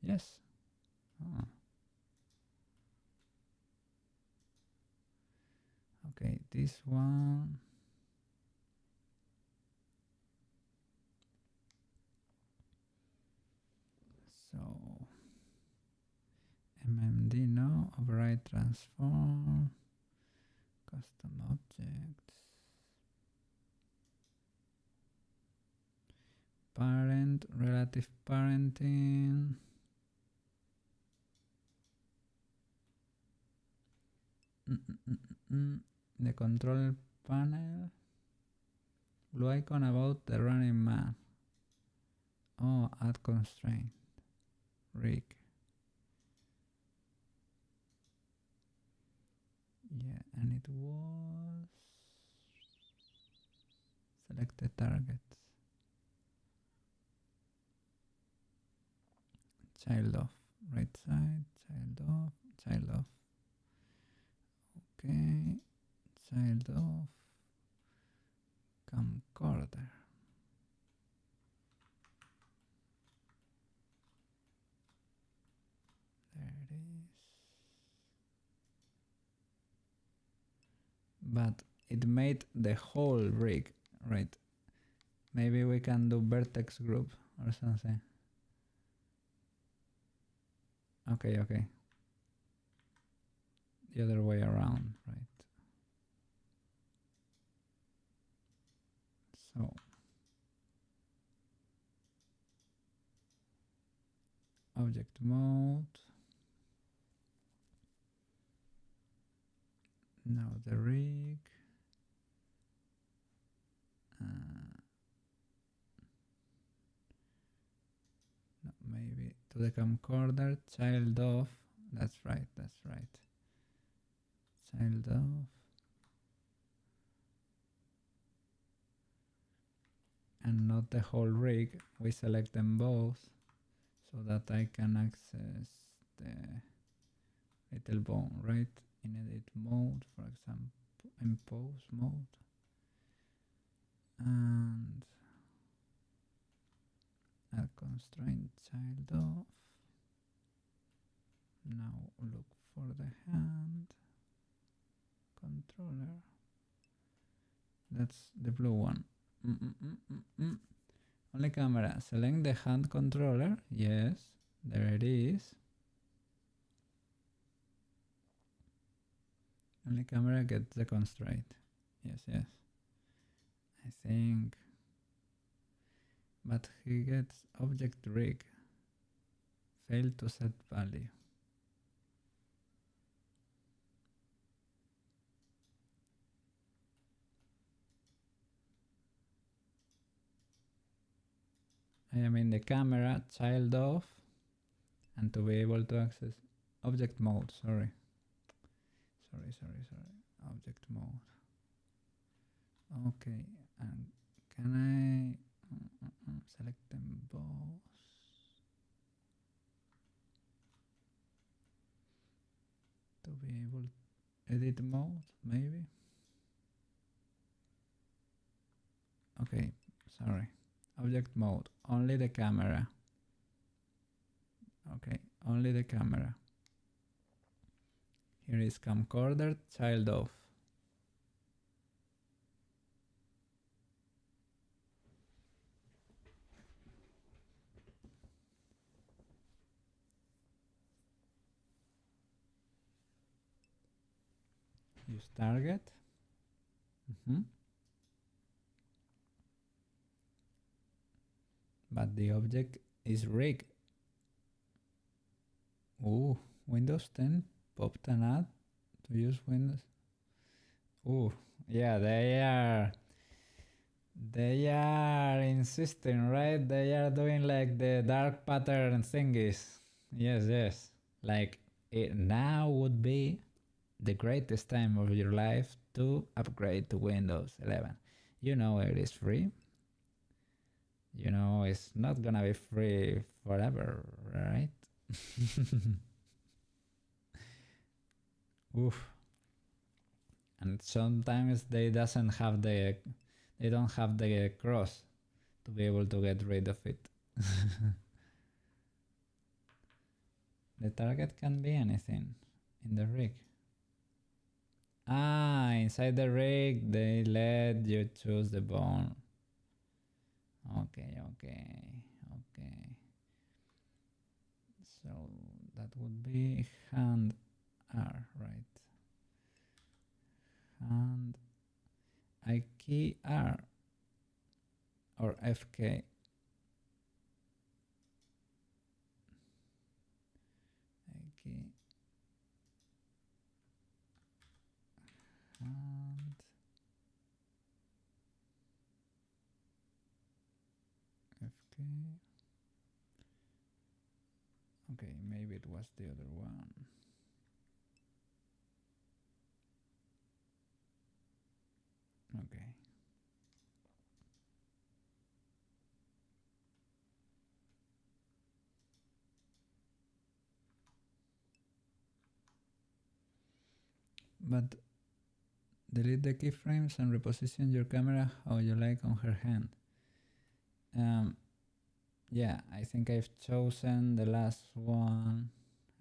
Yes. Oh. Okay, this one. So MMD no, override transform, custom objects, parent, relative parenting. The control panel, blue icon about the running man. Oh, add constraint, rig. Yeah, and it was select the targets. Child off, right side, child off, child off. Okay, child off, camcorder. There it is. But it made the whole rig, right? Maybe we can do vertex group or something. Okay, okay. The other way around, right? So object mode. Now the rig. No, maybe to the camcorder, child off. That's right, that's right. Child off. And not the whole rig. We select them both so that I can access the little bone, right? In edit mode, for example, in pose mode. And add constraint child off. Now look for the hand controller. That's the blue one. Only camera. Select the hand controller. Yes, there it is. Only camera gets the constraint. Yes, yes. I think. But he gets object rig. Failed to set value. I am in the camera, child off, and to be able to access object mode, sorry. Object mode. Okay, and can I select them both? To be able to edit mode, maybe? Okay, sorry. Object mode, only the camera. Okay, only the camera. Here is camcorder, child off. Use target. But the object is rig. Oh, Windows 10 popped an ad to use Windows. Oh, yeah, they are They are insisting, right? They are doing like the dark pattern thingies. Yes, yes. Like it now would be the greatest time of your life to upgrade to Windows 11. You know it is free. You know it's not gonna be free forever, right? Oof. And sometimes they don't have the cross to be able to get rid of it. The target can be anything in the rig. Ah, inside the rig they let you choose the bone. Okay, okay, okay. So that would be hand R, right? Hand I key R or FK. I key hand FK. Okay, maybe it was the other one. Okay. But delete the keyframes and reposition your camera how you like on her hand. Yeah, I think I've chosen the last one.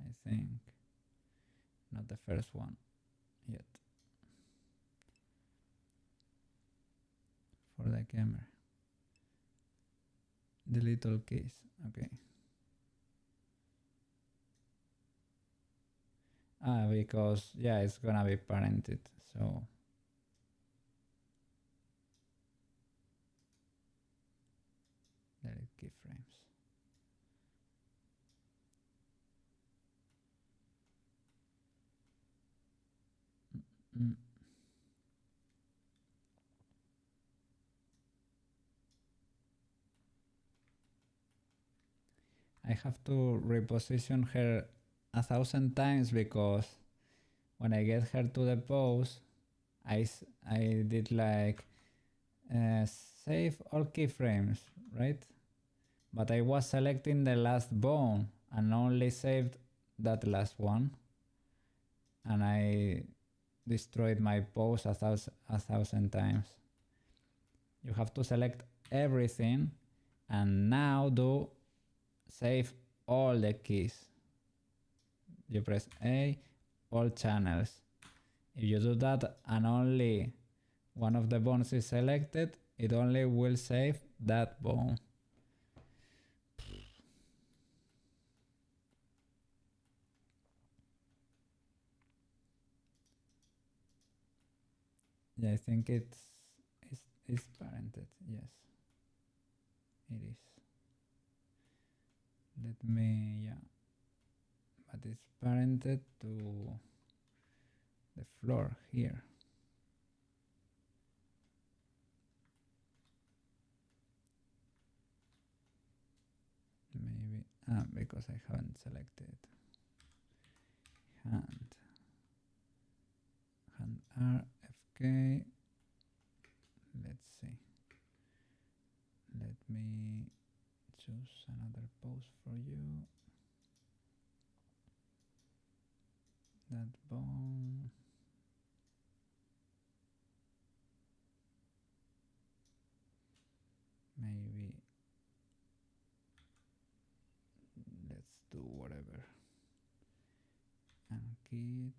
I think not the first one yet for the camera. Delete all keys. Okay. Because yeah, it's gonna be parented, so delete keyframes. Mm. I have to reposition her 1,000 times because when I get her to the pose, I did like save all keyframes, right? But I was selecting the last bone and only saved that last one, and I destroyed my pose a thousand times. You have to select everything and now do save all the keys. You press A, all channels. If you do that and only one of the bones is selected, it only will save that bone. Yeah, I think it's parented. Yes, it is. Let me, yeah, but it's parented to the floor here. Maybe, because I haven't selected hand R, FK. Let's see. Let me choose another pose for you. That bone. Maybe let's do whatever. And kit.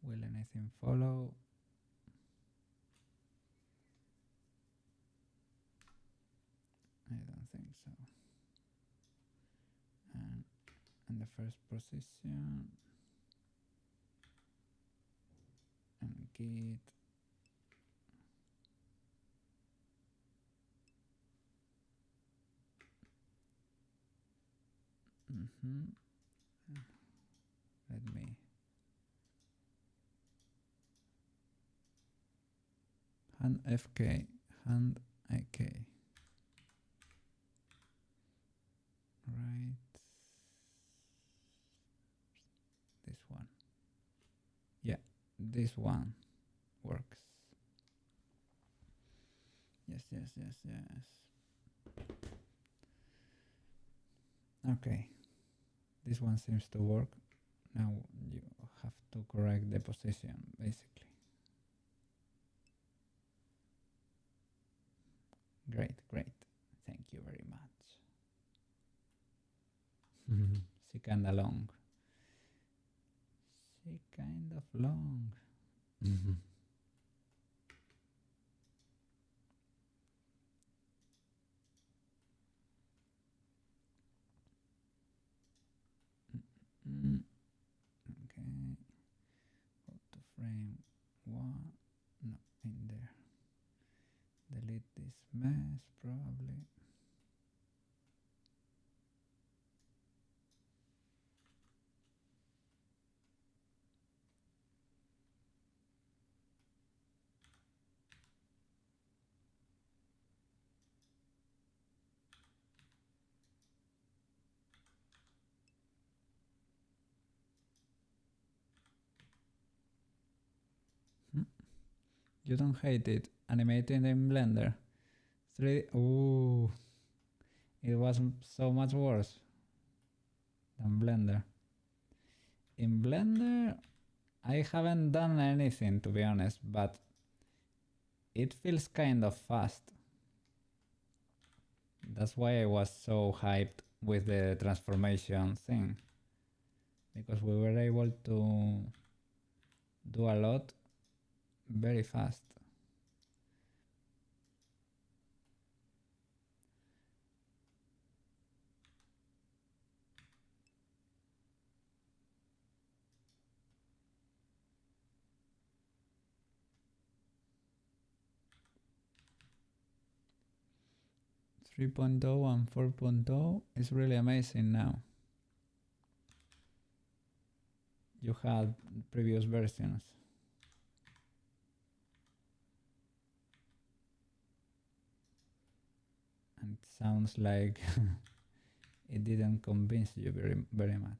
Will anything follow? I don't think so. And in the first position, and git. Let me hand FK, hand IK. Right. This one. Yeah, this one works. Yes. Okay. This one seems to work. Now you have to correct the position, basically. Great. Thank you very much. She kinda long. She kind of long. Okay. Go to frame 1. No, in there. Delete this mess, probably. You don't hate it animating in Blender? 3D. Ooh, it was so much worse than Blender. In Blender, I haven't done anything, to be honest, but it feels kind of fast. That's why I was so hyped with the transformation thing, because we were able to do a lot very fast. Three point oh and 4.0 is really amazing now. You had previous versions. And it sounds like it didn't convince you very much.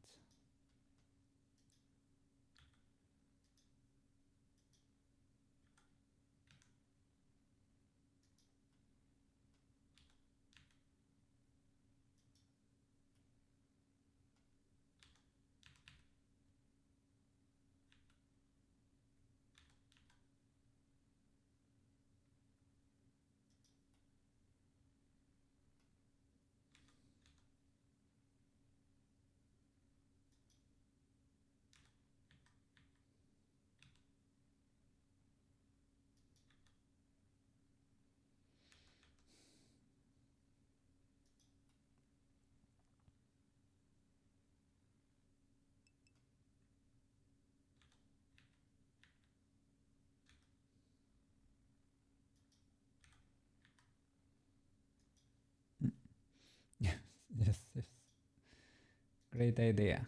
Yes. Great idea.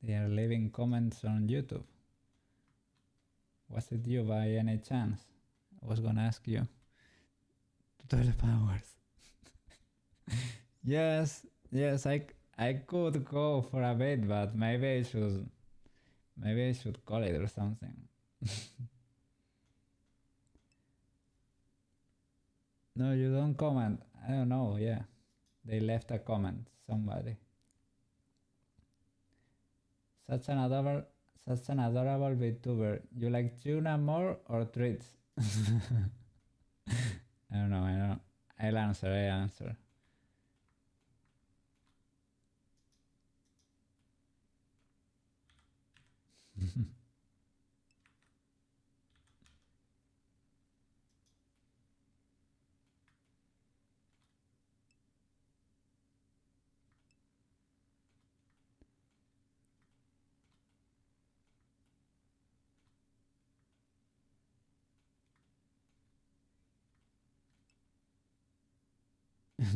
They are leaving comments on YouTube. Was it you by any chance? I was gonna ask you. Tutorial powers. Yes, I could go for a bit, but maybe I should call it or something. No, you don't comment. I don't know, yeah. They left a comment, somebody. Such an adorable VTuber. You like tuna more or treats? I don't know. I'll answer.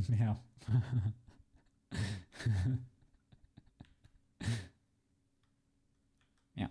Meow. Meow.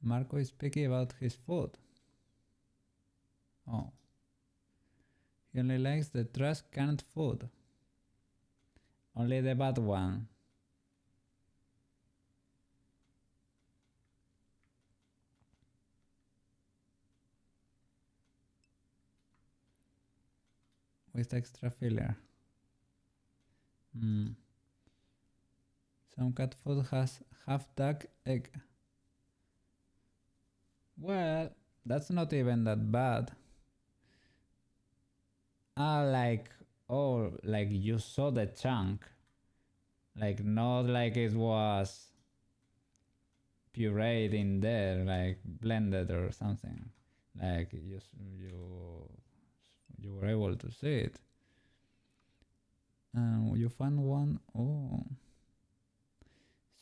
Marco is picky about his food. Oh. He only likes the trash canned food. Only the bad one. With extra filler. Some cat food has half duck egg. Well, that's not even that bad. Like you saw the chunk. Like not like it was pureed in there, like blended or something. Like you were able to see it. You found one. Oh,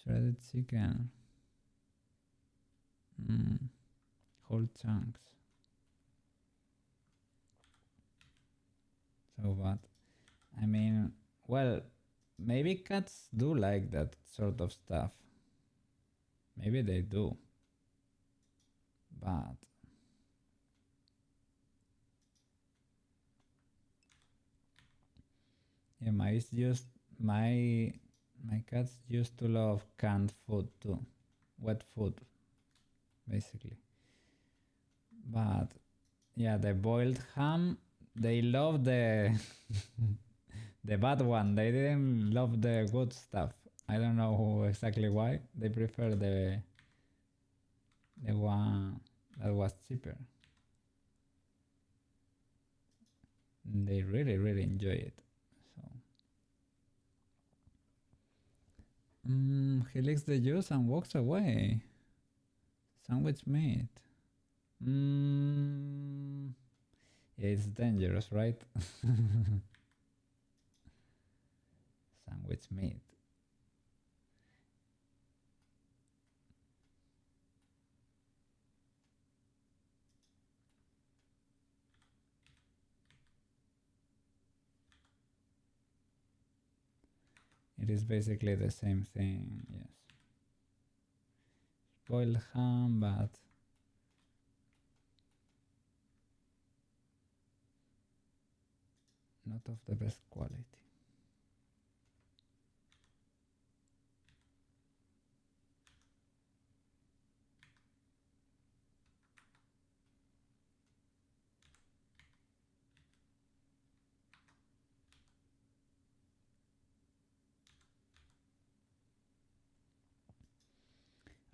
shredded chicken. Whole chunks. So bad. I mean, well, maybe cats do like that sort of stuff. Maybe they do. But yeah, my cats used to love canned food too. Wet food, basically. But yeah, the boiled ham, they love the the bad one. They didn't love the good stuff. I don't know exactly why. They prefer the one that was cheaper. They really enjoy it. So he licks the juice and walks away. Sandwich meat. It's dangerous, right? Sandwich meat. It is basically the same thing, yes. Boiled ham, but not of the best quality.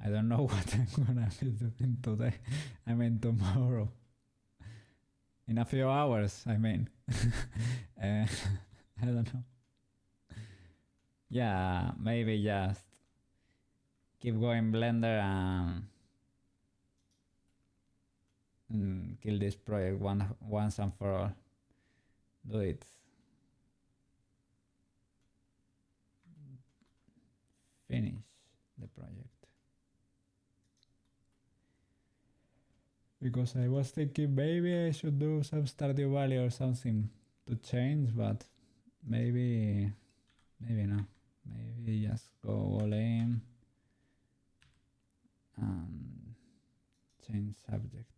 I don't know what I'm gonna be doing today. I mean tomorrow. In a few hours, I mean. I don't know. Yeah, maybe just keep going Blender and kill this project once and for all. Do it. Finish the project. Because I was thinking maybe I should do some Stardew Valley or something to change, but maybe no. Maybe just go all in and change subject.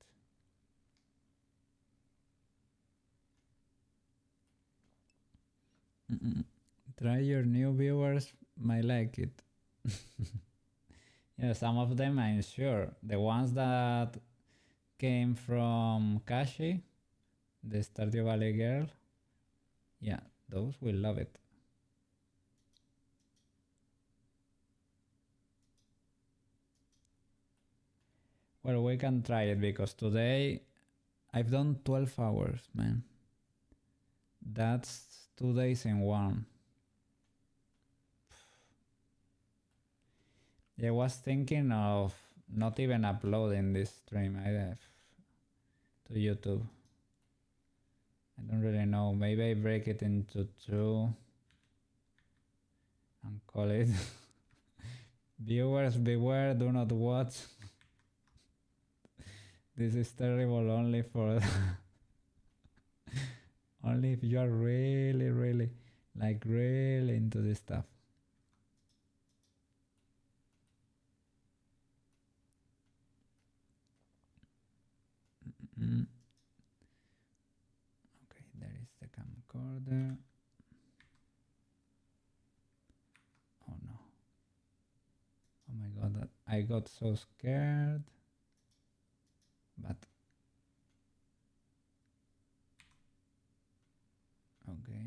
Try your new viewers might like it. Yeah, some of them I'm sure. The ones that came from Kashi, the Stardew Valley girl, yeah, those will love it. Well, we can try it because today I've done 12 hours, man. That's 2 days in one. Yeah, I was thinking of not even uploading this stream to YouTube. I don't really know. Maybe I break it into two and call it viewers beware, do not watch. This is terrible only for only if you are really, really, like really into this stuff. Mm. Okay, there is the camcorder. Oh no. Oh my god, I got so scared. But okay.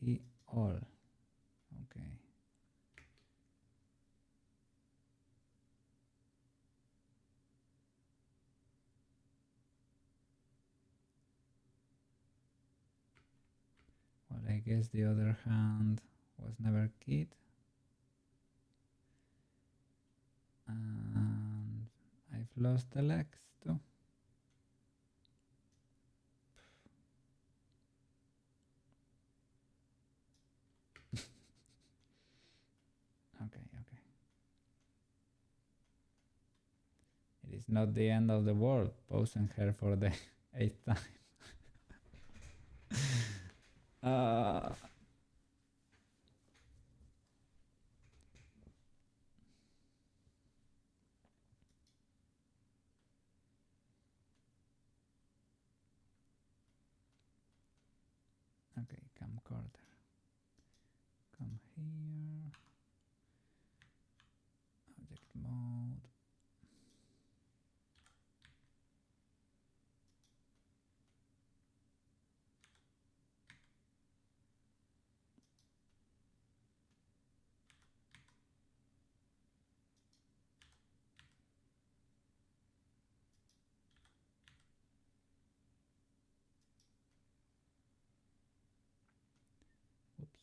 Key all. Okay. Well, I guess the other hand was never keyed. And I've lost the legs too. Okay, okay. It is not the end of the world, posing her for the 8th time. uh, okay, camcorder. Come here. Object mode. Oops.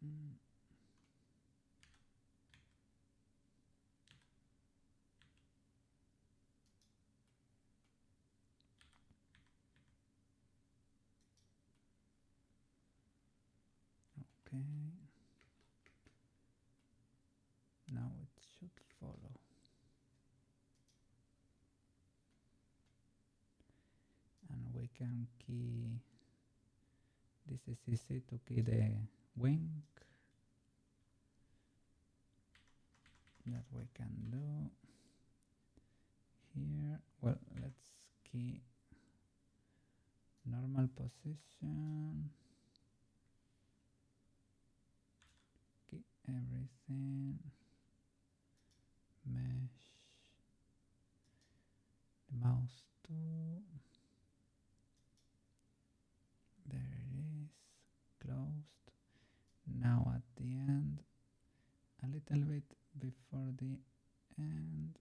Mm. Okay. Now it should follow. And we can key. This is easy to key the wing. That we can do here. Well, let's key normal position. Key everything. Mesh. The mouse too. There it is. Closed. Now at the end, a little bit before the end.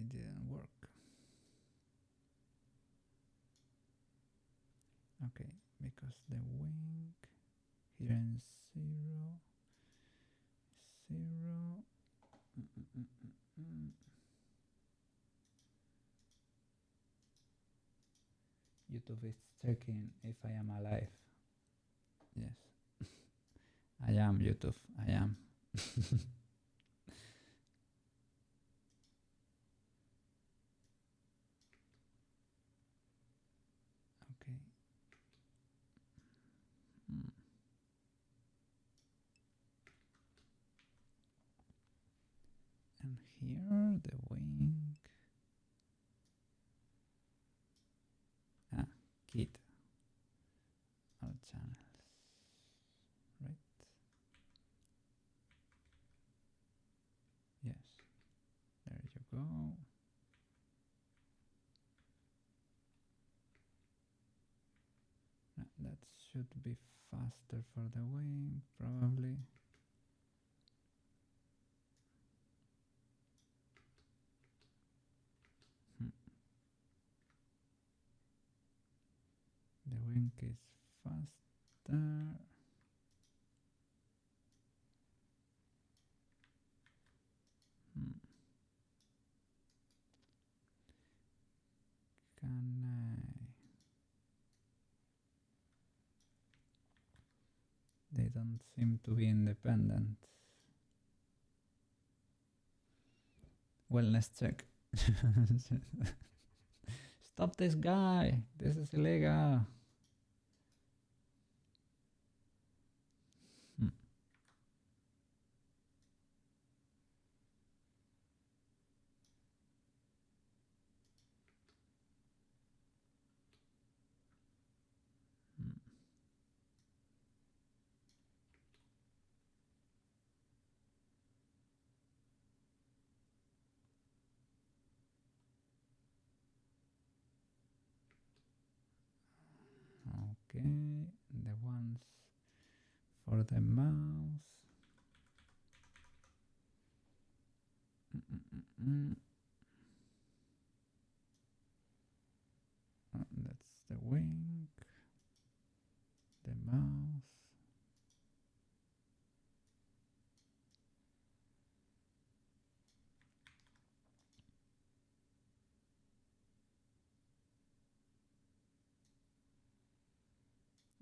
it didn't work. Okay, because the wing here in 0, 0. YouTube is checking if I am alive. Yes. I am, YouTube. I am. Okay. And here the wing. Kit. All channels. Right? Yes. There you go. That should be faster for the wing, probably. The wing is faster. Can I? They don't seem to be independent. Wellness check. Stop this guy! This is illegal! Okay, the ones for the mouse. That's the wing, the mouse.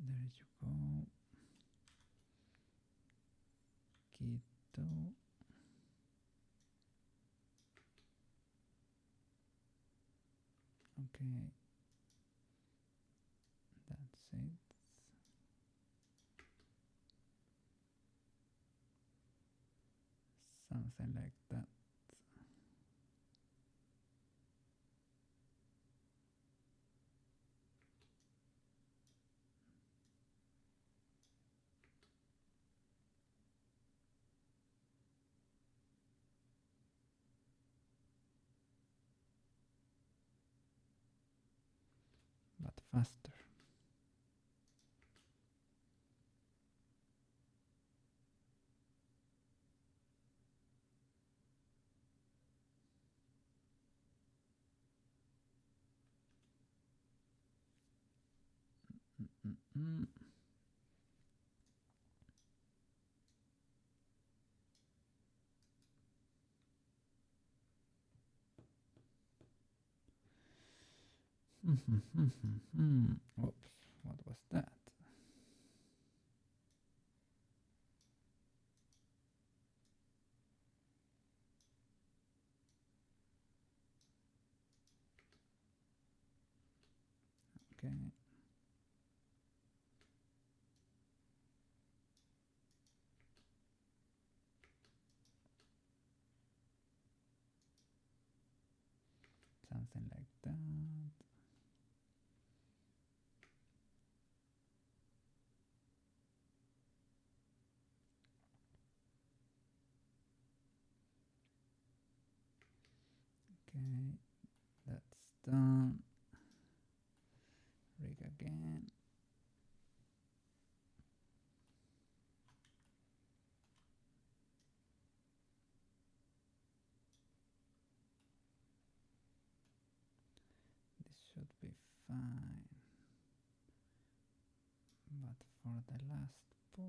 There you go. Quito. Okay. That's it. Something like that. But faster. Oops, what was that? Okay. Something like that. Okay, that's done. Rig again. fine. But for the last pose,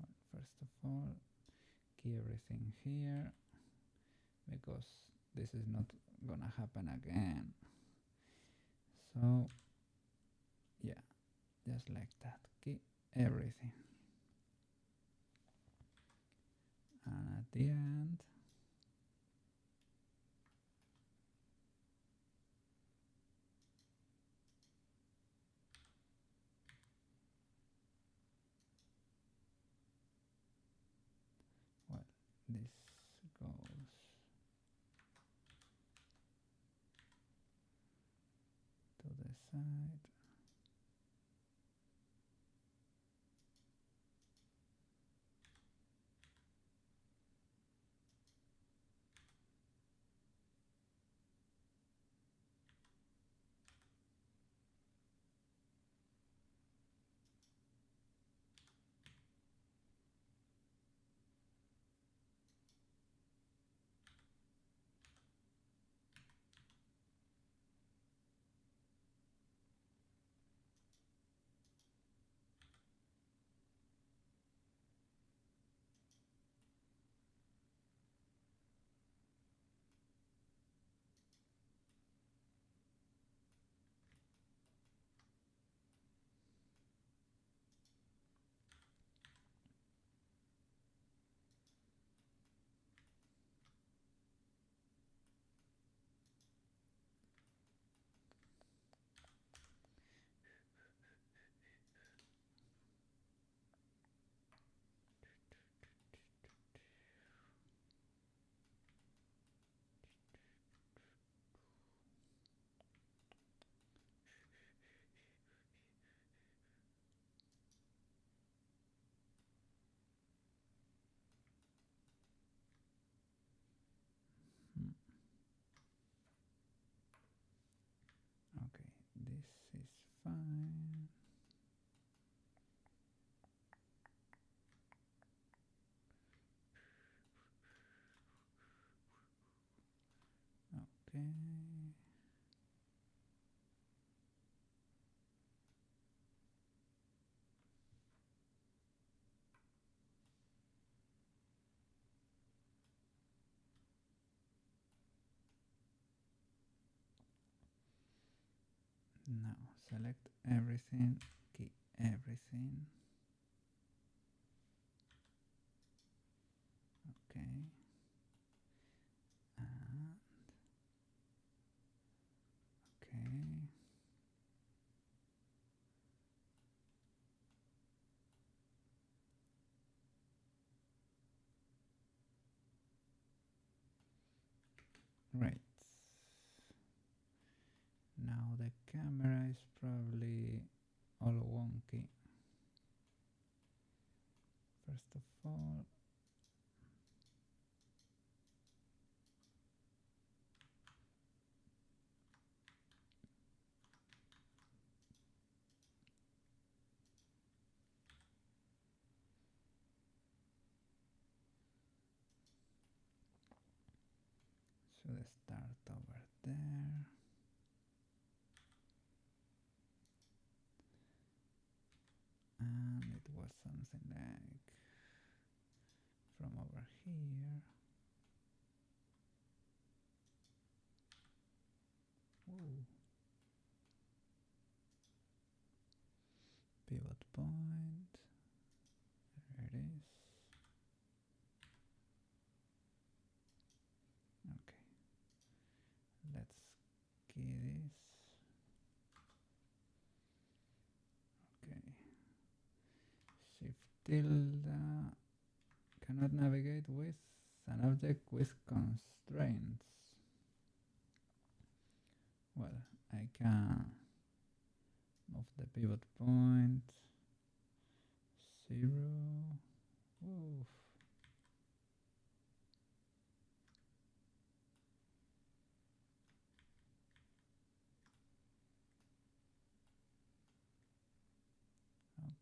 well, first of all, key everything here because this is not gonna happen again. So yeah, just like that, key everything. And at the end, well, this goes to the side. Hmm. Okay, this is fine. Okay. Now select everything, key everything. Okay. And okay. Right. Now the camera is probably all wonky. First of all, should start over there. And it was something like from over here. Ooh. Pivot point. There it is. Okay. Let's key this. Okay. Shift tilde. Cannot navigate with an object with constraints. Well, I can move the pivot point. 0. Oof.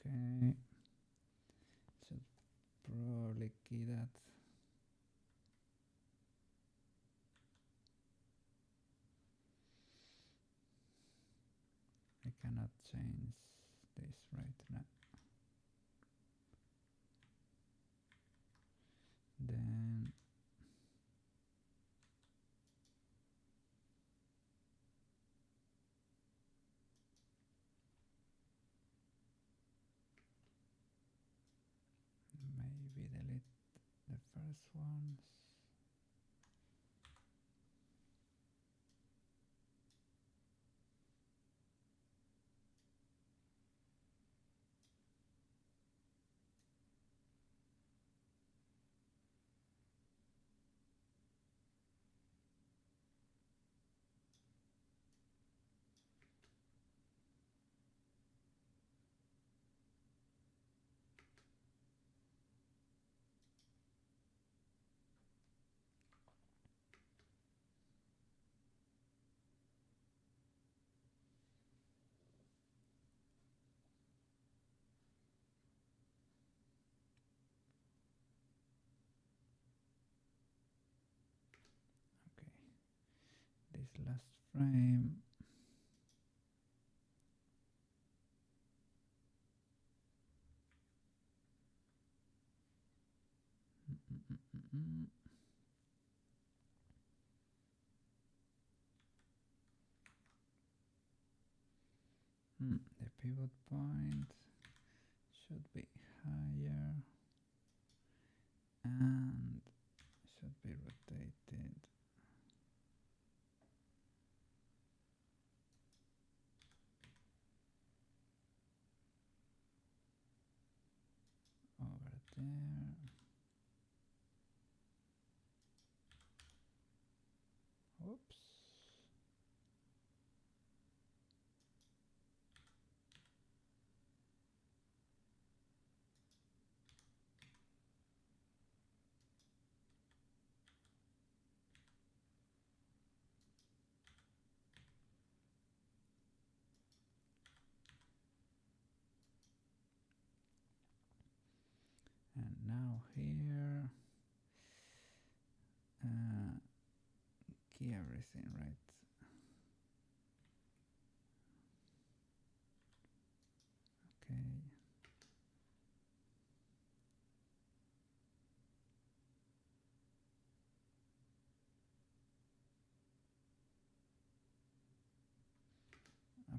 Okay. Should probably key that. I cannot change this right now. Then maybe delete the first ones. Okay, this last frame. The pivot point should be higher and should be rotated over there. Oops. And now here, key everything right.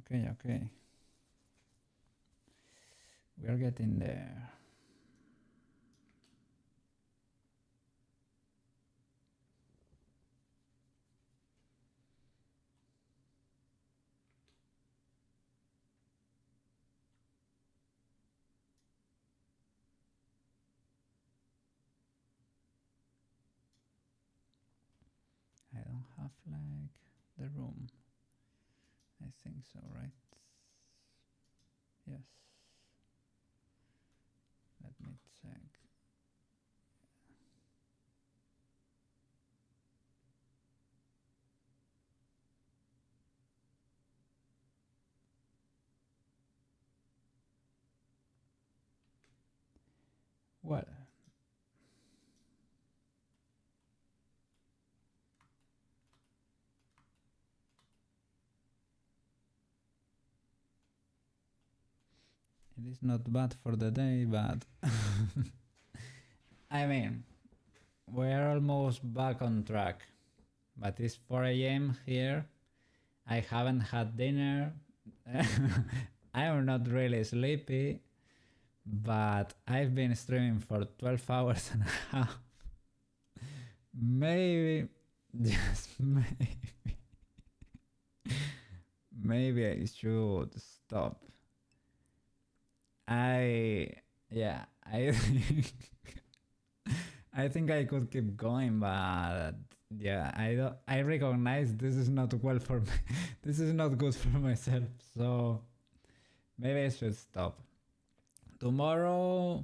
Okay. Okay. We are getting there. I don't have like the room. I think so, right? Yes. Let me check. Well, it is not bad for the day, but I mean, we're almost back on track. But it's 4 a.m. here. I haven't had dinner. I am not really sleepy, but I've been streaming for 12 hours and a half. Maybe, just maybe I should stop. I think I think I could keep going, but yeah, I recognize this is not well for me. This is not good for myself, so maybe I should stop. Tomorrow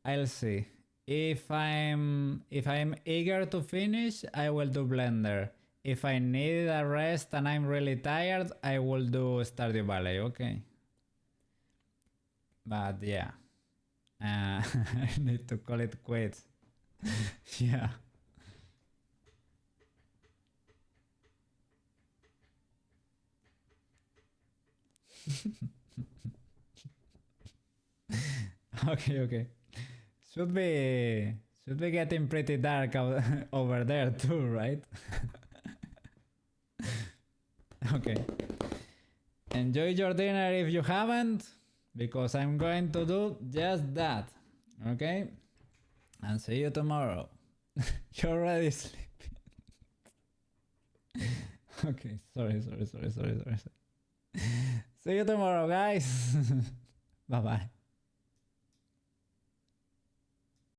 I'll see. If I'm eager to finish, I will do Blender. If I need a rest and I'm really tired, I will do Stardew Valley, okay? But yeah, I need to call it quits. Yeah. Okay. Should be getting pretty dark over there too, right? Okay. Enjoy your dinner if you haven't, because I'm going to do just that. Okay? And see you tomorrow. You're already sleeping. Okay, sorry. See you tomorrow, guys. Bye bye.